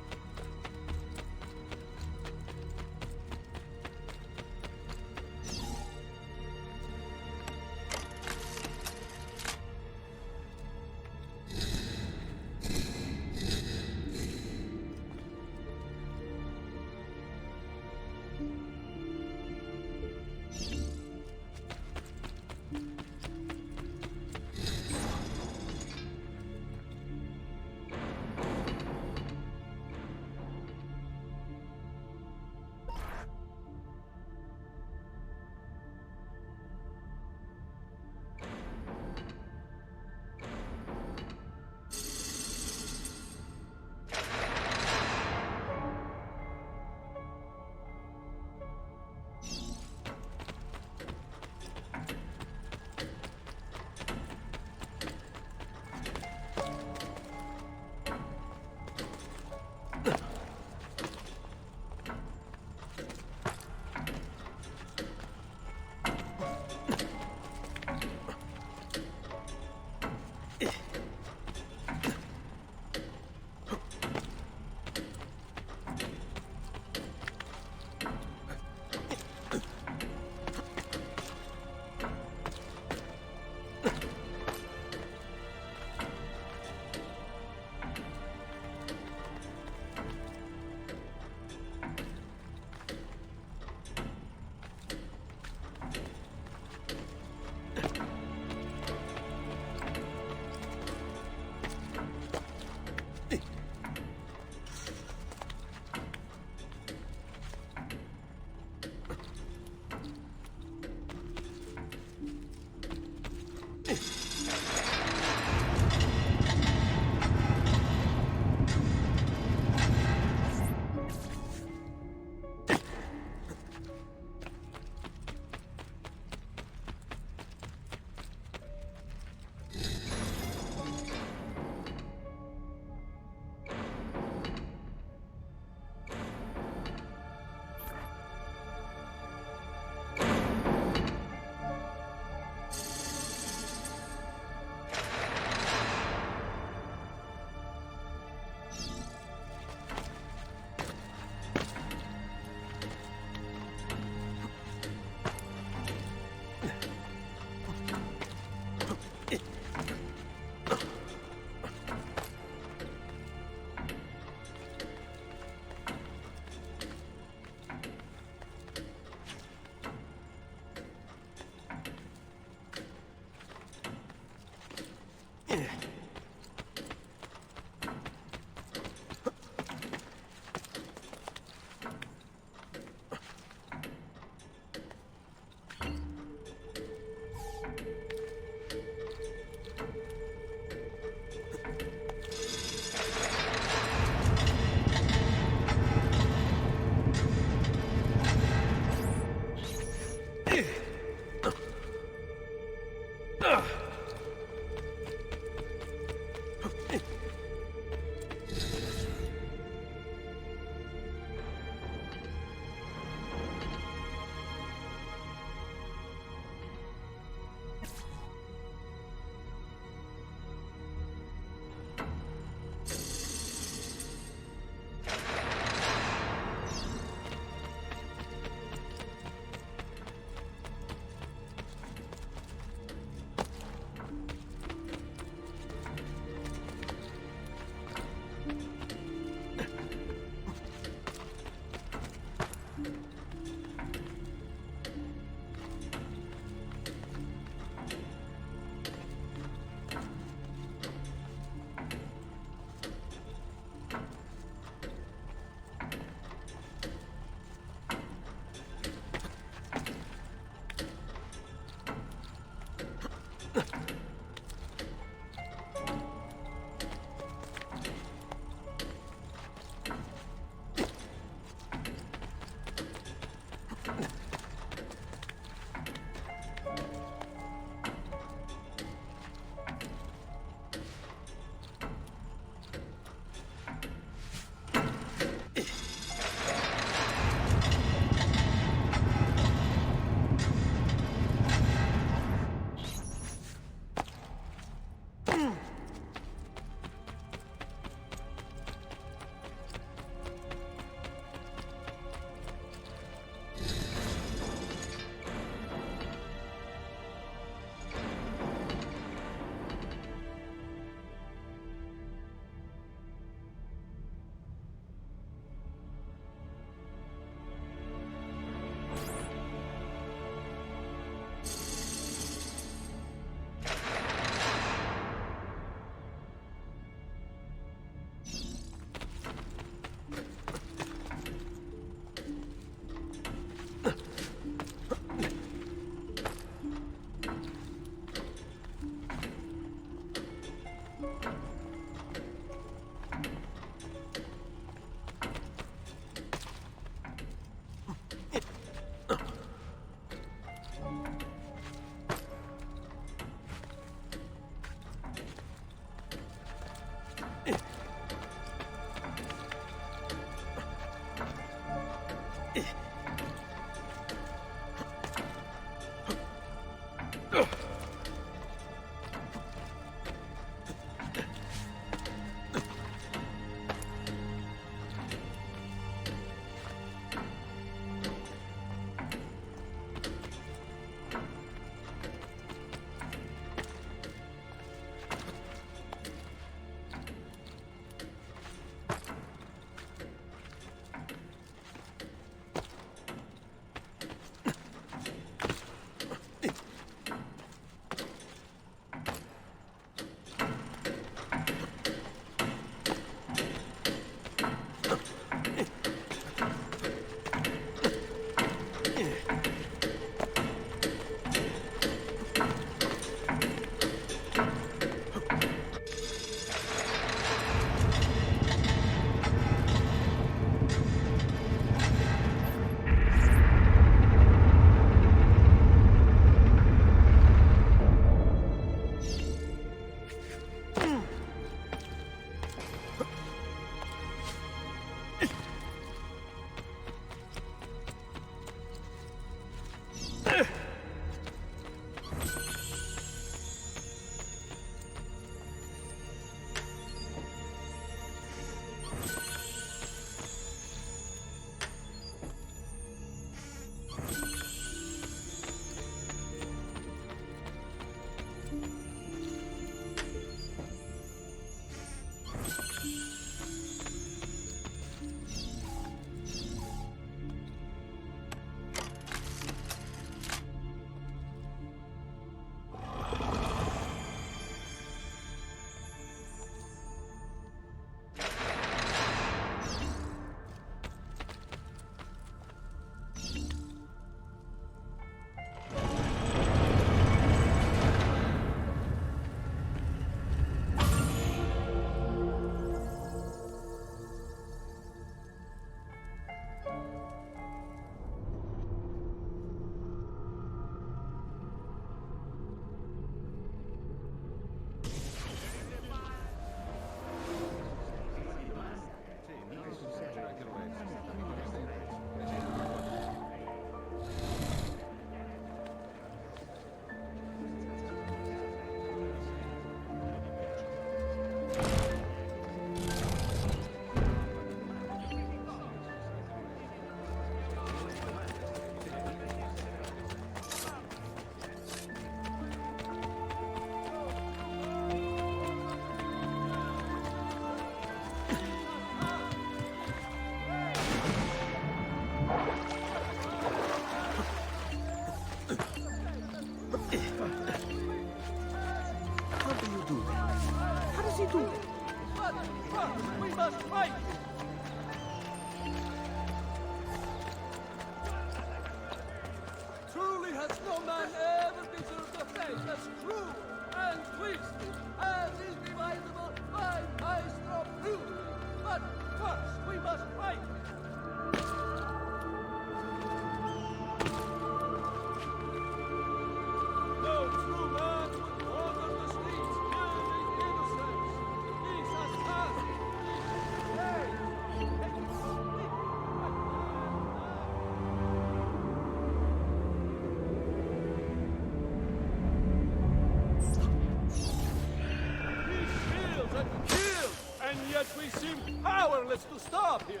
that we seem powerless to stop him.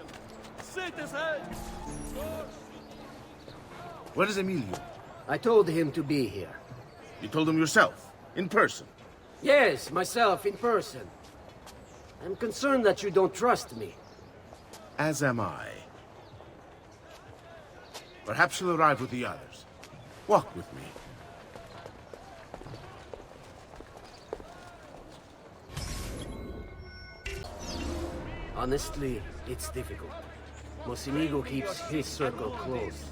Citizens! Where is Emilio? I told him to be here. You told him yourself, in person? Yes, myself, in person. I'm concerned that you don't trust me. As am I. Perhaps she'll arrive with the others. Walk with me. Honestly, it's difficult. Mocenigo keeps his circle close.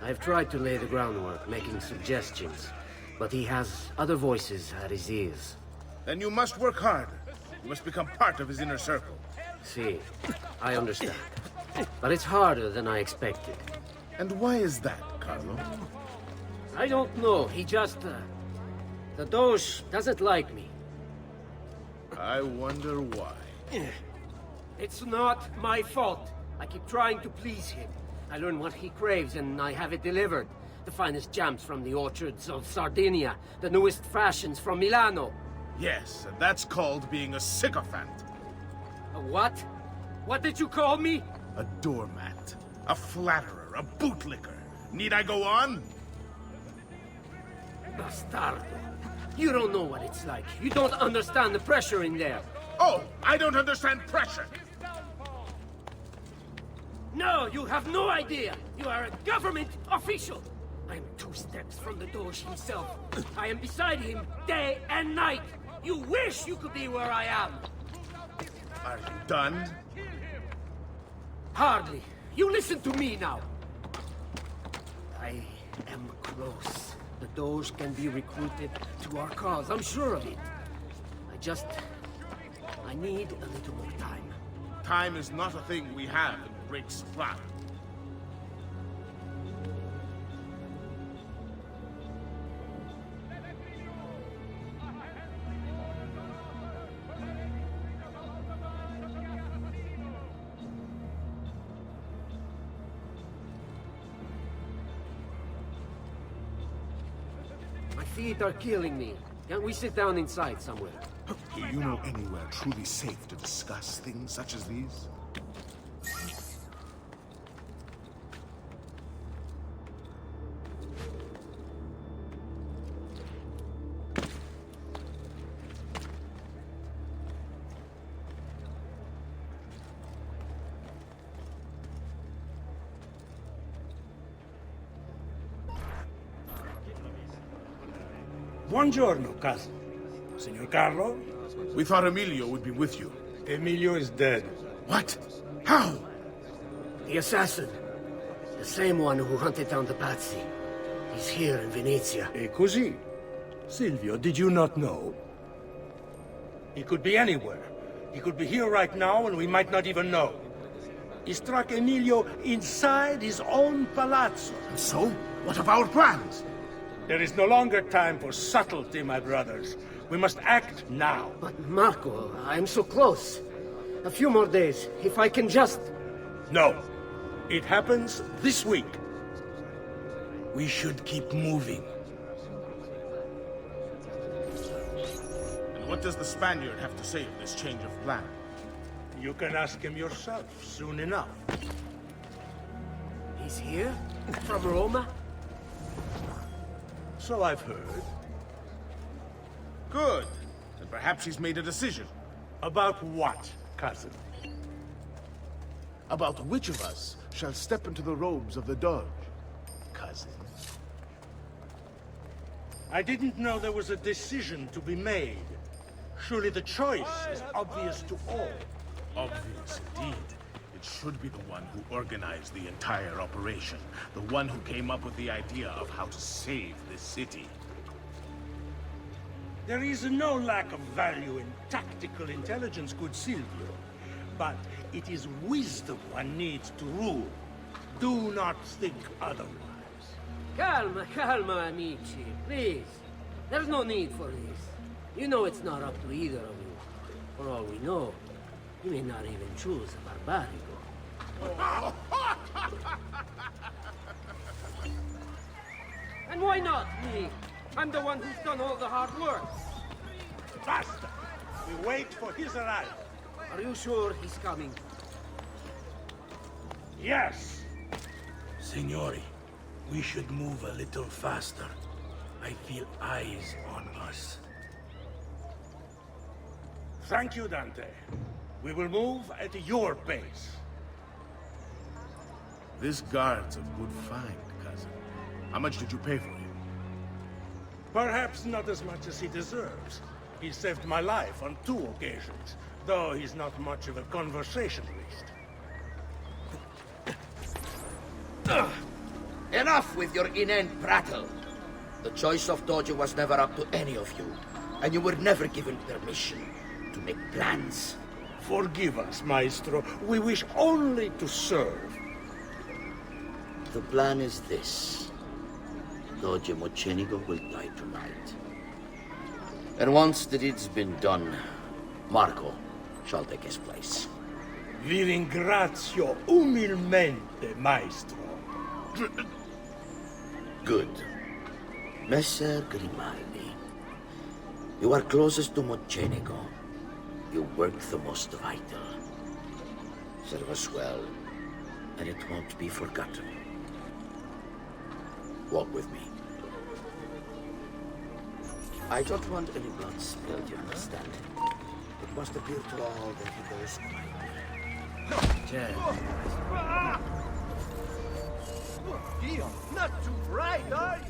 I've tried to lay the groundwork, making suggestions, but he has other voices at his ears. Then you must work harder. You must become part of his inner circle. See, I understand. But it's harder than I expected. And why is that, Carlo? I don't know. He just... the Doge doesn't like me. I wonder why. It's not my fault. I keep trying to please him. I learn what he craves and I have it delivered. The finest jams from the orchards of Sardinia. The newest fashions from Milano. Yes, and that's called being a sycophant. A what? What did you call me? A doormat. A flatterer. A bootlicker. Need I go on? Bastardo. You don't know what it's like. You don't understand the pressure in there. Oh, I don't understand pressure. No, you have no idea. You are a government official. I am 2 steps from the Doge himself. I am beside him day and night. You wish you could be where I am. Are you done? Hardly. You listen to me now. I am close. The Doge can be recruited to our cause. I'm sure of it. I need a little more time. Time is not a thing we have in great supply. My feet are killing me. Can't we sit down inside somewhere? Do you know anywhere truly safe to discuss things such as these? Buongiorno, cousin. Signor Carlo? We thought Emilio would be with you. Emilio is dead. What? How? The assassin. The same one who hunted down the Pazzi. He's here in Venezia. E così? Silvio, did you not know? He could be anywhere. He could be here right now and we might not even know. He struck Emilio inside his own palazzo. And so? What of our plans? There is no longer time for subtlety, my brothers. We must act now. But Marco, I'm so close. A few more days, if I can just... No. It happens this week. We should keep moving. And what does the Spaniard have to say of this change of plan? You can ask him yourself soon enough. He's here? From Roma? So I've heard. Good. Then perhaps he's made a decision. About what, cousin? About which of us shall step into the robes of the Doge, cousin. I didn't know there was a decision to be made. Surely the choice is obvious to all. Obvious indeed. It should be the one who organized the entire operation. The one who came up with the idea of how to save this city. There is no lack of value in tactical intelligence, good Silvio. But it is wisdom one needs to rule. Do not think otherwise. Calma, calma, amici. Please. There's no need for this. You know it's not up to either of you. For all we know, you may not even choose a barbarigo. And why not me? I'm the one who's done all the hard work. Basta! We wait for his arrival. Are you sure he's coming? Yes! Signori, we should move a little faster. I feel eyes on us. Thank you, Dante. We will move at your pace. This guard's a good find, cousin. How much did you pay for him? Perhaps not as much as he deserves. He saved my life on 2 occasions, though he's not much of a conversationalist. Enough with your inane prattle. The choice of Dojo was never up to any of you, and you were never given permission to make plans. Forgive us, Maestro. We wish only to serve. The plan is this. Doge Mocenigo will die tonight. And once the deed's been done, Marco shall take his place. Vi ringrazio umilmente, Maestro. Good. Messer Grimaldi, you are closest to Mocenigo. You work the most vital. Serve us well, and it won't be forgotten. Walk with me. I don't want any blood spilled, you understand? It must appear to all that he goes quietly. Dio, not too bright, are you?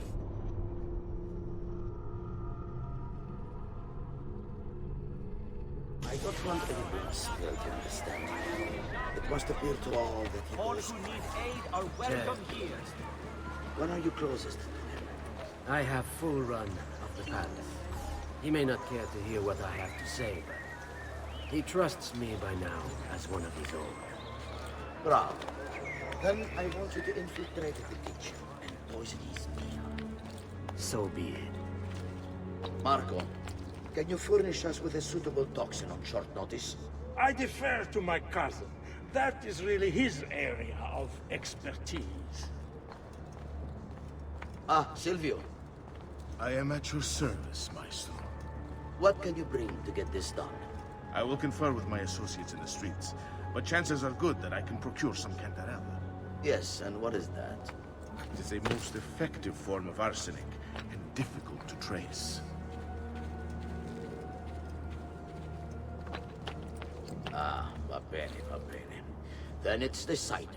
I don't want any blood spilled, you understand? It must appear to all that he All goes who need quietly. aid are welcome here. When are you closest to him? I have full run of the palace. He may not care to hear what I have to say, but he trusts me by now as one of his own. Bravo. Then I want you to infiltrate the kitchen and poison his meal. So be it. Marco, can you furnish us with a suitable toxin on short notice? I defer to my cousin. That is really his area of expertise. Ah, Silvio. I am at your service, Maestro. What can you bring to get this done? I will confer with my associates in the streets, but chances are good that I can procure some cantarella. Yes, and what is that? It is a most effective form of arsenic, and difficult to trace. Ah, va bene, va bene. Then it's decided.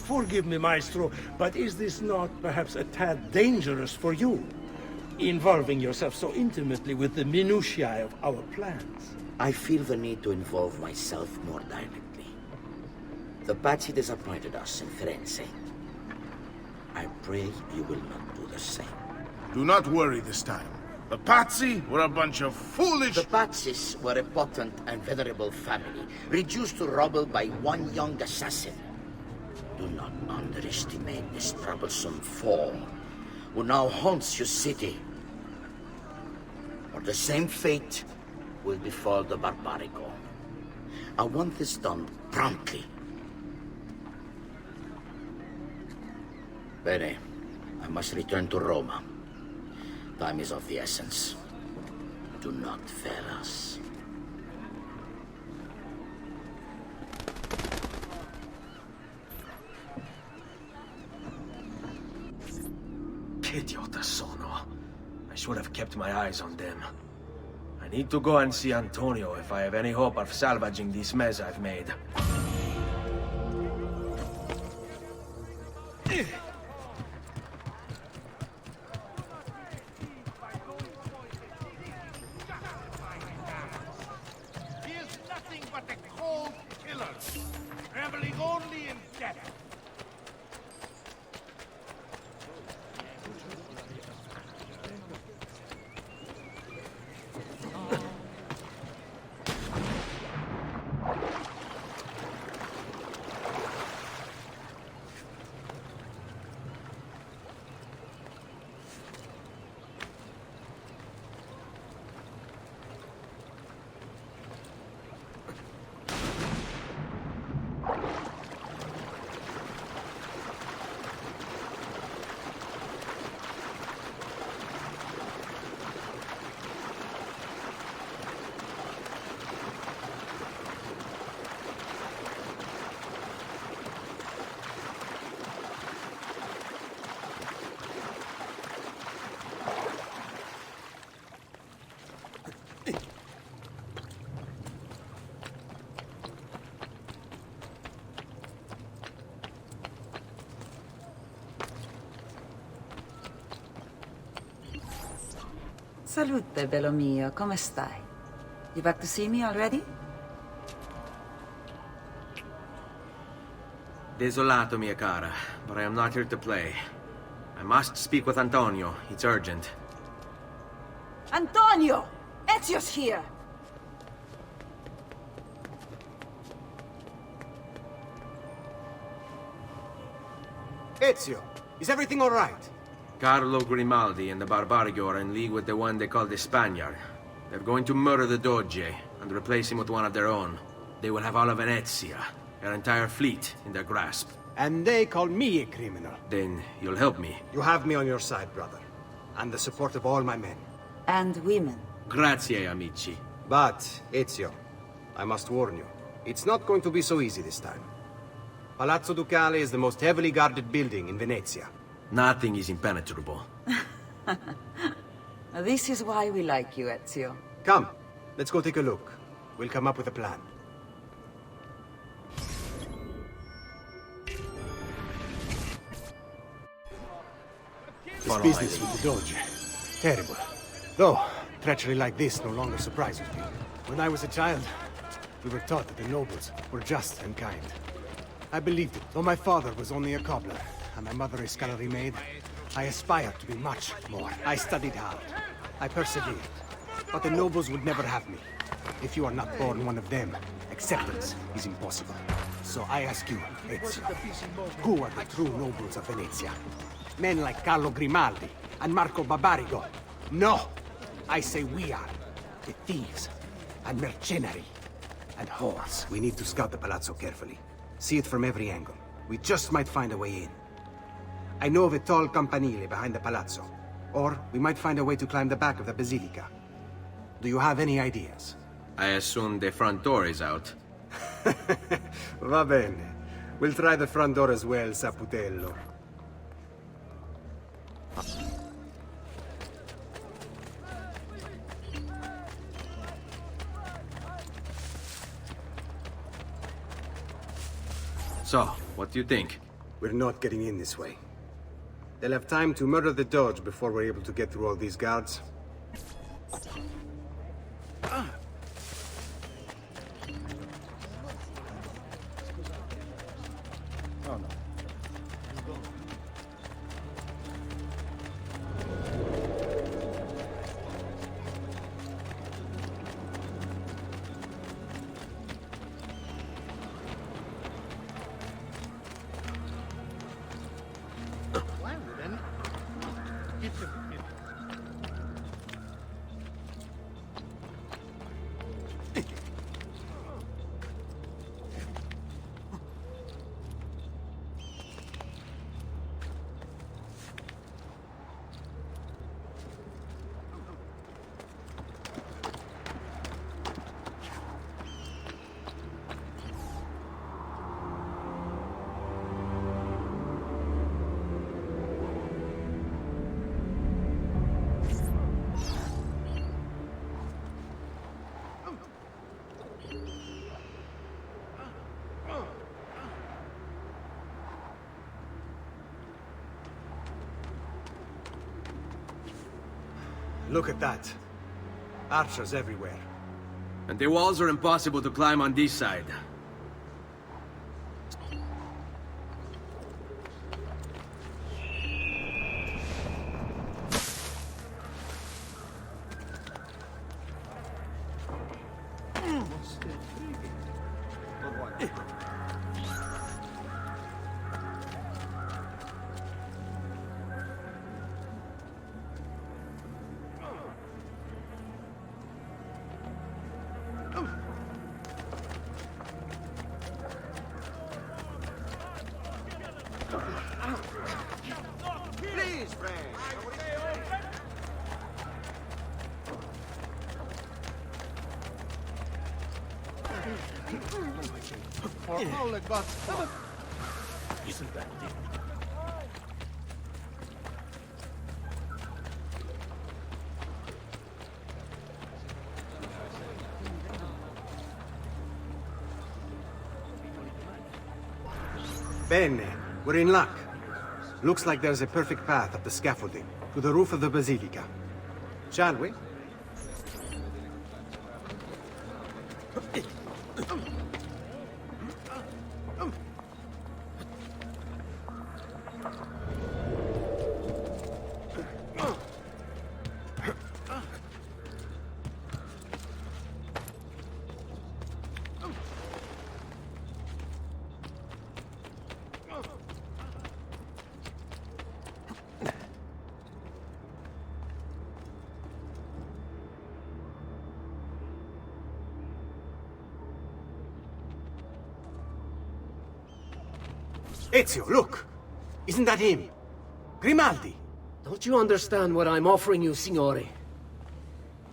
Forgive me, Maestro, but is this not perhaps a tad dangerous for you? Involving yourself so intimately with the minutiae of our plans. I feel the need to involve myself more directly. The Pazzi disappointed us in Firenze. I pray you will not do the same. Do not worry this time. The Pazzi were a bunch of foolish... The Pazzis were a potent and venerable family, reduced to rubble by one young assassin. Do not underestimate this troublesome foe, who now haunts your city. Or the same fate will befall the Barbarico. I want this done promptly. Bene, I must return to Roma. Time is of the essence. Do not fail us. Idiota sono. I should have kept my eyes on them. I need to go and see Antonio if I have any hope of salvaging this mess I've made. but the cold killers, reveling only in death. Salute, bello mio. Come stai? You back to see me already? Desolato, mia cara, but I am not here to play. I must speak with Antonio. It's urgent. Antonio! Ezio's here! Ezio, is everything all right? Carlo Grimaldi and the Barbarigo are in league with the one they call the Spaniard. They're going to murder the Doge and replace him with one of their own. They will have all of Venezia, their entire fleet, in their grasp. And they call me a criminal. Then you'll help me. You have me on your side, brother. And the support of all my men. And women. Grazie, amici. But, Ezio, I must warn you, it's not going to be so easy this time. Palazzo Ducale is the most heavily guarded building in Venezia. Nothing is impenetrable. This is why we like you, Ezio. Come, let's go take a look. We'll come up with a plan. This business with the Doge. Terrible. Though, treachery like this no longer surprises me. When I was a child, we were taught that the nobles were just and kind. I believed it, though my father was only a cobbler, and my mother a scullery maid. I aspired to be much more. I studied hard. I persevered. But the nobles would never have me. If you are not born one of them, acceptance is impossible. So I ask you, Ezio, who are the true nobles of Venezia? Men like Carlo Grimaldi and Marco Barbarigo? No! I say we are. The thieves and mercenary and whores. We need to scout the palazzo carefully. See it from every angle. We just might find a way in. I know of a tall campanile behind the palazzo. Or we might find a way to climb the back of the basilica. Do you have any ideas? I assume the front door is out. Va bene. We'll try the front door as well, Saputello. So, what do you think? We're not getting in this way. They'll have time to murder the Doge before we're able to get through all these guards. Oh, no. Look at that. Archers everywhere. And the walls are impossible to climb on this side. Please, friend. For all the gods. Isn't that it? Bene, we're in luck. Looks like there's a perfect path up the scaffolding to the roof of the Basilica. Shall we? Ezio, look! Isn't that him? Grimaldi! Don't you understand what I'm offering you, Signore?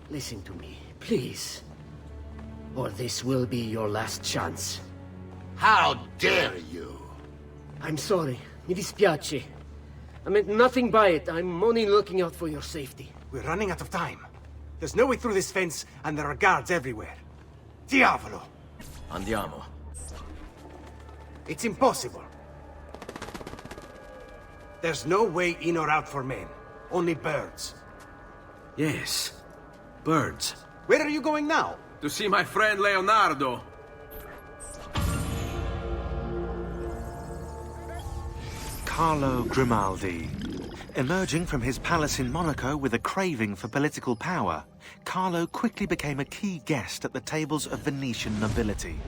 Listen to me, please. Or this will be your last chance. How dare you? I'm sorry. Mi dispiace. I meant nothing by it. I'm only looking out for your safety. We're running out of time. There's no way through this fence, and there are guards everywhere. Diavolo! Andiamo. It's impossible. There's no way in or out for men. Only birds. Yes. Birds. Where are you going now? To see my friend Leonardo. Carlo Grimaldi. Emerging from his palace in Monaco with a craving for political power, Carlo quickly became a key guest at the tables of Venetian nobility,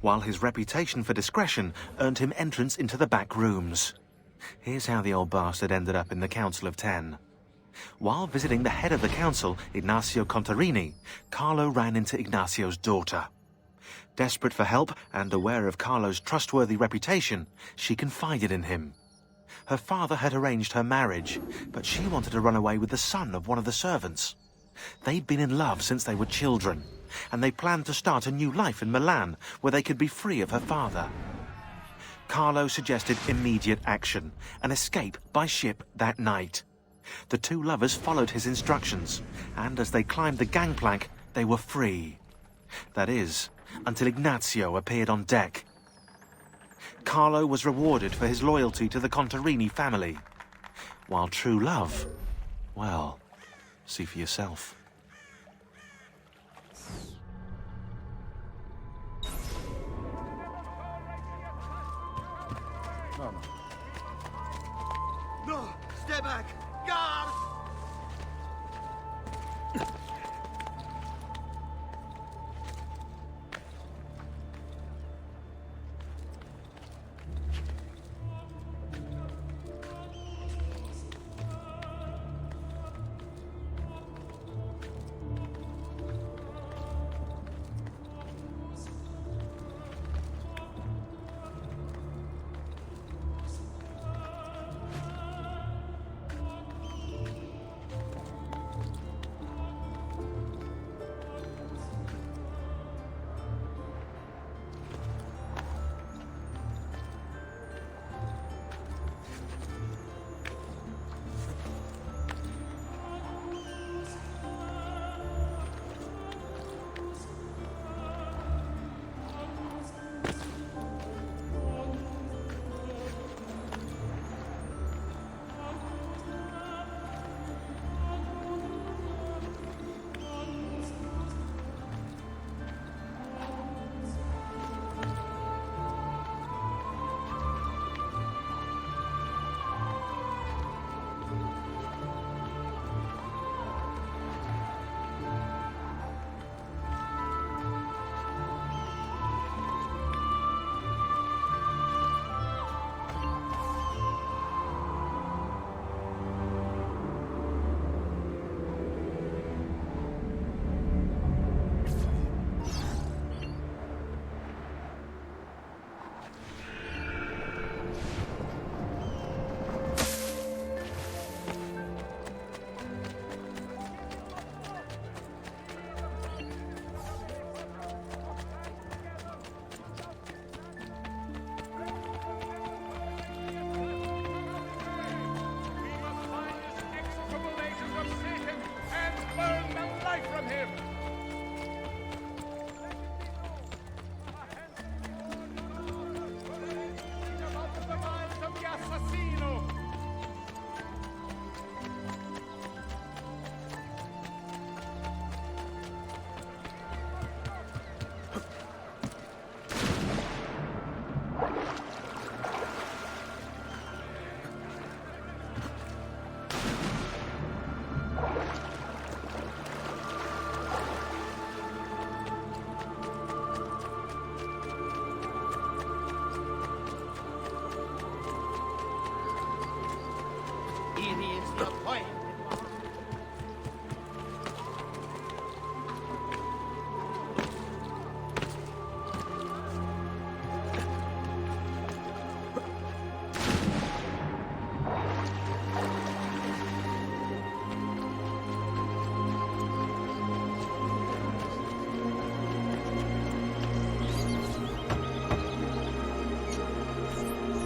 while his reputation for discretion earned him entrance into the back rooms. Here's how the old bastard ended up in the Council of Ten. While visiting the head of the council, Ignazio Contarini, Carlo ran into Ignazio's daughter. Desperate for help and aware of Carlo's trustworthy reputation, she confided in him. Her father had arranged her marriage, but she wanted to run away with the son of one of the servants. They'd been in love since they were children, and they planned to start a new life in Milan, where they could be free of her father. Carlo suggested immediate action, an escape by ship that night. The two lovers followed his instructions, and as they climbed the gangplank, they were free. That is, until Ignazio appeared on deck. Carlo was rewarded for his loyalty to the Contarini family, while true love, well, see for yourself. No! Stay back! Guard!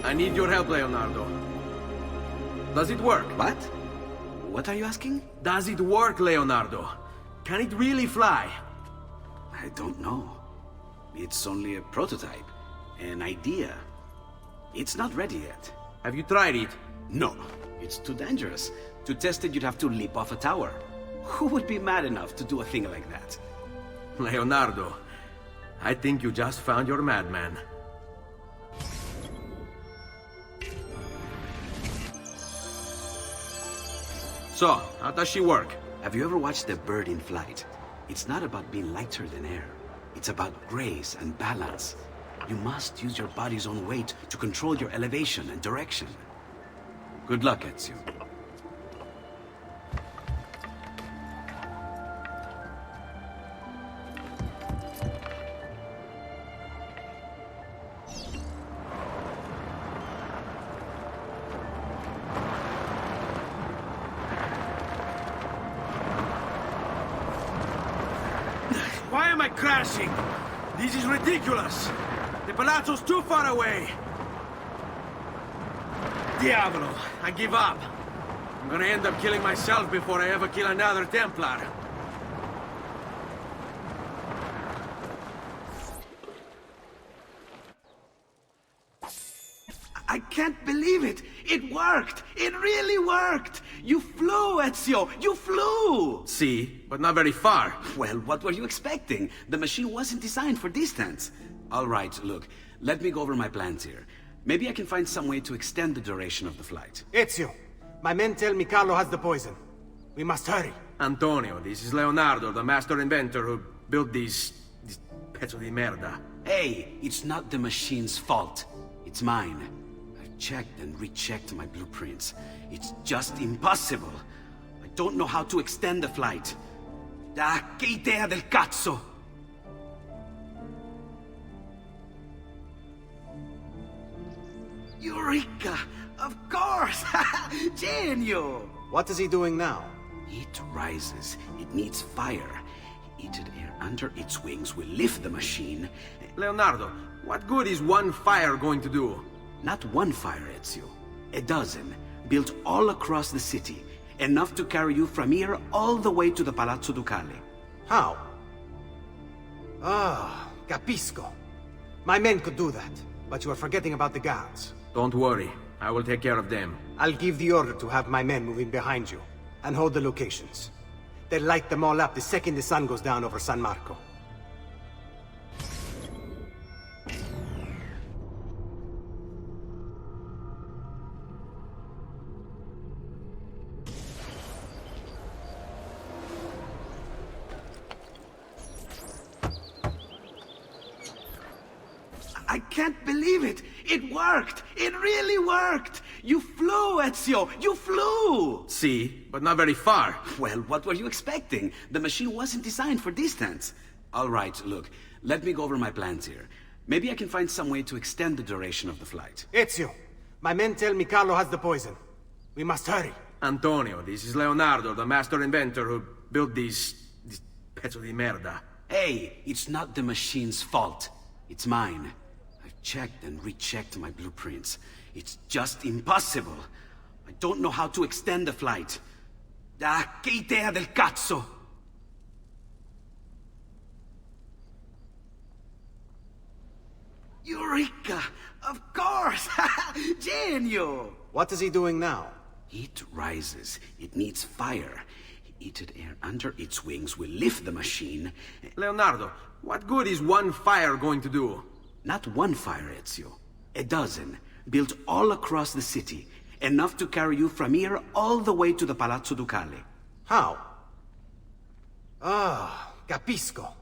I need your help, Leonardo. Does it work? What? What are you asking? Does it work, Leonardo? Can it really fly? I don't know. It's only a prototype, an idea. It's not ready yet. Have you tried it? No, it's too dangerous. To test it, you'd have to leap off a tower. Who would be mad enough to do a thing like that? Leonardo, I think you just found your madman. So, how does she work? Have you ever watched a bird in flight? It's not about being lighter than air. It's about grace and balance. You must use your body's own weight to control your elevation and direction. Good luck, Ezio. Why am I crashing? This is ridiculous. The palazzo's too far away. Diavolo, I give up. I'm gonna end up killing myself before I ever kill another Templar. I can't believe it! It worked! It really worked! You flew, Ezio! You flew! See, but not very far. Well, what were you expecting? The machine wasn't designed for distance. All right, look, let me go over my plans here. Maybe I can find some way to extend the duration of the flight. Ezio, my men tell me Carlo has the poison. We must hurry. Antonio, this is Leonardo, the master inventor who built this pezzo di merda. Hey, it's not the machine's fault. It's mine. I've checked and rechecked my blueprints. It's just impossible. I don't know how to extend the flight. Ah, che idea del cazzo! Eureka! Of course! Genio! What is he doing now? It rises. It needs fire. Heated air under its wings will lift the machine. Leonardo, what good is one fire going to do? Not one fire, Ezio. A dozen, built all across the city. Enough to carry you from here all the way to the Palazzo Ducale. How? Ah, capisco. My men could do that, but you are forgetting about the guards. Don't worry, I will take care of them. I'll give the order to have my men moving behind you, and hold the locations. They'll light them all up the second the sun goes down over San Marco. I can't believe it! It worked! It really worked! You flew, Ezio! You flew! See, but not very far. Well, what were you expecting? The machine wasn't designed for distance. All right, look, let me go over my plans here. Maybe I can find some way to extend the duration of the flight. Ezio, my men tell me Carlo has the poison. We must hurry. Antonio, this is Leonardo, the master inventor who built this pezzo di merda. Hey, it's not the machine's fault. It's mine. I've checked and rechecked my blueprints. It's just impossible. I don't know how to extend the flight. Ah, che idea del cazzo! Eureka! Of course! Genio! What is he doing now? It rises. It needs fire. Heated air under its wings will lift the machine. Leonardo, what good is one fire going to do? Not one fire, Ezio. A dozen, built all across the city. Enough to carry you from here all the way to the Palazzo Ducale. How? Ah, capisco.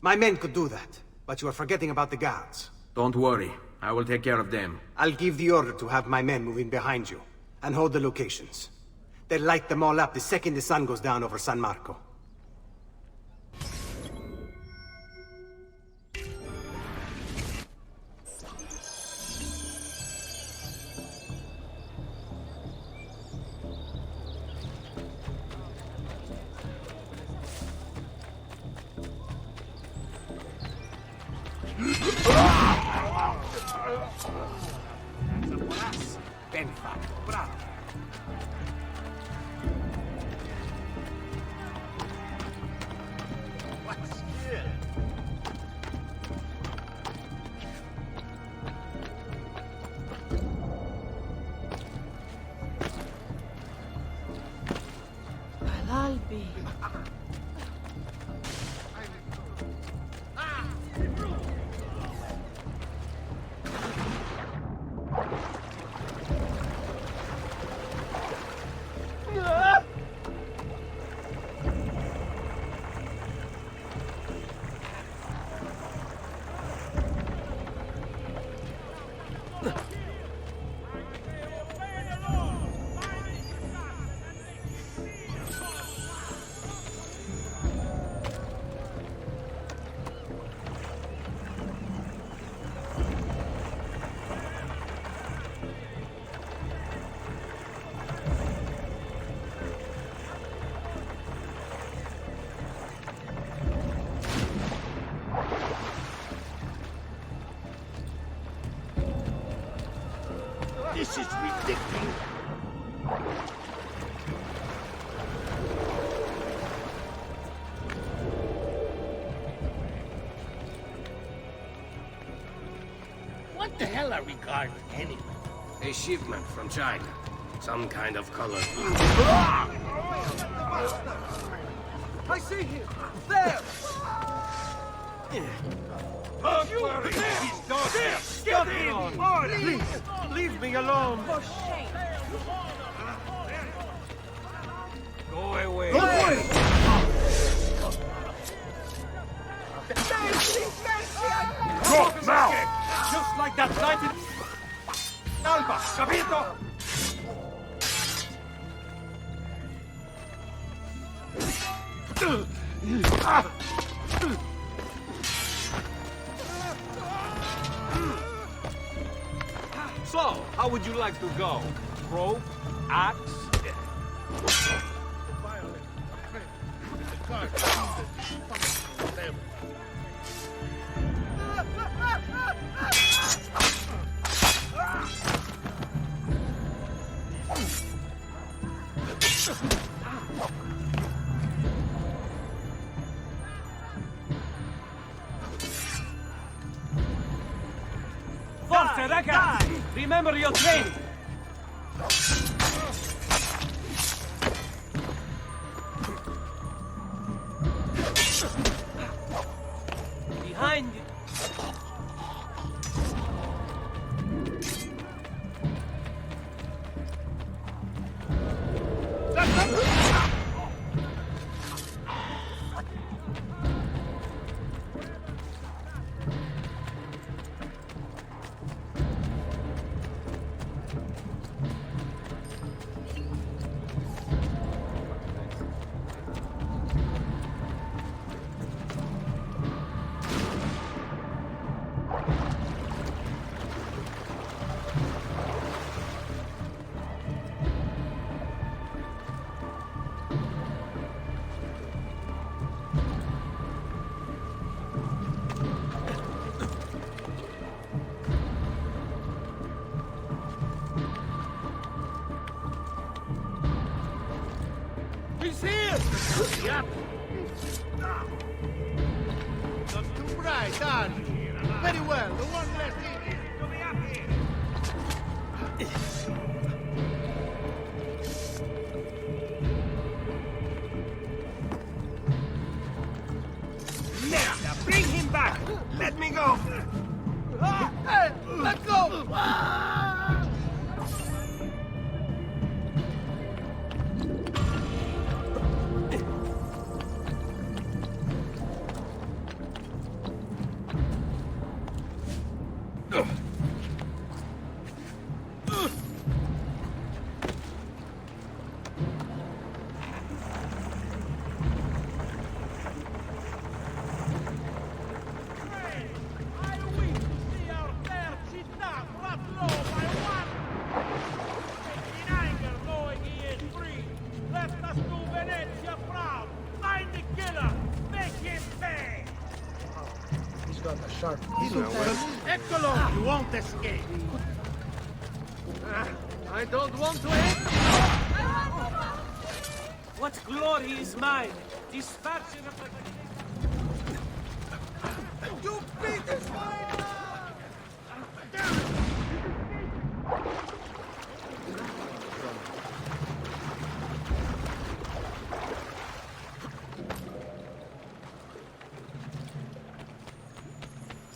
My men could do that, but you are forgetting about the guards. Don't worry, I will take care of them. I'll give the order to have my men moving behind you, and hold the locations. They'll light them all up the second the sun goes down over San Marco. Brass. Ben fatto, bravo. What skill? All'albi. This is ridiculous. What the hell are we guarding anyway? A shipment from China. Some kind of color. I see him! There! Get in! Please, leave me alone! For shame. Go away. Go away! Drop now! Just like that night in Alba, capito? So, how would you like to go? Rope? Axe? Forza, ragazzi! Remember your training! Behind you! He's here! Yep. Not too bright, are you? Very well, the one left in. Coming up here. Now, bring him back! Let me go! Hey, let go! Eccolo! You won't escape! I don't want to end. What glory is mine? Dispatching of the... You beat this fighter!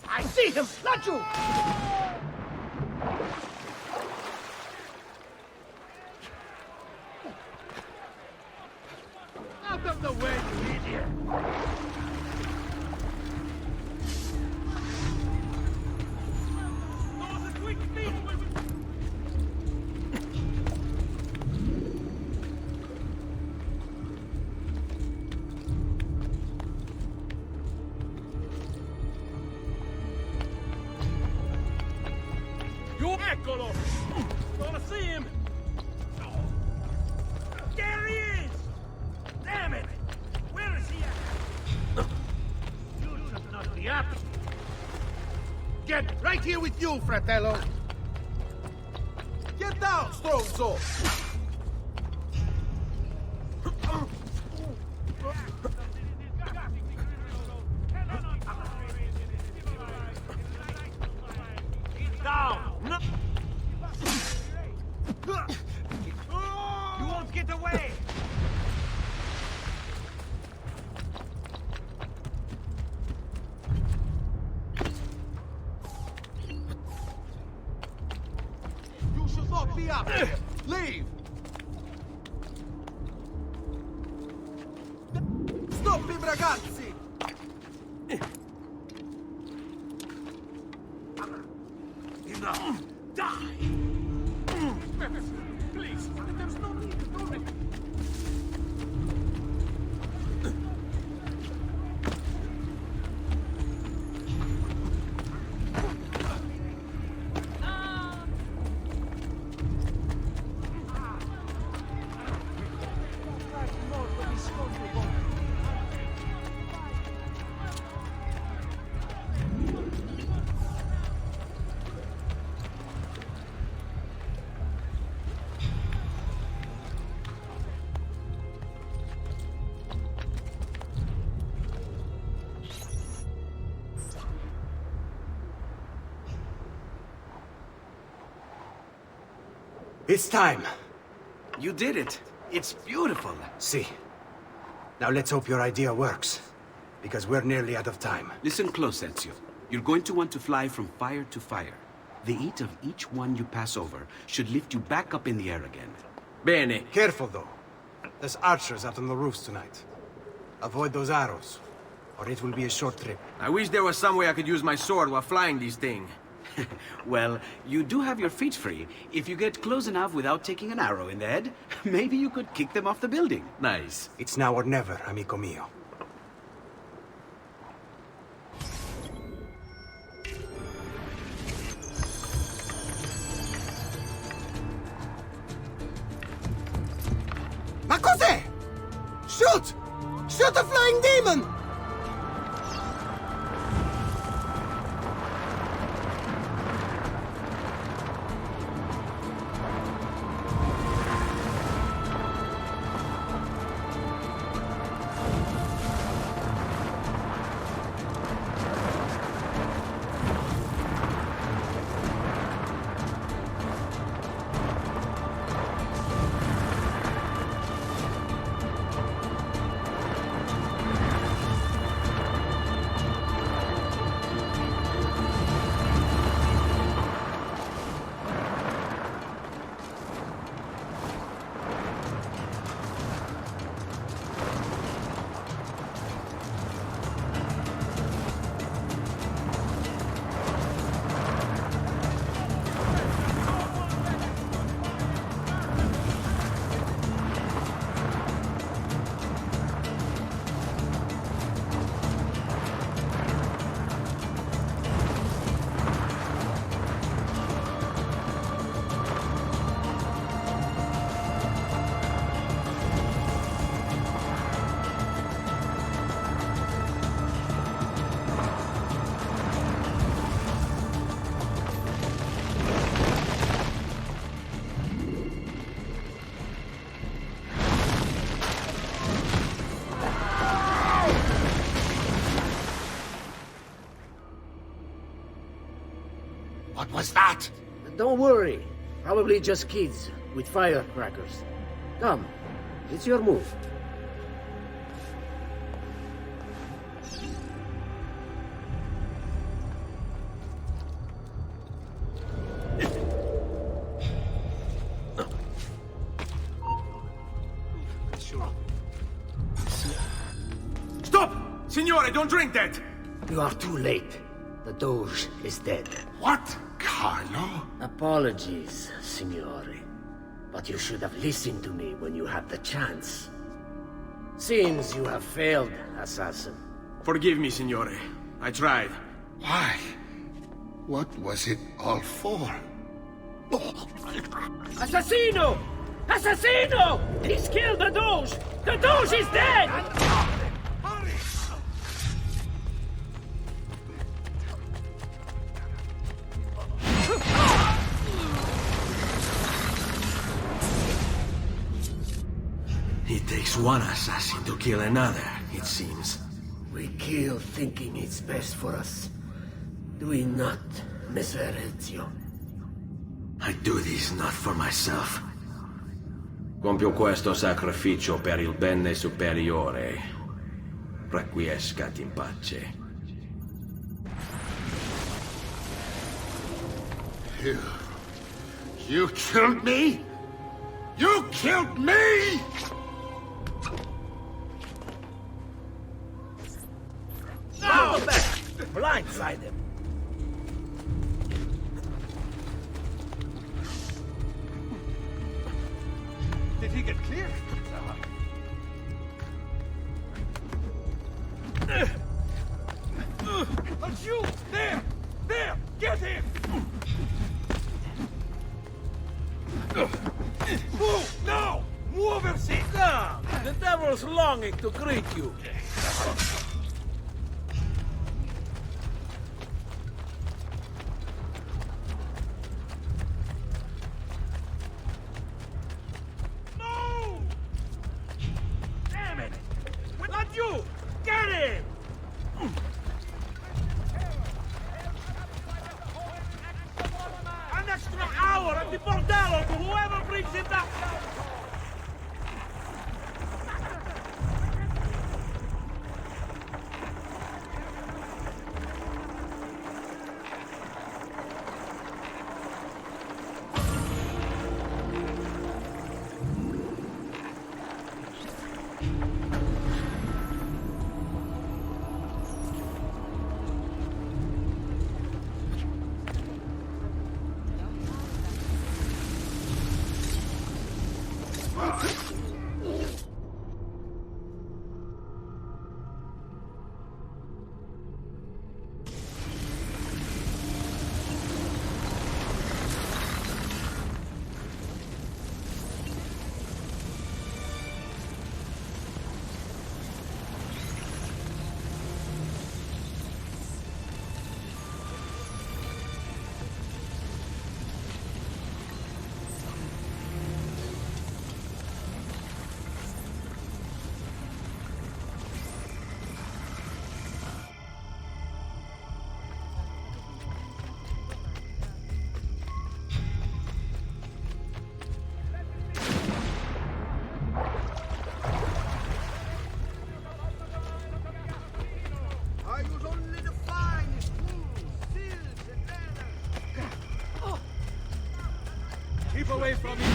I see him! Not you! Out of the way, you idiot! You eccolo! Gonna see him! There he is! Damn it! Where is he at? You should not be up. Get right here with you, fratello. Get down, stronzo! Down! No. You won't get away! You should not be up here! Leave! Stop him, ragazzi! Enough! Die! Please, there's no need to do it! It's time. You did it. It's beautiful. See. Now let's hope your idea works. Because we're nearly out of time. Listen close, Ezio. You're going to want to fly from fire to fire. The heat of each one you pass over should lift you back up in the air again. Bene. Careful, though. There's archers out on the roofs tonight. Avoid those arrows, or it will be a short trip. I wish there was some way I could use my sword while flying these things. Well, you do have your feet free. If you get close enough without taking an arrow in the head, maybe you could kick them off the building. Nice. It's now or never, amico mio. Ma cos'è? Shoot! Shoot a flying demon! What was that? Don't worry. Probably just kids with firecrackers. Come, it's your move. Stop! Signore, don't drink that! You are too late. The Doge is dead. What? Carlo? Apologies, Signore. But you should have listened to me when you had the chance. Seems you have failed, assassin. Forgive me, Signore. I tried. Why? What was it all for? Assassino! Assassino! He's killed the Doge! The Doge is dead! It takes one assassin to kill another, it seems. We kill thinking it's best for us. Do we not, Messer Ezio? I do this not for myself. Compio questo sacrificio per il bene superiore. Requiescat in pace. You killed me? You killed me?! Go back! Blindside him! Did he get clear? That's you! There! There! Get him! Move! Now! Move and sit down! The devil's longing to greet you. No! Damn it! Not you! Get him! An extra hour at the bordello to whoever brings it up! Keep away from me!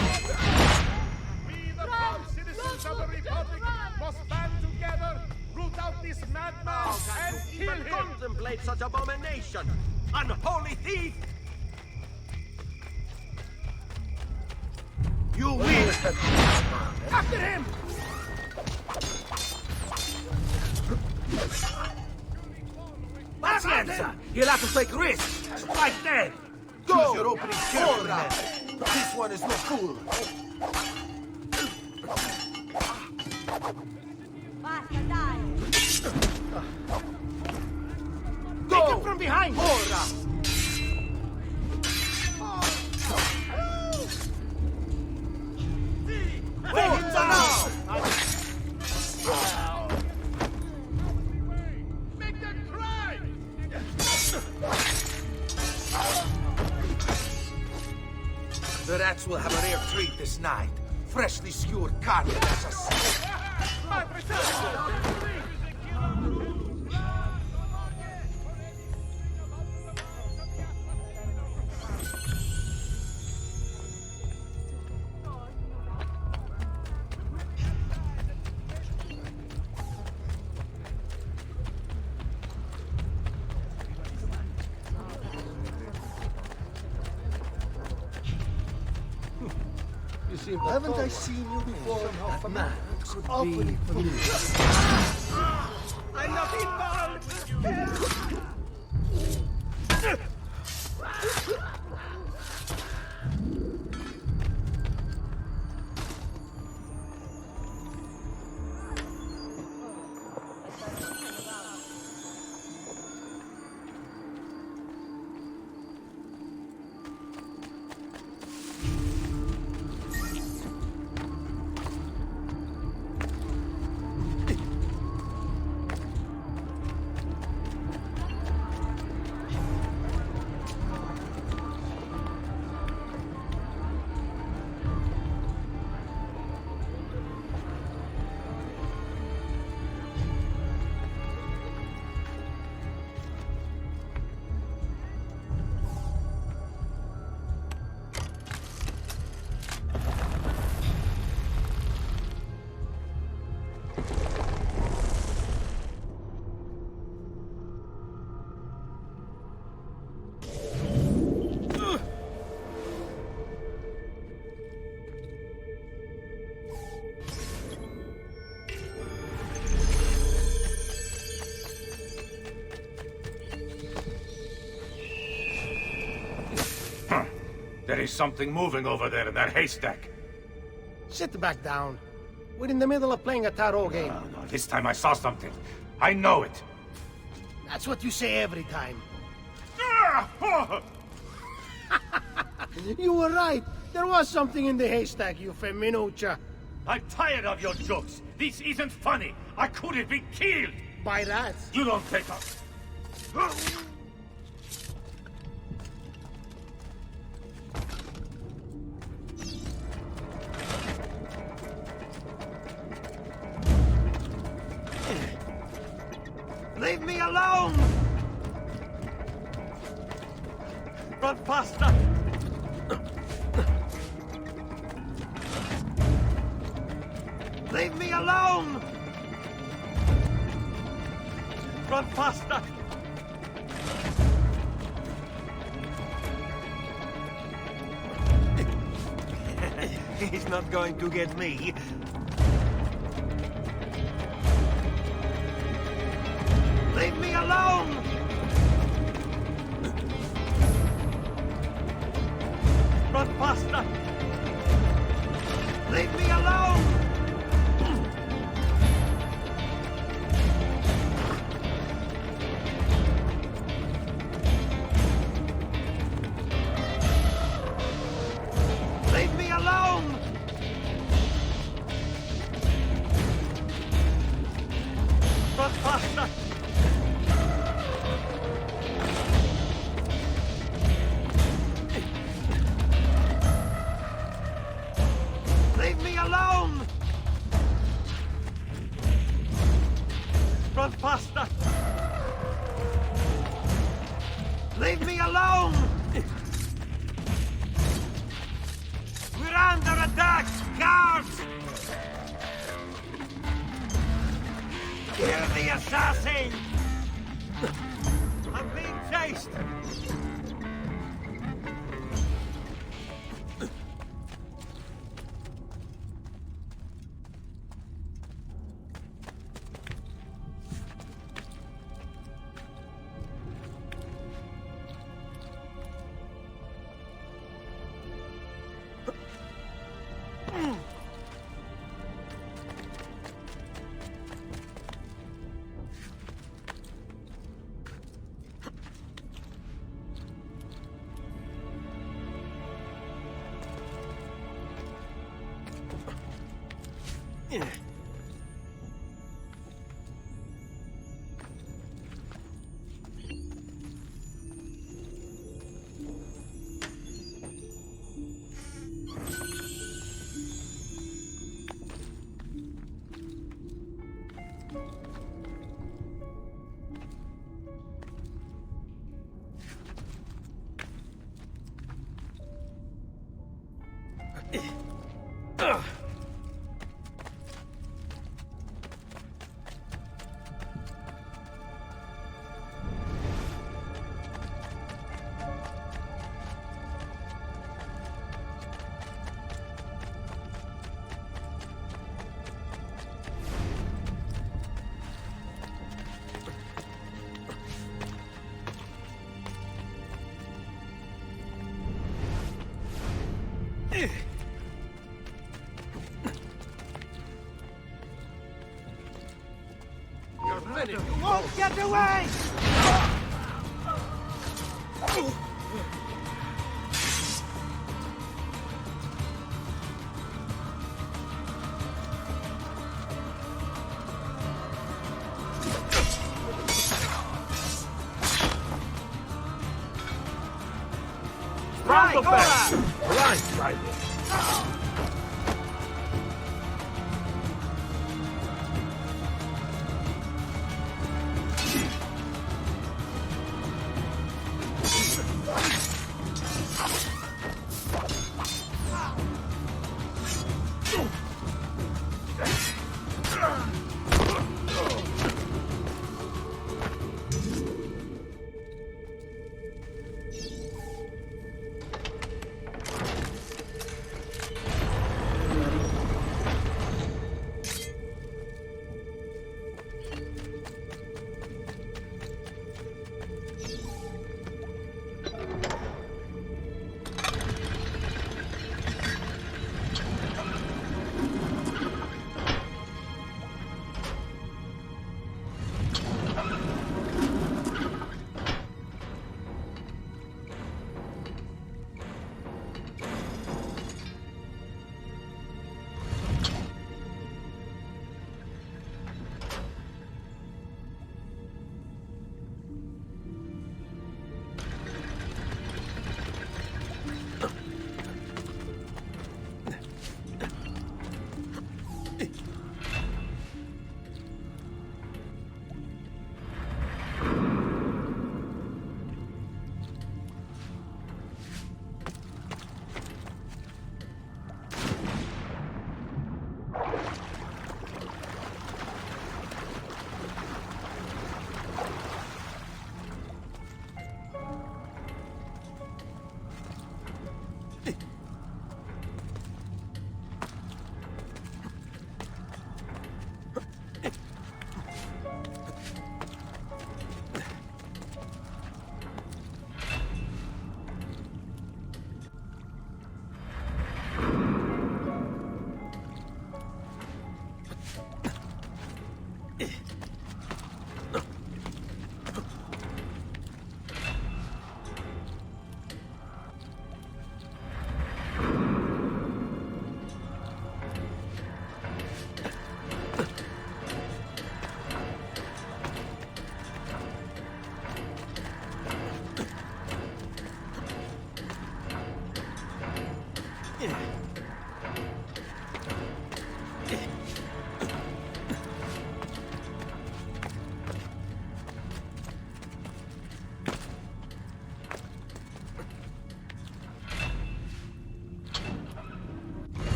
We, the proud citizens of the Republic, must band together, root out this madman, and kill him! Contemplate such abomination! Unholy thief! You will! After him! Pazienza! You'll have to take risks! Strike dead! Choose your opening ora! This one is no fool! Basta, dai! Take him from behind! Ora! Lay him down! Make them cry! The rats will have a rare treat this night. Freshly skewered carcasses. Haven't I seen you before? That man could Awfully be familiar. I love it, There is something moving over there in that haystack. Sit back down. We're in the middle of playing a tarot game. No, this time I saw something. I know it. That's what you say every time. You were right. There was something in the haystack, you feminuccia. I'm tired of your jokes. This isn't funny. I could have been killed. By rats? You don't take us. Leave me alone! Run faster! Leave me alone! Run faster! He's not going to get me. Leave me alone! Run faster! Leave me alone! Leave me alone! Run faster! Leave me alone! Run faster! Leave me alone! We're under attack! Guards! Kill the assassin! I'm being chased! You won't get away! Franco back! Blindsided!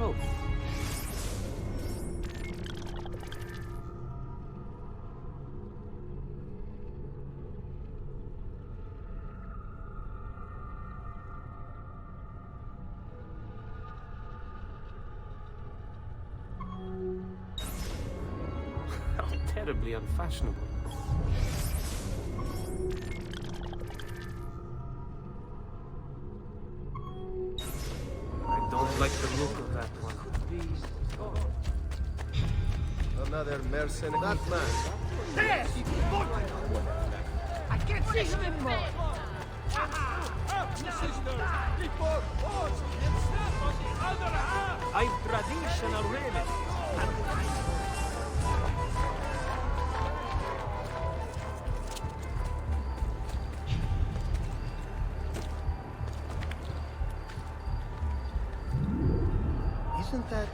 hope. How terribly unfashionable. I don't like the look of that one. Another mercenary. That man. There! I can't see him anymore! I've traditional remedies. Isn't that...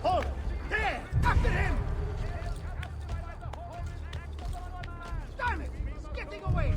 Hold! There! After him! Damn it! He's getting away!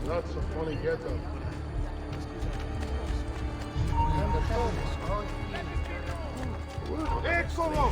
That's a funny get-up. Eccolo!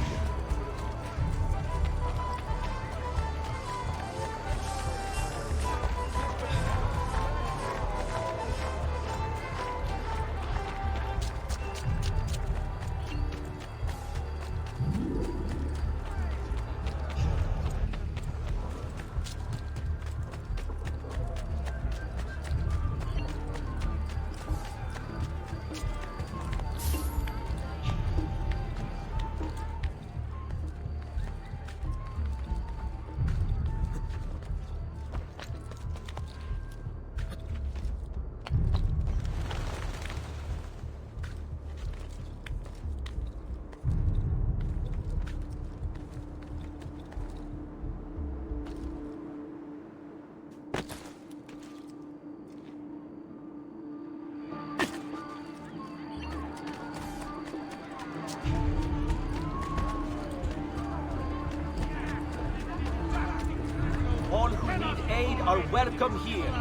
All who need aid are welcome here.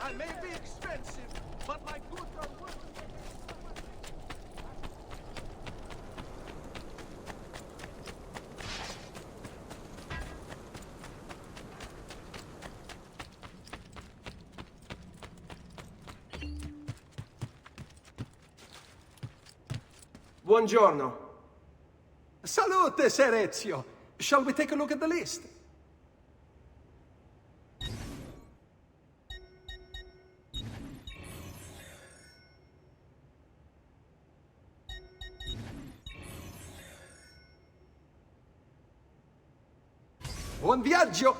I may be expensive, but my goods are worth it. Buongiorno. Salute, Ser Ezio. Shall we take a look at the list? Buon viaggio!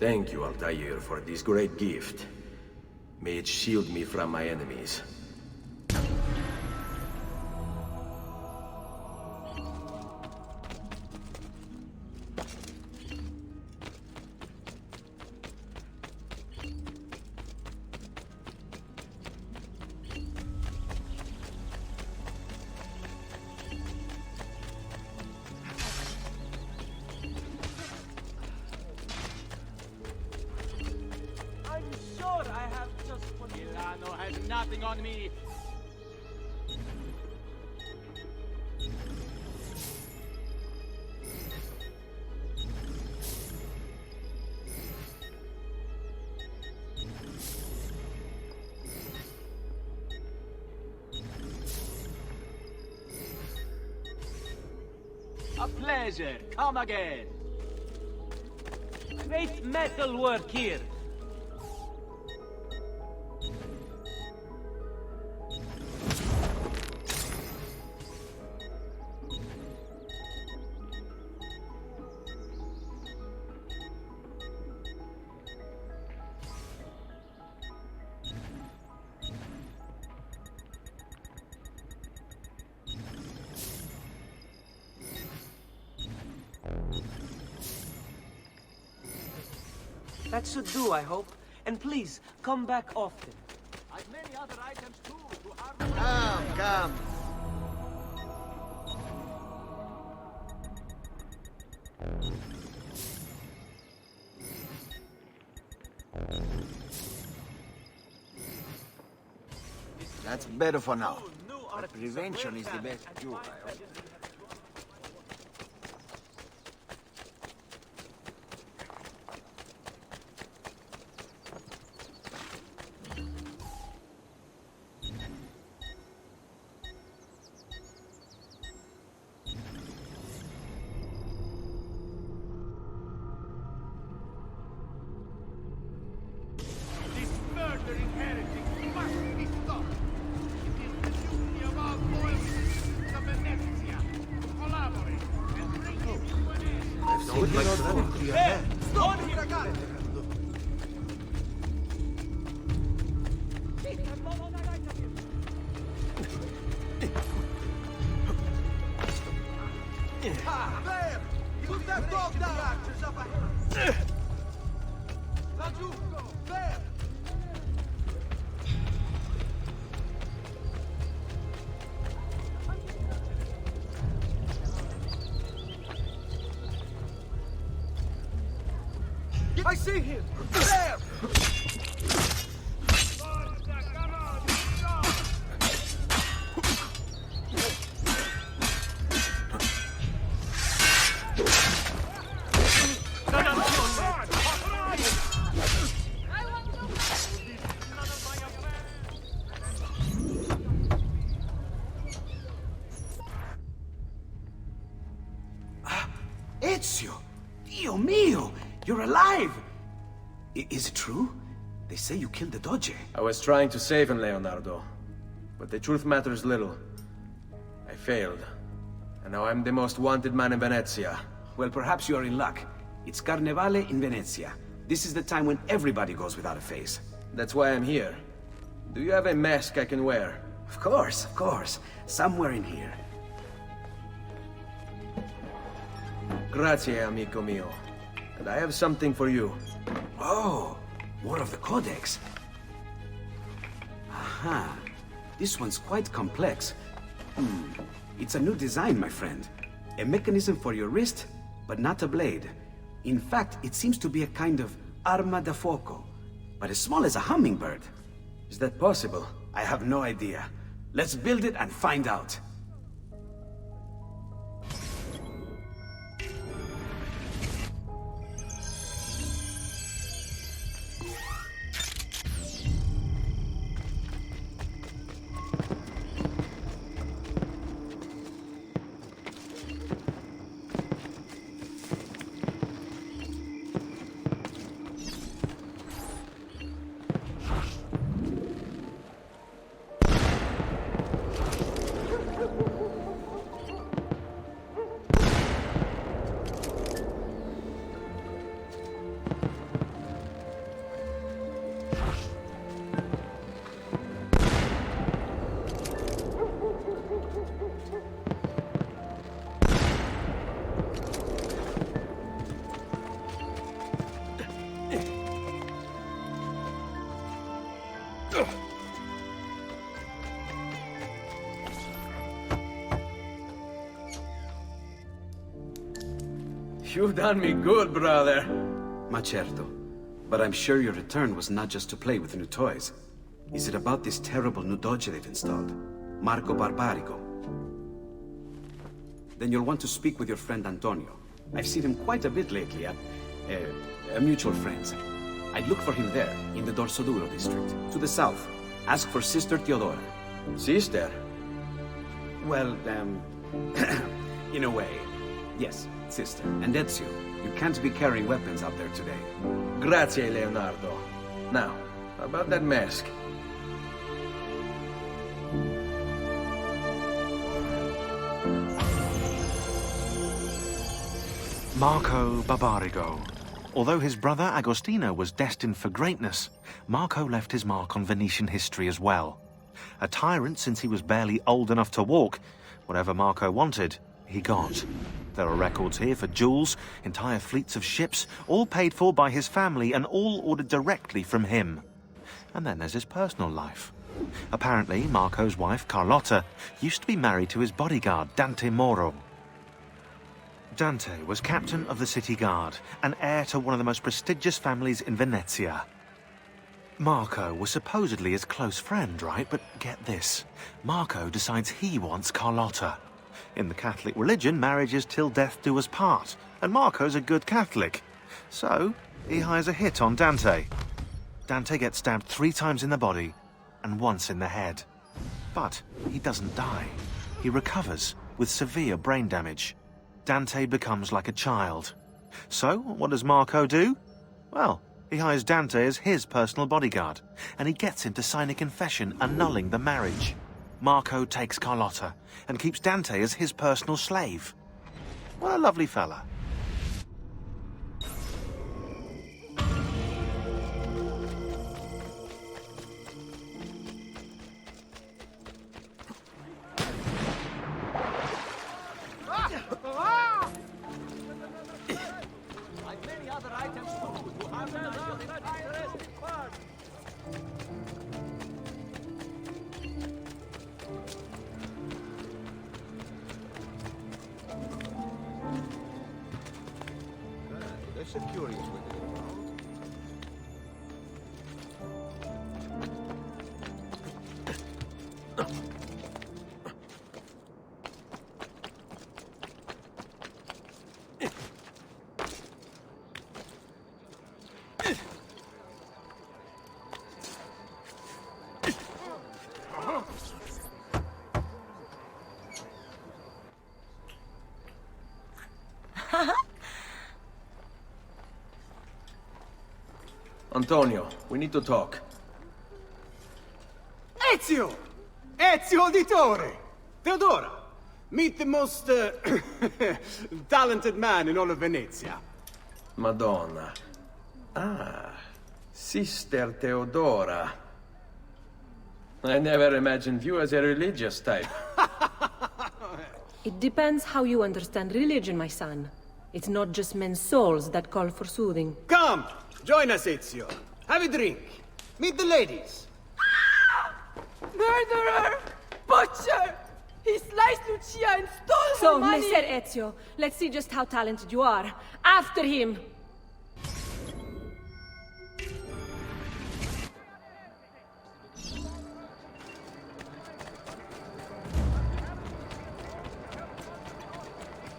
Thank you, Altair, for this great gift. May it shield me from my enemies. I'm sure I have just what Milano has nothing on me. A pleasure. Come again. Great metal work here. That should do, I hope. And please, come back often. I've many other items too to Come. That's better for now. But prevention is the best cure, I hope. This murdering heretic must be stopped. It is the duty of all loyal citizens of Venezia to collaborate and bring it to an end. Don't like There! Stop him! There! Put that dog down! Archers up ahead! Laggiù! There! I see him! There! Ezio! Dio mio! You're alive! Is it true? They say you killed the Doge. I was trying to save him, Leonardo. But the truth matters little. I failed. And now I'm the most wanted man in Venezia. Well, perhaps you are in luck. It's Carnevale in Venezia. This is the time when everybody goes without a face. That's why I'm here. Do you have a mask I can wear? Of course. Somewhere in here. Grazie, amico mio. And I have something for you. Oh, more of the Codex. Aha. This one's quite complex. It's a new design, my friend. A mechanism for your wrist, but not a blade. In fact, it seems to be a kind of arma da fuoco, but as small as a hummingbird. Is that possible? I have no idea. Let's build it and find out. You've done me good, brother. Ma certo. But I'm sure your return was not just to play with new toys. Is it about this terrible new dodge they've installed? Marco Barbarigo? Then you'll want to speak with your friend Antonio. I've seen him quite a bit lately at... mutual friends. I'd look for him there, in the Dorsoduro district, to the south. Ask for Sister Teodora. Sister? Well, in a way. Yes, sister. And Ezio, you can't be carrying weapons out there today. Grazie, Leonardo. Now, about that mask. Marco Barbarigo. Although his brother Agostino was destined for greatness, Marco left his mark on Venetian history as well. A tyrant since he was barely old enough to walk, whatever Marco wanted, he got. There are records here for jewels, entire fleets of ships, all paid for by his family and all ordered directly from him. And then there's his personal life. Apparently, Marco's wife, Carlotta, used to be married to his bodyguard, Dante Moro. Dante was captain of the city guard and heir to one of the most prestigious families in Venezia. Marco was supposedly his close friend, right? But get this, Marco decides he wants Carlotta. In the Catholic religion, marriage is till death do us part, and Marco's a good Catholic. So, he hires a hit on Dante. Dante gets stabbed 3 times in the body and once in the head. But he doesn't die. He recovers with severe brain damage. Dante becomes like a child. So, what does Marco do? Well, he hires Dante as his personal bodyguard, and he gets him to sign a confession annulling the marriage. Marco takes Carlotta and keeps Dante as his personal slave. What a lovely fella. Like many other items too, you have an interesting part. They're so curious with it. Antonio, we need to talk. Ezio! Ezio Auditore! Teodora! Meet the most talented man in all of Venezia. Madonna. Ah, Sister Teodora. I never imagined you as a religious type. It depends how you understand religion, my son. It's not just men's souls that call for soothing. Come! Join us, Ezio. Have a drink. Meet the ladies. Murderer! Butcher! He sliced Lucia and stole So, her money! Messer Ezio, let's see just how talented you are. After him!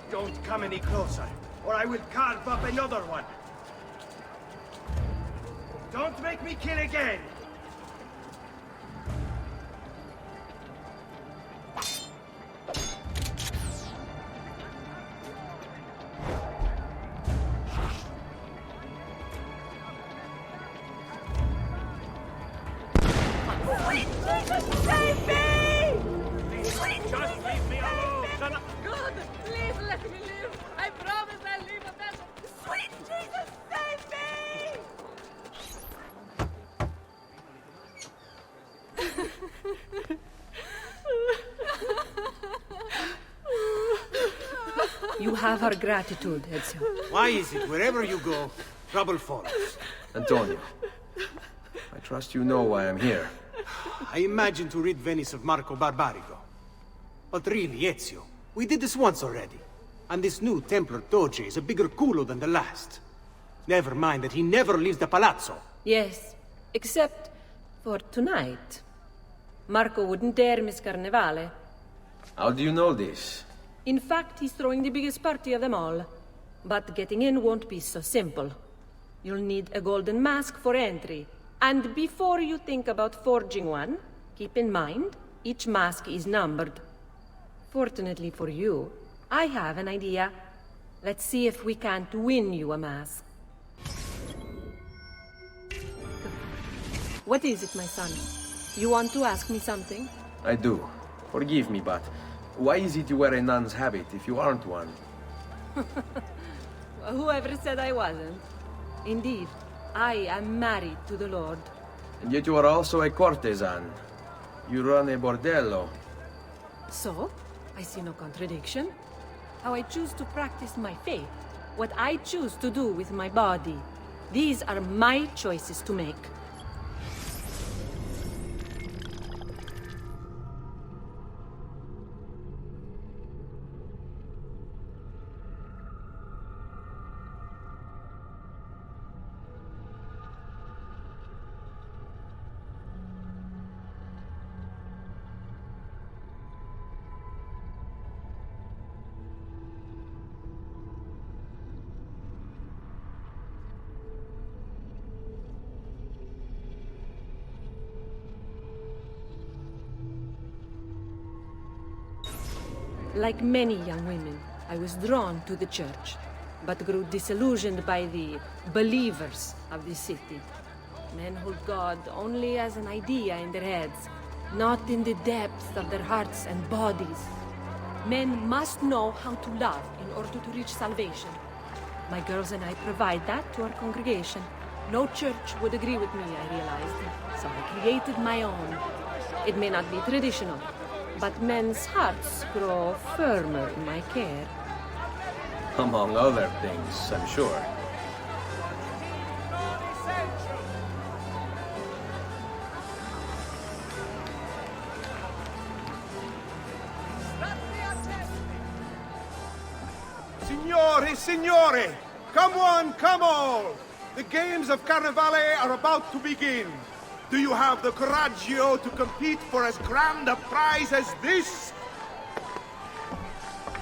Don't come any closer, or I will carve up another one. Don't make me kill again! Sweet Jesus, save me! Sweet Just leave me alone! Shut up! God, please let me live! I promise I'll leave a better... Sweet Jesus, save me! You have our gratitude, Ezio. Why is it wherever you go, trouble follows? Antonio, I trust you know why I'm here. I imagine to rid Venice of Marco Barbarigo. But really, Ezio, we did this once already. And this new Templar Doge is a bigger culo than the last. Never mind that he never leaves the palazzo. Yes, except for tonight. Marco wouldn't dare miss Carnevale. How do you know this? In fact, he's throwing the biggest party of them all. But getting in won't be so simple. You'll need a golden mask for entry. And before you think about forging one, keep in mind, each mask is numbered. Fortunately for you, I have an idea. Let's see if we can't win you a mask. What is it, my son? You want to ask me something? I do. Forgive me, but why is it you wear a nun's habit if you aren't one? Whoever said I wasn't? Indeed, I am married to the Lord. And yet you are also a courtesan. You run a bordello. So, I see no contradiction. How I choose to practice my faith, what I choose to do with my body. These are my choices to make. Like many young women, I was drawn to the church, but grew disillusioned by the believers of the city. Men hold God only as an idea in their heads, not in the depths of their hearts and bodies. Men must know how to love in order to reach salvation. My girls and I provide that to our congregation. No church would agree with me, I realized, so I created my own. It may not be traditional, but men's hearts grow firmer in my care. Among other things, I'm sure. Signore, signore! Come on, come all! The games of Carnevale are about to begin. Do you have the coraggio to compete for as grand a prize as this?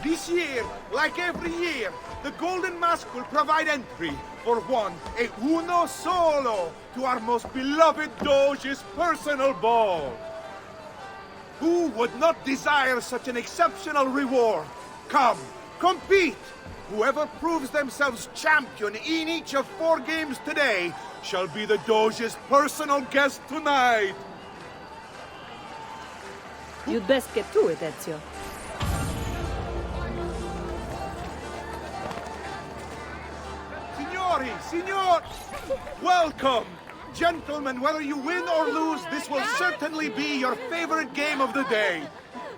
This year, like every year, the Golden Mask will provide entry for one, e uno solo, to our most beloved Doge's personal ball. Who would not desire such an exceptional reward? Come, compete! Whoever proves themselves champion in each of 4 games today shall be the Doge's personal guest tonight. You'd best get to it, Ezio. Signori, signor! Welcome! Gentlemen, whether you win or lose, this will certainly be your favorite game of the day.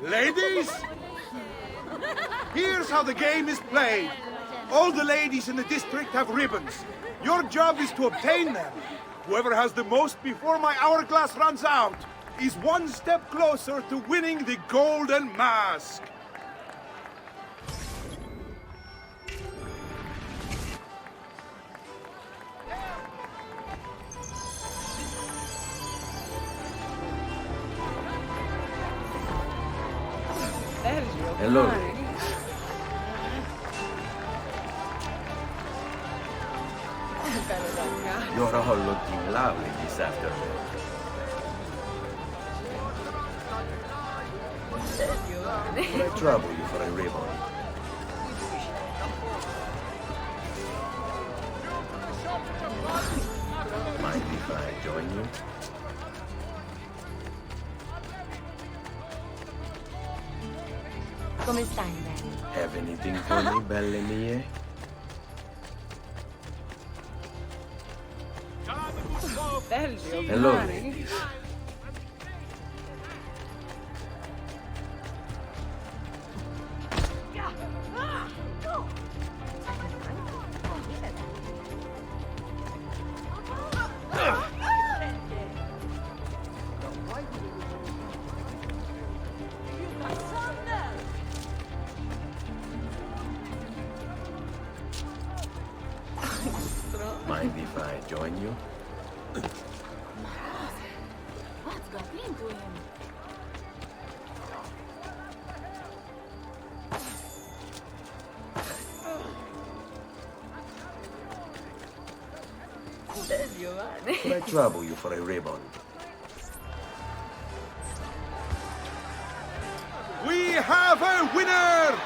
Ladies? Here's how the game is played. All the ladies in the district have ribbons. Your job is to obtain them. Whoever has the most before my hourglass runs out is one step closer to winning the Golden Mask. Hello. You're all looking lovely this afternoon. Will I trouble you for a ribbon? Mind if I join you? Come stai, bene? Have anything for me, belle mie? Hello, ladies. I join you? What's got into him? Could I trouble you for a ribbon? We have a winner!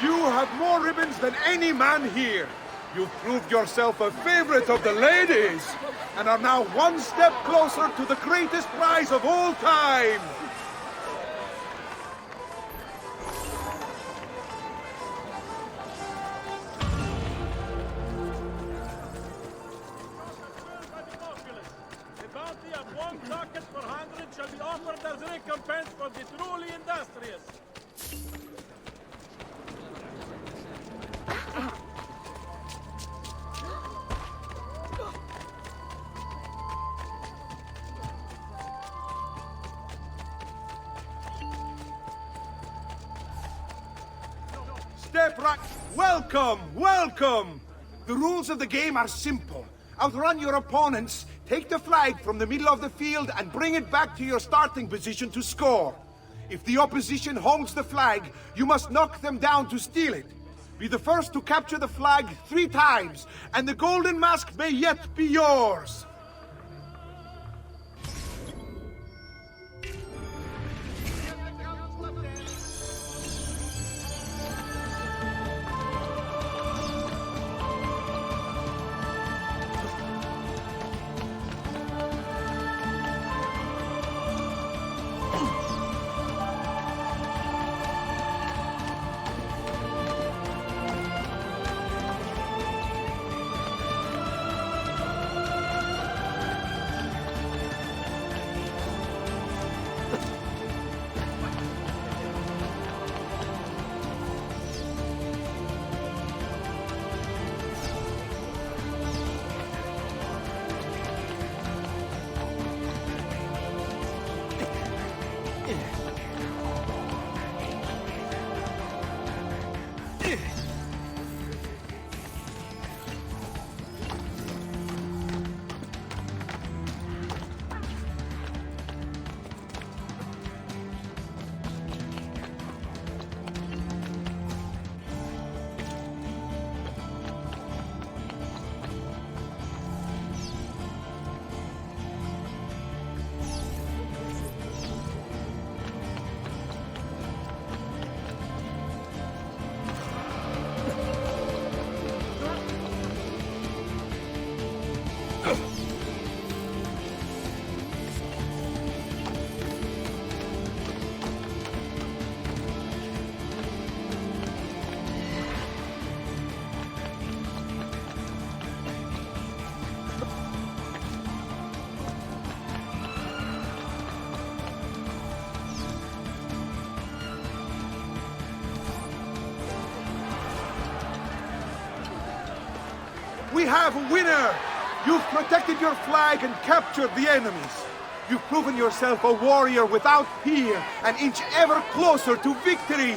You have more ribbons than any man here. You've proved yourself a favorite of the ladies, and are now one step closer to the greatest prize of all time. A bounty of 1 ducat per 100 shall be offered as recompense for the truly industrious. Step right. Welcome, welcome. The rules of the game are simple. Outrun your opponents, take the flag from the middle of the field and bring it back to your starting position to score. If the opposition holds the flag, you must knock them down to steal it. Be the first to capture the flag 3 times, and the golden mask may yet be yours. We have a winner! You've protected your flag and captured the enemies. You've proven yourself a warrior without fear, an inch ever closer to victory.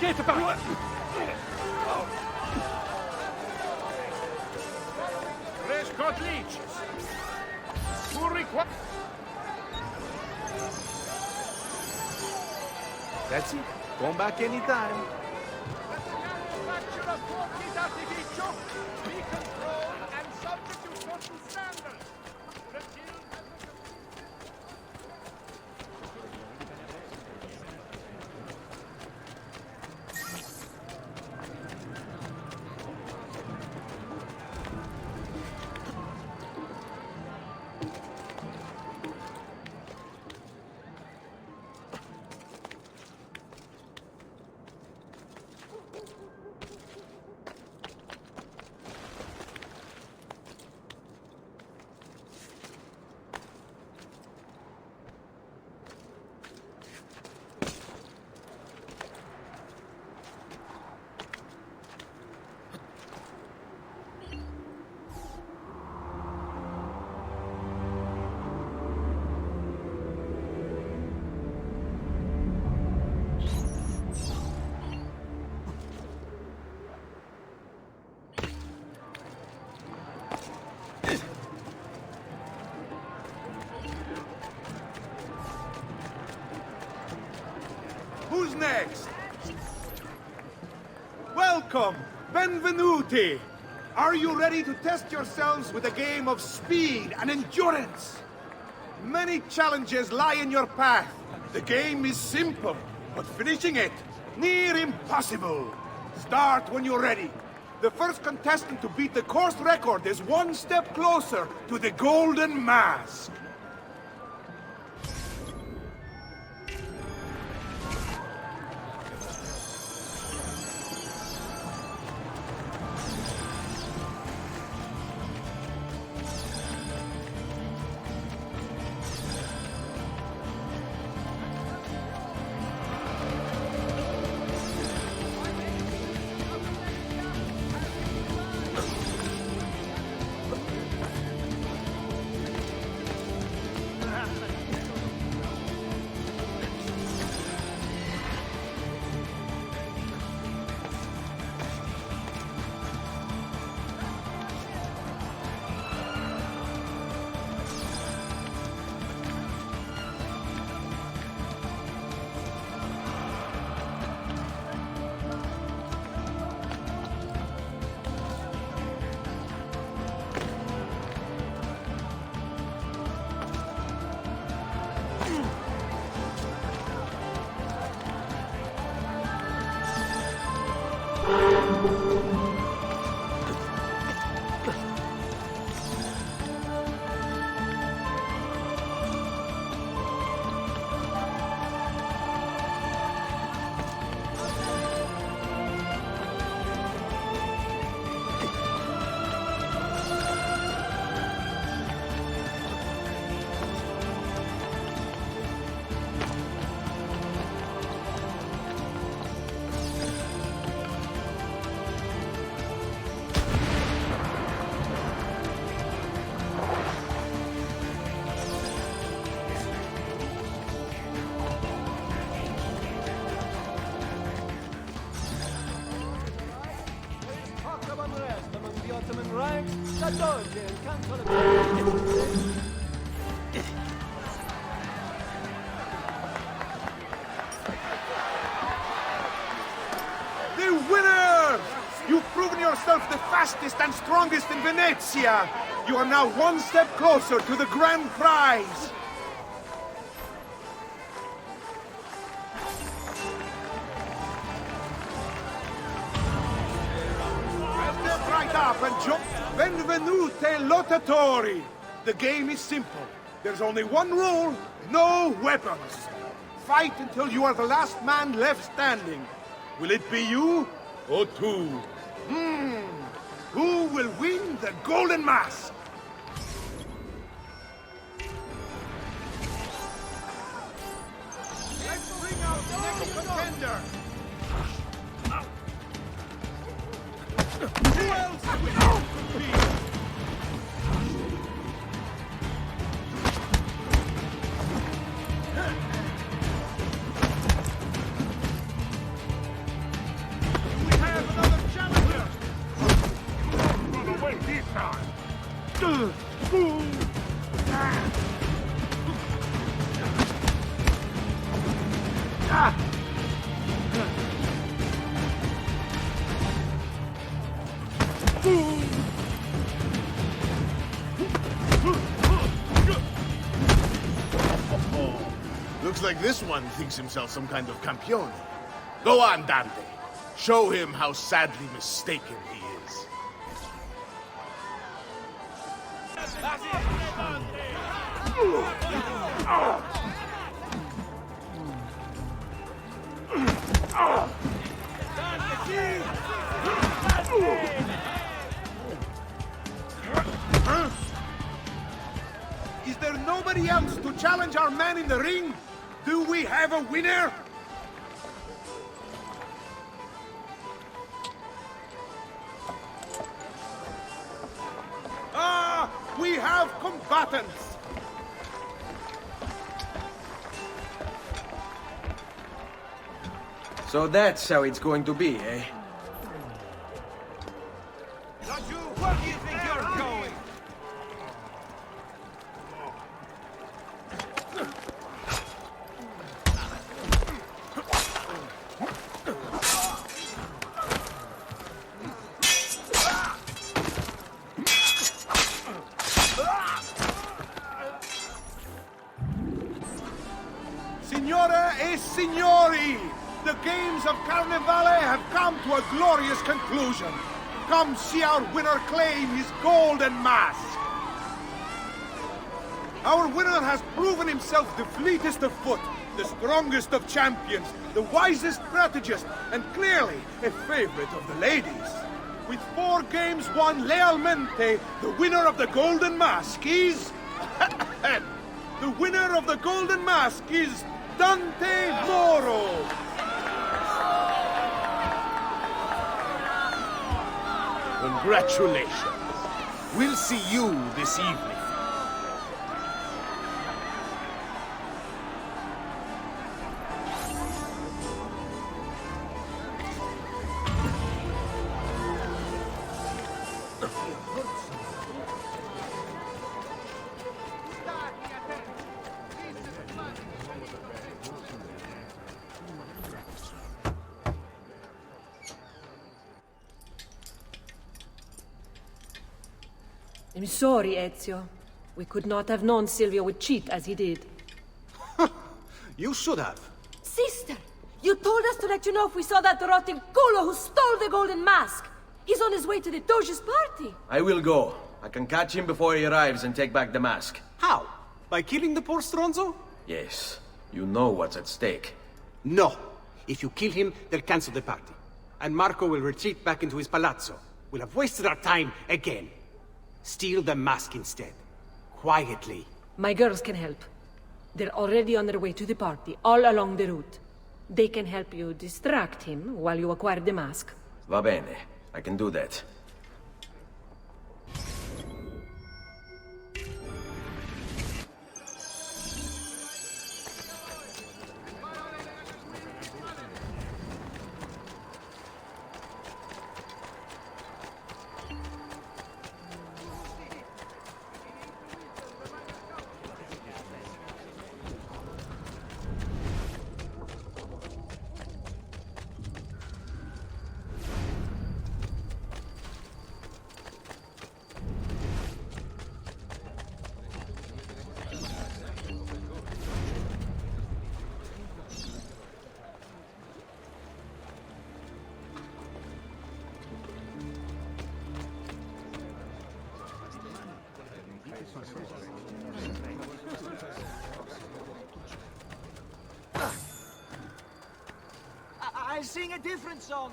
Get back! Fresh cut leeches. Who require? That's it. Come back anytime. Manufacture of Porky's artificio be controlled and subject to certain standards. The guild Who's next? Welcome, benvenuti. Are you ready to test yourselves with a game of speed and endurance? Many challenges lie in your path. The game is simple, but finishing it, near impossible. Start when you're ready. The first contestant to beat the course record is one step closer to the Golden Mask. The winner! You've proven yourself the fastest and strongest in Venezia. You are now one step closer to the grand prize. Step right up and jump. Benvenute lottatori. The game is simple. There's only one rule, no weapons. Fight until you are the last man left standing. Will it be you or two? Who will win the Golden Mask? Let's bring out the next contender. Who else could be? Looks like this one thinks himself some kind of campione. Go on, Dante. Show him how sadly mistaken he is. Is there nobody else to challenge our man in the ring? Do we have a winner? We have combatants! So that's how it's going to be, eh? Where do you think you're going? glory! The games of Carnivale have come to a glorious conclusion. Come see our winner claim his golden mask. Our winner has proven himself the fleetest of foot, the strongest of champions, the wisest strategist, and clearly a favorite of the ladies. With 4 games won lealmente, the winner of the Golden Mask is... the winner of the Golden Mask is Dante Moro! Congratulations. We'll see you this evening. I'm sorry, Ezio. We could not have known Silvio would cheat as he did. You should have. Sister! You told us to let you know if we saw that rotting culo who stole the golden mask! He's on his way to the Doge's party! I will go. I can catch him before he arrives and take back the mask. How? By killing the poor Stronzo? Yes. You know what's at stake. No. If you kill him, they'll cancel the party. And Marco will retreat back into his palazzo. We'll have wasted our time again. Steal the mask instead. Quietly. My girls can help. They're already on their way to the party, all along the route. They can help you distract him while you acquire the mask. Va bene. I can do that. I'll sing a different song.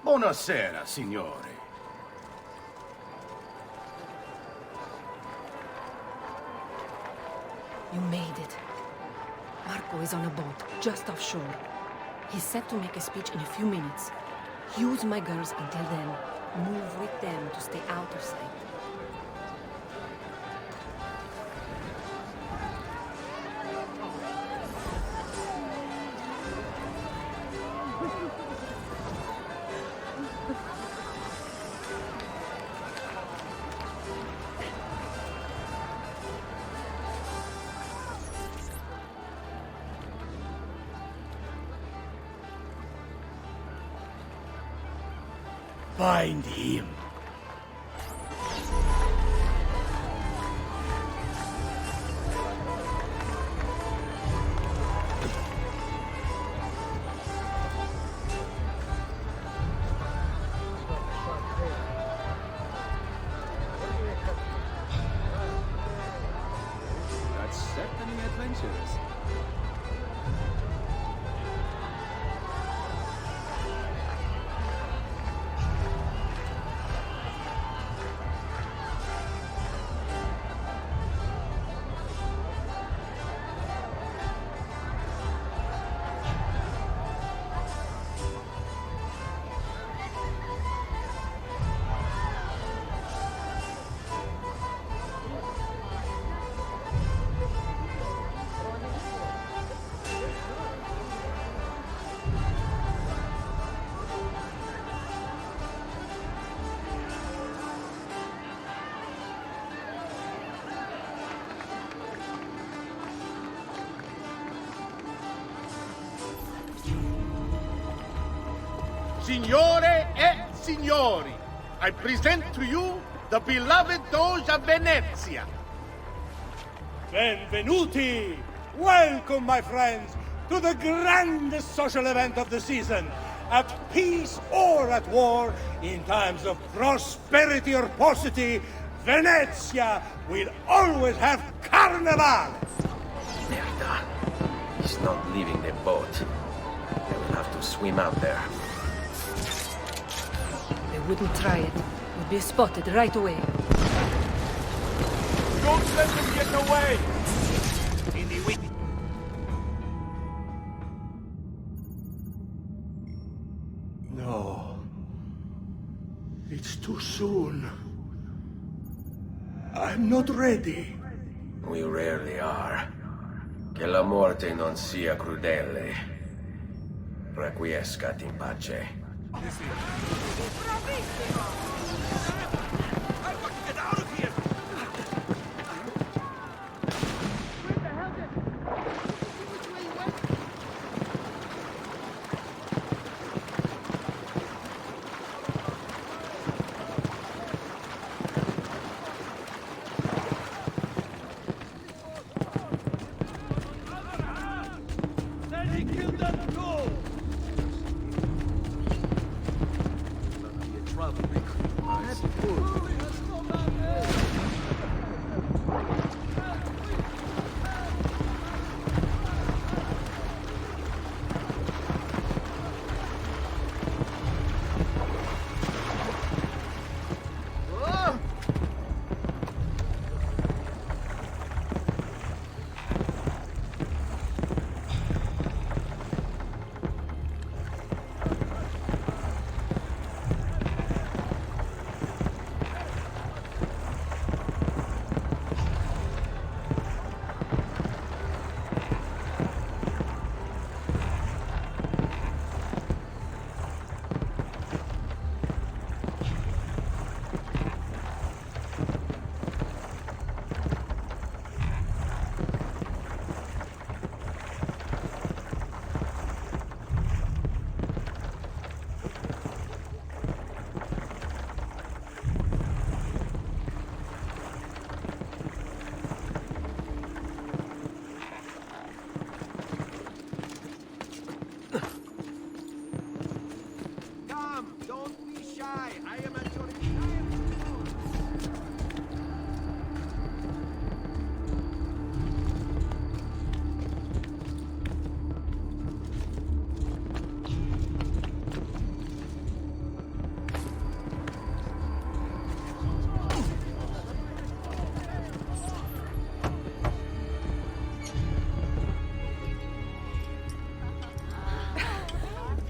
Buonasera, signore. You made it. Marco is on a boat, just offshore. He's set to make a speech in a few minutes. Use my girls until then. Move with them to stay out of sight. Find him. That's certainly adventurous. Signore e signori, I present to you the beloved Doge of Venezia. Benvenuti! Welcome, my friends, to the grandest social event of the season. At peace or at war, in times of prosperity or paucity, Venezia will always have carnival! Merda. He's not leaving the boat. I will have to swim out there. They wouldn't try it. We'd be spotted right away. Don't let them get away! No. It's too soon. I'm not ready. We rarely are. Che la morte non sia crudele. Requiescat in pace.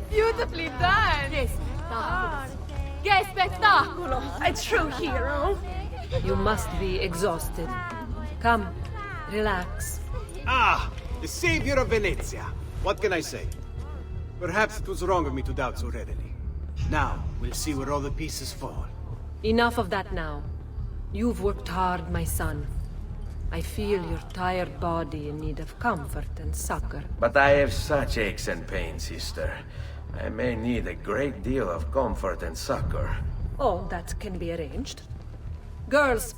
Beautifully done! Che spettacolo! A true hero! You must be exhausted. Come, relax. Ah! The savior of Venezia. What can I say? Perhaps it was wrong of me to doubt so readily. Now, we'll see where all the pieces fall. Enough of that now. You've worked hard, my son. I feel your tired body in need of comfort and succor. But I have such aches and pains, sister. I may need a great deal of comfort and succor. Oh, that can be arranged. Girls.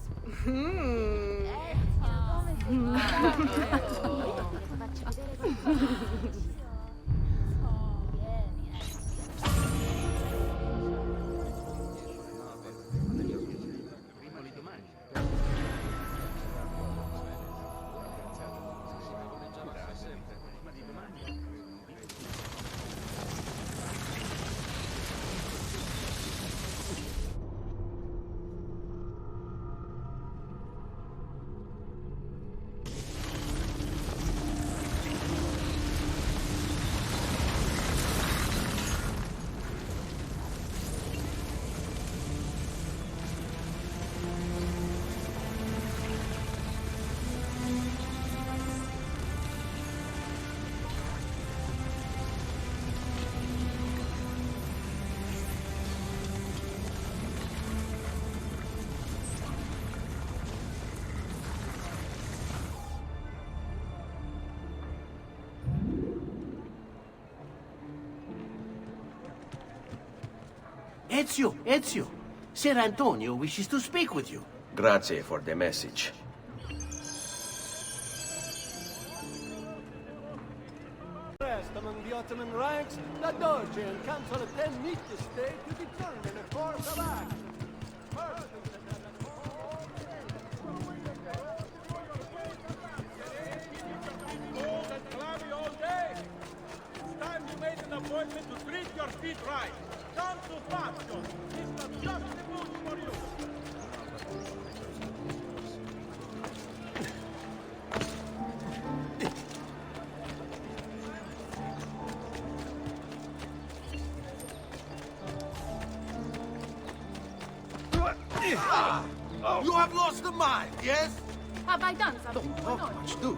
Ezio, Ezio. Ser Antonio wishes to speak with you. Grazie for the message. Rest among the Ottoman ranks, the Doge and Council of Ten meet this day to determine a course of action. Cold and cloudy all day. It's time you made an appointment to treat your feet right. Come to Fashion. It's got just the boots for you. You have lost the mind, yes? Have I done something? Don't talk much, do.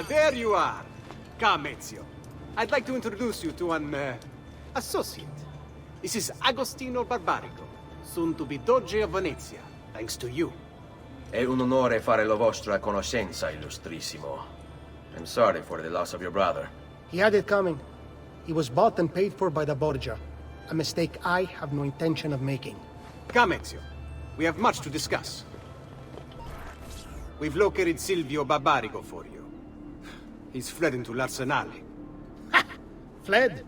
There you are. Come, Ezio. I'd like to introduce you to an, associate. This is Agostino Barbarigo, soon to be Doge of Venezia, thanks to you. È un onore fare la vostra conoscenza, illustrissimo. I'm sorry for the loss of your brother. He had it coming. He was bought and paid for by the Borgia. A mistake I have no intention of making. Come, Ezio. We have much to discuss. We've located Silvio Barbarigo for you. He's fled into l'Arsenale. Fled?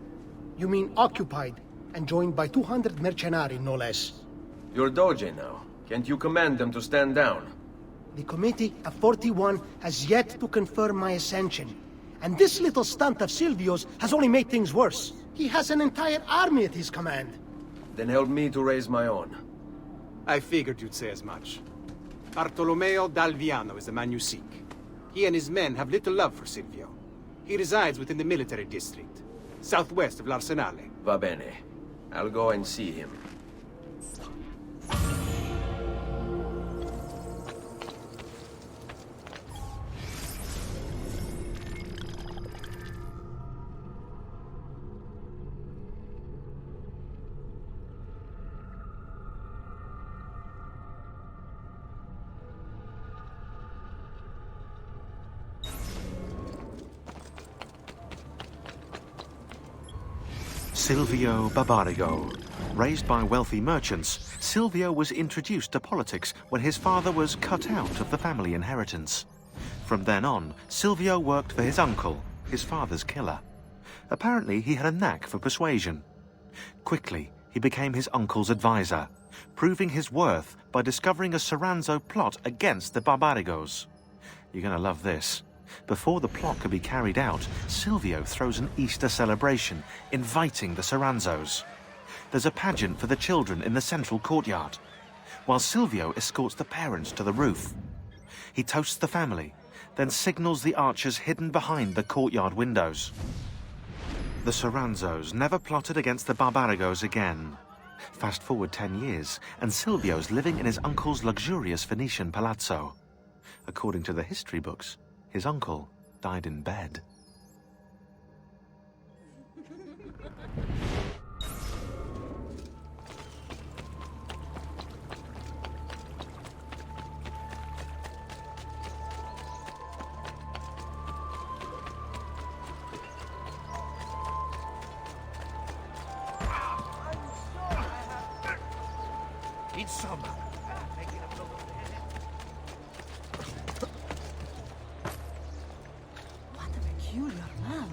You mean occupied, and joined by 200 mercenari, no less. You're Doge now. Can't you command them to stand down? The Committee of 41 has yet to confirm my ascension. And this little stunt of Silvio's has only made things worse. He has an entire army at his command. Then help me to raise my own. I figured you'd say as much. Bartolomeo d'Alviano is the man you seek. He and his men have little love for Silvio. He resides within the military district, southwest of l'Arsenale. Va bene. I'll go and see him. Silvio Barbarigo. Raised by wealthy merchants, Silvio was introduced to politics when his father was cut out of the family inheritance. From then on, Silvio worked for his uncle, his father's killer. Apparently, he had a knack for persuasion. Quickly, he became his uncle's advisor, proving his worth by discovering a Soranzo plot against the Barbarigos. You're gonna love this. Before the plot could be carried out, Silvio throws an Easter celebration, inviting the Soranzos. There's a pageant for the children in the central courtyard, while Silvio escorts the parents to the roof. He toasts the family, then signals the archers hidden behind the courtyard windows. The Soranzos never plotted against the Barbarigos again. Fast forward 10 years, and Silvio's living in his uncle's luxurious Venetian palazzo. According to the history books, his uncle died in bed. Insomma. What a peculiar man.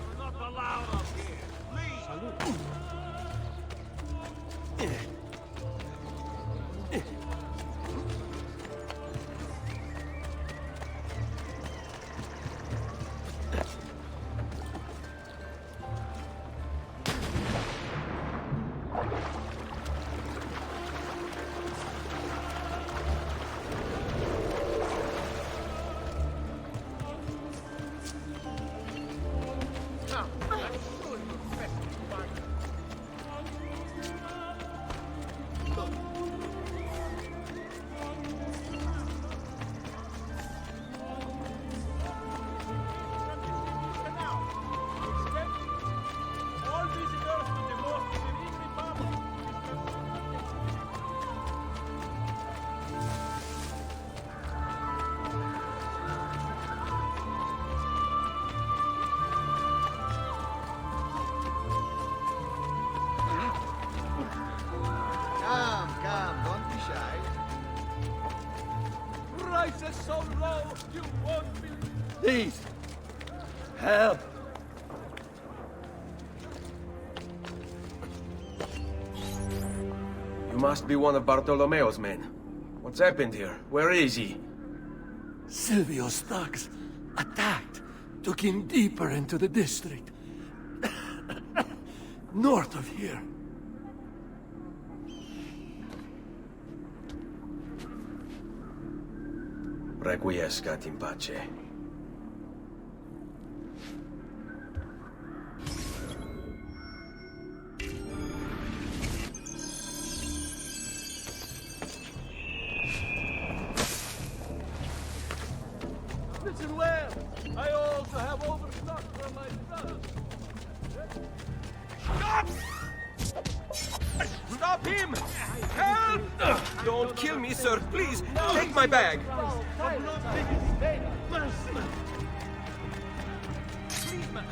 You're not allowed up here. Leave. You won't believe. Please, help. You must be one of Bartolomeo's men. What's happened here? Where is he? Silvio's thugs attacked, took him deeper into the district. North of here. Requiescat in pace. Listen well. I also have overstock from my brothers. Stop! Stop him! Help! Don't kill me, sir. Please, take my bag. Please, man.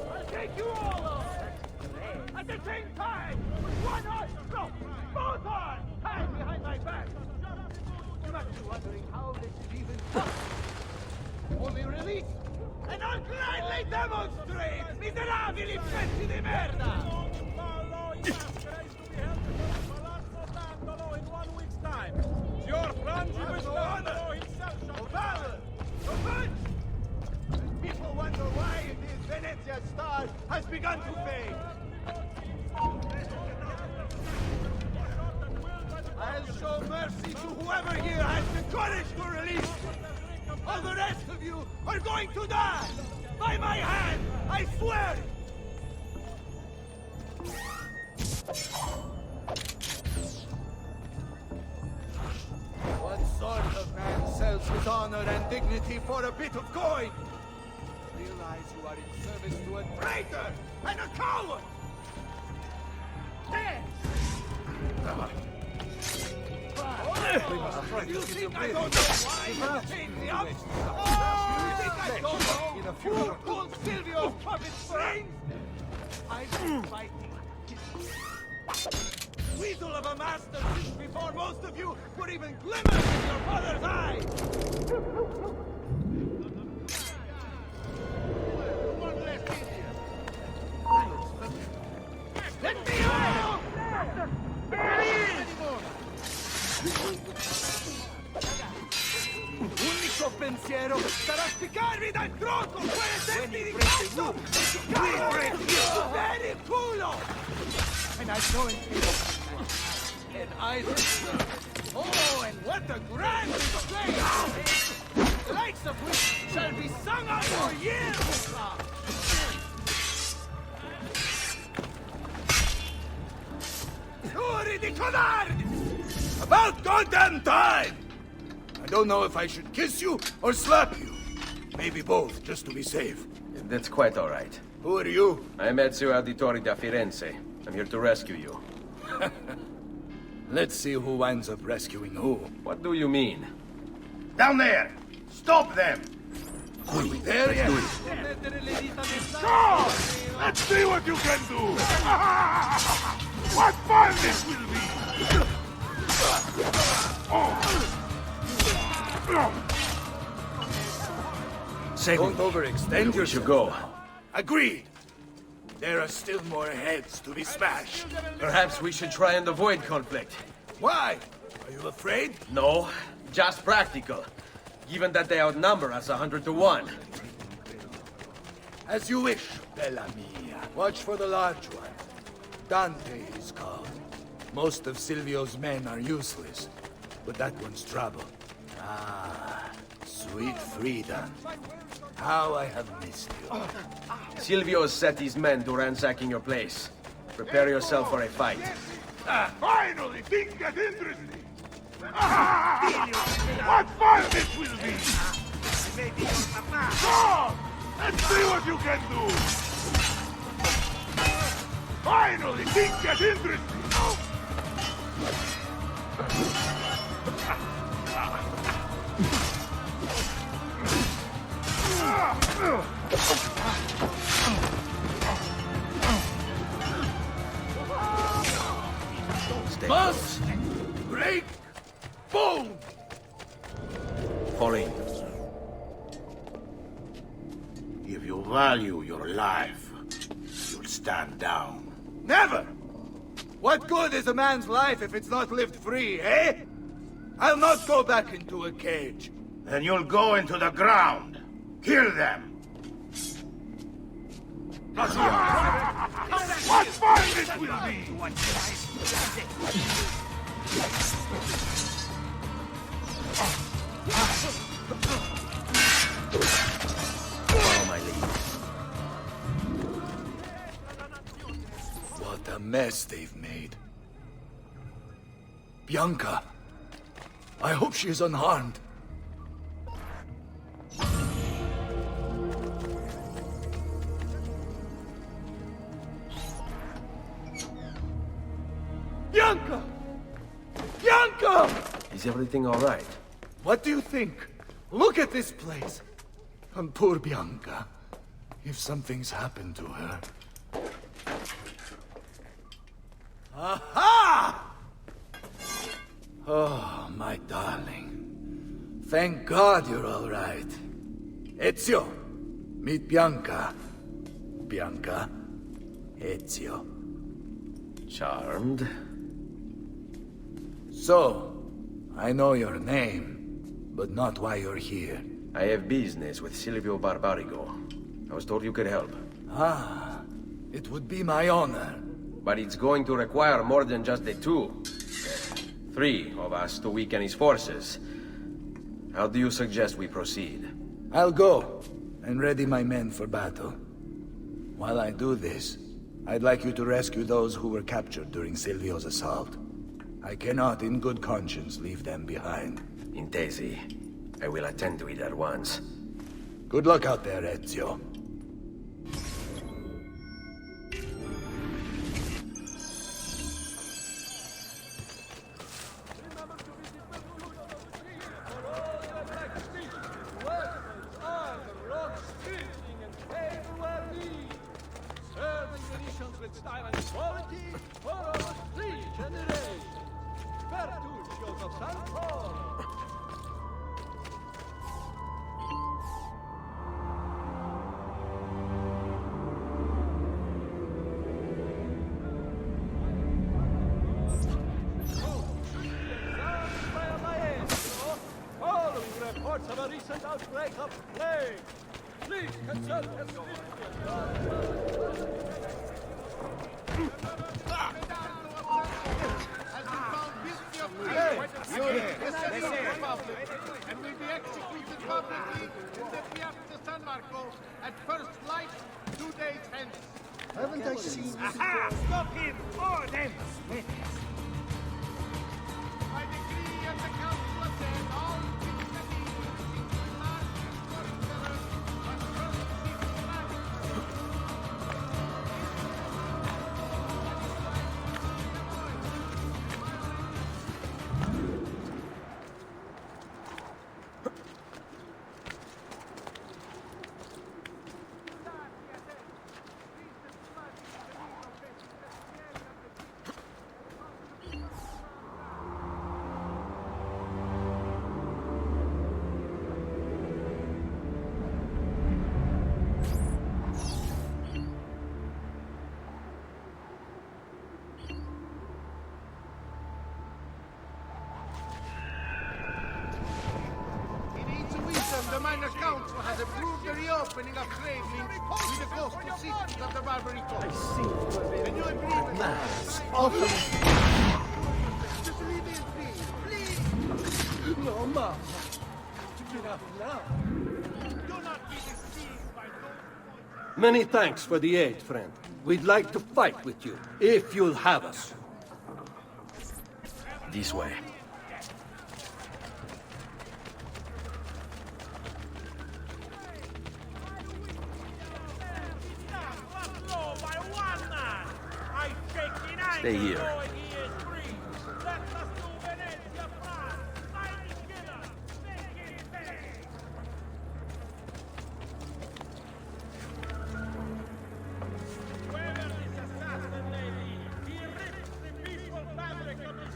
I'll take you all on! At the same time! With one arm! No! Both arms! Tied behind my back! You must be wondering how this is even possible. Only release, and I'll gladly demonstrate! Miserabili pezzi di merda! In 1 week's time. Your frangible Scandalo himself shall power! No punch! People wonder why it is Venezia's star has begun to fade. I'll show mercy to whoever here has the courage to release me. All the rest of you are going to die! By my hand, I swear it! What sort of man sells his honor and dignity for a bit of coin? Realize you are in service to a traitor and a coward! There! You think I don't know why you changed the options? You think I don't know who pulled Silvio's puppet strings? I've been fighting weasel of a master since before most of you were even glimmers in your father's eyes! Let me out! L'unico pensiero sarà spiccarvi dal tronco quelle testi di cazzo! Per il culo! And I join you in either. Oh, and what a grand display! The likes of which shall be sung out for years! Fury di codardi! About goddamn time! I don't know if I should kiss you or slap you. Maybe both, just to be safe. That's quite all right. Who are you? I'm Ezio Auditore da Firenze. I'm here to rescue you. Let's see who winds up rescuing who. What do you mean? Down there! Stop them! Are we there yet? Sure! Let's see what you can do! What fun this will be! Don't overextend yourself. should go. Agreed. There are still more heads to be smashed. Perhaps we should try and avoid conflict. Why? Are you afraid? No, just practical. Given that they outnumber us 100 to 1. As you wish, Bella mia. Watch for the large one. Dante is called. Most of Silvio's men are useless, but that one's trouble. Ah, sweet freedom. How I have missed you. Silvio has set his men to ransacking your place. Prepare yourself for a fight. Finally, things get interesting. What fun this will be! Come! Let's see what you can do! Finally, things get interesting! Bust! Break! Boom! Fall in. If you value your life, you'll stand down. Never! What good is a man's life if it's not lived free, eh? I'll not go back into a cage. Then you'll go into the ground. Kill them. What fun this will be! Follow my lead. What a mess they've made. Bianca. I hope she is unharmed. Bianca! Bianca! Is everything all right? What do you think? Look at this place. And poor Bianca. If something's happened to her. Aha! Oh, my darling. Thank God you're all right. Ezio, meet Bianca. Bianca, Ezio. Charmed. So, I know your name, but not why you're here. I have business with Silvio Barbarigo. I was told you could help. Ah, it would be my honor. But it's going to require more than just the two. 3 of us to weaken his forces. How do you suggest we proceed? I'll go and ready my men for battle. While I do this, I'd like you to rescue those who were captured during Silvio's assault. I cannot, in good conscience, leave them behind. Intesi. I will attend to it at once. Good luck out there, Ezio. Reports of a recent outbreak of plague. Please consult your and will be executed publicly in the Piazza San Marco at first light 2 days hence. Haven't I seen you? Aha! Stop him! Or them! By decree of the Council of 10, all citizens will march sorcerers must first cease to act. The Minor Council has approved the reopening of trade links with the coastal cities of the Barbary Coast. I see. Can you agree with that? Just leave it be, please. No, Mom. Get up now. Do not be deceived by those. Many thanks for the aid, friend. We'd like to fight with you, if you'll have us. This way. Stay here. Whoever this assassin may be, he rips the peaceful fabric of the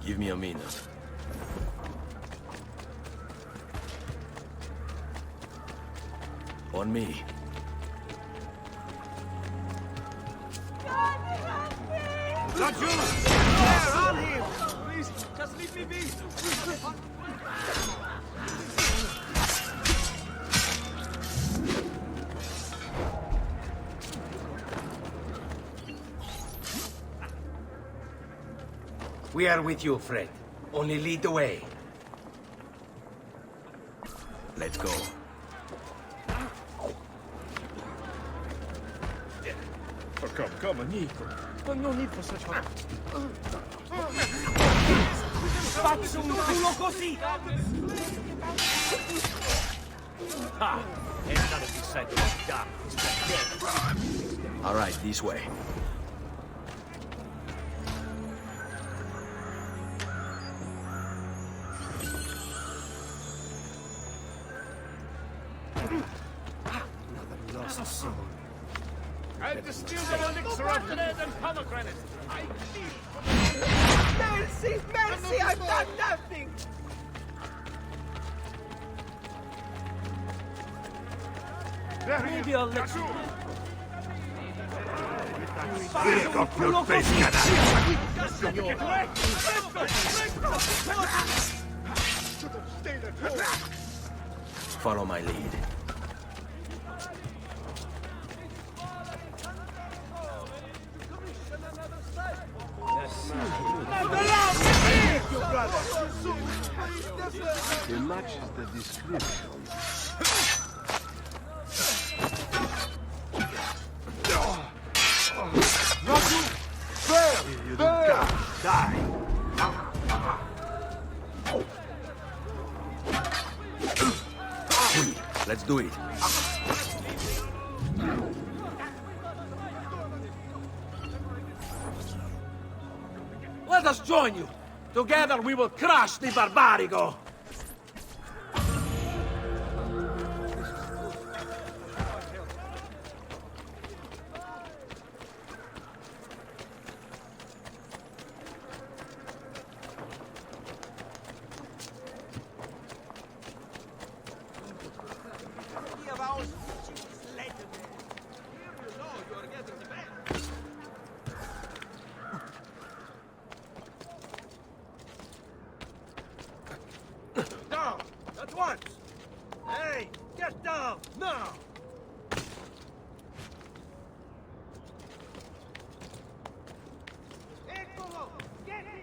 Give me a minute. On me. Not you! There, on him! Please, just leave me be! We are with you, Fred. Only lead the way. Let's go. Oh, come, amico. No need for such hard. Faccio un culo così! Ha! È stato fissato da All right, this way. Another lost soul. I've distilled an elixir of lead and pomegranate. I need... Mercy! Mercy! I've done nothing! Maybe I'll let you... Pick up your face, Get away! Should have stayed at home. Follow my lead. It matches the description. Not you! There! You don't die! Let's do it. Let us join you. Together we will crush the Barbarigo. Down! At once! Hey! Get down! Now! Eccolo! Get him!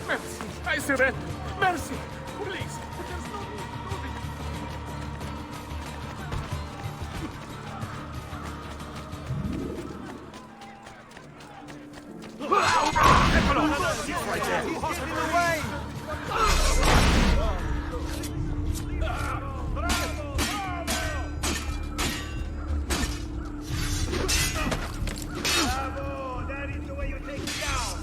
Mercy! I surrender! Mercy! Please! There's no Right there! He's getting away! Bravo! That is the way you take it down!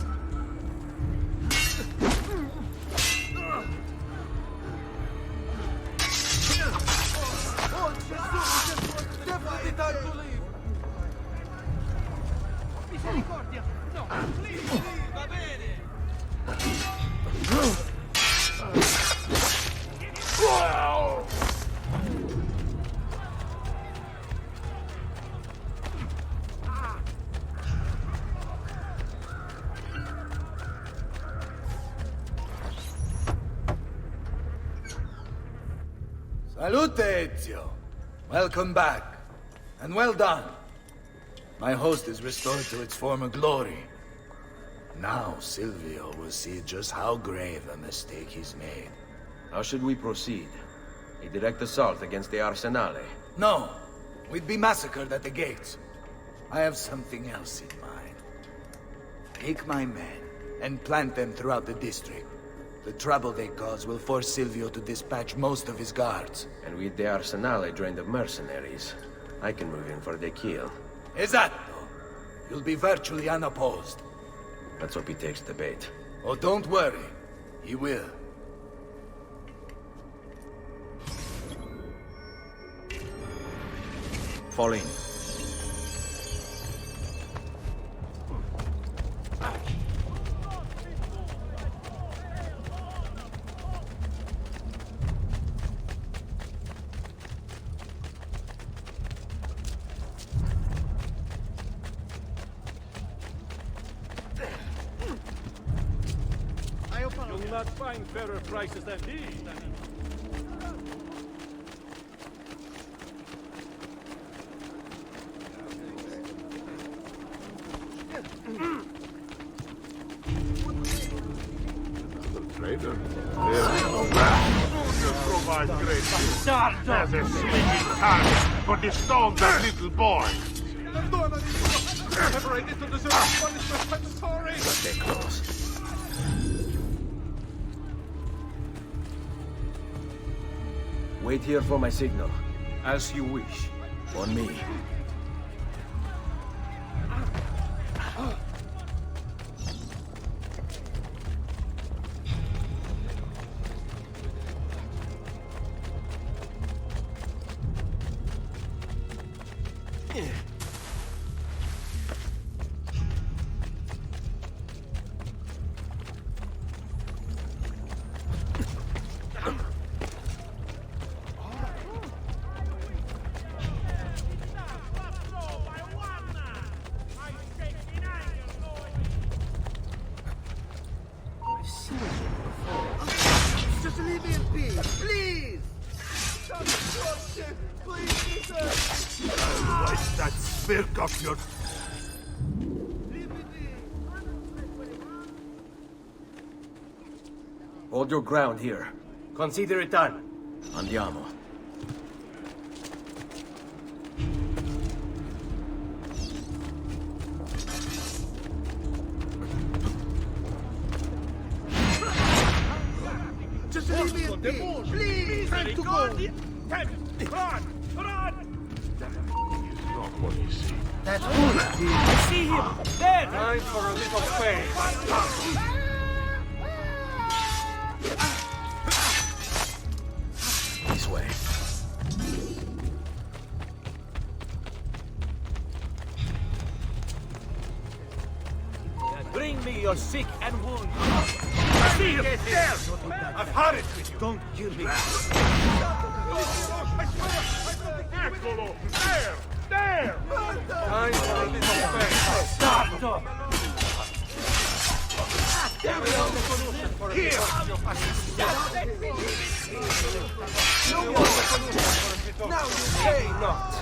Oh, Jesus! Definitely time to leave! Misericordia! No, please, please! Va bene! Salute, Ezio. Welcome back. And well done. My host is restored to its former glory. Now Silvio will see just how grave a mistake he's made. How should we proceed? A direct assault against the Arsenale. No. We'd be massacred at the gates. I have something else in mind. Take my men and plant them throughout the district. The trouble they cause will force Silvio to dispatch most of his guards. And with the Arsenale drained of mercenaries, I can move in for the kill. Esatto. You'll be virtually unopposed. Let's hope he takes the bait. Oh, don't worry. He will. Fall in. You'll not find fairer prices than these. Trader. Union provides great food as a sleeping target for the stoned little boy. Separated to deserve punishment. I'm sorry. Stay close. Wait here for my signal. As you wish. On me. Just leave me in peace, please! Please, Jesus! Wipe that smirk off your... Hold your ground here. Consider it done. Andiamo. Just leave me in peace, please! Time to go! Run! Run! That is not what you see. That's good. I see him. There. Time for a little faith. This way. Bring me your sick and wounded. I see him. There. I've had it with you. Don't kill me. Eccolo! There! There! Time for a little faith. Stop. Here! Now you pay not.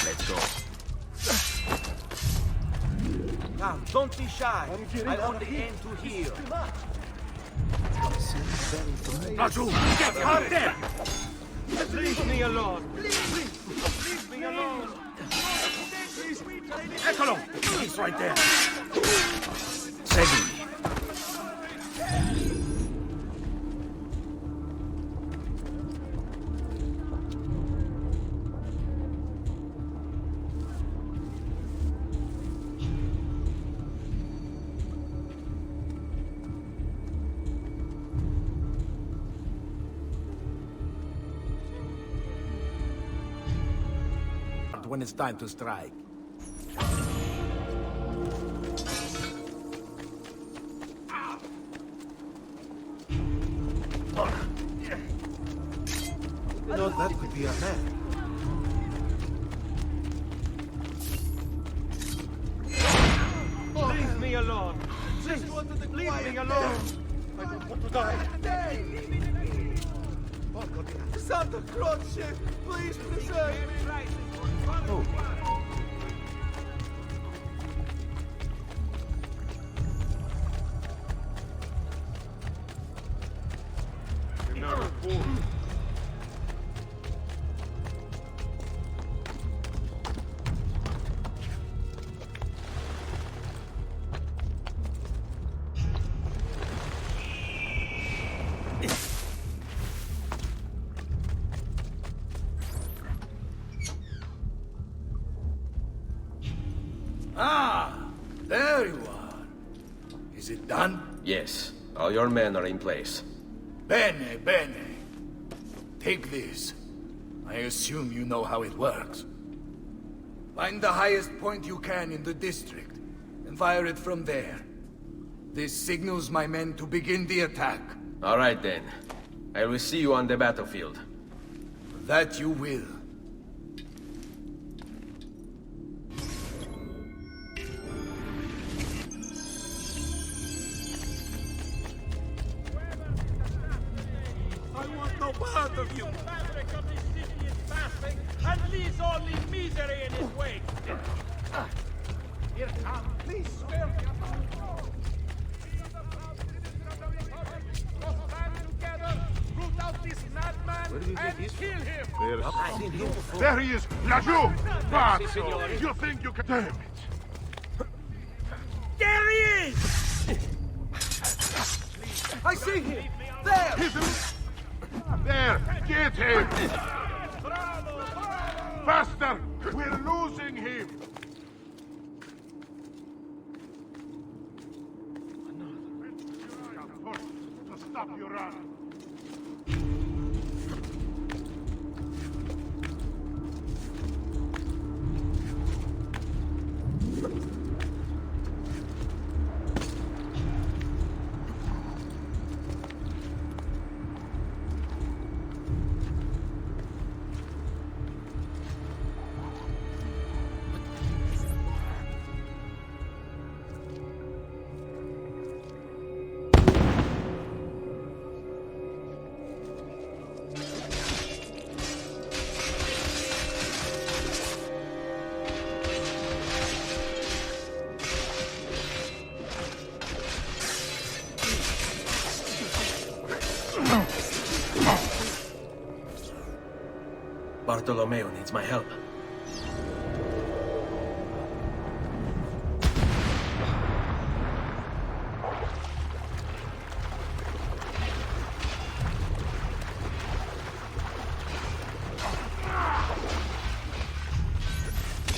Let's go. Now, don't be shy. I only aim to heal. Raju! Get out there! Leave me alone. Leave me alone. Eccolo! He's right there. Seguimi. When it's time to strike. You know, that could be a man. Leave me alone. Leave me alone. I don't want to die. Santa Croce, please preserve me! Oh. Never fool. Ah, there you are. Is it done? Yes. All your men are in place. Bene, bene. Take this. I assume you know how it works. Find the highest point you can in the district, and fire it from there. This signals my men to begin the attack. All right then. I will see you on the battlefield. That you will. I want no part of you! The fabric of this city is passing and leaves only misery in its wake! Here come, please spare me! Stand together, root out this madman, and kill him! I've seen him before. There he is! Laggiù! Pazzo! You think you can... Damn it! There he is! I see him! There! There! Get him! Faster! We're losing him! To stop your run! Bartolomeo needs my help.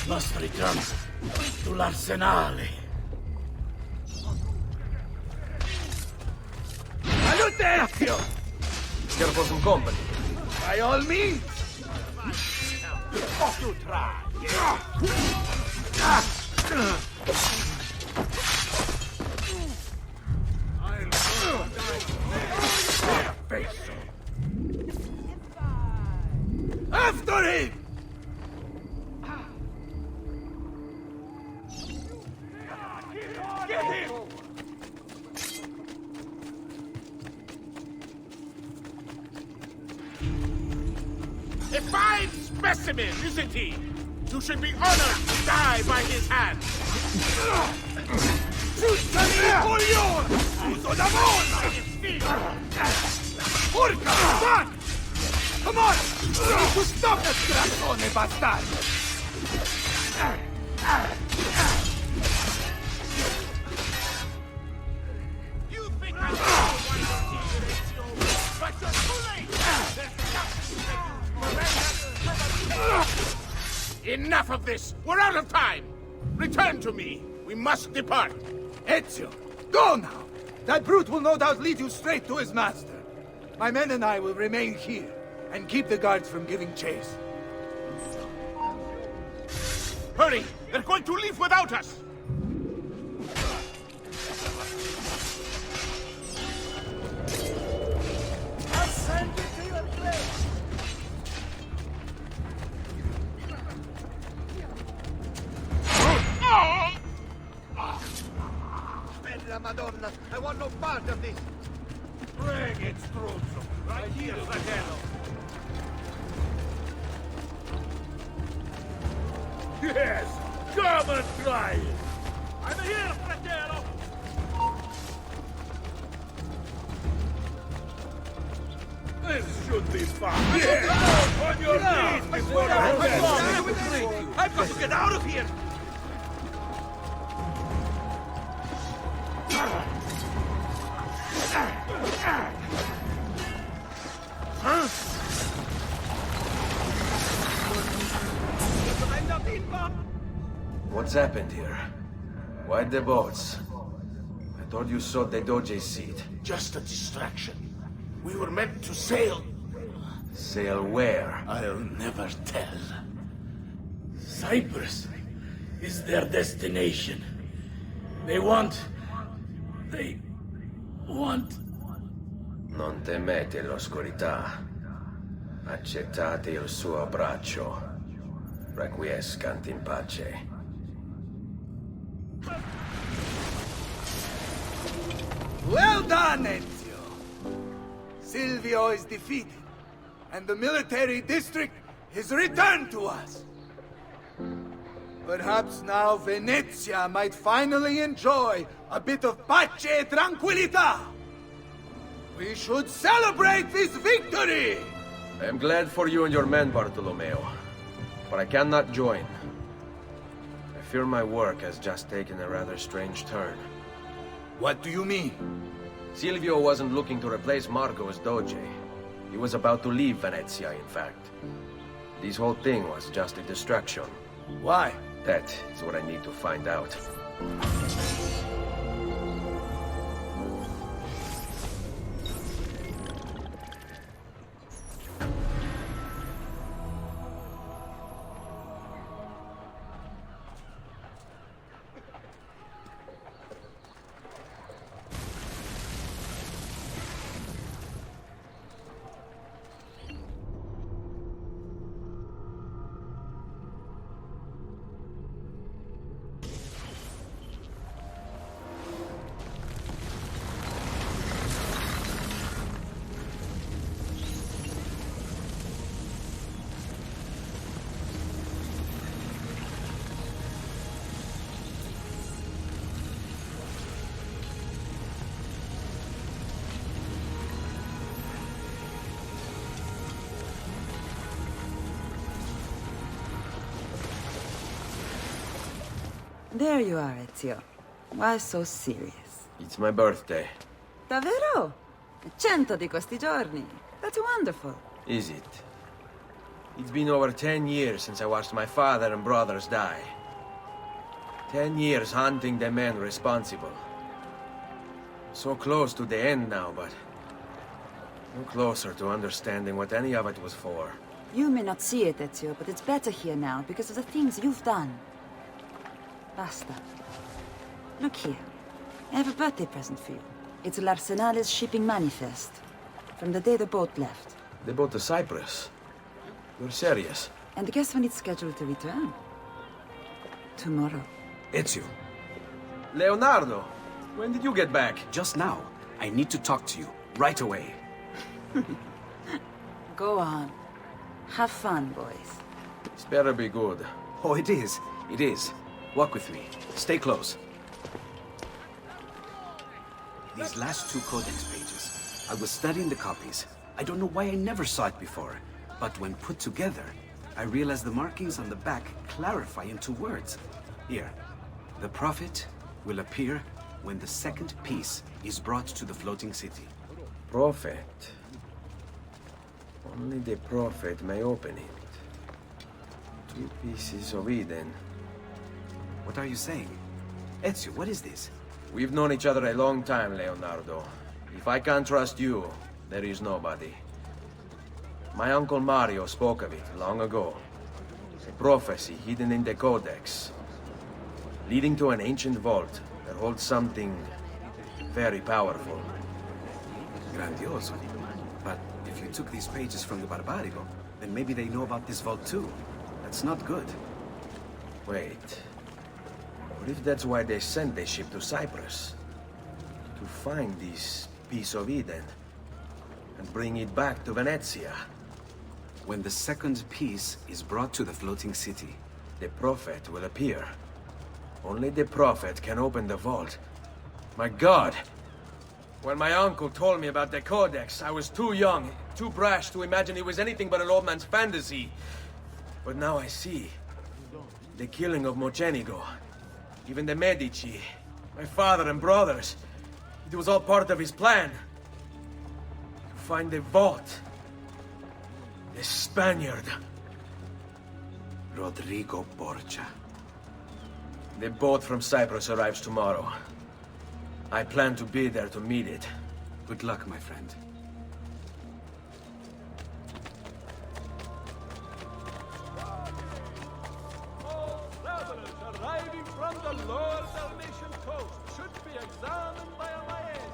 Must return to l'Arsenale. Salute! Careful from company. By all means! To try. After him! Get him! A fine specimen, isn't he? You should be honored to die by his hand. Porca, son! Come on! You need to stop that strazone, bastardo! You think I know what you're but you're too late! Enough of this! We're out of time! Return to me! We must depart! Ezio, go now! That brute will no doubt lead you straight to his master. My men and I will remain here, and keep the guards from giving chase. Hurry! They're going to leave without us! I'll send you to your place! Bella Madonna! I want no part of this! Bring it, Struzzo! Right here, Fratello! Yes! Come and try it! I'm here, Fratello! This should be fun. Yeah. On your knees before I've got to get out of here! Huh? What's happened here? Why the boats? I thought you sought the Doge's seat. Just a distraction. We were meant to sail. Sail where? I'll never tell. Cyprus is their destination. They want... Non temete l'oscurità. Accettate il suo abbraccio. Requiescant in pace. Well done, Ezio! Silvio is defeated, and the military district is returned to us. Perhaps now Venezia might finally enjoy a bit of pace e tranquillità. We should celebrate this victory! I am glad for you and your men, Bartolomeo, but I cannot join. I fear my work has just taken a rather strange turn. What do you mean? Silvio wasn't looking to replace Marco as Doge. He was about to leave Venezia, in fact. This whole thing was just a distraction. Why? That is what I need to find out. There you are, Ezio. Why so serious? It's my birthday. Davvero? 100 di questi giorni. That's wonderful. Is it? It's been over 10 years since I watched my father and brothers die. 10 years hunting the men responsible. So close to the end now, but no closer to understanding what any of it was for. You may not see it, Ezio, but it's better here now because of the things you've done. Basta. Look here. I have a birthday present for you. It's l'Arsenale's shipping manifest. From the day the boat left. The boat to Cyprus? You're serious? And guess when it's scheduled to return? Tomorrow. Ezio. Leonardo! When did you get back? Just now. I need to talk to you. Right away. Go on. Have fun, boys. This better be good. Oh, it is. It is. Walk with me. Stay close. These last 2 codex pages. I was studying the copies. I don't know why I never saw it before. But when put together, I realized the markings on the back clarify into words. Here. The prophet will appear when the second piece is brought to the floating city. Prophet? Only the prophet may open it. 2 pieces of Eden. What are you saying? Ezio, what is this? We've known each other a long time, Leonardo. If I can't trust you, there is nobody. My uncle Mario spoke of it long ago. A prophecy hidden in the Codex. Leading to an ancient vault that holds something very powerful. Grandioso. But if you took these pages from the Barbarigo, then maybe they know about this vault too. That's not good. Wait. What if that's why they sent the ship to Cyprus? To find this piece of Eden and bring it back to Venezia? When the second piece is brought to the floating city, the prophet will appear. Only the prophet can open the vault. My God! When my uncle told me about the Codex, I was too young, too brash to imagine it was anything but an old man's fantasy. But now I see. The killing of Mocenigo, even the Medici, my father and brothers. It was all part of his plan. To find the vault. The Spaniard. Rodrigo Borgia. The boat from Cyprus arrives tomorrow. I plan to be there to meet it. Good luck, my friend. All travelers arriving from the lower Dalmatian coast should be examined by a maestro.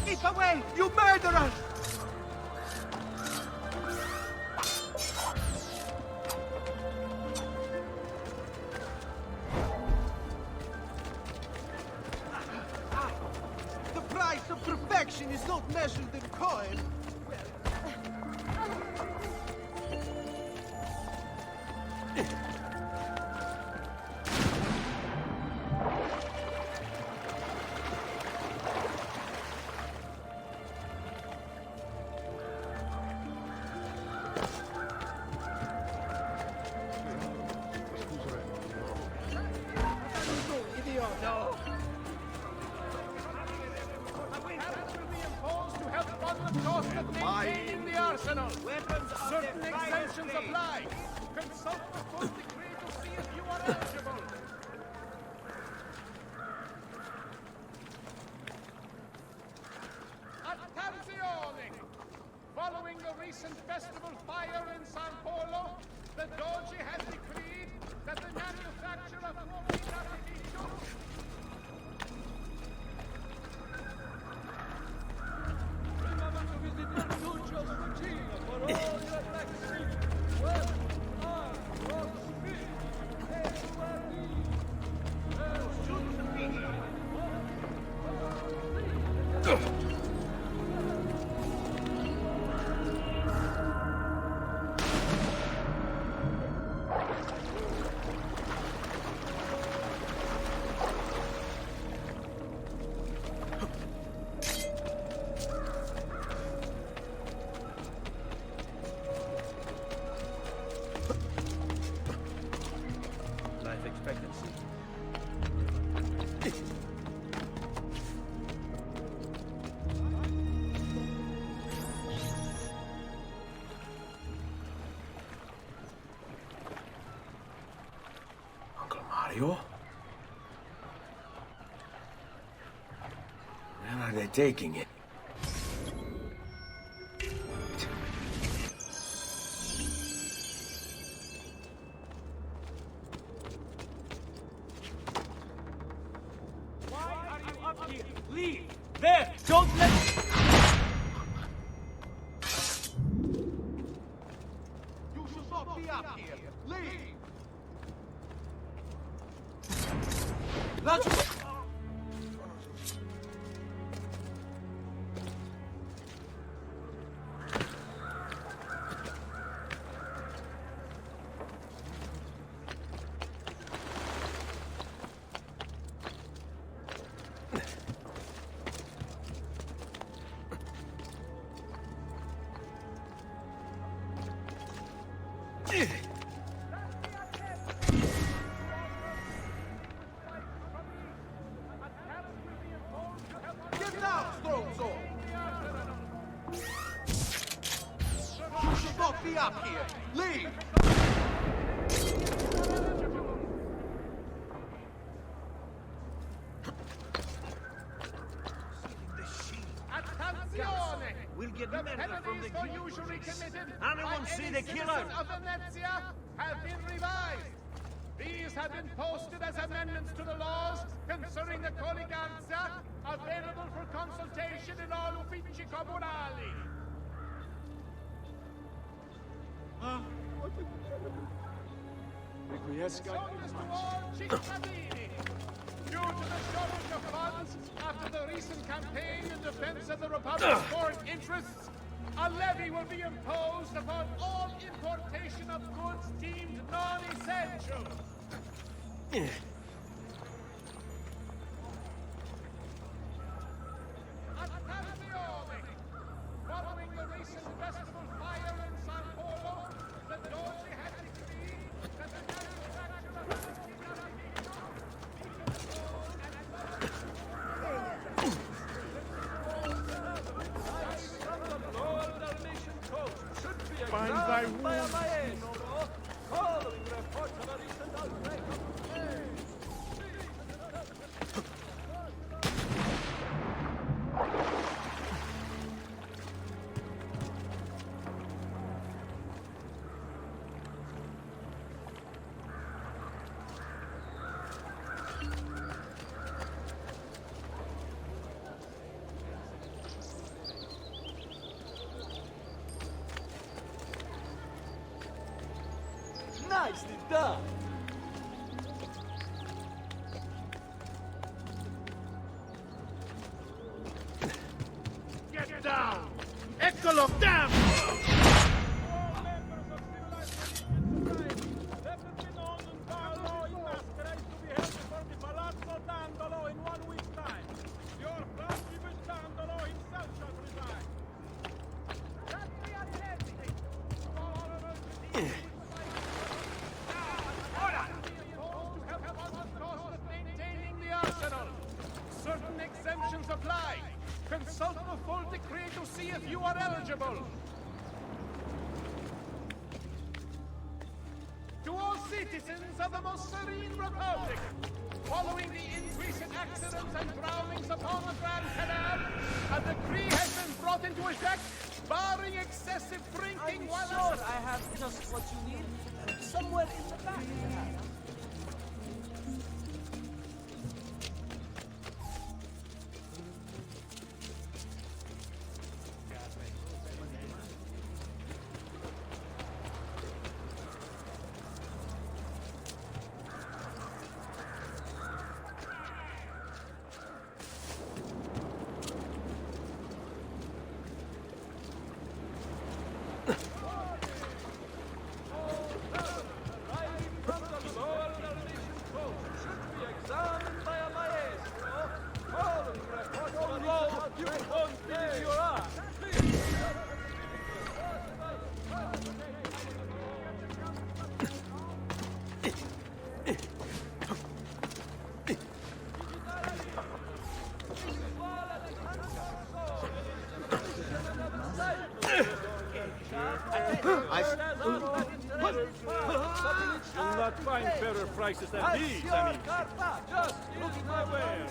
Keep away, you murderers! The price of perfection is not measured in coin. Certain exemptions apply. Consult the full decree to see if you are eligible. Attenzione! Following the recent festival fire in San Polo, the Doge has decreed that the manufacture of fuochi d'artificio Mario? Where are they taking it? Why are you up here? Leave! There! Don't let... You should not be up here. Leave! Get down, Stronzo! You should not be up here. Leave! Attenzione! We'll get The men from penalties the for guild usury police. committed Anyone by see any the killer? citizen of Venezia have been revised. These have been posted as amendments to the laws concerning the colleganza, available for consultation in all uffici comunali. Notice to all cittadini. Due to the shortage of funds after the recent campaign in defense of the Republic's foreign interests, A levy will be imposed upon all importation of goods deemed non-essential. Following the recent festival fire in San Polo, the Doge has decreed that the manufacture of Find thy wounds. Following reports of a recent outbreak of plague. Nicely done! Get down! Eccolo, damn! Certain exemptions apply. Consult the full decree to see if you are eligible. To all citizens of the most serene republic, following the increase in accidents and drownings upon the Grand Canal, a decree has been brought into effect barring excessive drinking while... Sure, I have just what you need. Somewhere in the back. You'll not find fairer prices than these, I mean. Just look at my wares.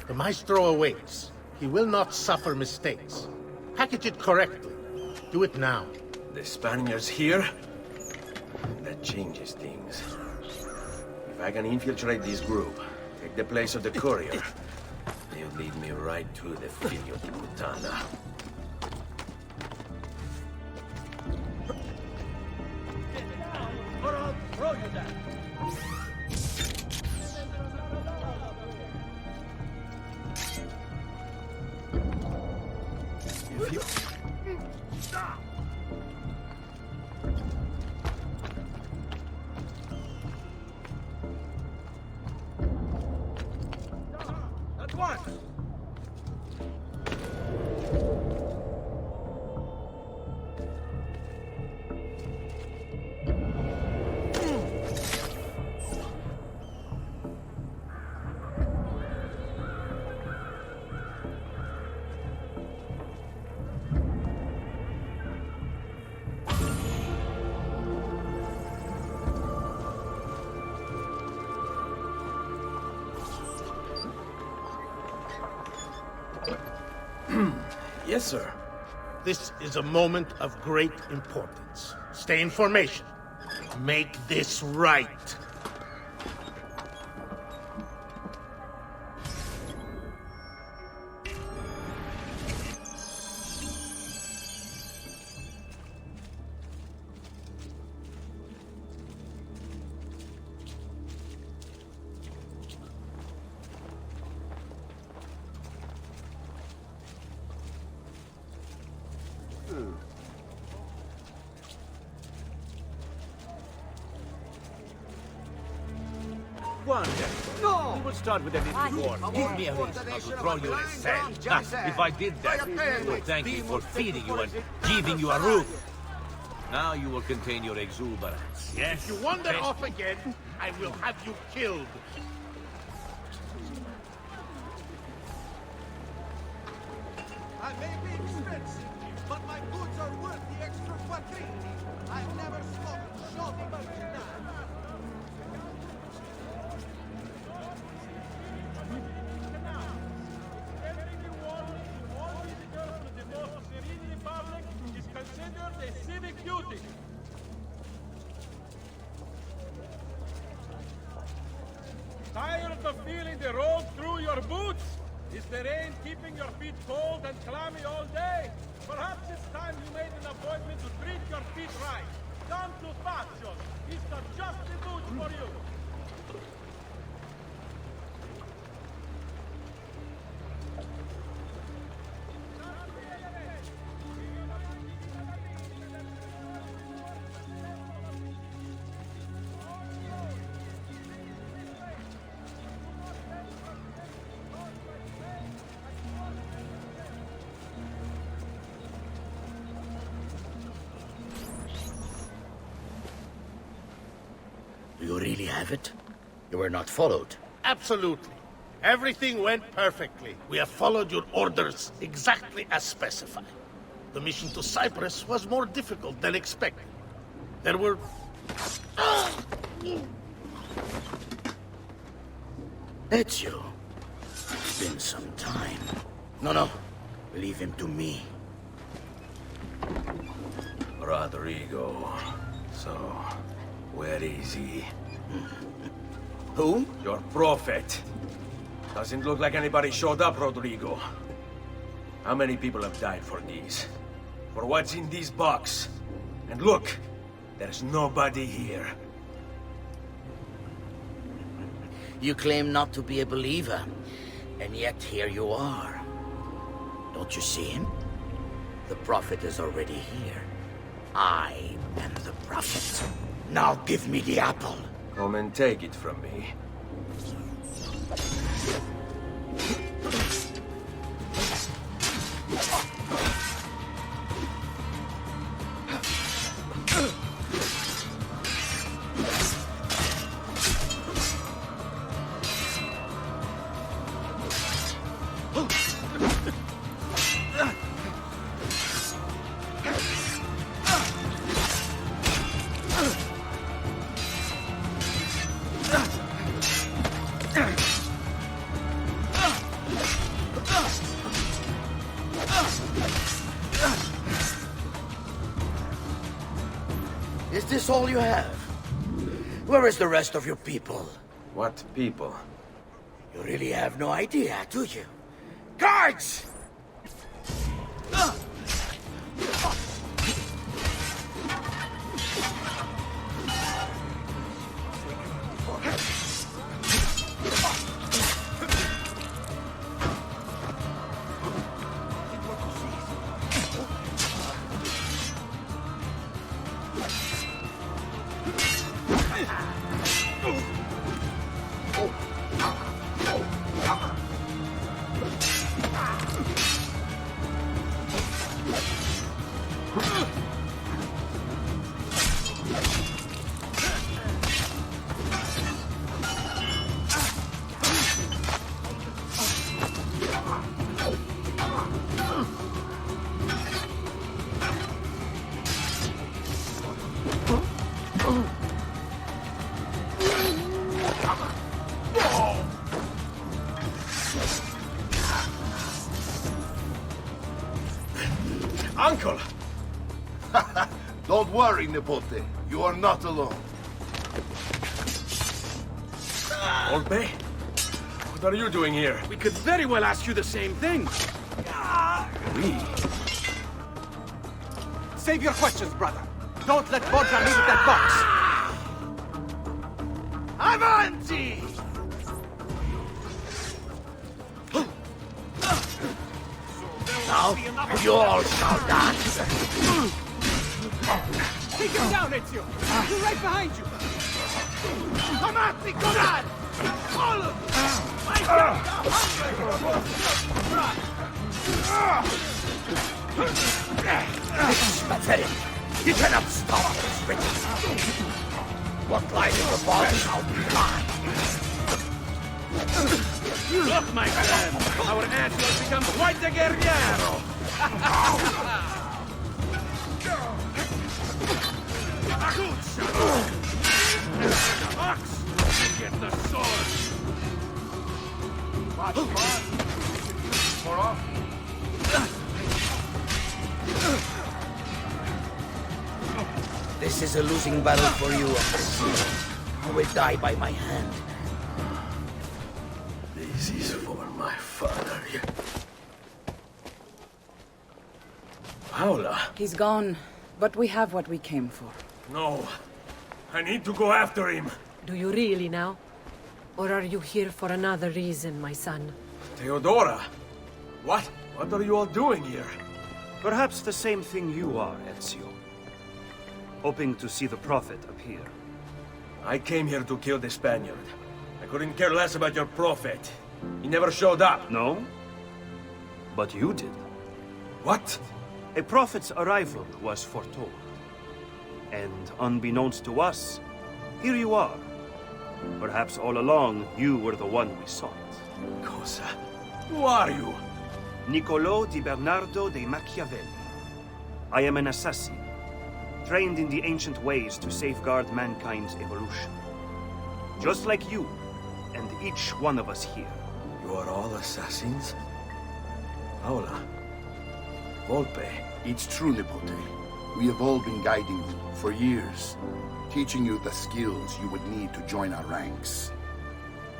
The Maestro awaits. He will not suffer mistakes. Package it correctly. Do it now. The Spaniards here? That changes things. If I can infiltrate this group, take the place of the courier, they'll lead me right to the Figlio di Puttana. Or I'll throw you down. At once! Yes, sir. This is a moment of great importance. Stay in formation. Make this right. Wonderful. No! We will start with a little war. Give me a reason not to throw you in sand. If I did that, you would thank me for feeding you and giving you a roof. Now you will contain your exuberance. Yes. If you wander off again, I will have you killed. I may be expensive, but my goods are worth the extra quattrini. I've never smoked shoddy merchandise. Considered a civic duty. Tired of feeling the road through your boots? Is the rain keeping your feet cold and clammy all day? Perhaps it's time you made an appointment to treat your feet right. Come to Faccio. He's got just the boots for you. Do you really have it? You were not followed. Absolutely. Everything went perfectly. We have followed your orders exactly as specified. The mission to Cyprus was more difficult than expected. There were... Ezio. It's been some time. No. Leave him to me. Rodrigo. So, where is he? Who? Your prophet. Doesn't look like anybody showed up, Rodrigo. How many people have died for these? For what's in this box? And look, there's nobody here. You claim not to be a believer, and yet here you are. Don't you see him? The prophet is already here. I am the prophet. Now give me the apple. Come and take it from me. Is this all you have? Where is the rest of your people? What people? You really have no idea, do you? Guards! uncle! Don't worry, Nipote. You are not alone. Longplay? What are you doing here? We could very well ask you the same thing. We? Save your questions, brother. Don't let Vodka leave with that box. Avanti! Now, you all shall dance. Take him down, Ezio. We're right behind you. Come at me, Conrad! All of you! My God, This is pathetic. You cannot stop this riches. What lies before us shall be mine. Look, my friend. Our aunt has become quite a guerrero. Ox! Get the sword! More off. This is a losing battle for you, Umbrezio. You will die by my hand. This is for my father. Paola. He's gone, but we have what we came for. No. I need to go after him. Do you really now? Or are you here for another reason, my son? Theodora! What? What are you all doing here? Perhaps the same thing you are, Ezio. Hoping to see the Prophet appear. I came here to kill the Spaniard. I couldn't care less about your Prophet. He never showed up. No? But you did. What? A Prophet's arrival was foretold. And unbeknownst to us, here you are. Perhaps all along, you were the one we sought. Cosa? Who are you? Niccolò di Bernardo de Machiavelli. I am an assassin, trained in the ancient ways to safeguard mankind's evolution. Just like you, and each one of us here. You are all assassins? Paola. Volpe. It's true, Nipote. We have all been guiding you for years, teaching you the skills you would need to join our ranks.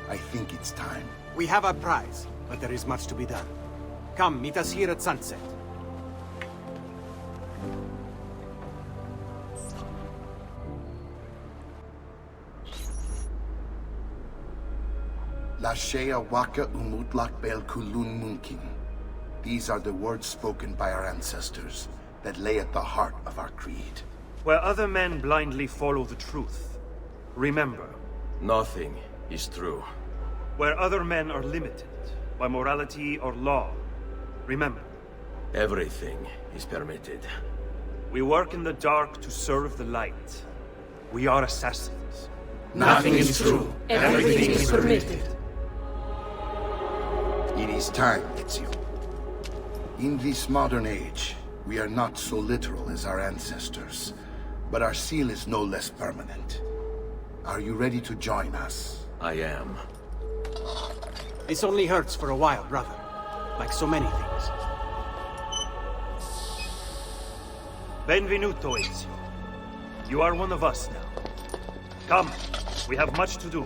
I think it's time. We have our prize, but there is much to be done. Come, meet us here at sunset. Lashea waka umutlak bel kulun munkin. These are the words spoken by our ancestors that lay at the heart of our creed. Where other men blindly follow the truth, remember. Nothing is true. Where other men are limited by morality or law, remember. Everything is permitted. We work in the dark to serve the light. We are assassins. Nothing is true. Everything is permitted. It is time, Ezio. In this modern age, we are not so literal as our ancestors, but our seal is no less permanent. Are you ready to join us? I am. This only hurts for a while, brother. Like so many things. Benvenuto, Ezio. You are one of us now. Come, we have much to do.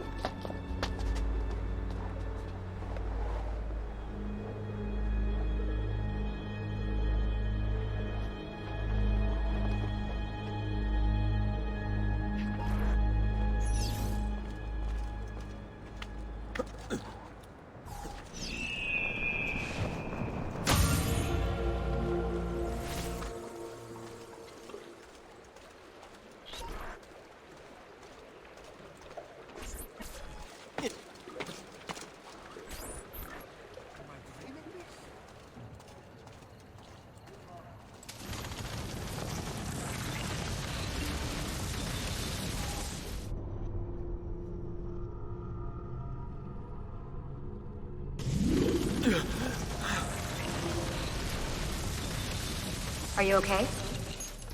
Are you okay?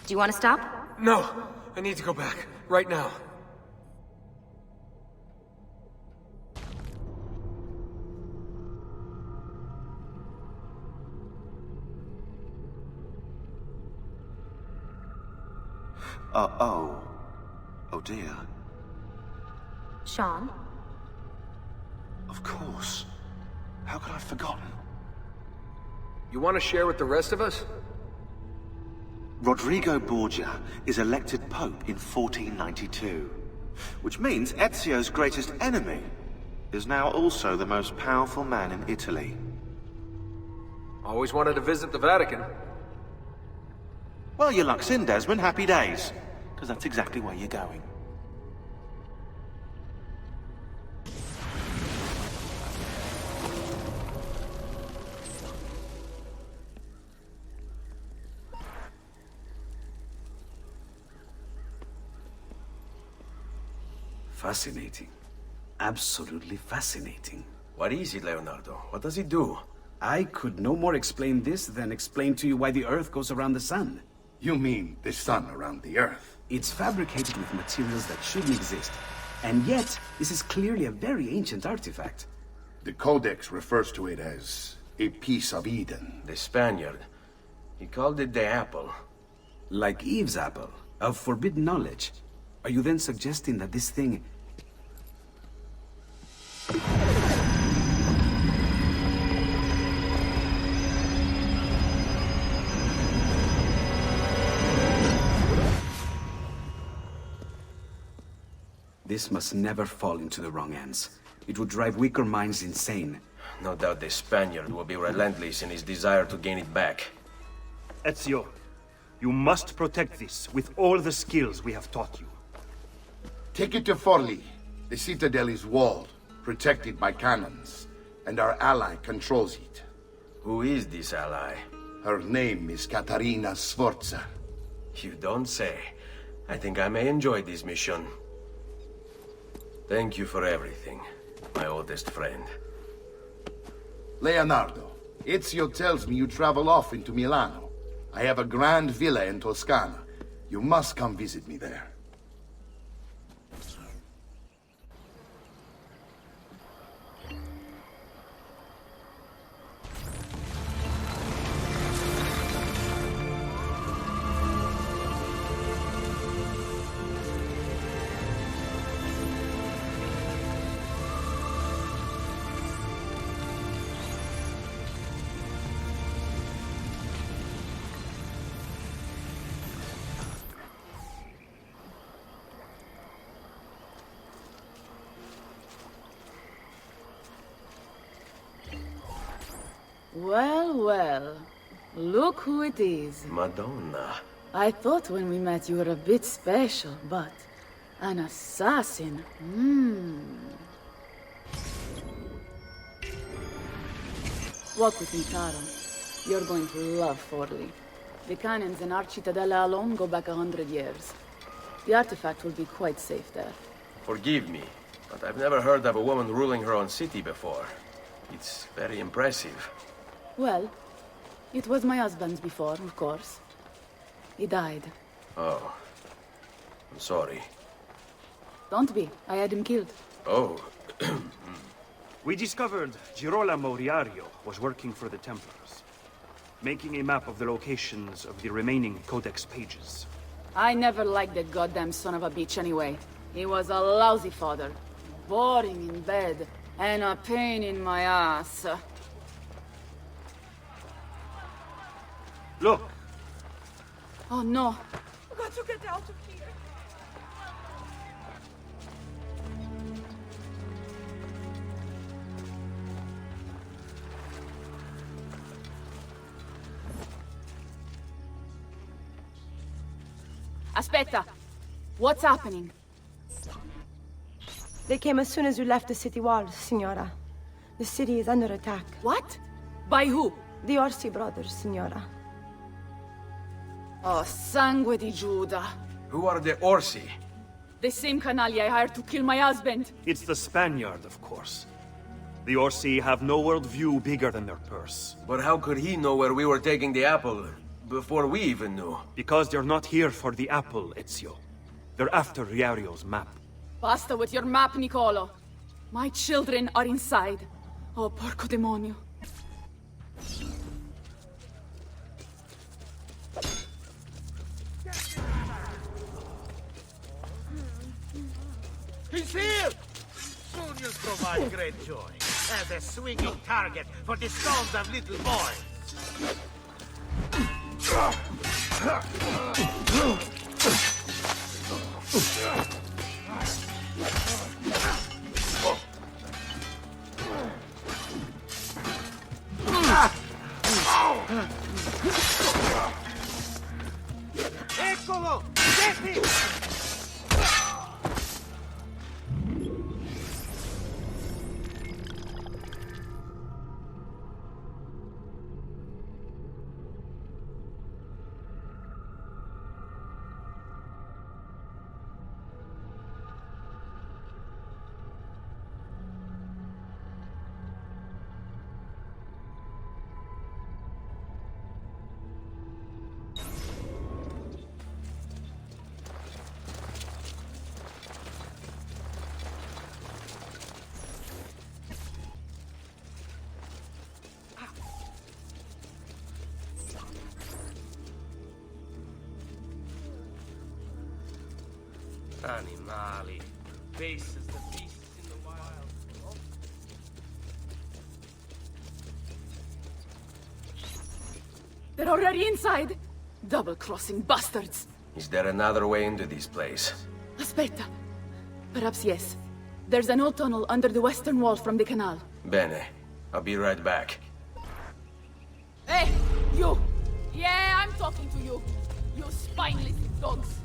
Do you want to stop? No! I need to go back. Right now. Oh dear. Sean? Of course. How could I have forgotten? You want to share with the rest of us? Rodrigo Borgia is elected Pope in 1492, which means Ezio's greatest enemy is now also the most powerful man in Italy. Always wanted to visit the Vatican. Well, your luck's in, Desmond. Happy days. Because that's exactly where you're going. Fascinating. Absolutely fascinating. What is it, Leonardo? What does it do? I could no more explain this than explain to you why the Earth goes around the Sun. You mean the sun around the Earth? It's fabricated with materials that shouldn't exist. And yet, this is clearly a very ancient artifact. The Codex refers to it as a piece of Eden. The Spaniard. He called it the apple. Like Eve's apple, of forbidden knowledge. Are you then suggesting that this thing... This must never fall into the wrong hands. It would drive weaker minds insane. No doubt the Spaniard will be relentless in his desire to gain it back. Ezio, you must protect this with all the skills we have taught you. Take it to Forli. The citadel is walled, protected by cannons, and our ally controls it. Who is this ally? Her name is Caterina Sforza. You don't say. I think I may enjoy this mission. Thank you for everything, my oldest friend. Leonardo, Ezio tells me you travel off into Milano. I have a grand villa in Toscana. You must come visit me there. Well, well. Look who it is. Madonna. I thought when we met you were a bit special, but... an assassin? Walk with me, Caro. You're going to love Forli. The cannons in our Cittadella alone go back 100 years. The artifact will be quite safe there. Forgive me, but I've never heard of a woman ruling her own city before. It's very impressive. Well, it was my husband's before, of course. He died. Oh. I'm sorry. Don't be. I had him killed. Oh. We discovered Girolamo Riario was working for the Templars, making a map of the locations of the remaining Codex pages. I never liked that goddamn son of a bitch anyway. He was a lousy father. Boring in bed. And a pain in my ass. Look! Oh no. I've got to get out of here. Aspetta. What's happening? They came as soon as you left the city walls, Signora. The city is under attack. What? By who? The Orsi brothers, Signora. Oh, sangue di Giuda. Who are the Orsi? The same canaglia I hired to kill my husband. It's the Spaniard, of course. The Orsi have no worldview bigger than their purse. But how could he know where we were taking the apple before we even knew? Because they're not here for the apple, Ezio. They're after Riario's map. Basta with your map, Nicolo. My children are inside. Oh, porco demonio. He's here! Soon you'll provide great joy as a swinging target for the stones of little boys. Eccolo! Get him! Animali. Faces the beasts in the wild. They're already inside! Double-crossing bastards! Is there another way into this place? Aspetta. Perhaps yes. There's an old tunnel under the western wall from the canal. Bene. I'll be right back. Hey, you! Yeah, I'm talking to you. You spineless dogs.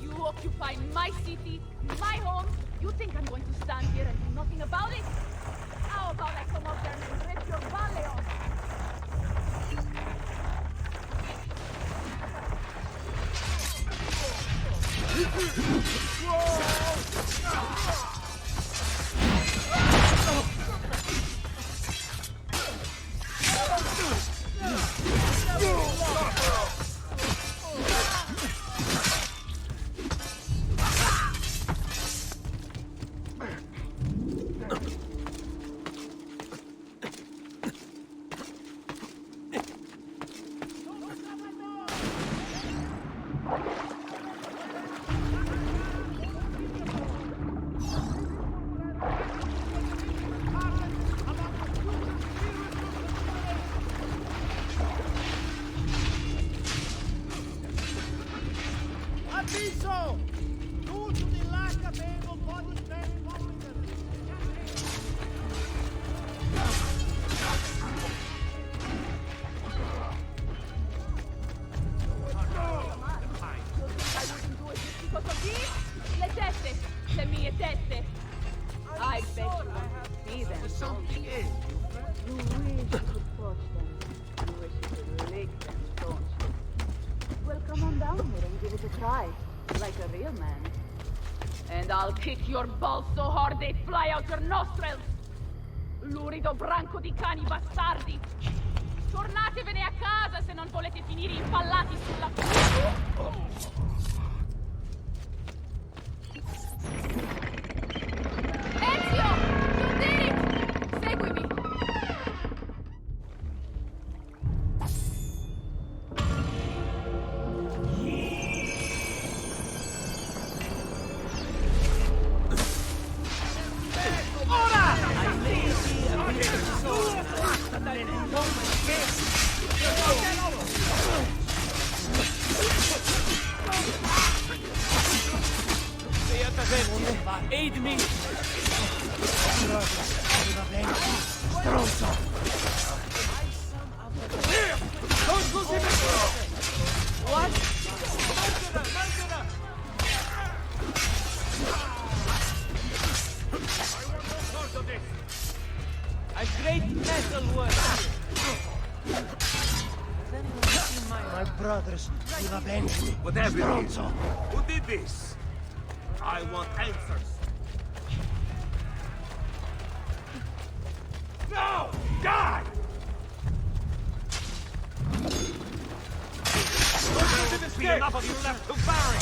You occupy my city, my home. You think I'm going to stand here and do nothing about it? How about I come up there and rip your ballet off? Avviso! L'uso dell'HB body training officer. Because of these? Le tette! Le mie tette! I bet you see them. Something else. You wish you could touch them. You wish you could lick them, don't you? Well, come on down here and give it a try. Like a real man. And I'll kick your balls so hard they fly out your nostrils! Lurido branco di cani bastardi! Tornatevene a casa se non volete finire impallati sulla... Ezio! You did it! Seguimi! Aid me! Don't lose him! What? A great metal work! My brothers will avenge me. Whatever it is. Who did this? I want answers. No! Die! Be enough of you left to bury!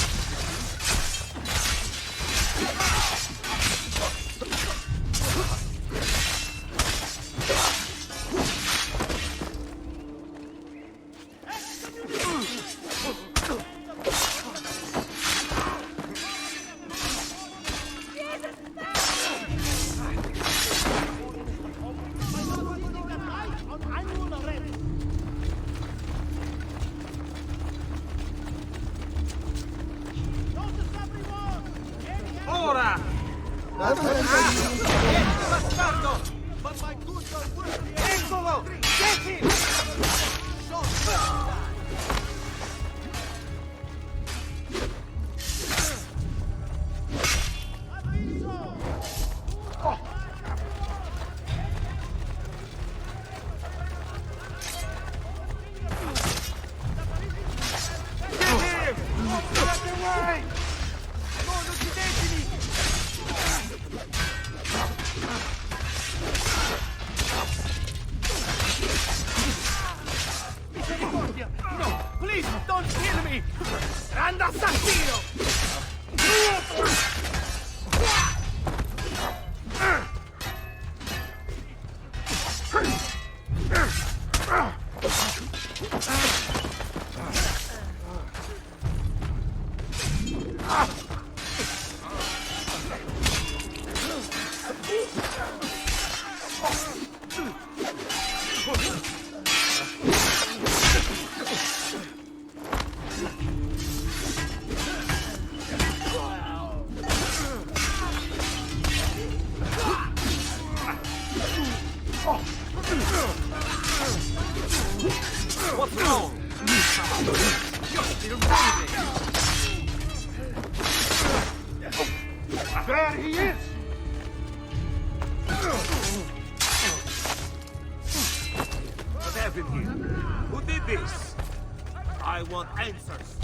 Signora! Bastardo! But my goods are worth the Eccolo! Get him! No, please don't kill me! Grande assassino! What's wrong? You're still breathing. There he is! What happened here? Who did this? I want answers.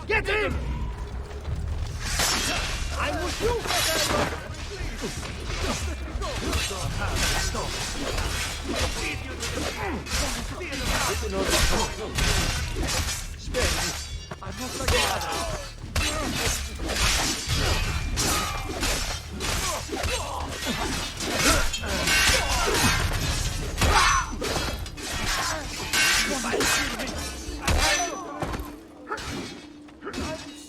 Get him! I'm with you! I'm not like that.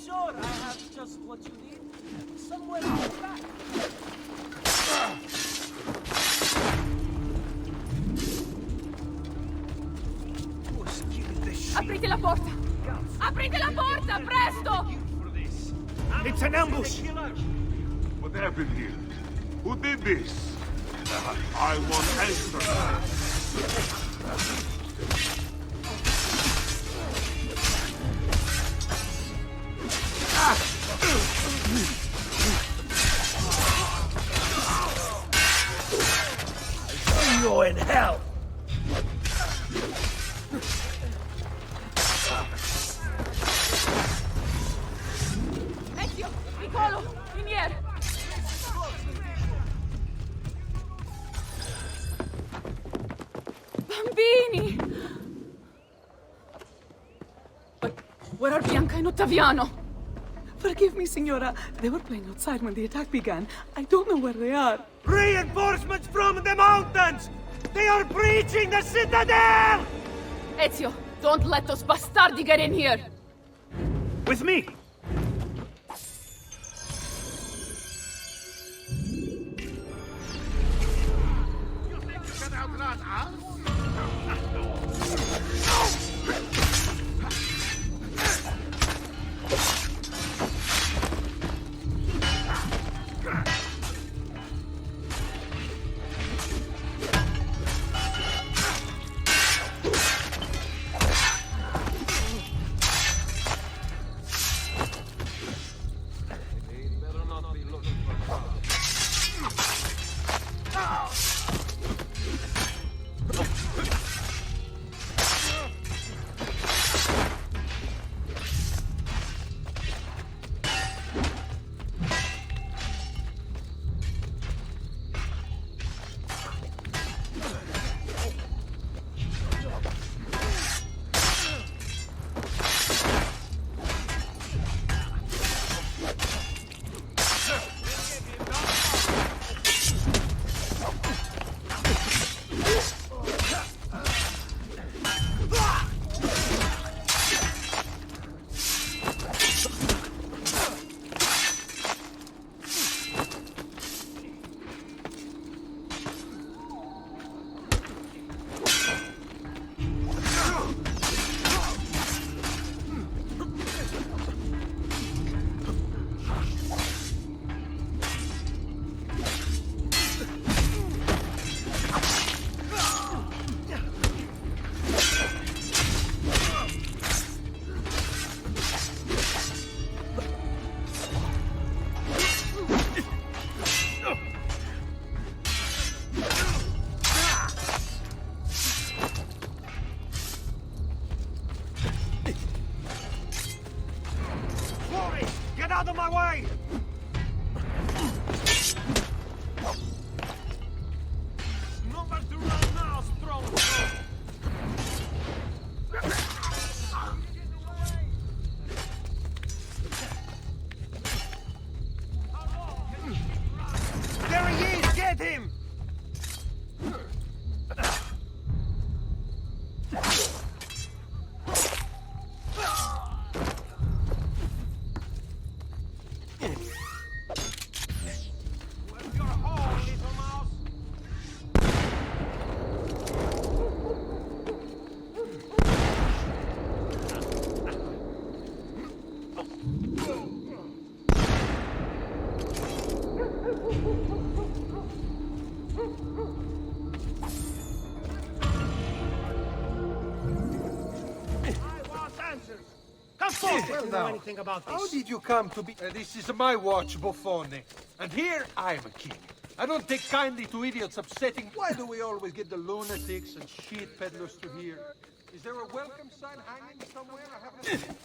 Sure, I have just what you need. Somewhere in the back. Aprite la porta! Aprite la porta, presto! It's an ambush! What happened here? Who did this? I want answers. You're in hell! Ezio! Piccolo! Minier! Bambini! But where are Bianca and Ottaviano? Forgive me, Signora. They were playing outside when the attack began. I don't know where they are. Reinforcements from the mountains! They are breaching the citadel! Ezio, don't let those bastardi get in here! With me! Come forth if you know anything about this. How did you come to be... this is my watch, Buffone. And here I am a king. I don't take kindly to idiots upsetting... Why do we always get the lunatics and shit peddlers to here? Is there a welcome sign hanging somewhere? I haven't seen it.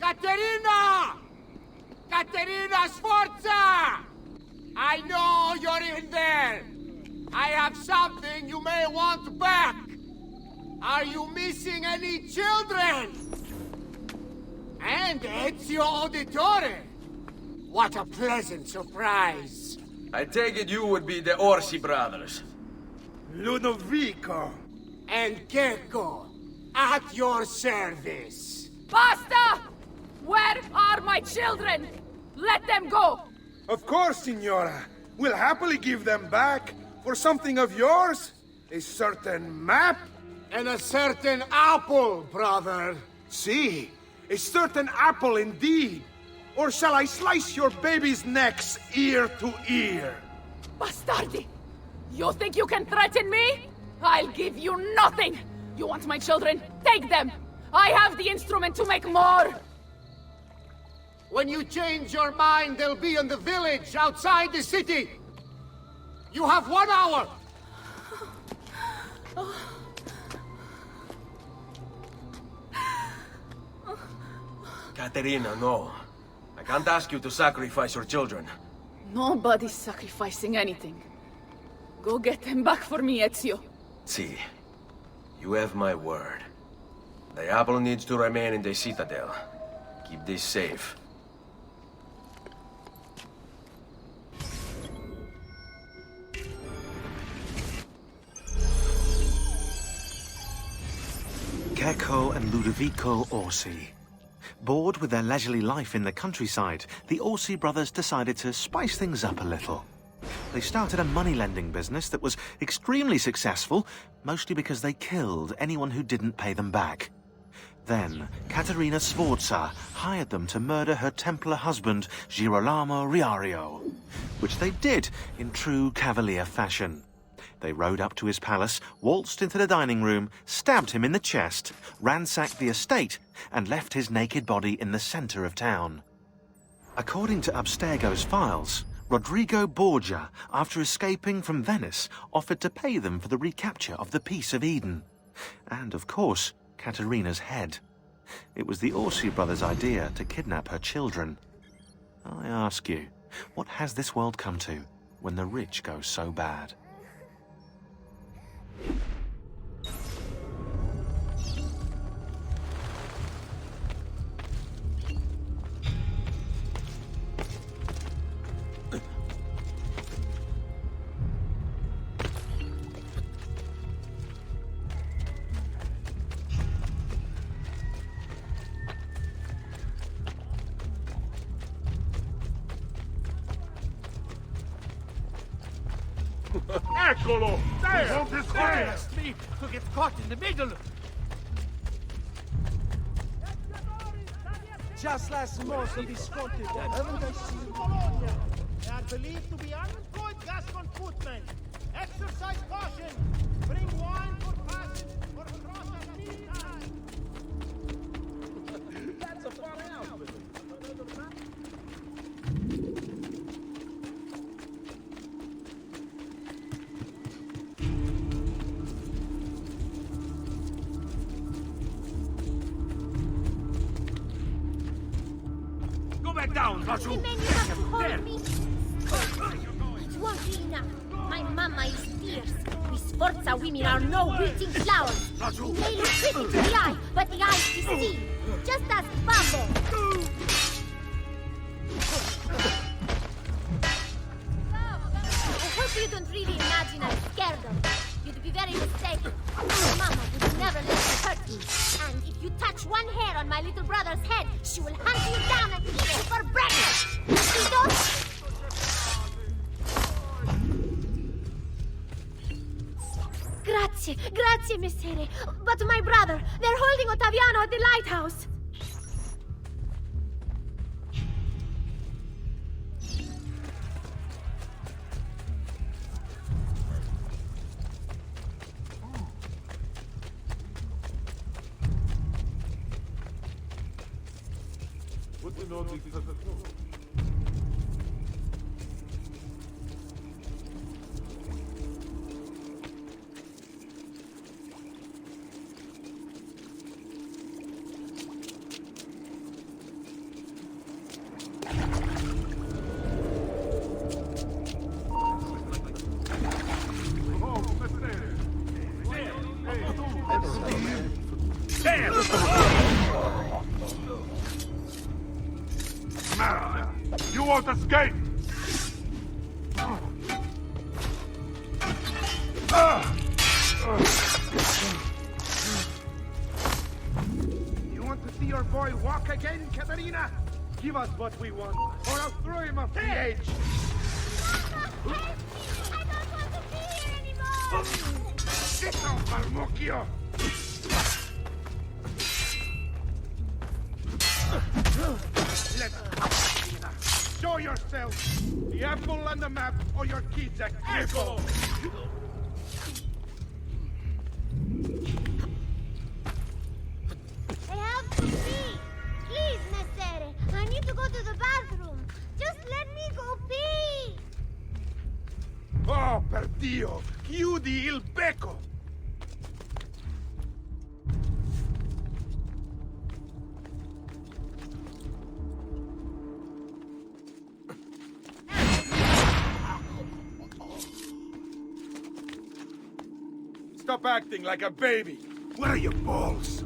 Caterina! Caterina Sforza! I know you're in there! I have something you may want back! Are you missing any children? And Ezio Auditore! What a pleasant surprise! I take it you would be the Orsi brothers. Ludovico and Gecko, at your service. Basta! Where are my children? Let them go! Of course, Signora. We'll happily give them back for something of yours. A certain map. And a certain apple, brother. See, a certain apple indeed. Or shall I slice your baby's necks ear to ear? Bastardi! You think you can threaten me? I'll give you nothing! You want my children? Take them! I have the instrument to make more! When you change your mind, they'll be in the village outside the city. You have 1 hour. Caterina, no. I can't ask you to sacrifice your children. Nobody's sacrificing anything. Go get them back for me, Ezio. See, you have my word. The apple needs to remain in the citadel. Keep this safe. Gecko and Ludovico Orsi. Bored with their leisurely life in the countryside, the Orsi brothers decided to spice things up a little. They started a money-lending business that was extremely successful, mostly because they killed anyone who didn't pay them back. Then, Caterina Sforza hired them to murder her Templar husband, Girolamo Riario, which they did in true cavalier fashion. They rode up to his palace, waltzed into the dining room, stabbed him in the chest, ransacked the estate, and left his naked body in the center of town. According to Abstergo's files, Rodrigo Borgia, after escaping from Venice, offered to pay them for the recapture of the Peace of Eden. And, of course, Caterina's head. It was the Orsi brothers' idea to kidnap her children. I ask you, what has this world come to when the rich go so bad? Eccolo! There! Don't this There! Street to get caught in the middle! Just last month, the Visconti, haven't I seen? Bologna. They are believed to be unemployed Gascon footmen. Exercise caution. Bring wine for passage or cross at any time. That's a far outfit. Go back down, Raju! The men you have to hold me. It won't be enough. My mama is fierce. We Sforza women are no wilting flowers. We may look pretty to the eye, but the eyes deceive. Just ask Bambo. I hope you don't really imagine I'm scared of you. You'd be very mistaken. My mama would never let you hurt me. And if you touch one hair on my little brother's head, she will hunt you down and eat you for breakfast! Mosquitoes? Grazie, messere. But my brother, they're holding Ottaviano at the lighthouse. You won't escape! You want to see your boy walk again, Katarina? Give us what we want, or I'll throw him off the edge. Get off, Marmocchio! Show yourself! The apple on the map, or your kid's a cripple! I have to pee! Please, messere! I need to go to the bathroom! Just let me go pee! Oh, per Dio! Chiudi il becco! Stop acting like a baby! Where are your balls?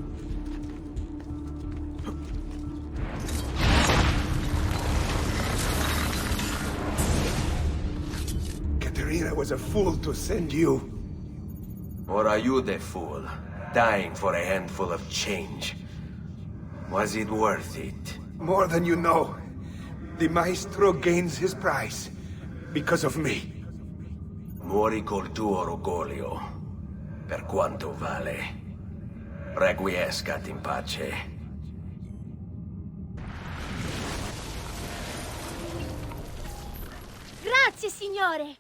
Katerina was a fool to send you. Or are you the fool, dying for a handful of change? Was it worth it? More than you know. The maestro gains his prize. Because of me. Muori col tuo orgoglio. Per quanto vale. Requiescat in pace. Grazie, signore!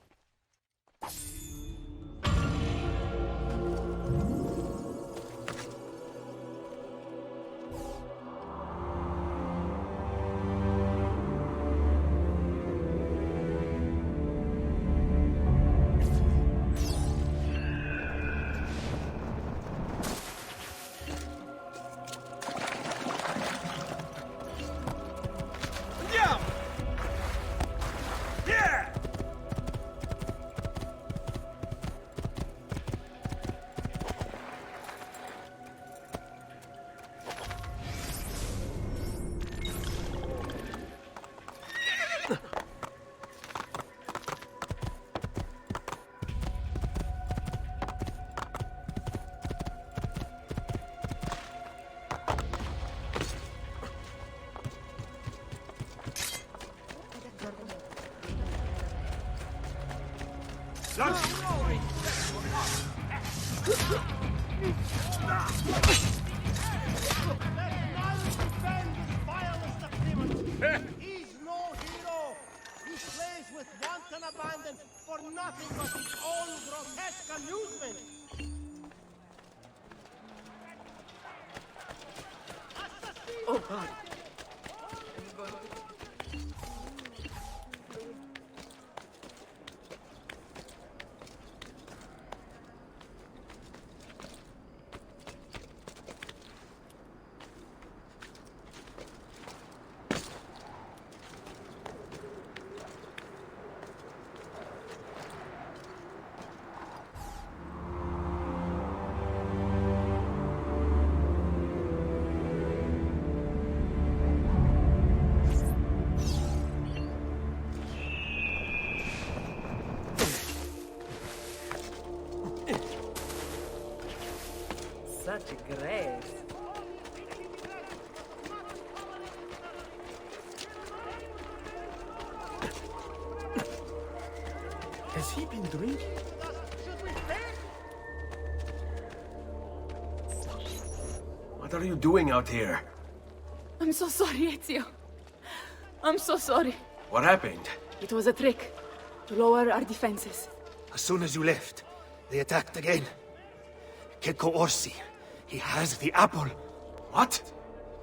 He's no hero! He plays with wanton abandon for nothing but his own grotesque amusement! Oh, God. Such a grace. he been drinking? What are you doing out here? I'm so sorry, Ezio. I'm so sorry. What happened? It was a trick to lower our defenses. As soon as you left, they attacked again. Keko Orsi, he has the apple. What?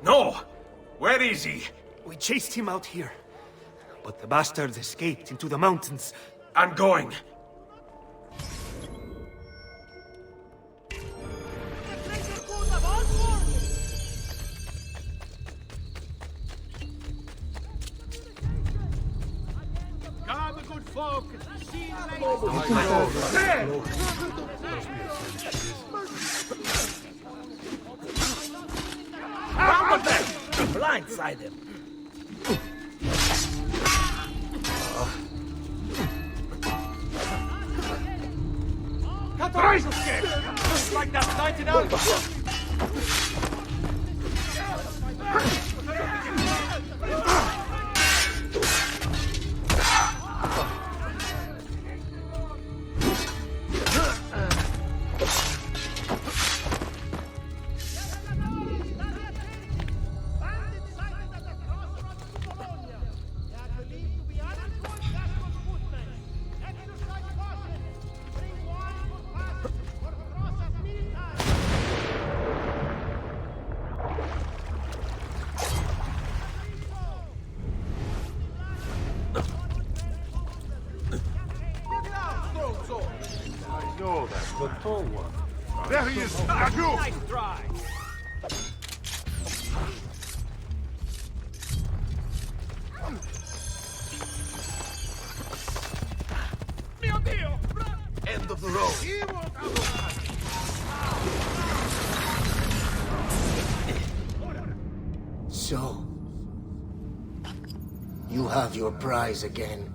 No! Where is he? We chased him out here, but the bastards escaped into the mountains. I'm going. Come, good folk. See you Round with them! Blindside him! Just like that night in Alba! No, that's the tall one. There he is! Adieu! Nice try. Mio Dio! End of the road. So, you have your prize again.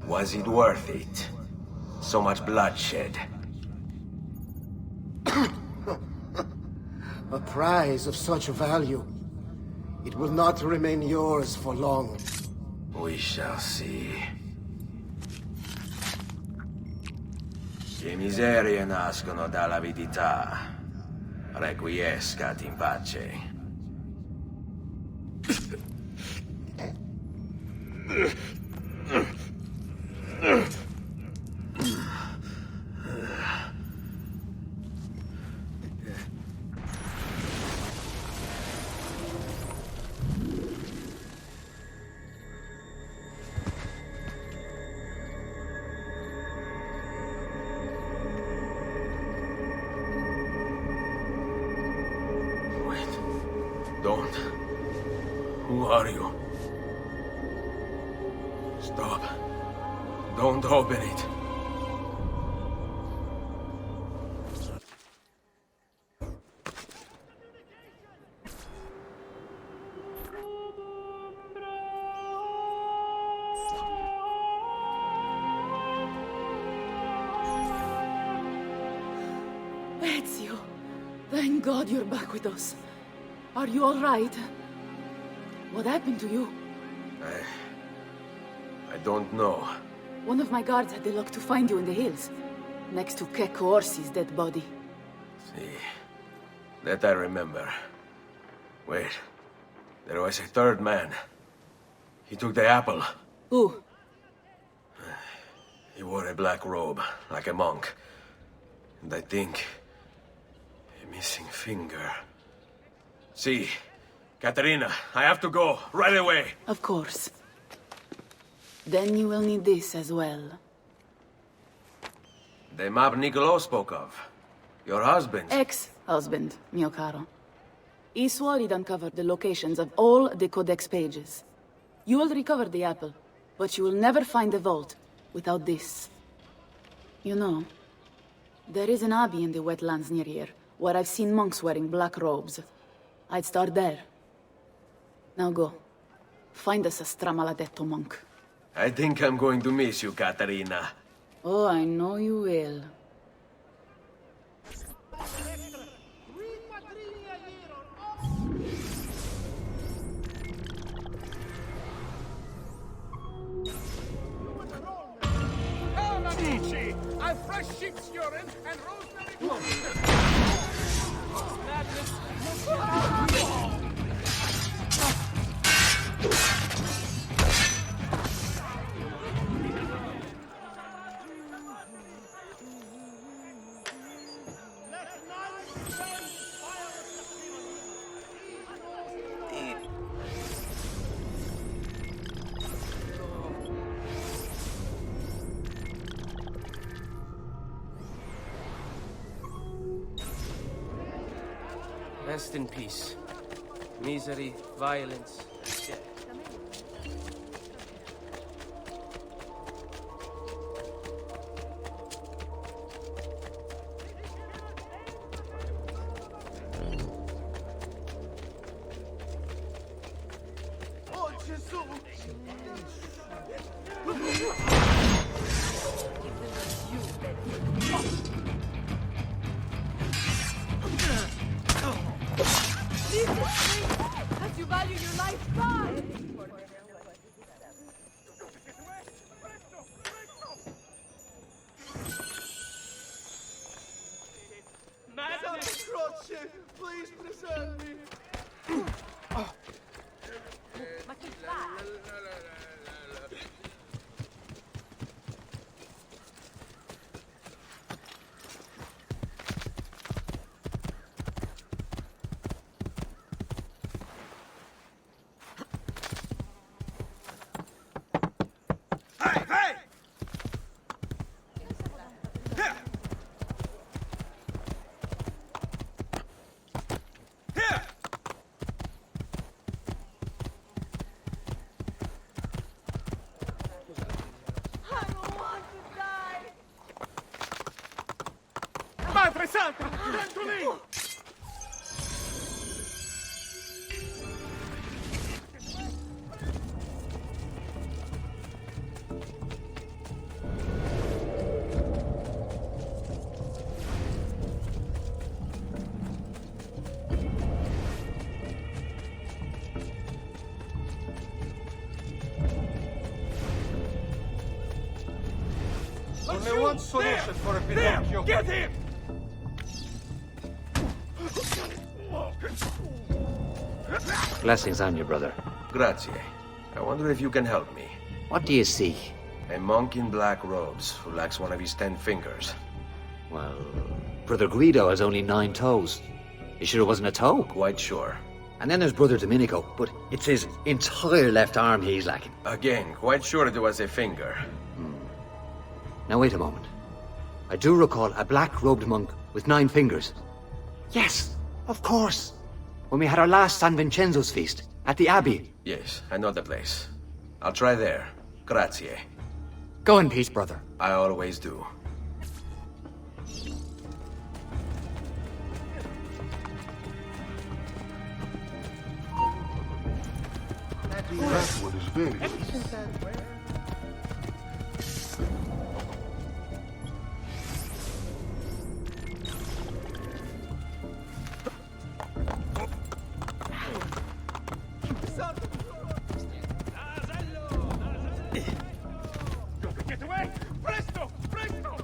Was it worth it? So much bloodshed. A prize of such value. It will not remain yours for long. We shall see. Le miserie nascono dall'avidità. Requiescat in pace. Don't. Who are you? Stop. Don't open it. Ezio, thank God you're back with us. Are you all right? What happened to you? I don't know. One of my guards had the luck to find you in the hills, next to Keko Orsi's dead body. See, that I remember. Wait, there was a third man. He took the apple. Who? He wore a black robe, like a monk. And I think... a missing finger. See, Katerina, I have to go, right away. Of course. Then you will need this as well. The map Niccolo spoke of. Your husband. Ex-husband, mio caro. He swore he'd uncovered the locations of all the Codex pages. You will recover the apple, but you will never find the vault without this. You know, there is an abbey in the wetlands near here, where I've seen monks wearing black robes. I'd start there. Now go. Find us a stramaladetto monk. I think I'm going to miss you, Katerina. Oh, I know you will. Come, amici! pig's urine and rosemary. Rest in peace. Misery, violence, and death. Oh, Gesù! Leave this place! As you value your life, die! Madness! Croce, please preserve me! Ma chi fa? Madre Santa! Dentro lì! Only one solution for a Pinocchio. Get him! Blessings on you, brother. Grazie. I wonder if you can help me. What do you seek? A monk in black robes who lacks one of his 10 fingers. Well, Brother Guido has only 9 toes. You sure it wasn't a toe? Quite sure. And then there's Brother Domenico, but it's his entire left arm he's lacking. Again, quite sure it was a finger. Now wait a moment. I do recall a black-robed monk with 9 fingers. Yes, of course. When we had our last San Vincenzo's feast at the Abbey. Yes, I know the place. I'll try there. Grazie. Go in peace, brother. I always do. That's what is very. Get away! Presto! Presto!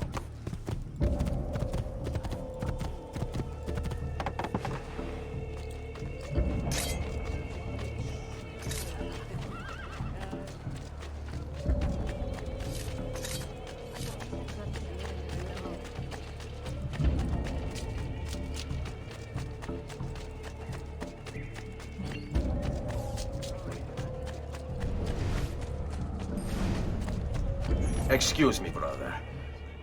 Excuse me, brother.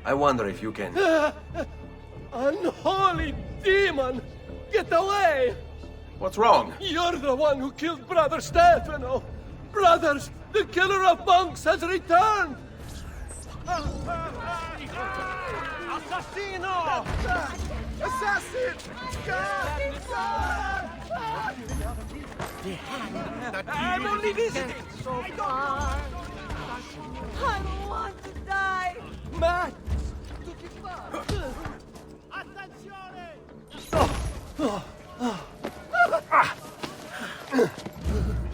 I wonder if you can... Unholy demon! Get away! What's wrong? You're the one who killed Brother Stefano! Brothers, the killer of monks has returned! Assassino! Assassin! I'm only visiting so far. I don't want to die. Matt!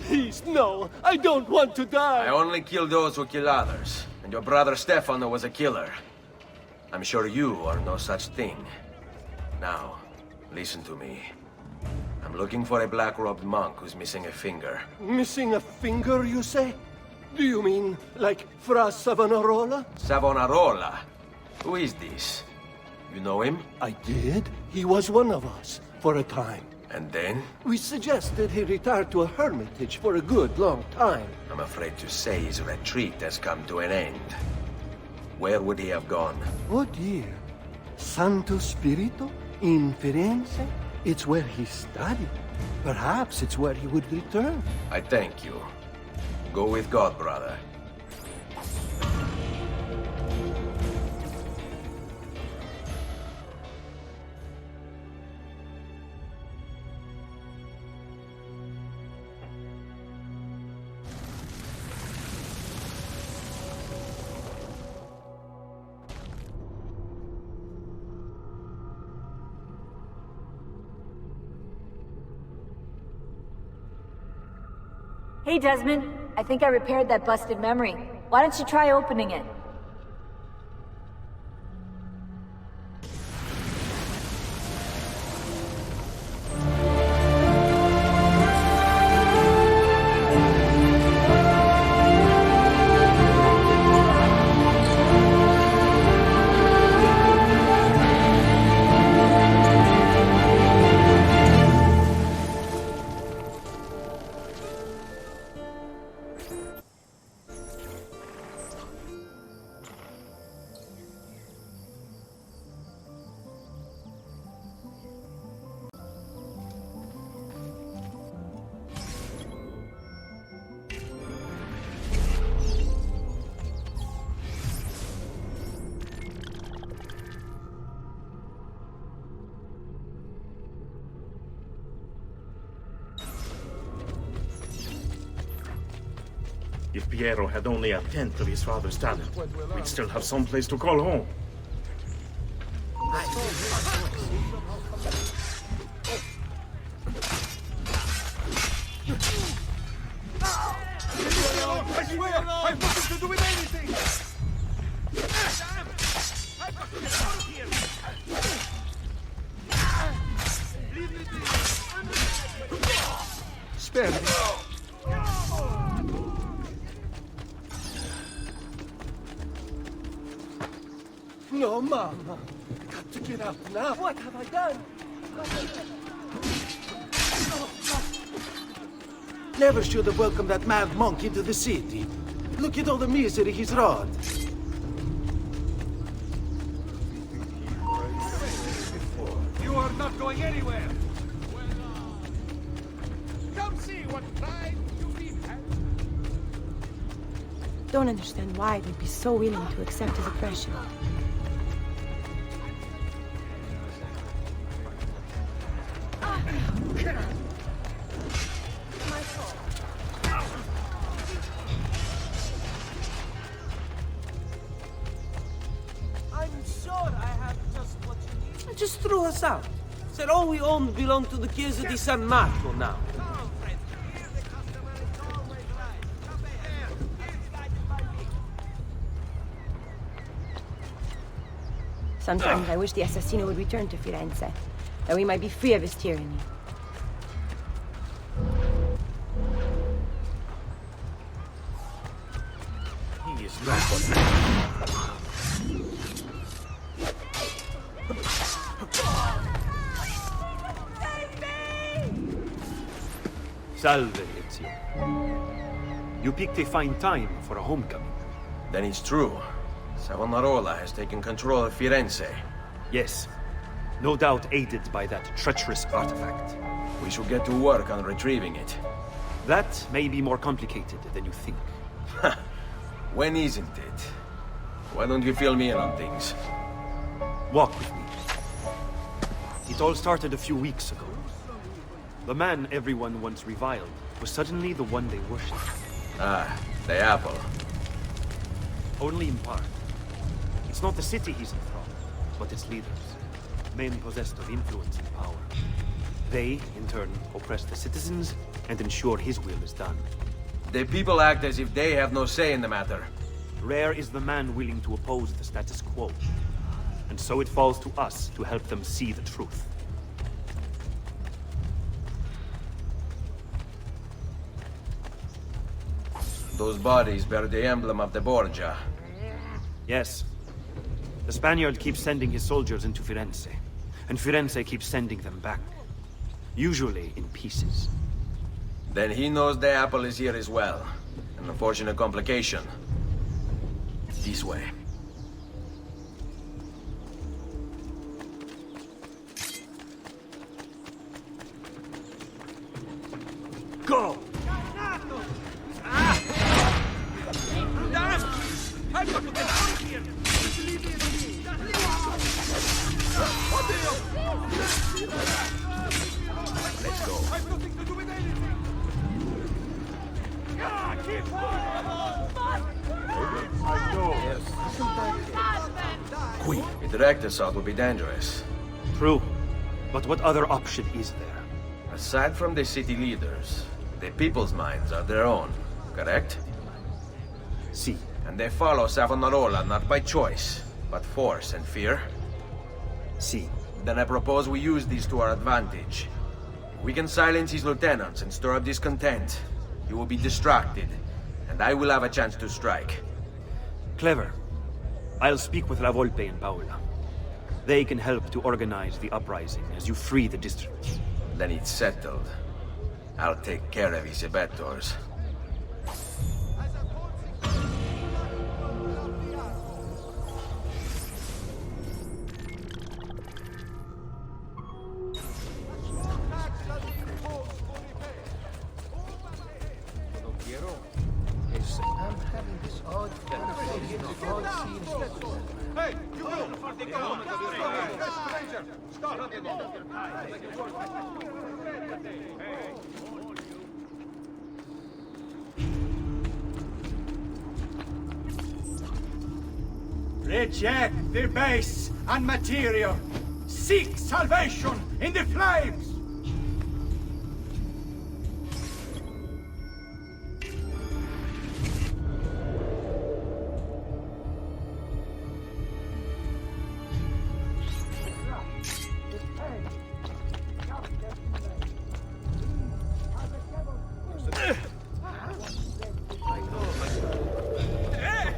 Please, no. I don't want to die. I only kill those who kill others. And your brother Stefano was a killer. I'm sure you are no such thing. Now, listen to me. I'm looking for a black-robed monk who's missing a finger. Missing a finger, you say? Do you mean like Fra Savonarola? Savonarola? Who is this? You know him? I did. He was one of us, for a time. And then? We suggested he retire to a hermitage for a good long time. I'm afraid to say his retreat has come to an end. Where would he have gone? Oh dear. Santo Spirito? In Firenze? It's where he studied. Perhaps it's where he would return. I thank you. Go with God, brother. Hey, Desmond. I think I repaired that busted memory. Why don't you try opening it? If Piero had only a tenth of his father's talent, we'd still have some place to call home. I swear, I've nothing to do with anything! Spare me. No, Mama. I got to get out now. What have I done? Never should have welcomed that mad monk into the city. Look at all the misery he's wrought. You are not going anywhere! Come see what pride you've had. Don't understand why they'd be so willing to accept his oppression. Just threw us out. Said all we owned belonged to the Chiesa di San Marco now. Sometimes I wish the assassino would return to Firenze, that we might be free of his tyranny. He is not what... Salve, Ezio. You picked a fine time for a homecoming. Then it's true. Savonarola has taken control of Firenze. Yes. No doubt aided by that treacherous artifact. We should get to work on retrieving it. That may be more complicated than you think. When isn't it? Why don't you fill me in on things? Walk with me. It all started a few weeks ago. The man everyone once reviled was suddenly the one they worshipped. Ah, the apple. Only in part. It's not the city he's enthralled, but its leaders. Men possessed of influence and power. They, in turn, oppress the citizens and ensure his will is done. The people act as if they have no say in the matter. Rare is the man willing to oppose the status quo. And so it falls to us to help them see the truth. Those bodies bear the emblem of the Borgia. Yes. The Spaniard keeps sending his soldiers into Firenze, and Firenze keeps sending them back. Usually in pieces. Then he knows the apple is here as well. An unfortunate complication. This way. Go! I've got to get out of here! Let's go. I've nothing to do with anything! Yeah, keep A direct assault would be dangerous. True. But what other option is there? Aside from the city leaders, the people's minds are their own, correct? Si. And they follow Savonarola not by choice, but force and fear? Si. Then I propose we use these to our advantage. We can silence his lieutenants and stir up discontent. He will be distracted, and I will have a chance to strike. Clever. I'll speak with La Volpe and Paola. They can help to organize the uprising as you free the districts. Then it's settled. I'll take care of his abettors. Hey, you will! Stranger! Stop! Reject the base and material. Seek salvation in the flames.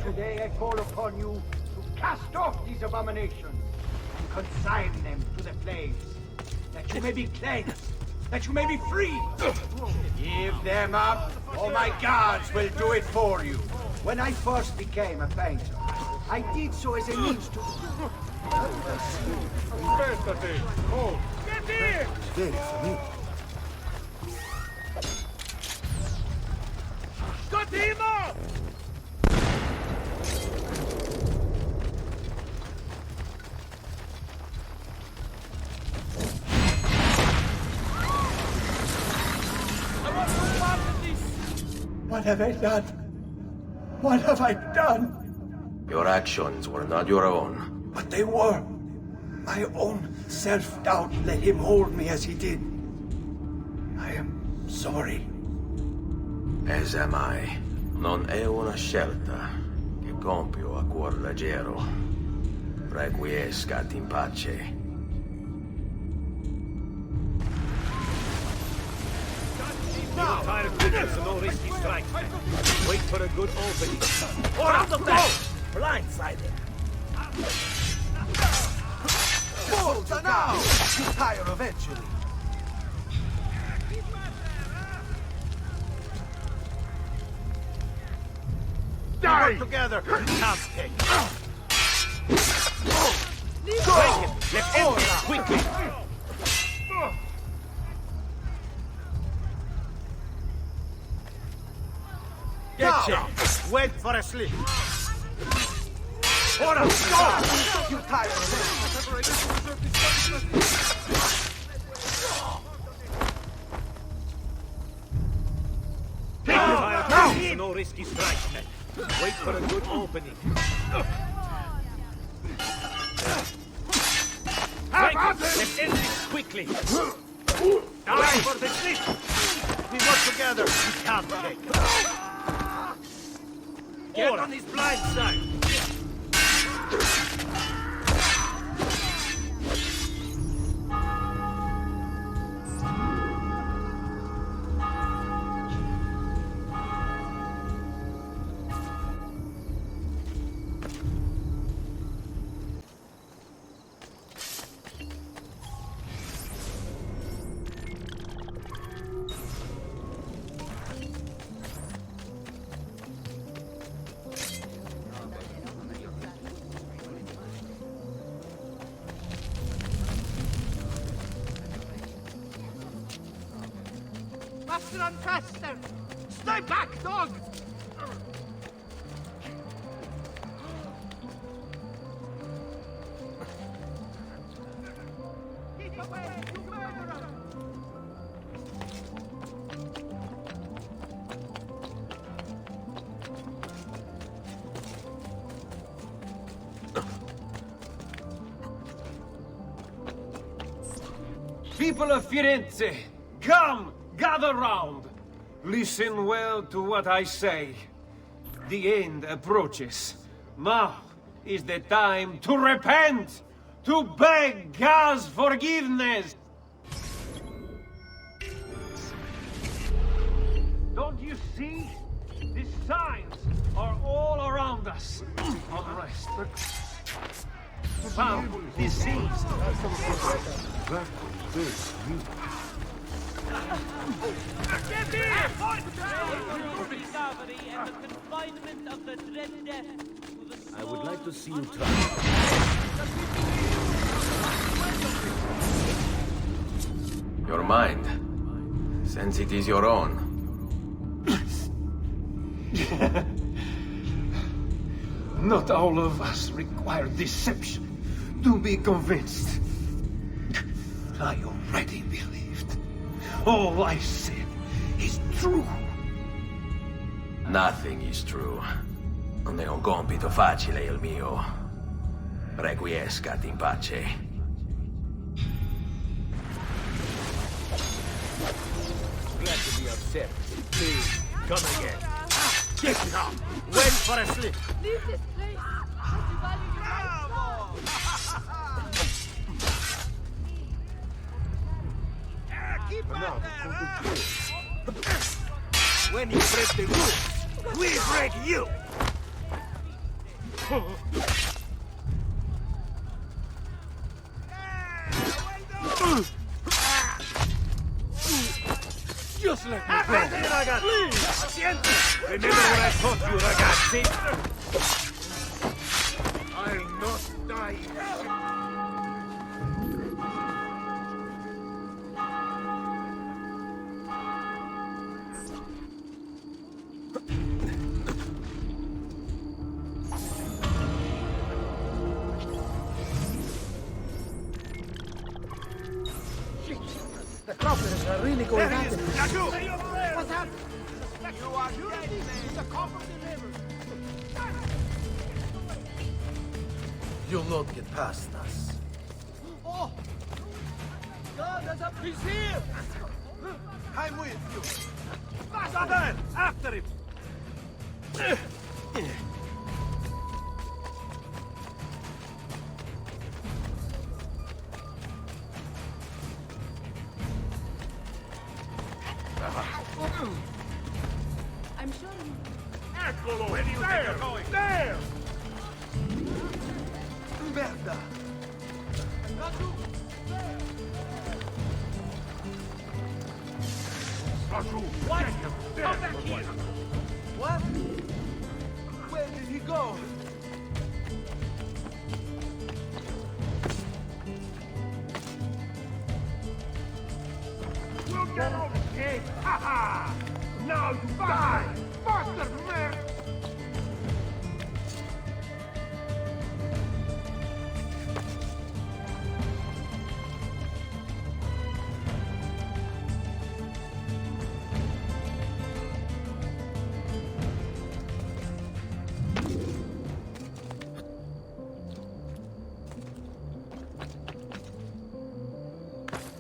Today I call upon you to cast off these abominations and consign them to the flames, that you may be cleansed, that you may be free. Give them up, or my guards will do it for you. When I first became a painter, I did so as a means to... Oh, get here! Very familiar. Got him up! What have I done? What have I done? Your actions were not your own. But they were. My own self-doubt let him hold me as he did. I am sorry. As am I. Non è una scelta che compio a cuor leggero. Requiescat in pace. Now! Tired of business and no risky strike. Wait for a good opening. Or out of that! Blindsided. Bolta now! You tire eventually. Die! Work together! Can't take. Break him! Let's end this quickly! Get changed! Wait for a slip! Ora! Go! You tire eventually. No risky strikes, men. Wait for a good opening. Let's end this quickly. Die for the slip! We work together. We can't take. Get on his blind side. Faster and faster! Stay back, dog! Keep away, you murderer! People of Firenze, come, gather round. Listen well to what I say. The end approaches. Now is the time to repent, to beg God's forgiveness. Don't you see? The signs are all around us. Unrest, foul, disease. Get here! Recovery and the confinement of the dread death. I would like to see you try. Your mind, since it is your own. Not all of us require deception to be convinced. I already believed. All I said is true. Nothing is true. Non è un compito facile il mio. Requiescat in pace. Glad to be upset. Please, come again. Get it up! Wait for a slip! Leave this place! As you value your Keep up when you break the rules, we break you! Just let me go. Please! Remember what I taught you, ragazzi? I'll not die. The coppers are really going at it. What's happening? You are dead, man. The copper delivered. You'll not get past us. Oh! God, he's here! I'm with you. Father, after him! I'm sure you... Eccolo! Where do you think you're going? There! Merda! Raju! What? Come back here! What? Where did he go? We'll get over the gate! Ha ha! Now you die! Faster, man!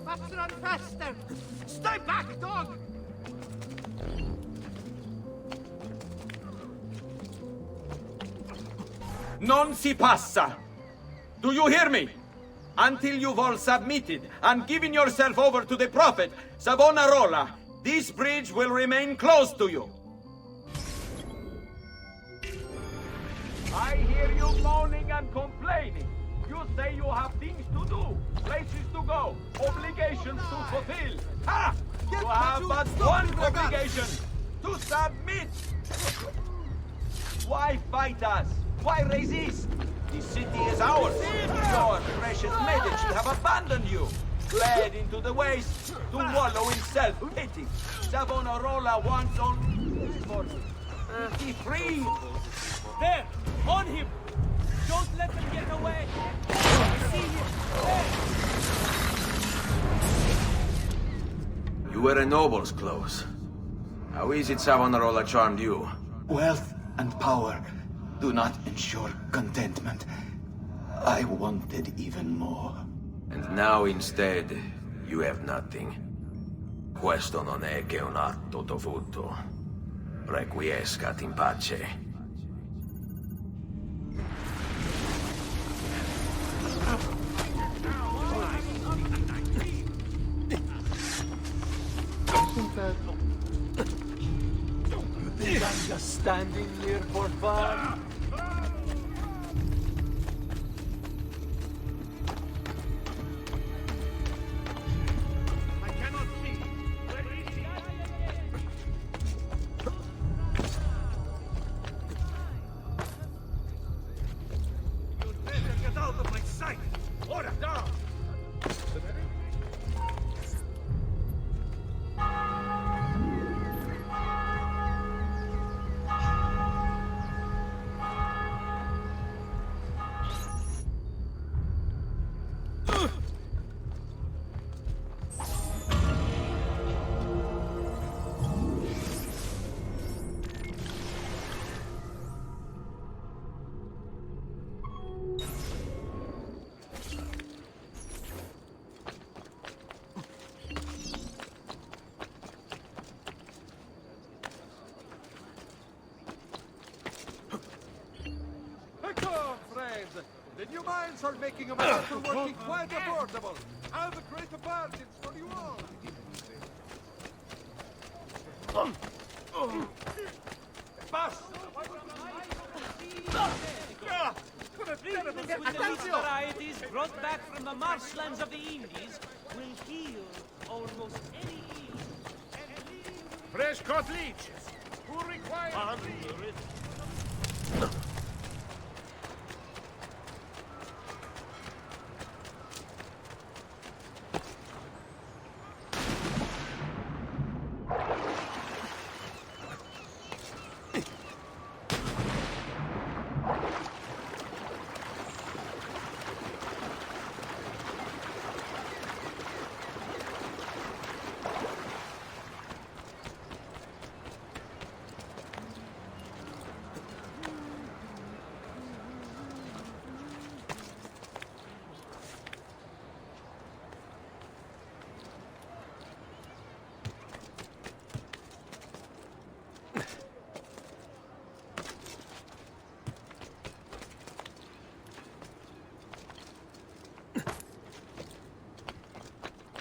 Faster and faster! Stay back, dog! Non si passa! Do you hear me? Until you've all submitted and given yourself over to the Prophet, Savonarola, this bridge will remain closed to you. I hear you moaning and complaining. You say you have things to do, places to go, obligations to fulfill. Ha! You have but one obligation, to submit! Why fight us? Why resist? The city is ours. Your precious Medici have abandoned you. led into the waste to wallow in self-pity. Savonarola wants only for be free. There! On him! Don't let them get away! I see him! There! You wear a noble's clothes. How is it Savonarola charmed you? Wealth and power do not ensure contentment. I wanted even more. And now instead, you have nothing. Questo non è che un atto dovuto. Requiescat in pace. I'm just standing here for fun. I cannot see. Where is he? You'd better get out of my sight! Order down! Come, friends! The new mines are making American working quite affordable. I've great bargains for you all. Boss! Treatment with the leaf varieties brought back from the marshlands of the Indies will heal almost any ill. Fresh cut leeches. Who requires these?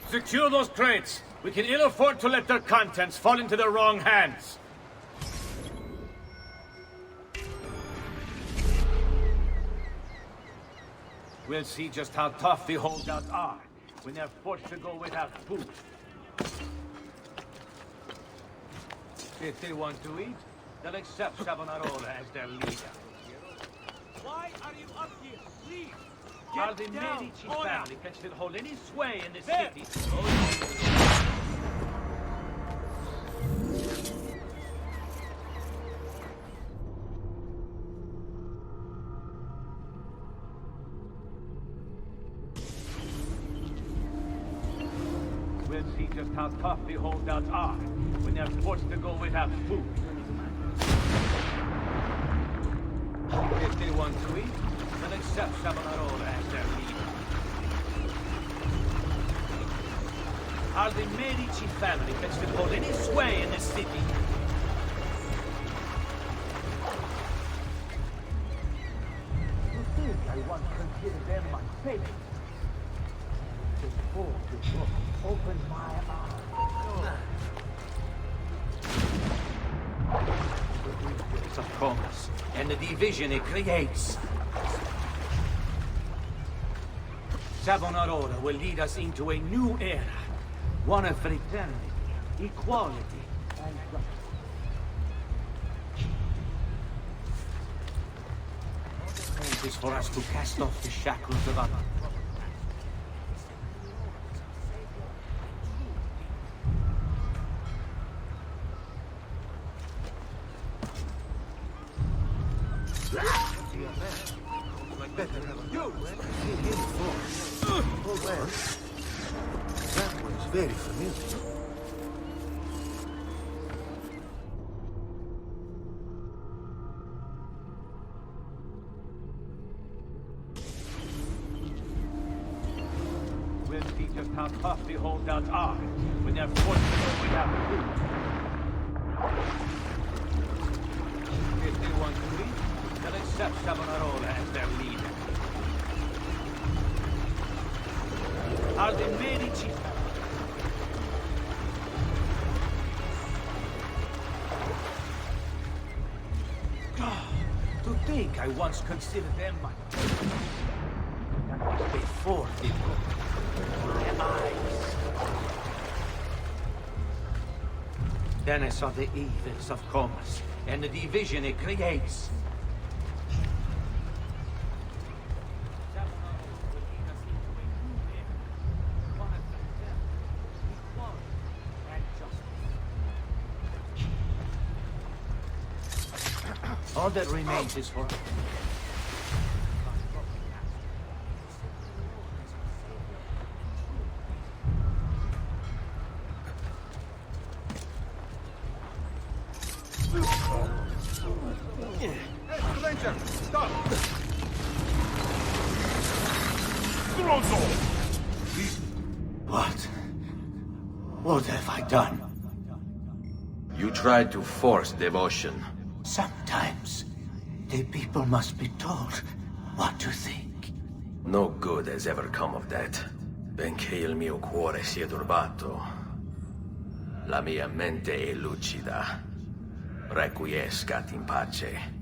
Secure those crates. We can ill afford to let their contents fall into the wrong hands. We'll see just how tough the holdouts are when they're forced to go without food. If they want to eat, they'll accept Savonarola as their leader. Why are you up here? Leave! While the Medici family can still hold any sway in this There. city. We'll see just how tough the holdouts are when they're forced to go without food. If they want to eat, they'll accept Savonarola as their leader. How the Medici family can still hold any sway in this city. You think I once considered them my favorite? Before the book opened my eyes. It's a promise, and the division it creates. Savonarola will lead us into a new era. One of fraternity, equality, and justice. It is for us to cast off the shackles of our... very familiar. We'll see just how tough the holdouts are when they're forced to go without food. If they want to leave, they'll accept Savonarola as their leader. Are the Medici? To think I once considered them my... That was before they broke their eyes. Then I saw the evils of commerce and the division it creates. All that remains is for... Stop! What? What have I done? You tried to force devotion. Sometimes, the people must be told what to think. No good has ever come of that. Benché il mio cuore sia turbato, la mia mente è lucida. Requiescat in pace.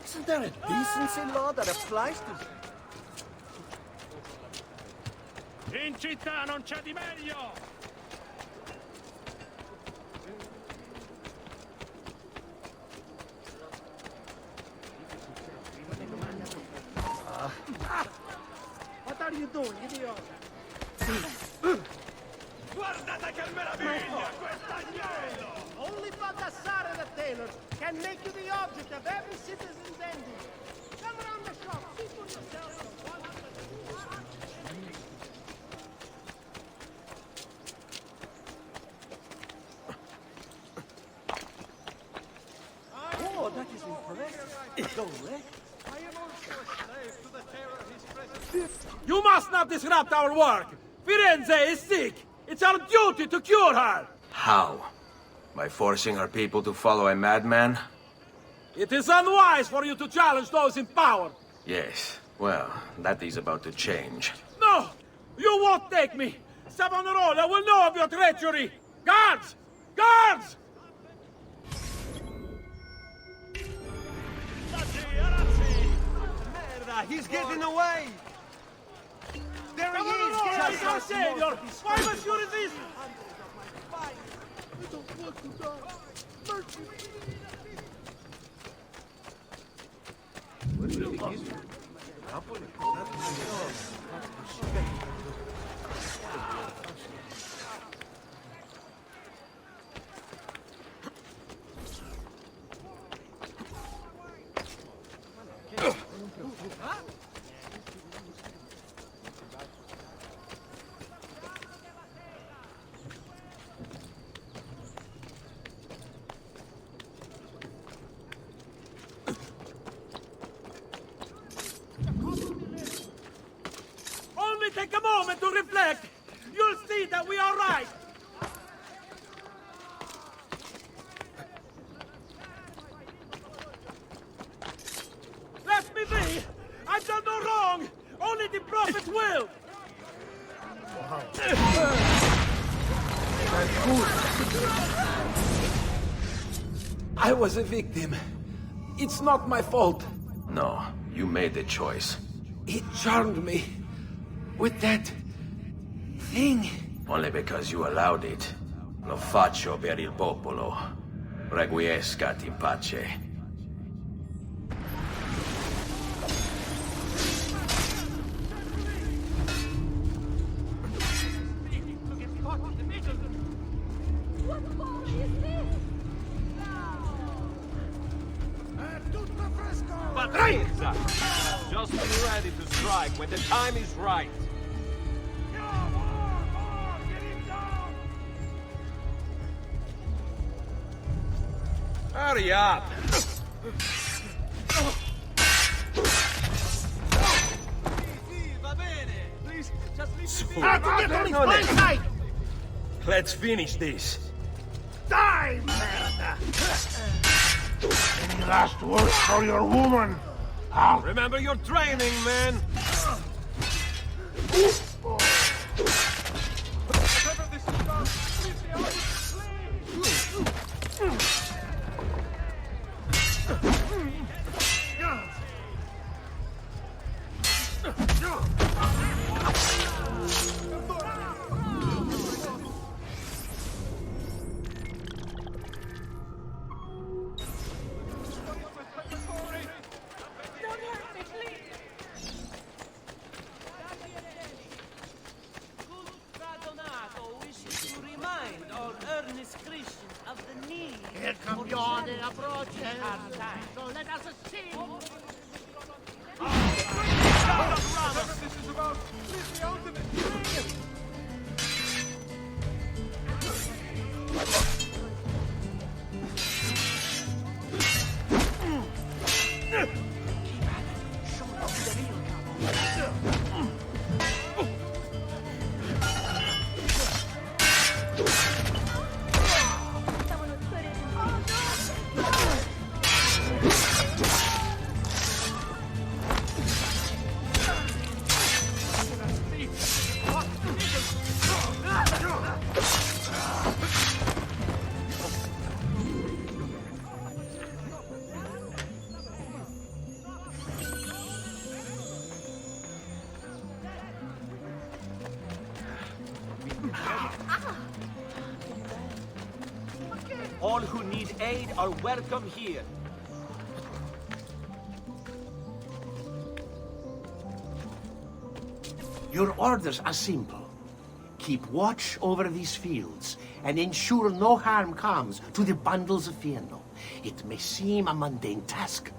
Isn't there a decency law that applies to... In città non c'è di meglio! What are you doing, idiot? Guardate che meraviglia, quest'agnello! Only Baldassare the tailor can make you the object of every citizen's envy. Come around the shop, see for yourself. Oh, that is impressive. Correct. I am also a slave to the terror his presence. You must not disrupt our work! Firenze is sick! It's our duty to cure her! How? By forcing our people to follow a madman? It is unwise for you to challenge those in power! Yes. Well, that is about to change. No! You won't take me! Savonarola will know of your treachery! Guards! Guards! Merda, he's getting away! There he is! He's our savior! Why must you resist? I don't want to die. Mercy. Only take a moment to reflect. You'll see that we are right. Let me be. I've done no wrong. Only the Prophet will! I was a victim. It's not my fault. No, you made the choice. It charmed me. With that... thing. Only because you allowed it. Lo faccio per il popolo. Requiescat in pace. Patriza! Just be ready to strike when the time is right. Hurry up! Let's finish this. Die, merda! Any last words for your woman? Remember your training, man! Here come your approaches. So let us sing. This is about the ultimate. All who need aid are welcome here. Your orders are simple. Keep watch over these fields and ensure no harm comes to the bundles of Fieno. It may seem a mundane task,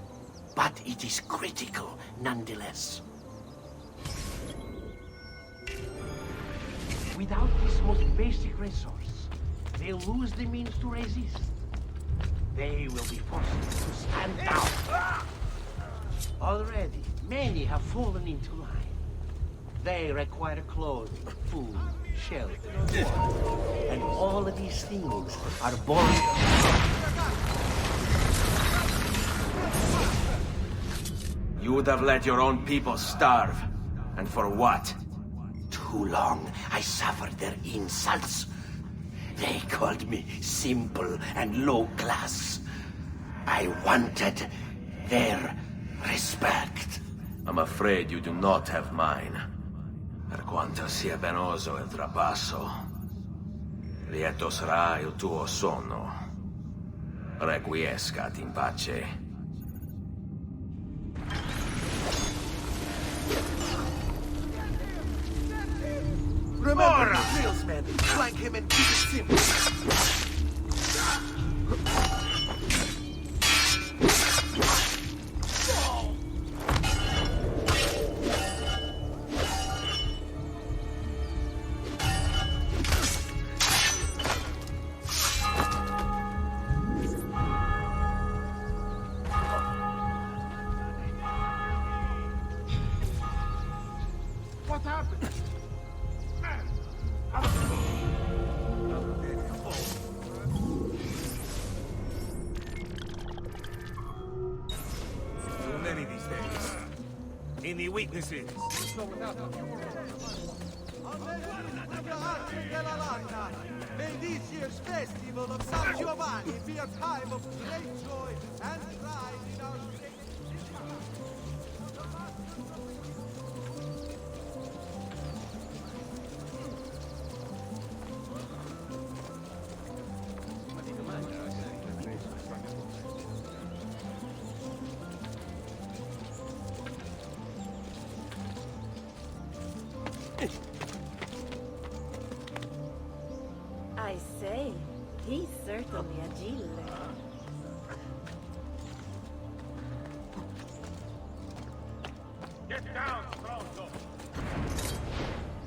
but it is critical nonetheless. Without this most basic resource, they'll lose the means to resist. They will be forced to stand down. Already, many have fallen into line. They require clothing, food, shelter, water. And all of these things are born... You would have let your own people starve. And for what? Too long I suffered their insults. They called me simple and low class. I wanted their respect. I'm afraid you do not have mine. Per quanto sia penoso il trapasso, lieto sarà il tuo sonno. Requiescat in pace. Remember the drills, man. Flank him and keep it simple. What happened? Too many these days. Any weaknesses? May this year's festival of San Giovanni be a time of great joy and pride in our state. I say, he's certainly a jiller. Get down, Stronzo!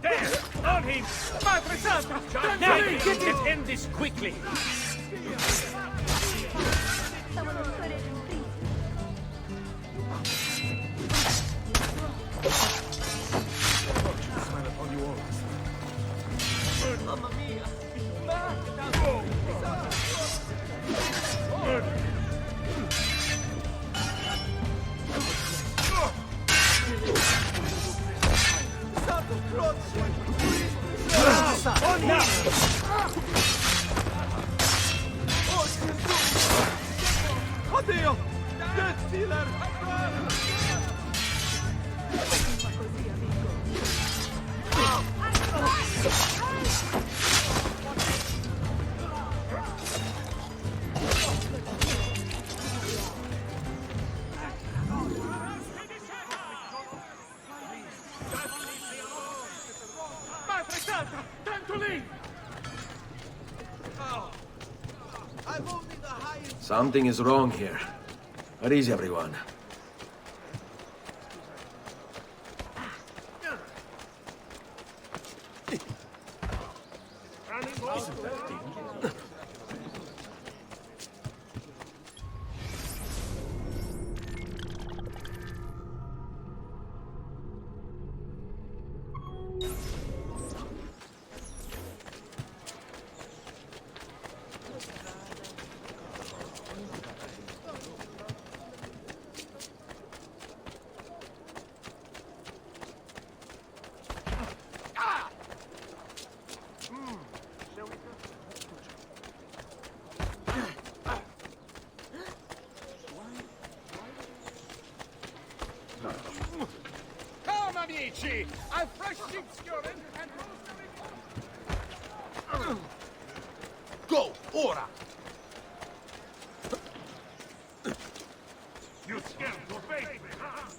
There! On him! Madre Santa! Let's end this quickly! Mamma mia! Santo Croce! Oddio! Death Dealer! Madre Santa! Tanto lì! I'm only the highest. Something is wrong here. Where is everyone? Come, amici! I've fresh sheep's urine and rosemary. Go, ora! You scared to face me, huh?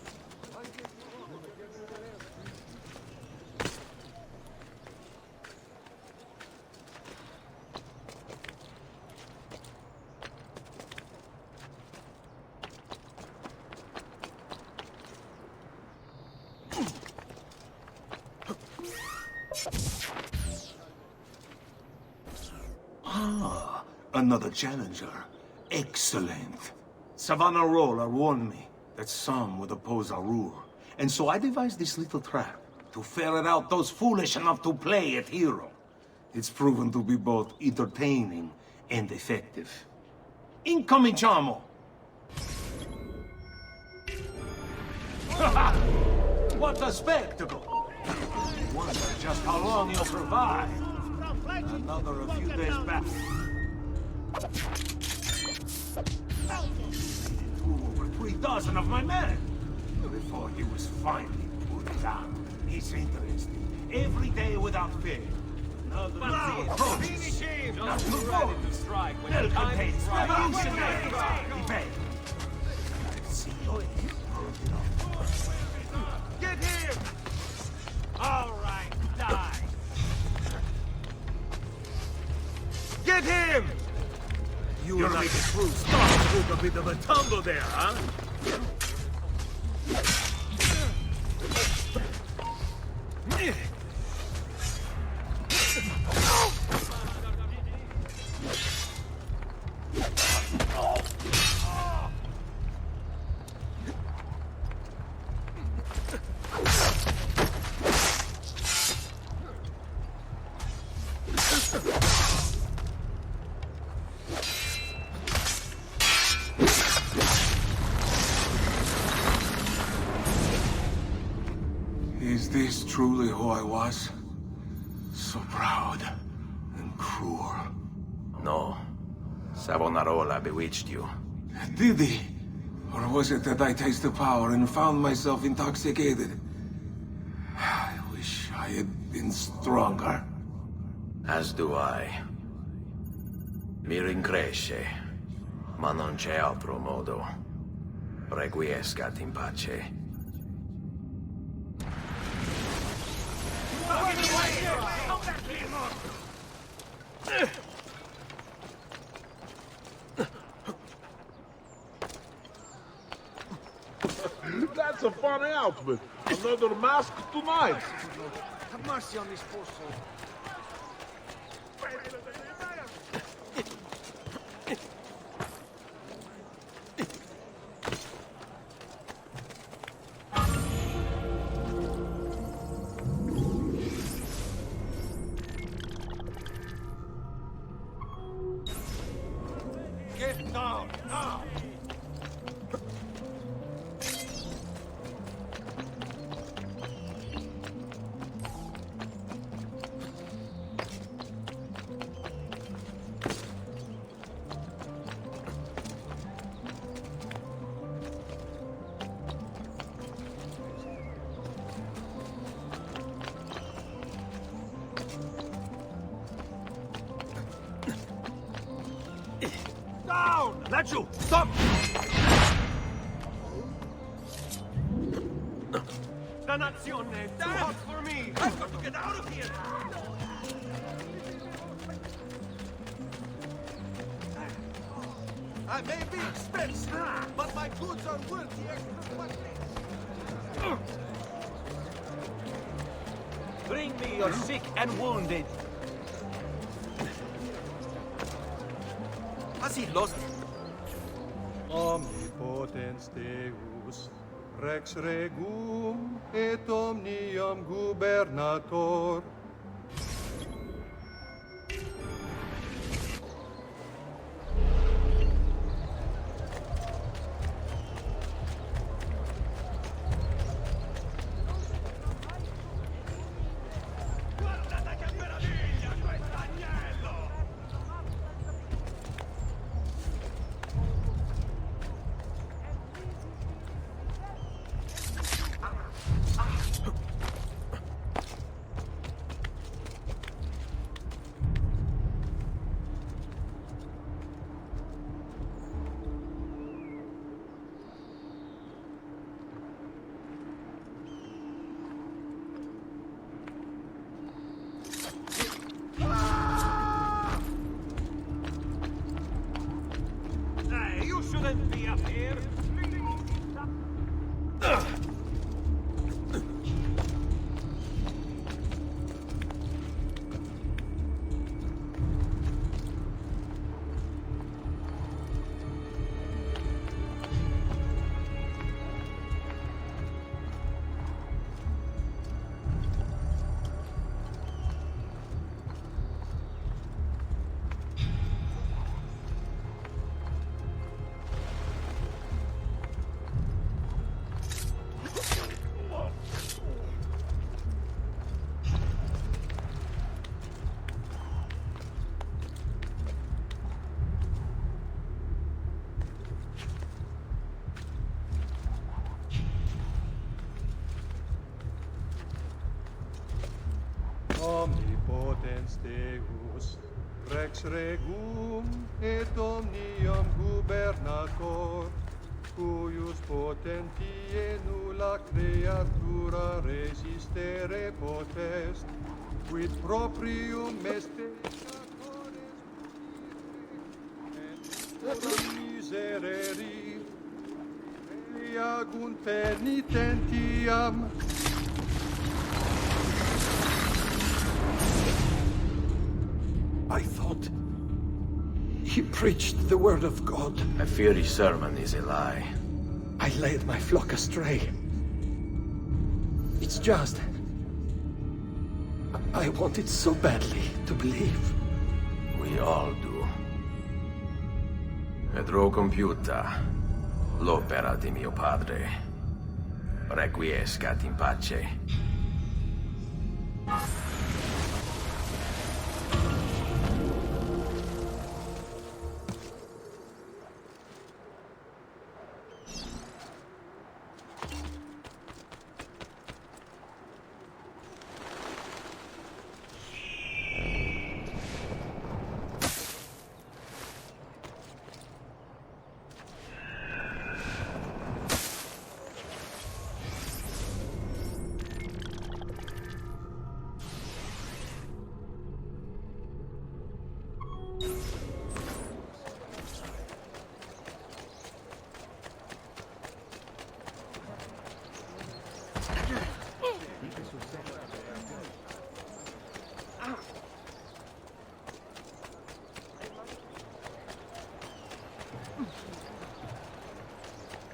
Ah, another challenger. Excellent. Savonarola warned me that some would oppose our rule. And so I devised this little trap to ferret out those foolish enough to play at hero. It's proven to be both entertaining and effective. Incominciamo! What a spectacle! Wonder just how long you'll survive. Another a few days back. Over 3 dozen of my men before he was finally put down. He's interesting. Every day without fail. Another Finish him! Not Just too ready far. to strike when They'll the time contain is right. revolutionary. Debate. See you. Get him! All right, die! Get him! You're like a true star. Took a bit of a tumble there, huh? truly who I was? So proud and cruel. No. Savonarola bewitched you. Did he? Or was it that I tasted power and found myself intoxicated? I wish I had been stronger. As do I. Mi rincresce, ma non c'è altro modo. Requiescat in pace. That's a funny outfit. Another mask tonight. Have mercy on this poor soul. Get down now. Down! Lacciu, stop! Dannazione! Too hot for me! I've got to get out of here! I may be expensive, but my goods are worth the extra money. Bring me your sick and wounded. Has he lost? Omnipotens Deus, Rex Regum et omnium gubernator. You shouldn't be up here. Omnipotens Deus, Rex Regum et omnium gubernator, cuius potentie nulla creatura resistere potest, quid proprium est miserere, eagunt penitentiam. I thought he preached the word of God. I fear his sermon is a lie. I led my flock astray. It's just... I wanted so badly to believe. We all do. Vedrò compiuta l'opera di mio padre. Requiescat in pace.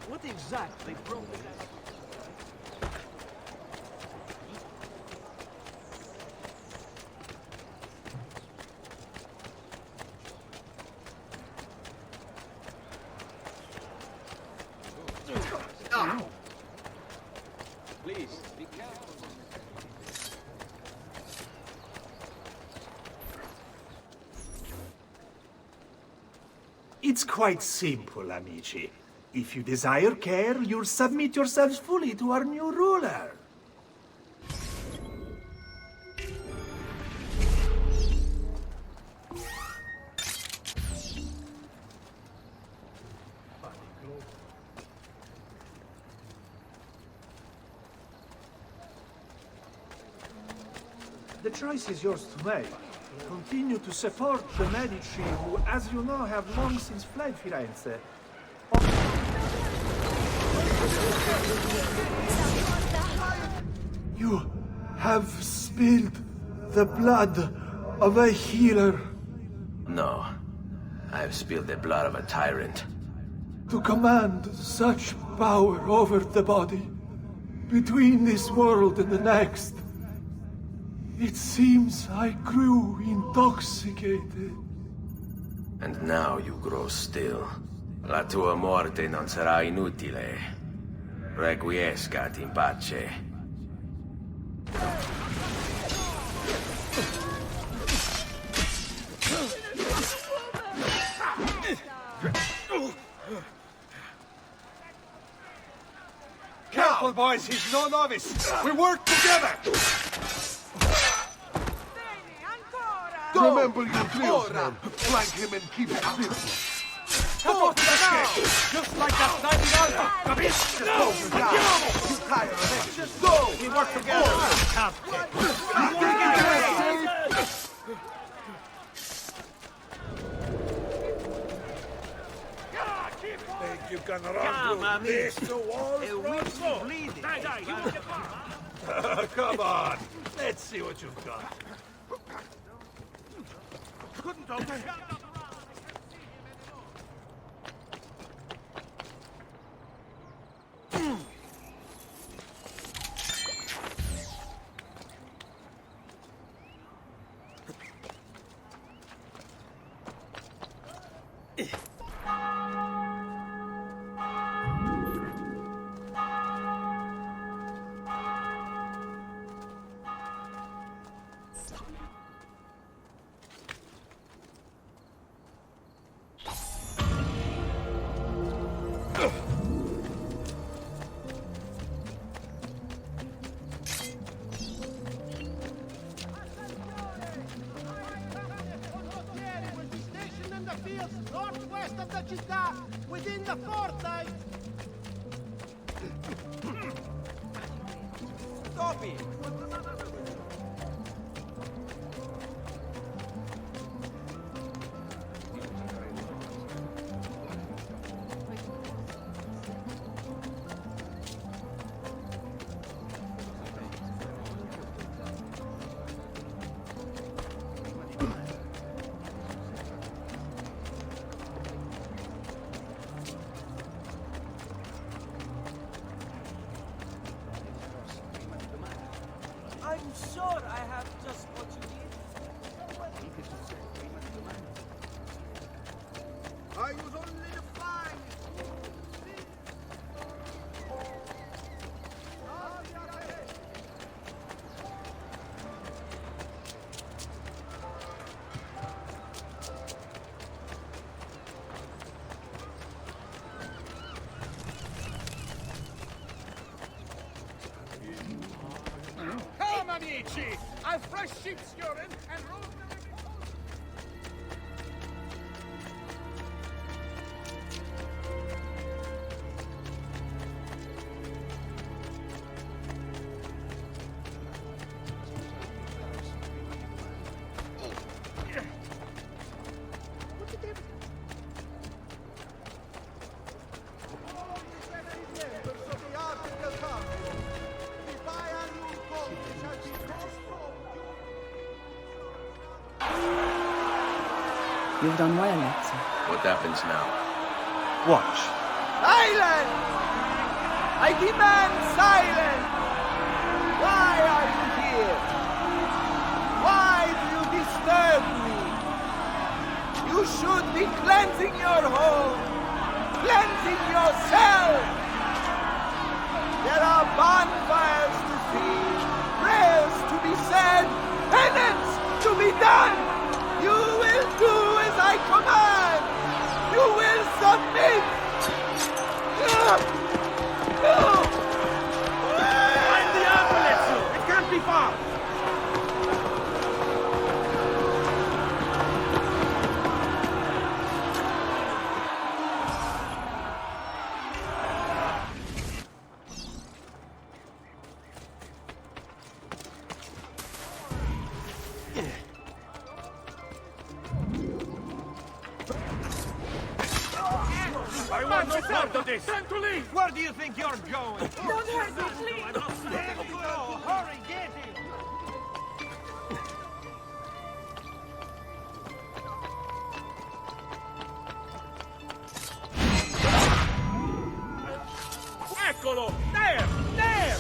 What exactly broke it? Please, be careful. It's quite simple, amici. If you desire care, you'll submit yourselves fully to our new ruler. The choice is yours to make. Continue to support the Medici, who, as you know, have long since fled Firenze. You have spilled the blood of a healer. No. I've spilled the blood of a tyrant. To command such power over the body, between this world and the next. It seems I grew intoxicated. And now you grow still. La tua morte non sarà inutile. Requiescat in pace. Careful, boys, he's no novice. We work together. Remember your drills, man. Flank him and keep it simple. Forward now! Just like that night in Alpha! Capisci? No! Andiamo! You tire of it! Just go! We work together! Think you can run through this wall? Come on! Let's see what you've got. Couldn't open. Northwest of the città, within the fortnight. Stop it! I've fresh sheep's urine and rosemary. You've done well, Ezio. What happens now? Watch. Silence! I demand silence! Why are you here? Why do you disturb me? You should be cleansing your home, cleansing yourself. There are bonfires to see, prayers to be said, penance to be done. You will do as I command! You will submit! Find the apple, Ezio! It can't be far! I want no part of this! Time to leave! Where do you think you're going? Don't hurt me, please! There you go! Hurry, get him! Eccolo! There! There!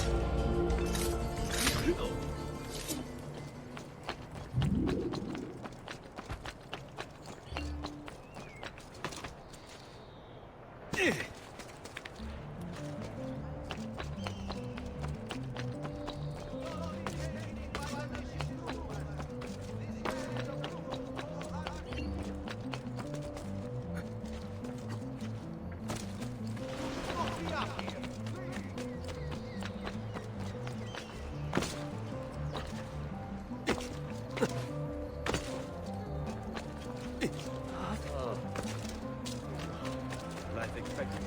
Life expectancy.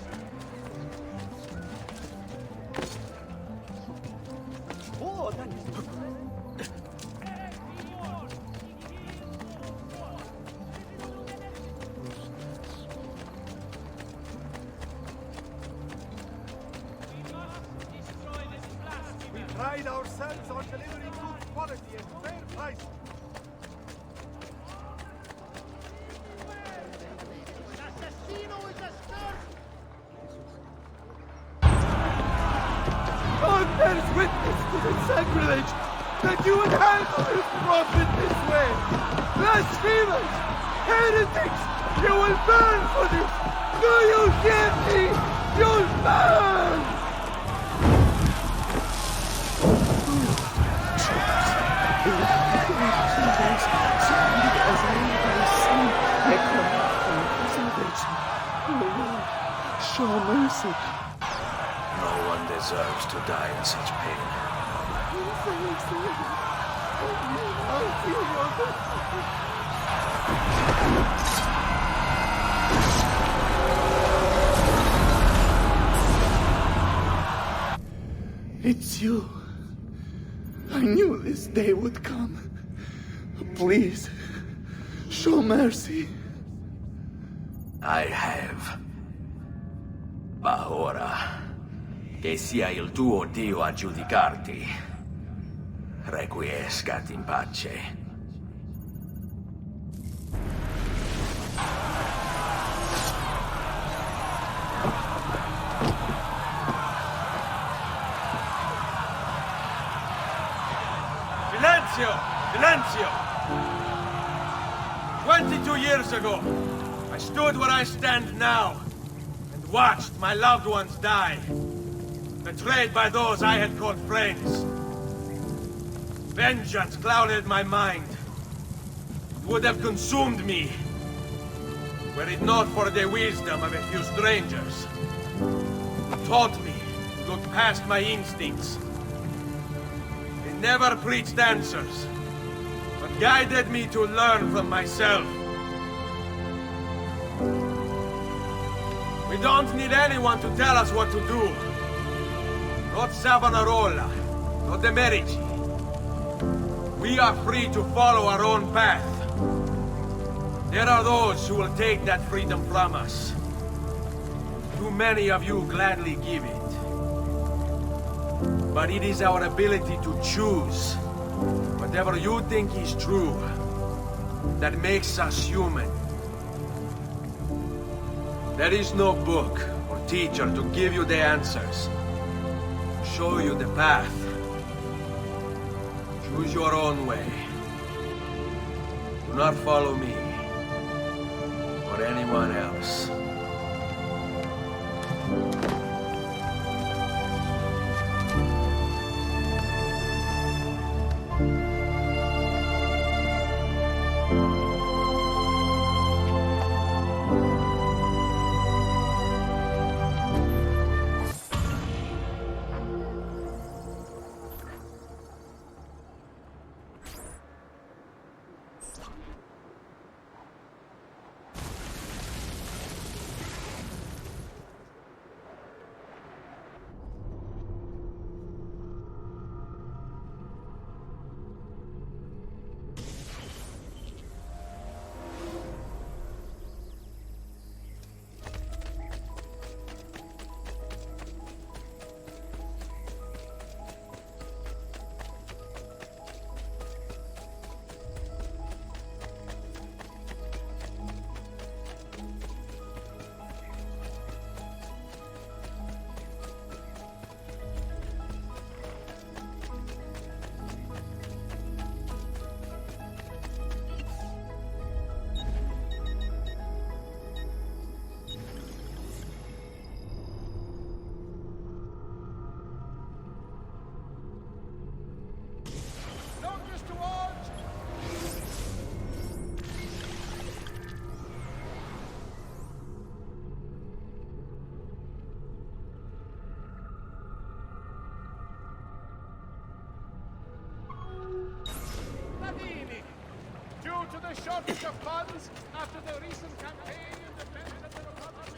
Oh, that is... We pride ourselves on delivering good quality at fair prices. God bears witness to the sacrilege that you would handle this prophet this way. Blasphemers! Heretics! You will burn for this! Do you hear me? You'll burn! Show mercy. No one deserves to die in such pain. It's you. I knew this day would come. Please, show mercy. I have. Ma ora, che sia il tuo Dio a giudicarti, requiescat in pace. Silenzio! Silenzio! 22 years ago, I stood where I stand now and watched my loved ones die, betrayed by those I had called friends. Vengeance clouded my mind. It would have consumed me were it not for the wisdom of a few strangers. It taught me to look past my instincts. They never preached answers. guided me to learn from myself. We don't need anyone to tell us what to do. Not Savonarola, not the Medici. We are free to follow our own path. There are those who will take that freedom from us. Too many of you gladly give it. But it is our ability to choose whatever you think is true that makes us human. There is no book or teacher to give you the answers, show you the path. Choose your own way. Do not follow me or anyone else. Due to the shortage of funds after the recent campaign in defense of the Republic,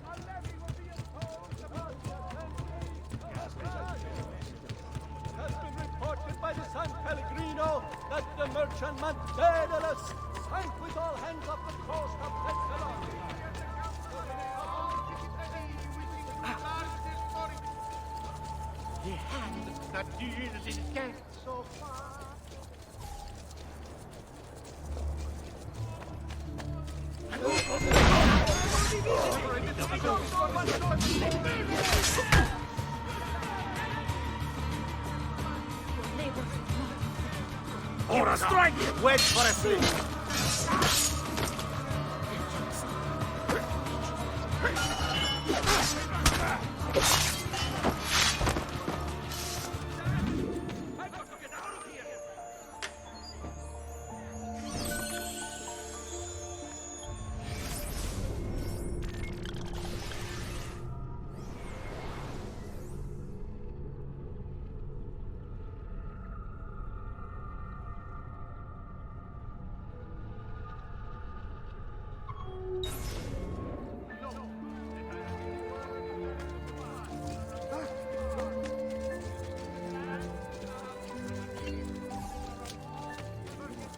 a levy will be imposed upon It has been reported by the San Pellegrino that the merchantman Daedalus sank with all hands off the coast of Thessaloniki. The hand that deals in death so far. Ora strike! Wait for a sleep!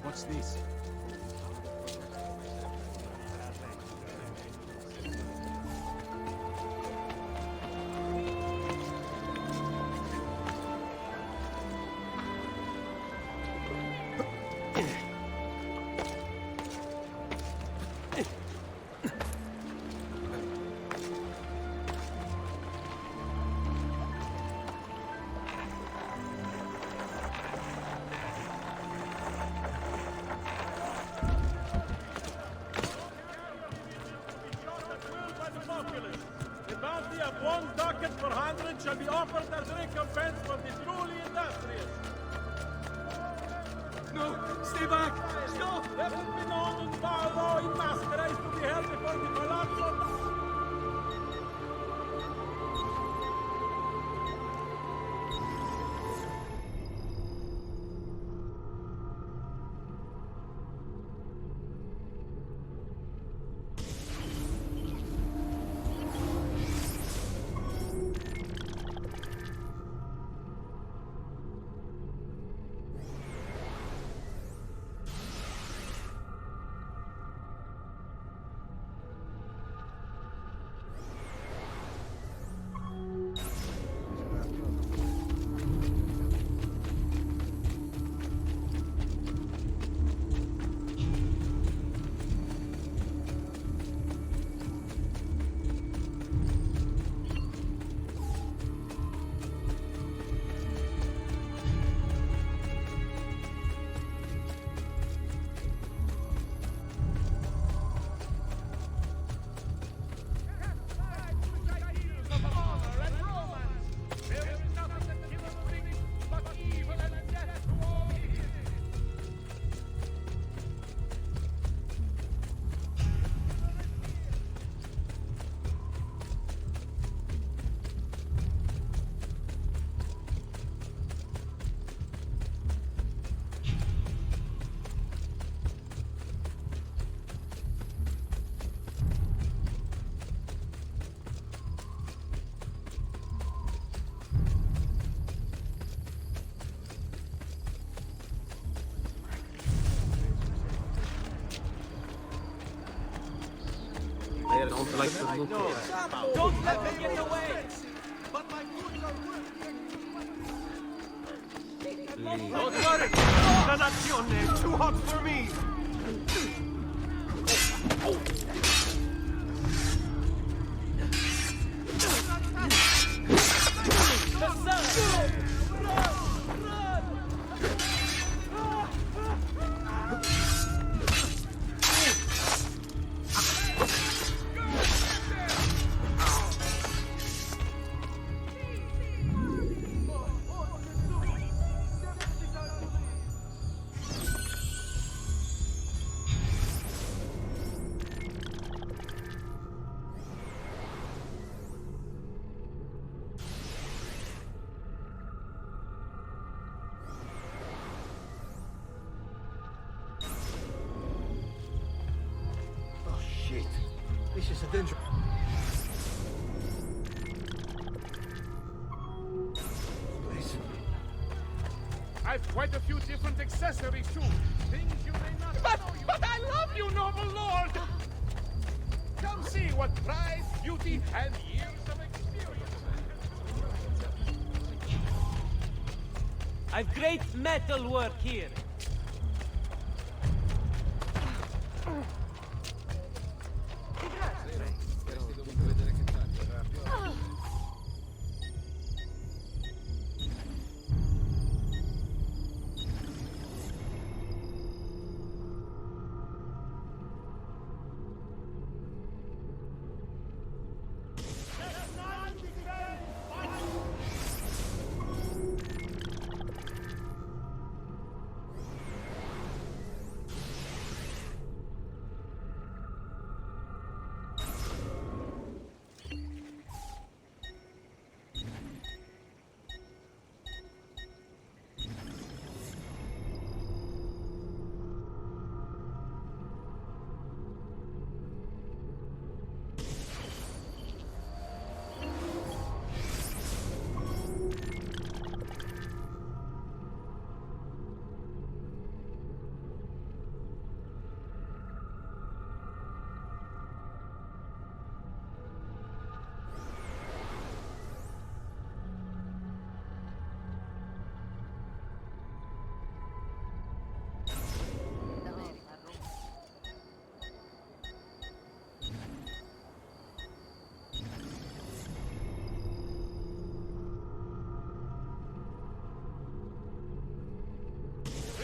What's this? The bounty of 1 ducat per 100 shall be offered as recompense for the truly industrious. No! Stay back! Stop! Let it be known in Paolo in masquerade to be held before the Palazzo. I don't like the look of it. Don't let me get away! But my goods are worth Please. Don't worry! Nanazione, too hot for me! This is a danger. Listen. I've quite a few different accessories too. Things you may not know. But I love you, noble lord! Come see what pride, beauty, and years of experience. I've great metal work here.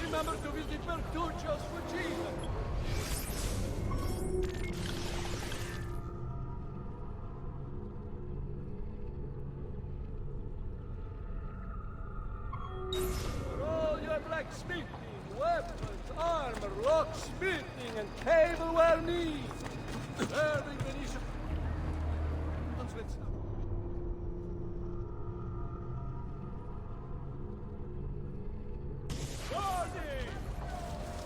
Remember to visit Bertuccios for Jesus. For all your blacksmithing, weapons, armor, locksmithing, and tableware needs, serving Venetian.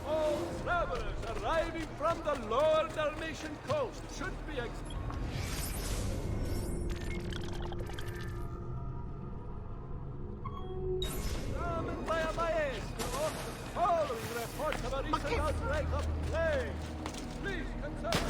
All travelers arriving from the lower Dalmatian coast should be summoned by a maestro. Following reports of a recent outbreak of plague. Please consult.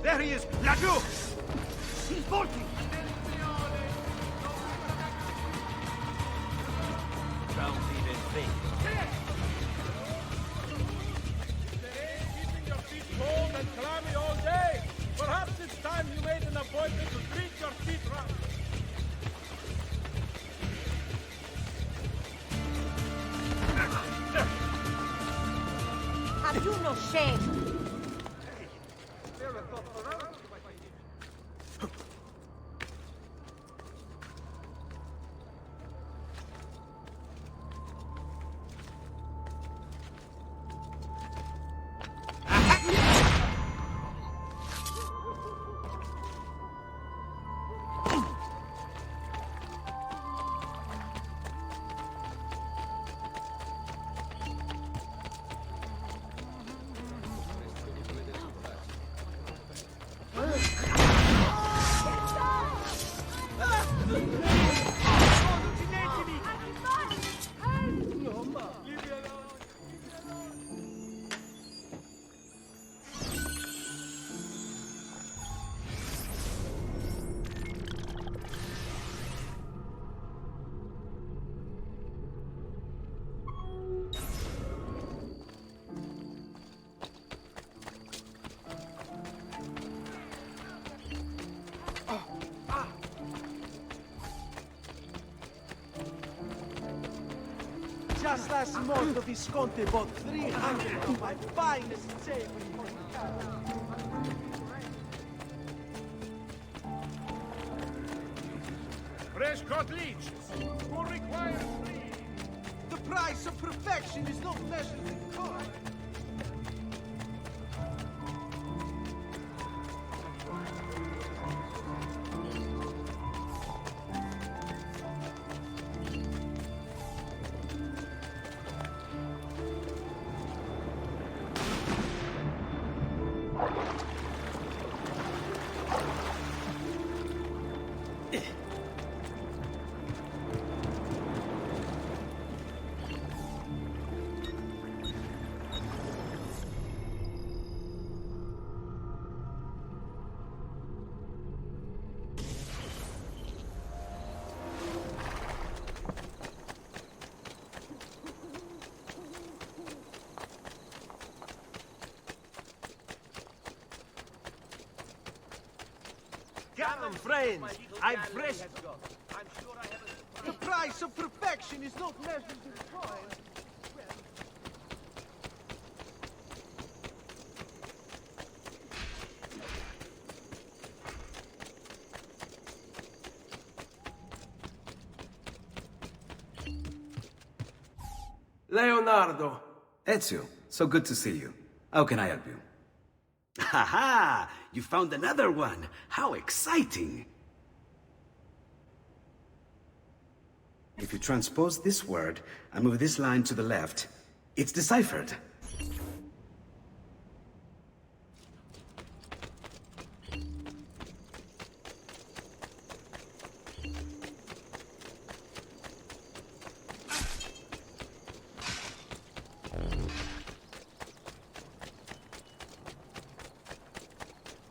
There he is! Lagoux! He's bolting! Don't even think. Keeping your feet cold and clammy all day. Perhaps it's time you made an appointment to treat your feet right. Have you no shame? Just last month, Visconti bought 300 of my finest savory. Fresh cut leeches. Who requires three? The price of perfection is not measured in coin. Come on, friends. I'm fresh. The price of perfection is not measured in coin. Leonardo. Ezio, so good to see you. How can I help you? Ha ha! You found another one! How exciting! If you transpose this word and move this line to the left, it's deciphered.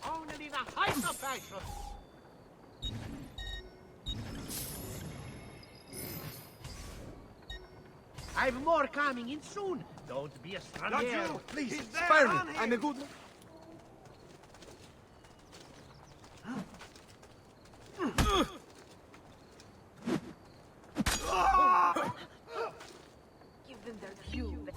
Only the height of fashion. I've more coming in soon. Don't be a stranger. Not you! Please, spare me! I'm a good... Give them their due.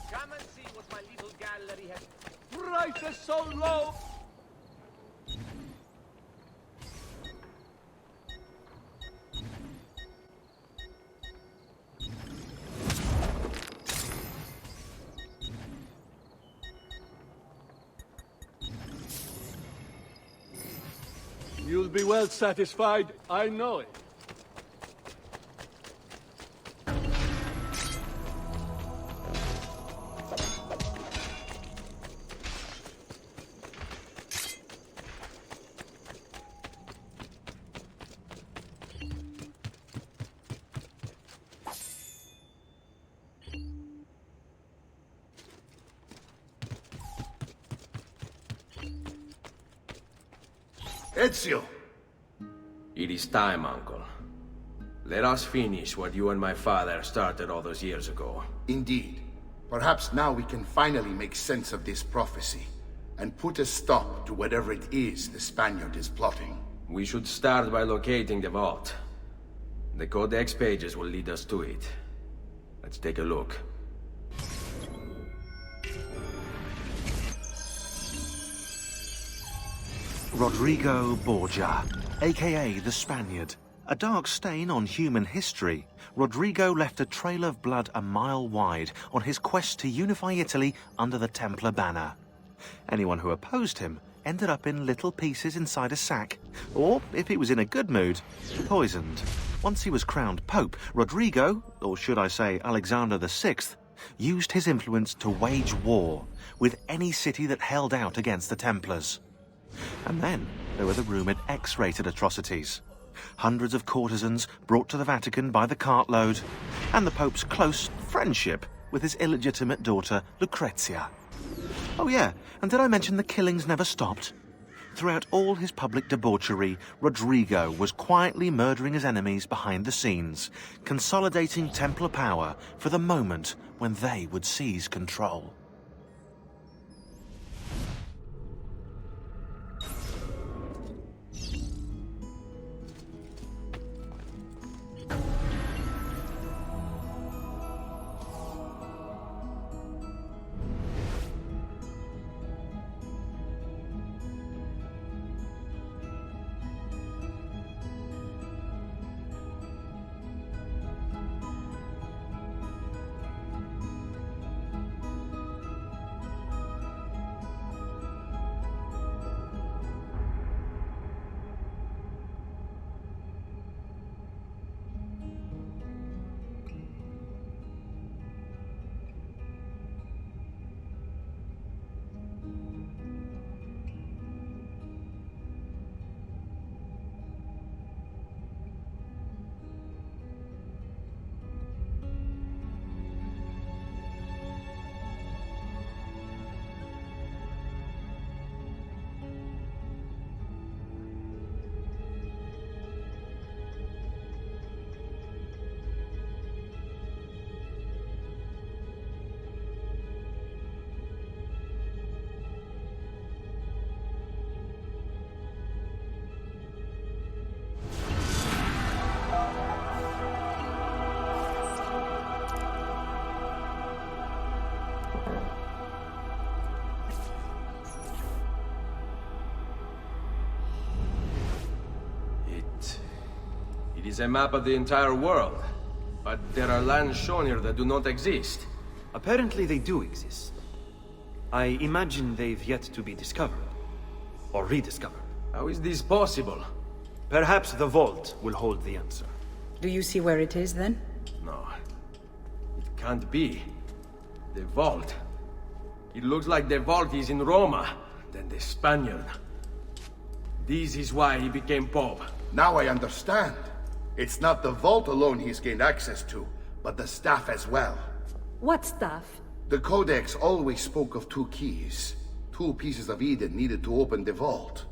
Come and see what my little gallery has. Price is so low! You'll be well satisfied, I know it. Ezio! It is time, Uncle. Let us finish what you and my father started all those years ago. Indeed. Perhaps now we can finally make sense of this prophecy, and put a stop to whatever it is the Spaniard is plotting. We should start by locating the vault. The Codex pages will lead us to it. Let's take a look. Rodrigo Borgia, aka the Spaniard. A dark stain on human history, Rodrigo left a trail of blood a mile wide on his quest to unify Italy under the Templar banner. Anyone who opposed him ended up in little pieces inside a sack, or, if he was in a good mood, poisoned. Once he was crowned Pope, Rodrigo, or should I say Alexander VI, used his influence to wage war with any city that held out against the Templars. And then there were the rumoured X-rated atrocities. Hundreds of courtesans brought to the Vatican by the cartload, and the Pope's close friendship with his illegitimate daughter, Lucrezia. Oh yeah, and did I mention the killings never stopped? Throughout all his public debauchery, Rodrigo was quietly murdering his enemies behind the scenes, consolidating Templar power for the moment when they would seize control. It is a map of the entire world, but there are lands shown here that do not exist. Apparently they do exist. I imagine they've yet to be discovered. Or rediscovered. How is this possible? Perhaps the vault will hold the answer. Do you see where it is, then? No. It can't be. The vault. It looks like the vault is in Roma, then the Spaniard. This is why he became Pope. Now I understand. It's not the vault alone he's gained access to, but the staff as well. What staff? The Codex always spoke of 2 keys. 2 pieces of Eden needed to open the vault.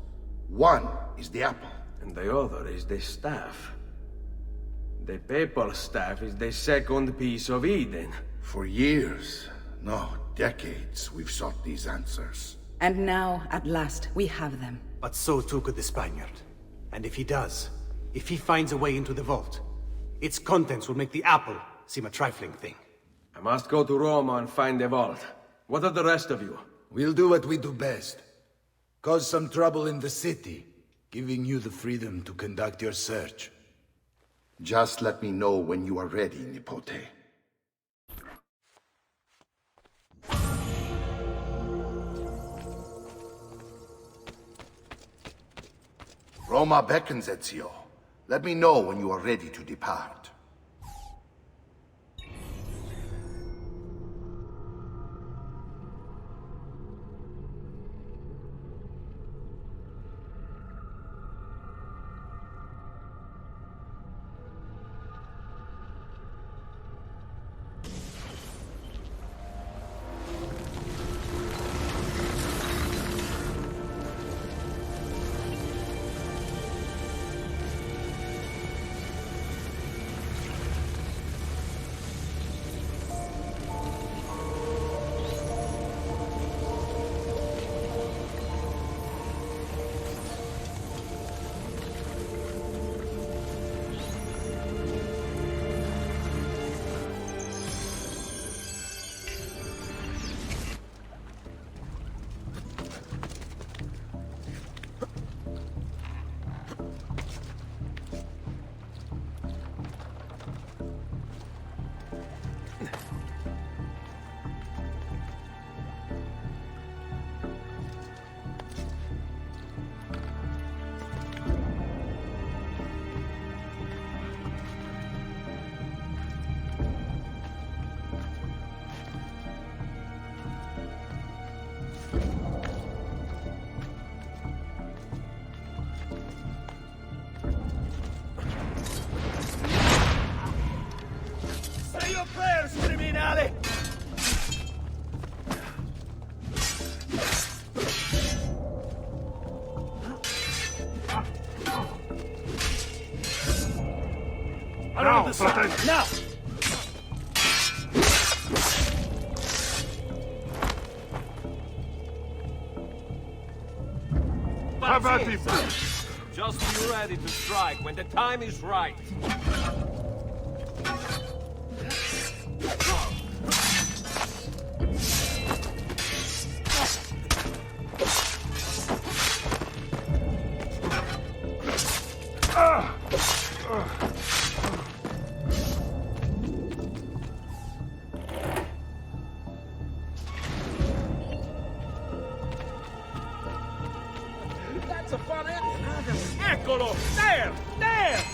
One is the apple. And the other is the staff. The papal staff is the second piece of Eden. For years, no, decades, we've sought these answers. And now, at last, we have them. But so too could the Spaniard. And if he does, if he finds a way into the vault, its contents will make the apple seem a trifling thing. I must go to Roma and find the vault. What of the rest of you? We'll do what we do best. Cause some trouble in the city, giving you the freedom to conduct your search. Just let me know when you are ready, Nipote. Roma beckons, Ezio. Let me know when you are ready to depart. Around the side! Now! Have at him! Just be ready to strike when the time is right. That's a fun end. Eccolo! There! There!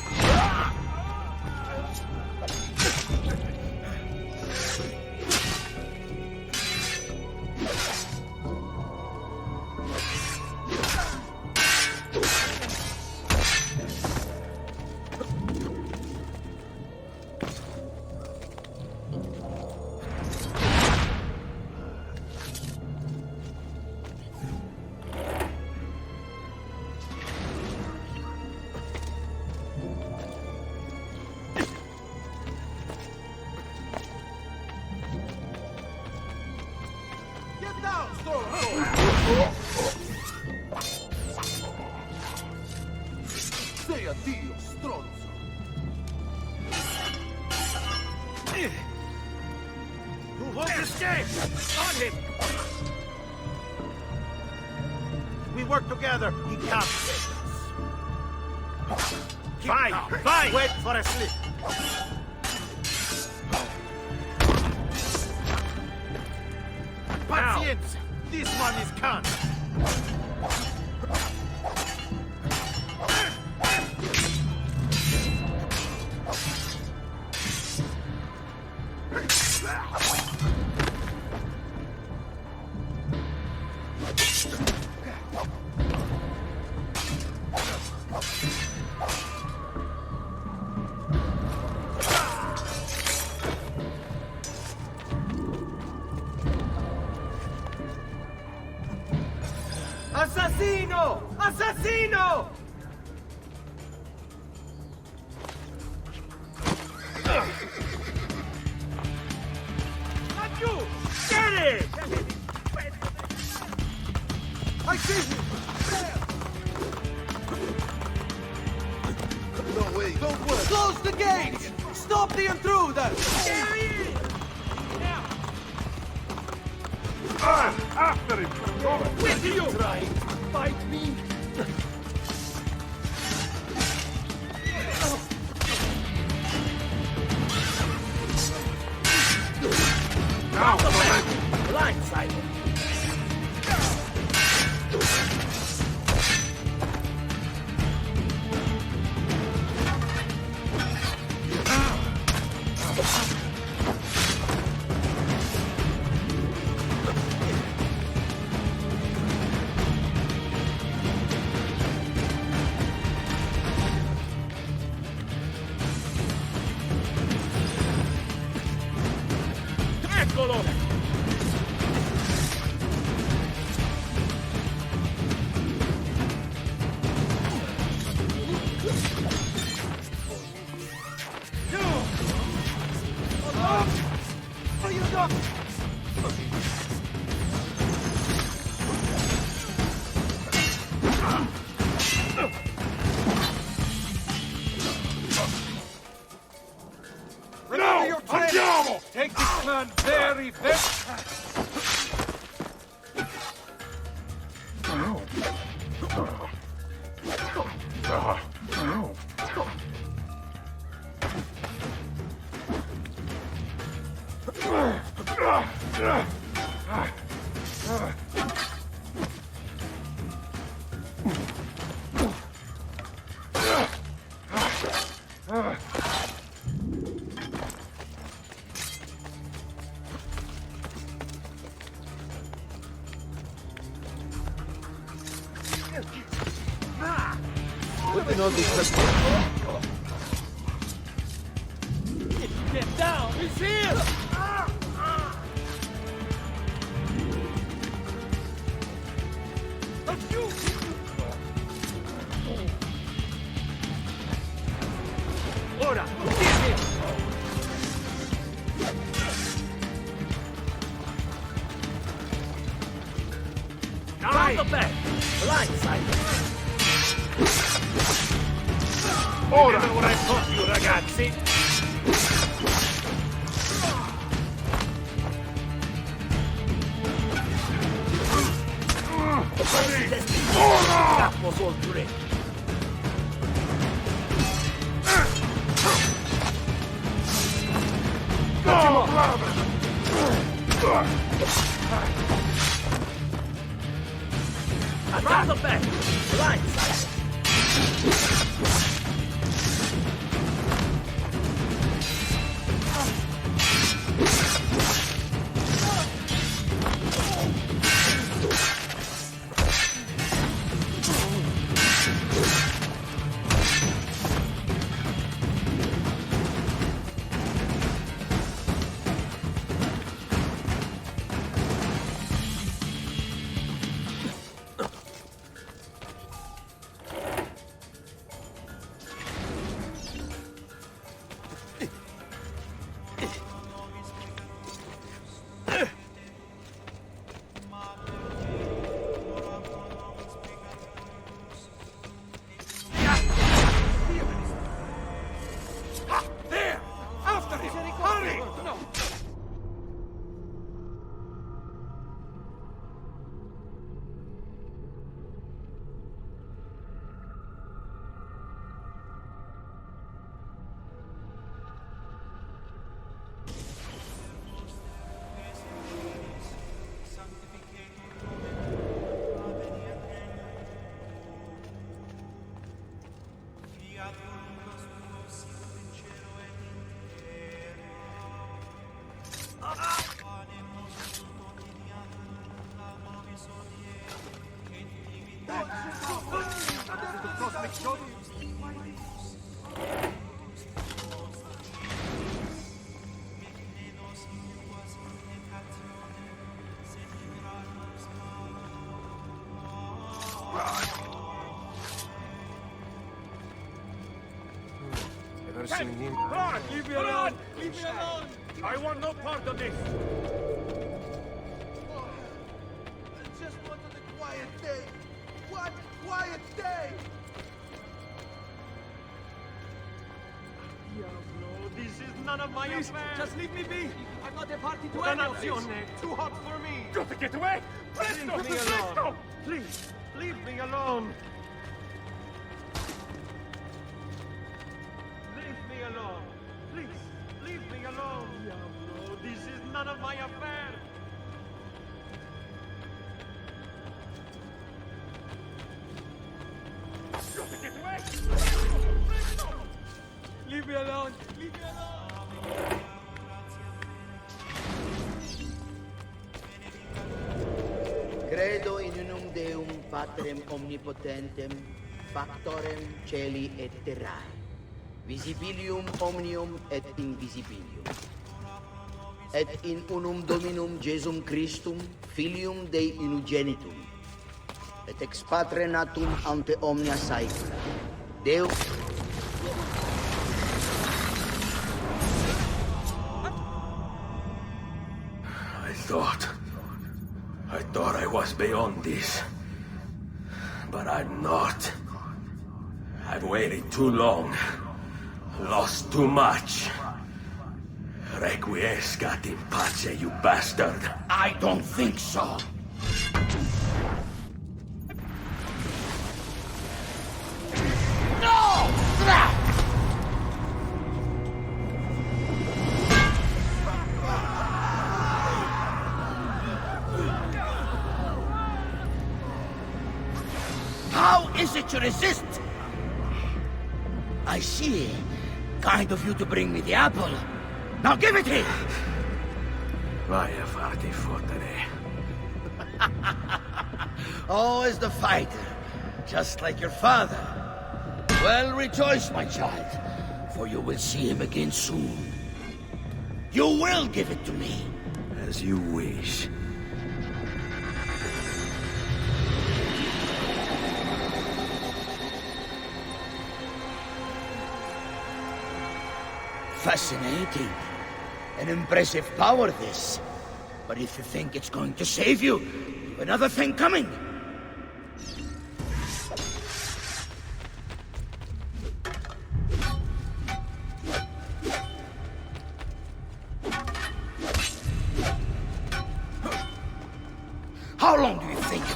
Get down, Storm! Say addio, stronzo! You won't escape! On him! We work together. He can't save us. Fine! Fine! Wait for a slip. Pazienza! This one is gone. Assassino! Assassino! Not you! Get it! I see him! No way! Don't work! Close the gates! Stop the intruder! There he is! Now! After him! With you! Try to fight me! Now! Blindside! Eccolo! Remember your training! Take this man very, very... Putting all this... Get down! He's here! That's you! Ora! Blindside! Ora! Remember what I taught you, ragazzi? That was all trick. Attack the back! Blindside! Leave me alone! Leave me alone! I want no part of this! I just wanted a quiet day. One quiet day. Diablo, this is none of my affair! Just leave me be! I'm not a party to any of this! Too hot for me! Got to get away! Presto! Leave me alone. Presto! Please, leave me alone! Leave me alone! Please, leave me alone! Diablo, this is none of my affair! Got to get away! Presto! Leave me alone! Leave me alone! Credo in unum Deum Patrem omnipotentem, factorem celi et terrae, visibilium omnium et invisibilium. Et in unum Dominum Jesum Christum, Filium Dei unigenitum, et ex Patre natum ante omnia saecula. Deus I thought I was beyond this. But I'm not. I've waited too long. Lost too much. Requiescat in pace, you bastard. I don't think so. No! How is it you resist? I see. Kind of you to bring me the apple. Now give it here! Vaya farti fottere. Oh, as the fighter. Just like your father. Well, rejoice, my child. For you will see him again soon. You will give it to me. As you wish. Fascinating. An impressive power, this. But if you think it's going to save you, you've another thing coming.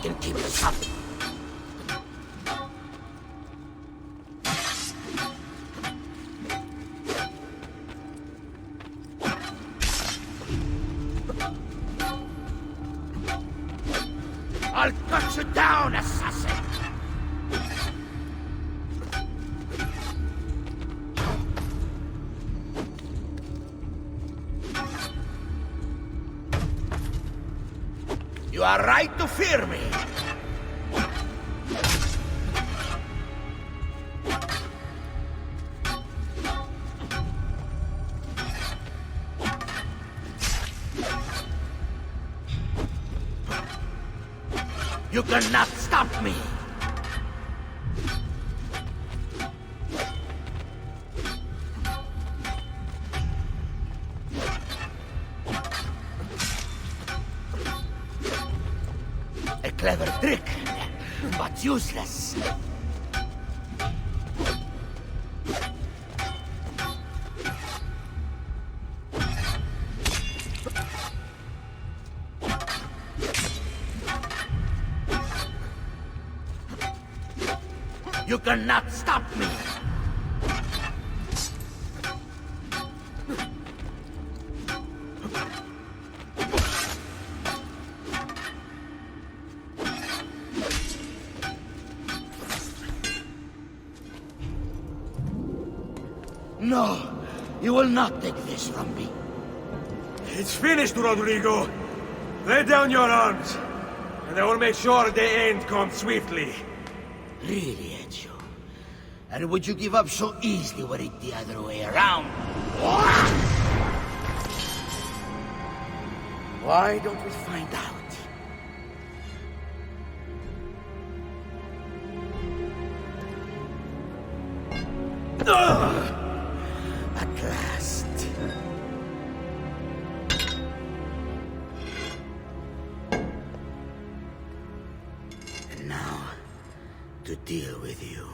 can keep us up. I'll cut you down, assassin! You are right to fear me. You cannot stop me. A clever trick, but useless. You cannot stop me! No, you will not take this from me. It's finished, Rodrigo. Lay down your arms, and I will make sure the end comes swiftly. Really, Ezio? And would you give up so easily were it the other way around? Why don't we find out? At last. And now, to deal with you.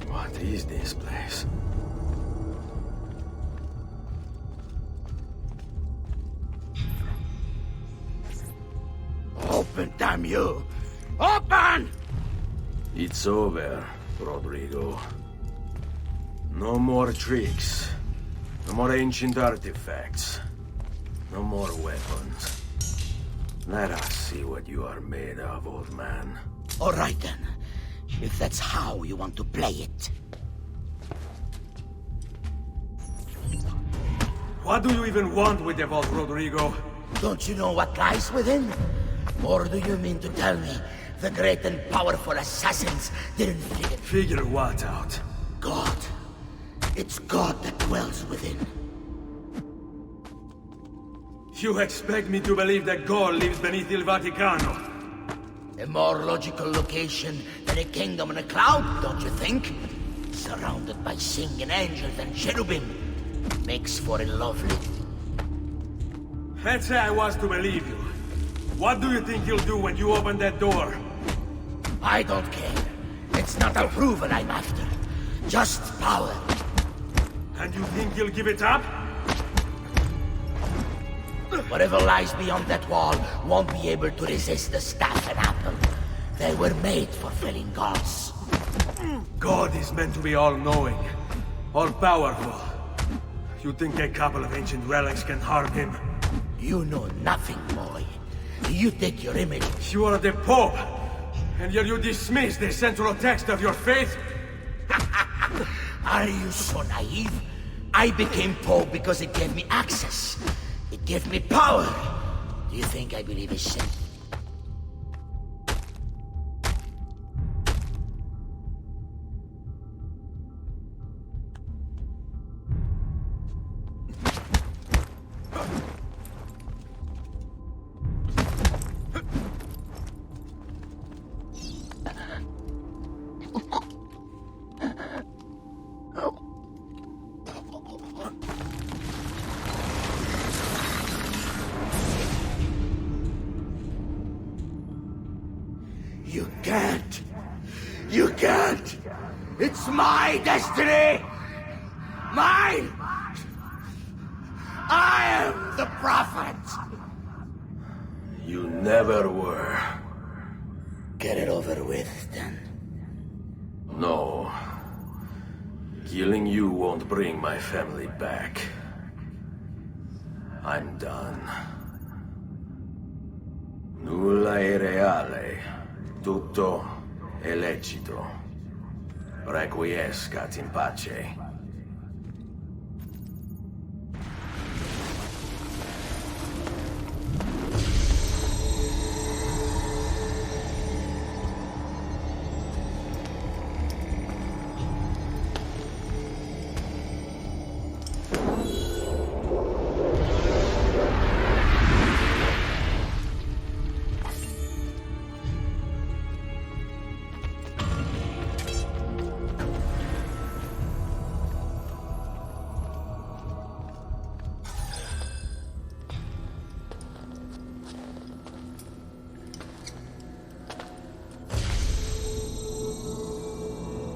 What is this place? Open, damn you! Open! It's over, Rodrigo. No more tricks. No more ancient artifacts. No more weapons. Let us see what you are made of, old man. All right then. If that's how you want to play it. What do you even want with the vault, Rodrigo? Don't you know what lies within? Or do you mean to tell me the great and powerful assassins didn't figure... Figure what out? God. It's God that dwells within. You expect me to believe that God lives beneath Il Vaticano? A more logical location than a kingdom in a cloud, don't you think? Surrounded by singing angels and cherubim. Makes for a lovely... Let's say I was to believe you. What do you think you'll do when you open that door? I don't care. It's not approval I'm after. Just power. And you think you'll give it up? Whatever lies beyond that wall won't be able to resist the staff and apple. They were made for felling gods. God is meant to be all-knowing, all-powerful. You think a couple of ancient relics can harm him? You know nothing, boy. You take your image. You are the Pope, and yet you dismiss the central text of your faith? Are you so naive? I became Pope because it gave me access. It gave me power. Do you think I believe his sin? You can't! You can't! It's my destiny! Mine! I am the prophet! You never were. Get it over with, then. No. Killing you won't bring my family back. I'm done. Nulla è reale. Tutto è lecito. Requiescat in pace.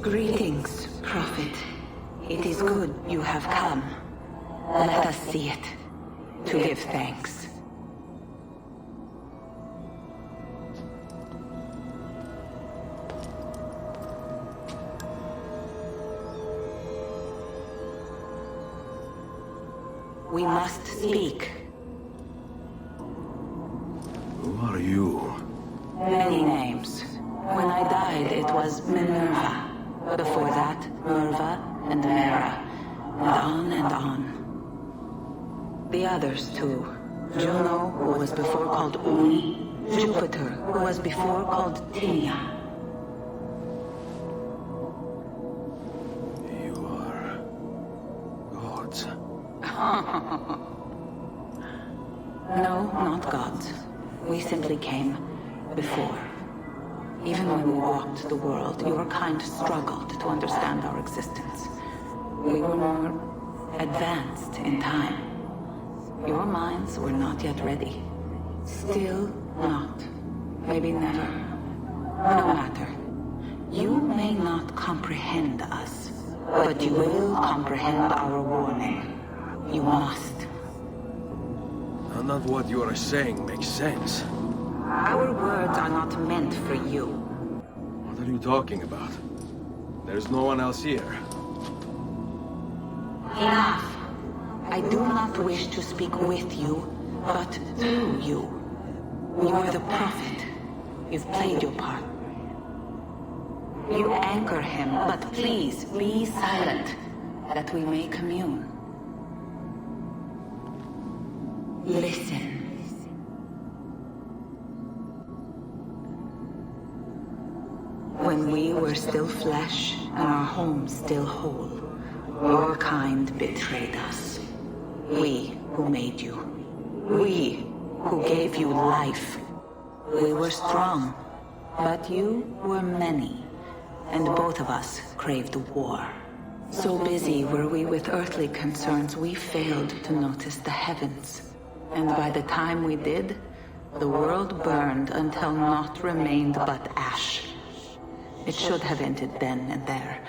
Greetings, Prophet. It is good you have come. Let us see it, to give thanks. We must speak. Who are you? Many names. When I died, it was Minerva. Before that, Merva and Mera. And on. The others, too. Juno, who was before called Uni. Jupiter, who was before called Tinia. You are... gods. No, not gods. We simply came before. Even when we walked the world, your kind struggled to understand our existence. We were more advanced in time. Your minds were not yet ready. Still not. Maybe never. No matter. You may not comprehend us, but you will comprehend our warning. You must. None of what you are saying makes sense. Our words are not meant for you. What are you talking about? There's no one else here. Enough. I do not wish to speak with you, but through you. You are the prophet. You've played your part. You anchor him, but please be silent, that we may commune. Listen. When we were still flesh and our home still whole, your kind betrayed us. We who made you. We who gave you life. We were strong, but you were many, and both of us craved war. So busy were we with earthly concerns, we failed to notice the heavens. And by the time we did, the world burned until naught remained but ash. It should have ended then and there.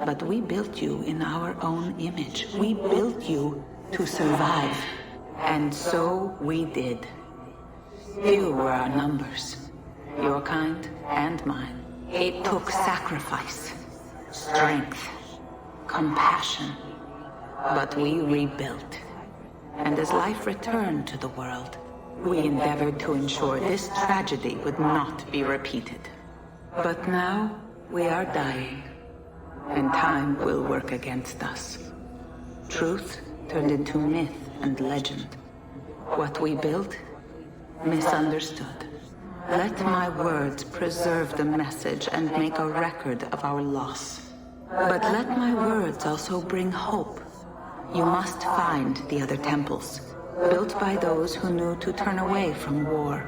But we built you in our own image. We built you to survive. And so we did. Few were our numbers. Your kind and mine. It took sacrifice, strength, compassion. But we rebuilt. And as life returned to the world, we endeavored to ensure this tragedy would not be repeated. But now, we are dying. And time will work against us. Truth turned into myth and legend. What we built, misunderstood. Let my words preserve the message and make a record of our loss. But let my words also bring hope. You must find the other temples, built by those who knew to turn away from war.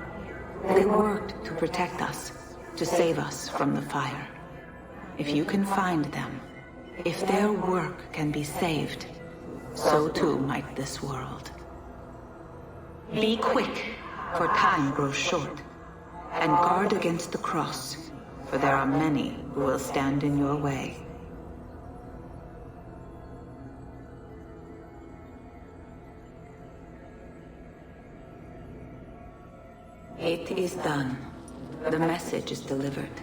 They worked to protect us, to save us from the fire. If you can find them, if their work can be saved, so too might this world. Be quick, for time grows short, and guard against the cross, for there are many who will stand in your way. It is done. The message is delivered.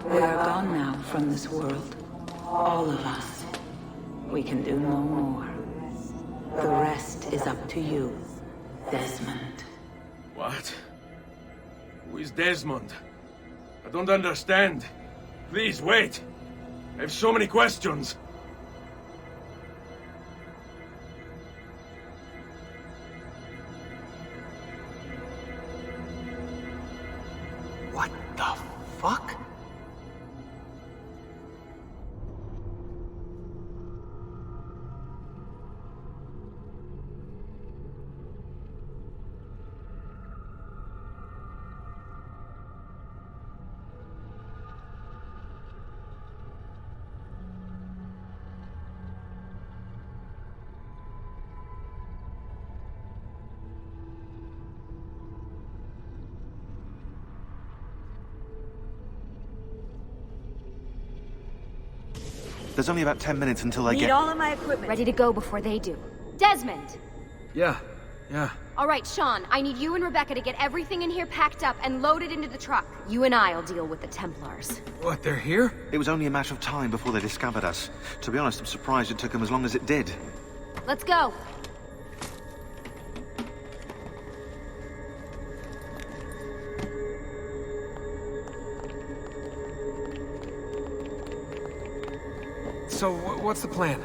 We are gone now from this world. All of us. We can do no more. The rest is up to you, Desmond. What? Who is Desmond? I don't understand. Please, wait. I have so many questions. What the fuck? There's only about 10 minutes until they Need get... all of my equipment ready to go before they do. Desmond! Yeah. All right, Sean, I need you and Rebecca to get everything in here packed up and loaded into the truck. You and I'll deal with the Templars. What, they're here? It was only a matter of time before they discovered us. To be honest, I'm surprised it took them as long as it did. Let's go. So, what's the plan?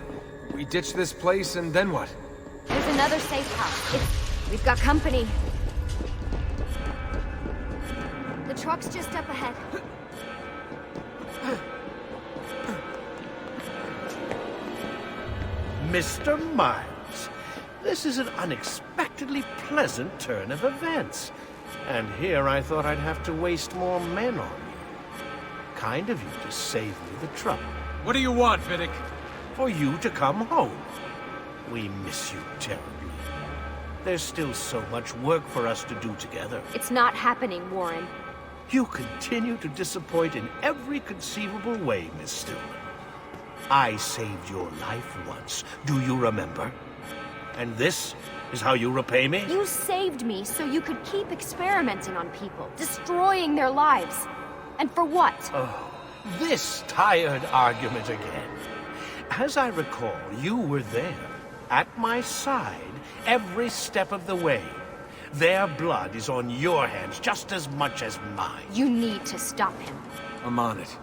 We ditch this place and then what? There's another safe house. We've got company. The truck's just up ahead. Mr. Miles, this is an unexpectedly pleasant turn of events. And here I thought I'd have to waste more men on you. Kind of you to save me the trouble. What do you want, Vidic? For you to come home. We miss you terribly. There's still so much work for us to do together. It's not happening, Warren. You continue to disappoint in every conceivable way, Miss Stillman. I saved your life once, do you remember? And this is how you repay me? You saved me so you could keep experimenting on people, destroying their lives. And for what? Oh, this tired argument again. As I recall, you were there, at my side, every step of the way. Their blood is on your hands just as much as mine. You need to stop him. I'm on it.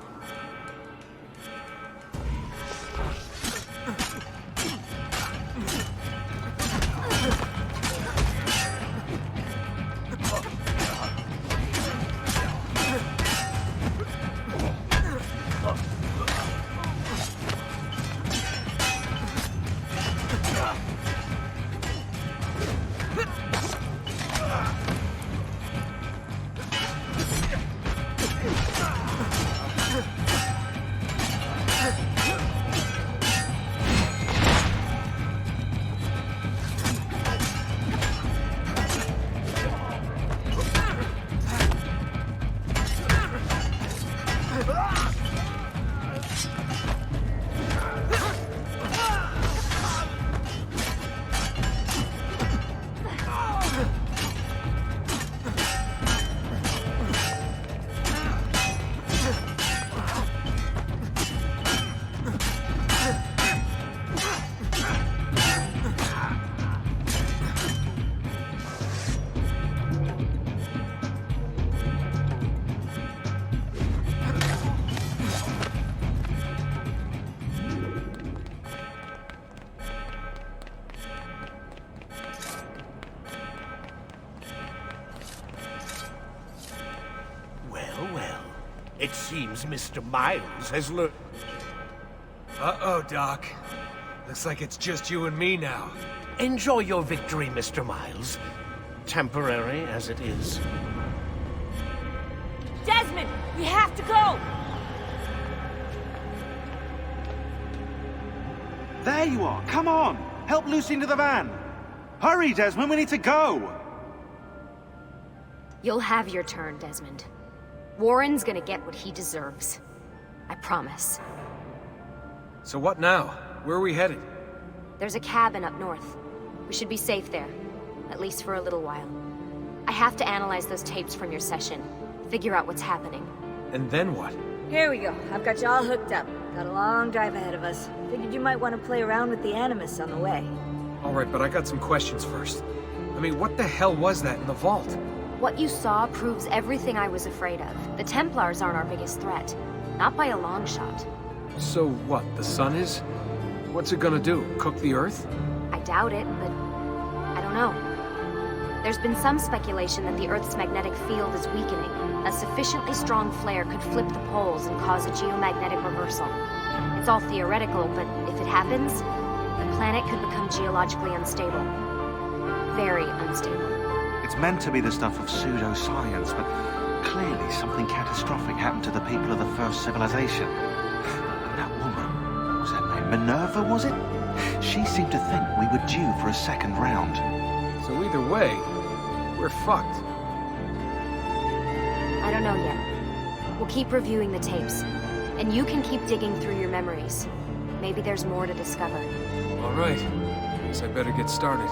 It seems Mr. Miles has learned... Uh-oh, Doc. Looks like it's just you and me now. Enjoy your victory, Mr. Miles. Temporary as it is. Desmond, we have to go! There you are! Come on! Help Lucy into the van! Hurry, Desmond, we need to go! You'll have your turn, Desmond. Warren's gonna get what he deserves. I promise. So what now? Where are we headed? There's a cabin up north. We should be safe there. At least for a little while. I have to analyze those tapes from your session. Figure out what's happening. And then what? Here we go. I've got you all hooked up. Got a long drive ahead of us. Figured you might want to play around with the Animus on the way. Alright, but I got some questions first. I mean, what the hell was that in the vault? What you saw proves everything I was afraid of. The Templars aren't our biggest threat. Not by a long shot. So what, the sun is? What's it gonna do? Cook the Earth? I doubt it, but I don't know. There's been some speculation that the Earth's magnetic field is weakening. A sufficiently strong flare could flip the poles and cause a geomagnetic reversal. It's all theoretical, but if it happens, the planet could become geologically unstable. Very unstable. It's meant to be the stuff of pseudoscience, but clearly something catastrophic happened to the people of the first civilization. And that woman, what was her name? Minerva, was it? She seemed to think we were due for a second round. So either way, we're fucked. I don't know yet. We'll keep reviewing the tapes. And you can keep digging through your memories. Maybe there's more to discover. Alright. Guess I better get started.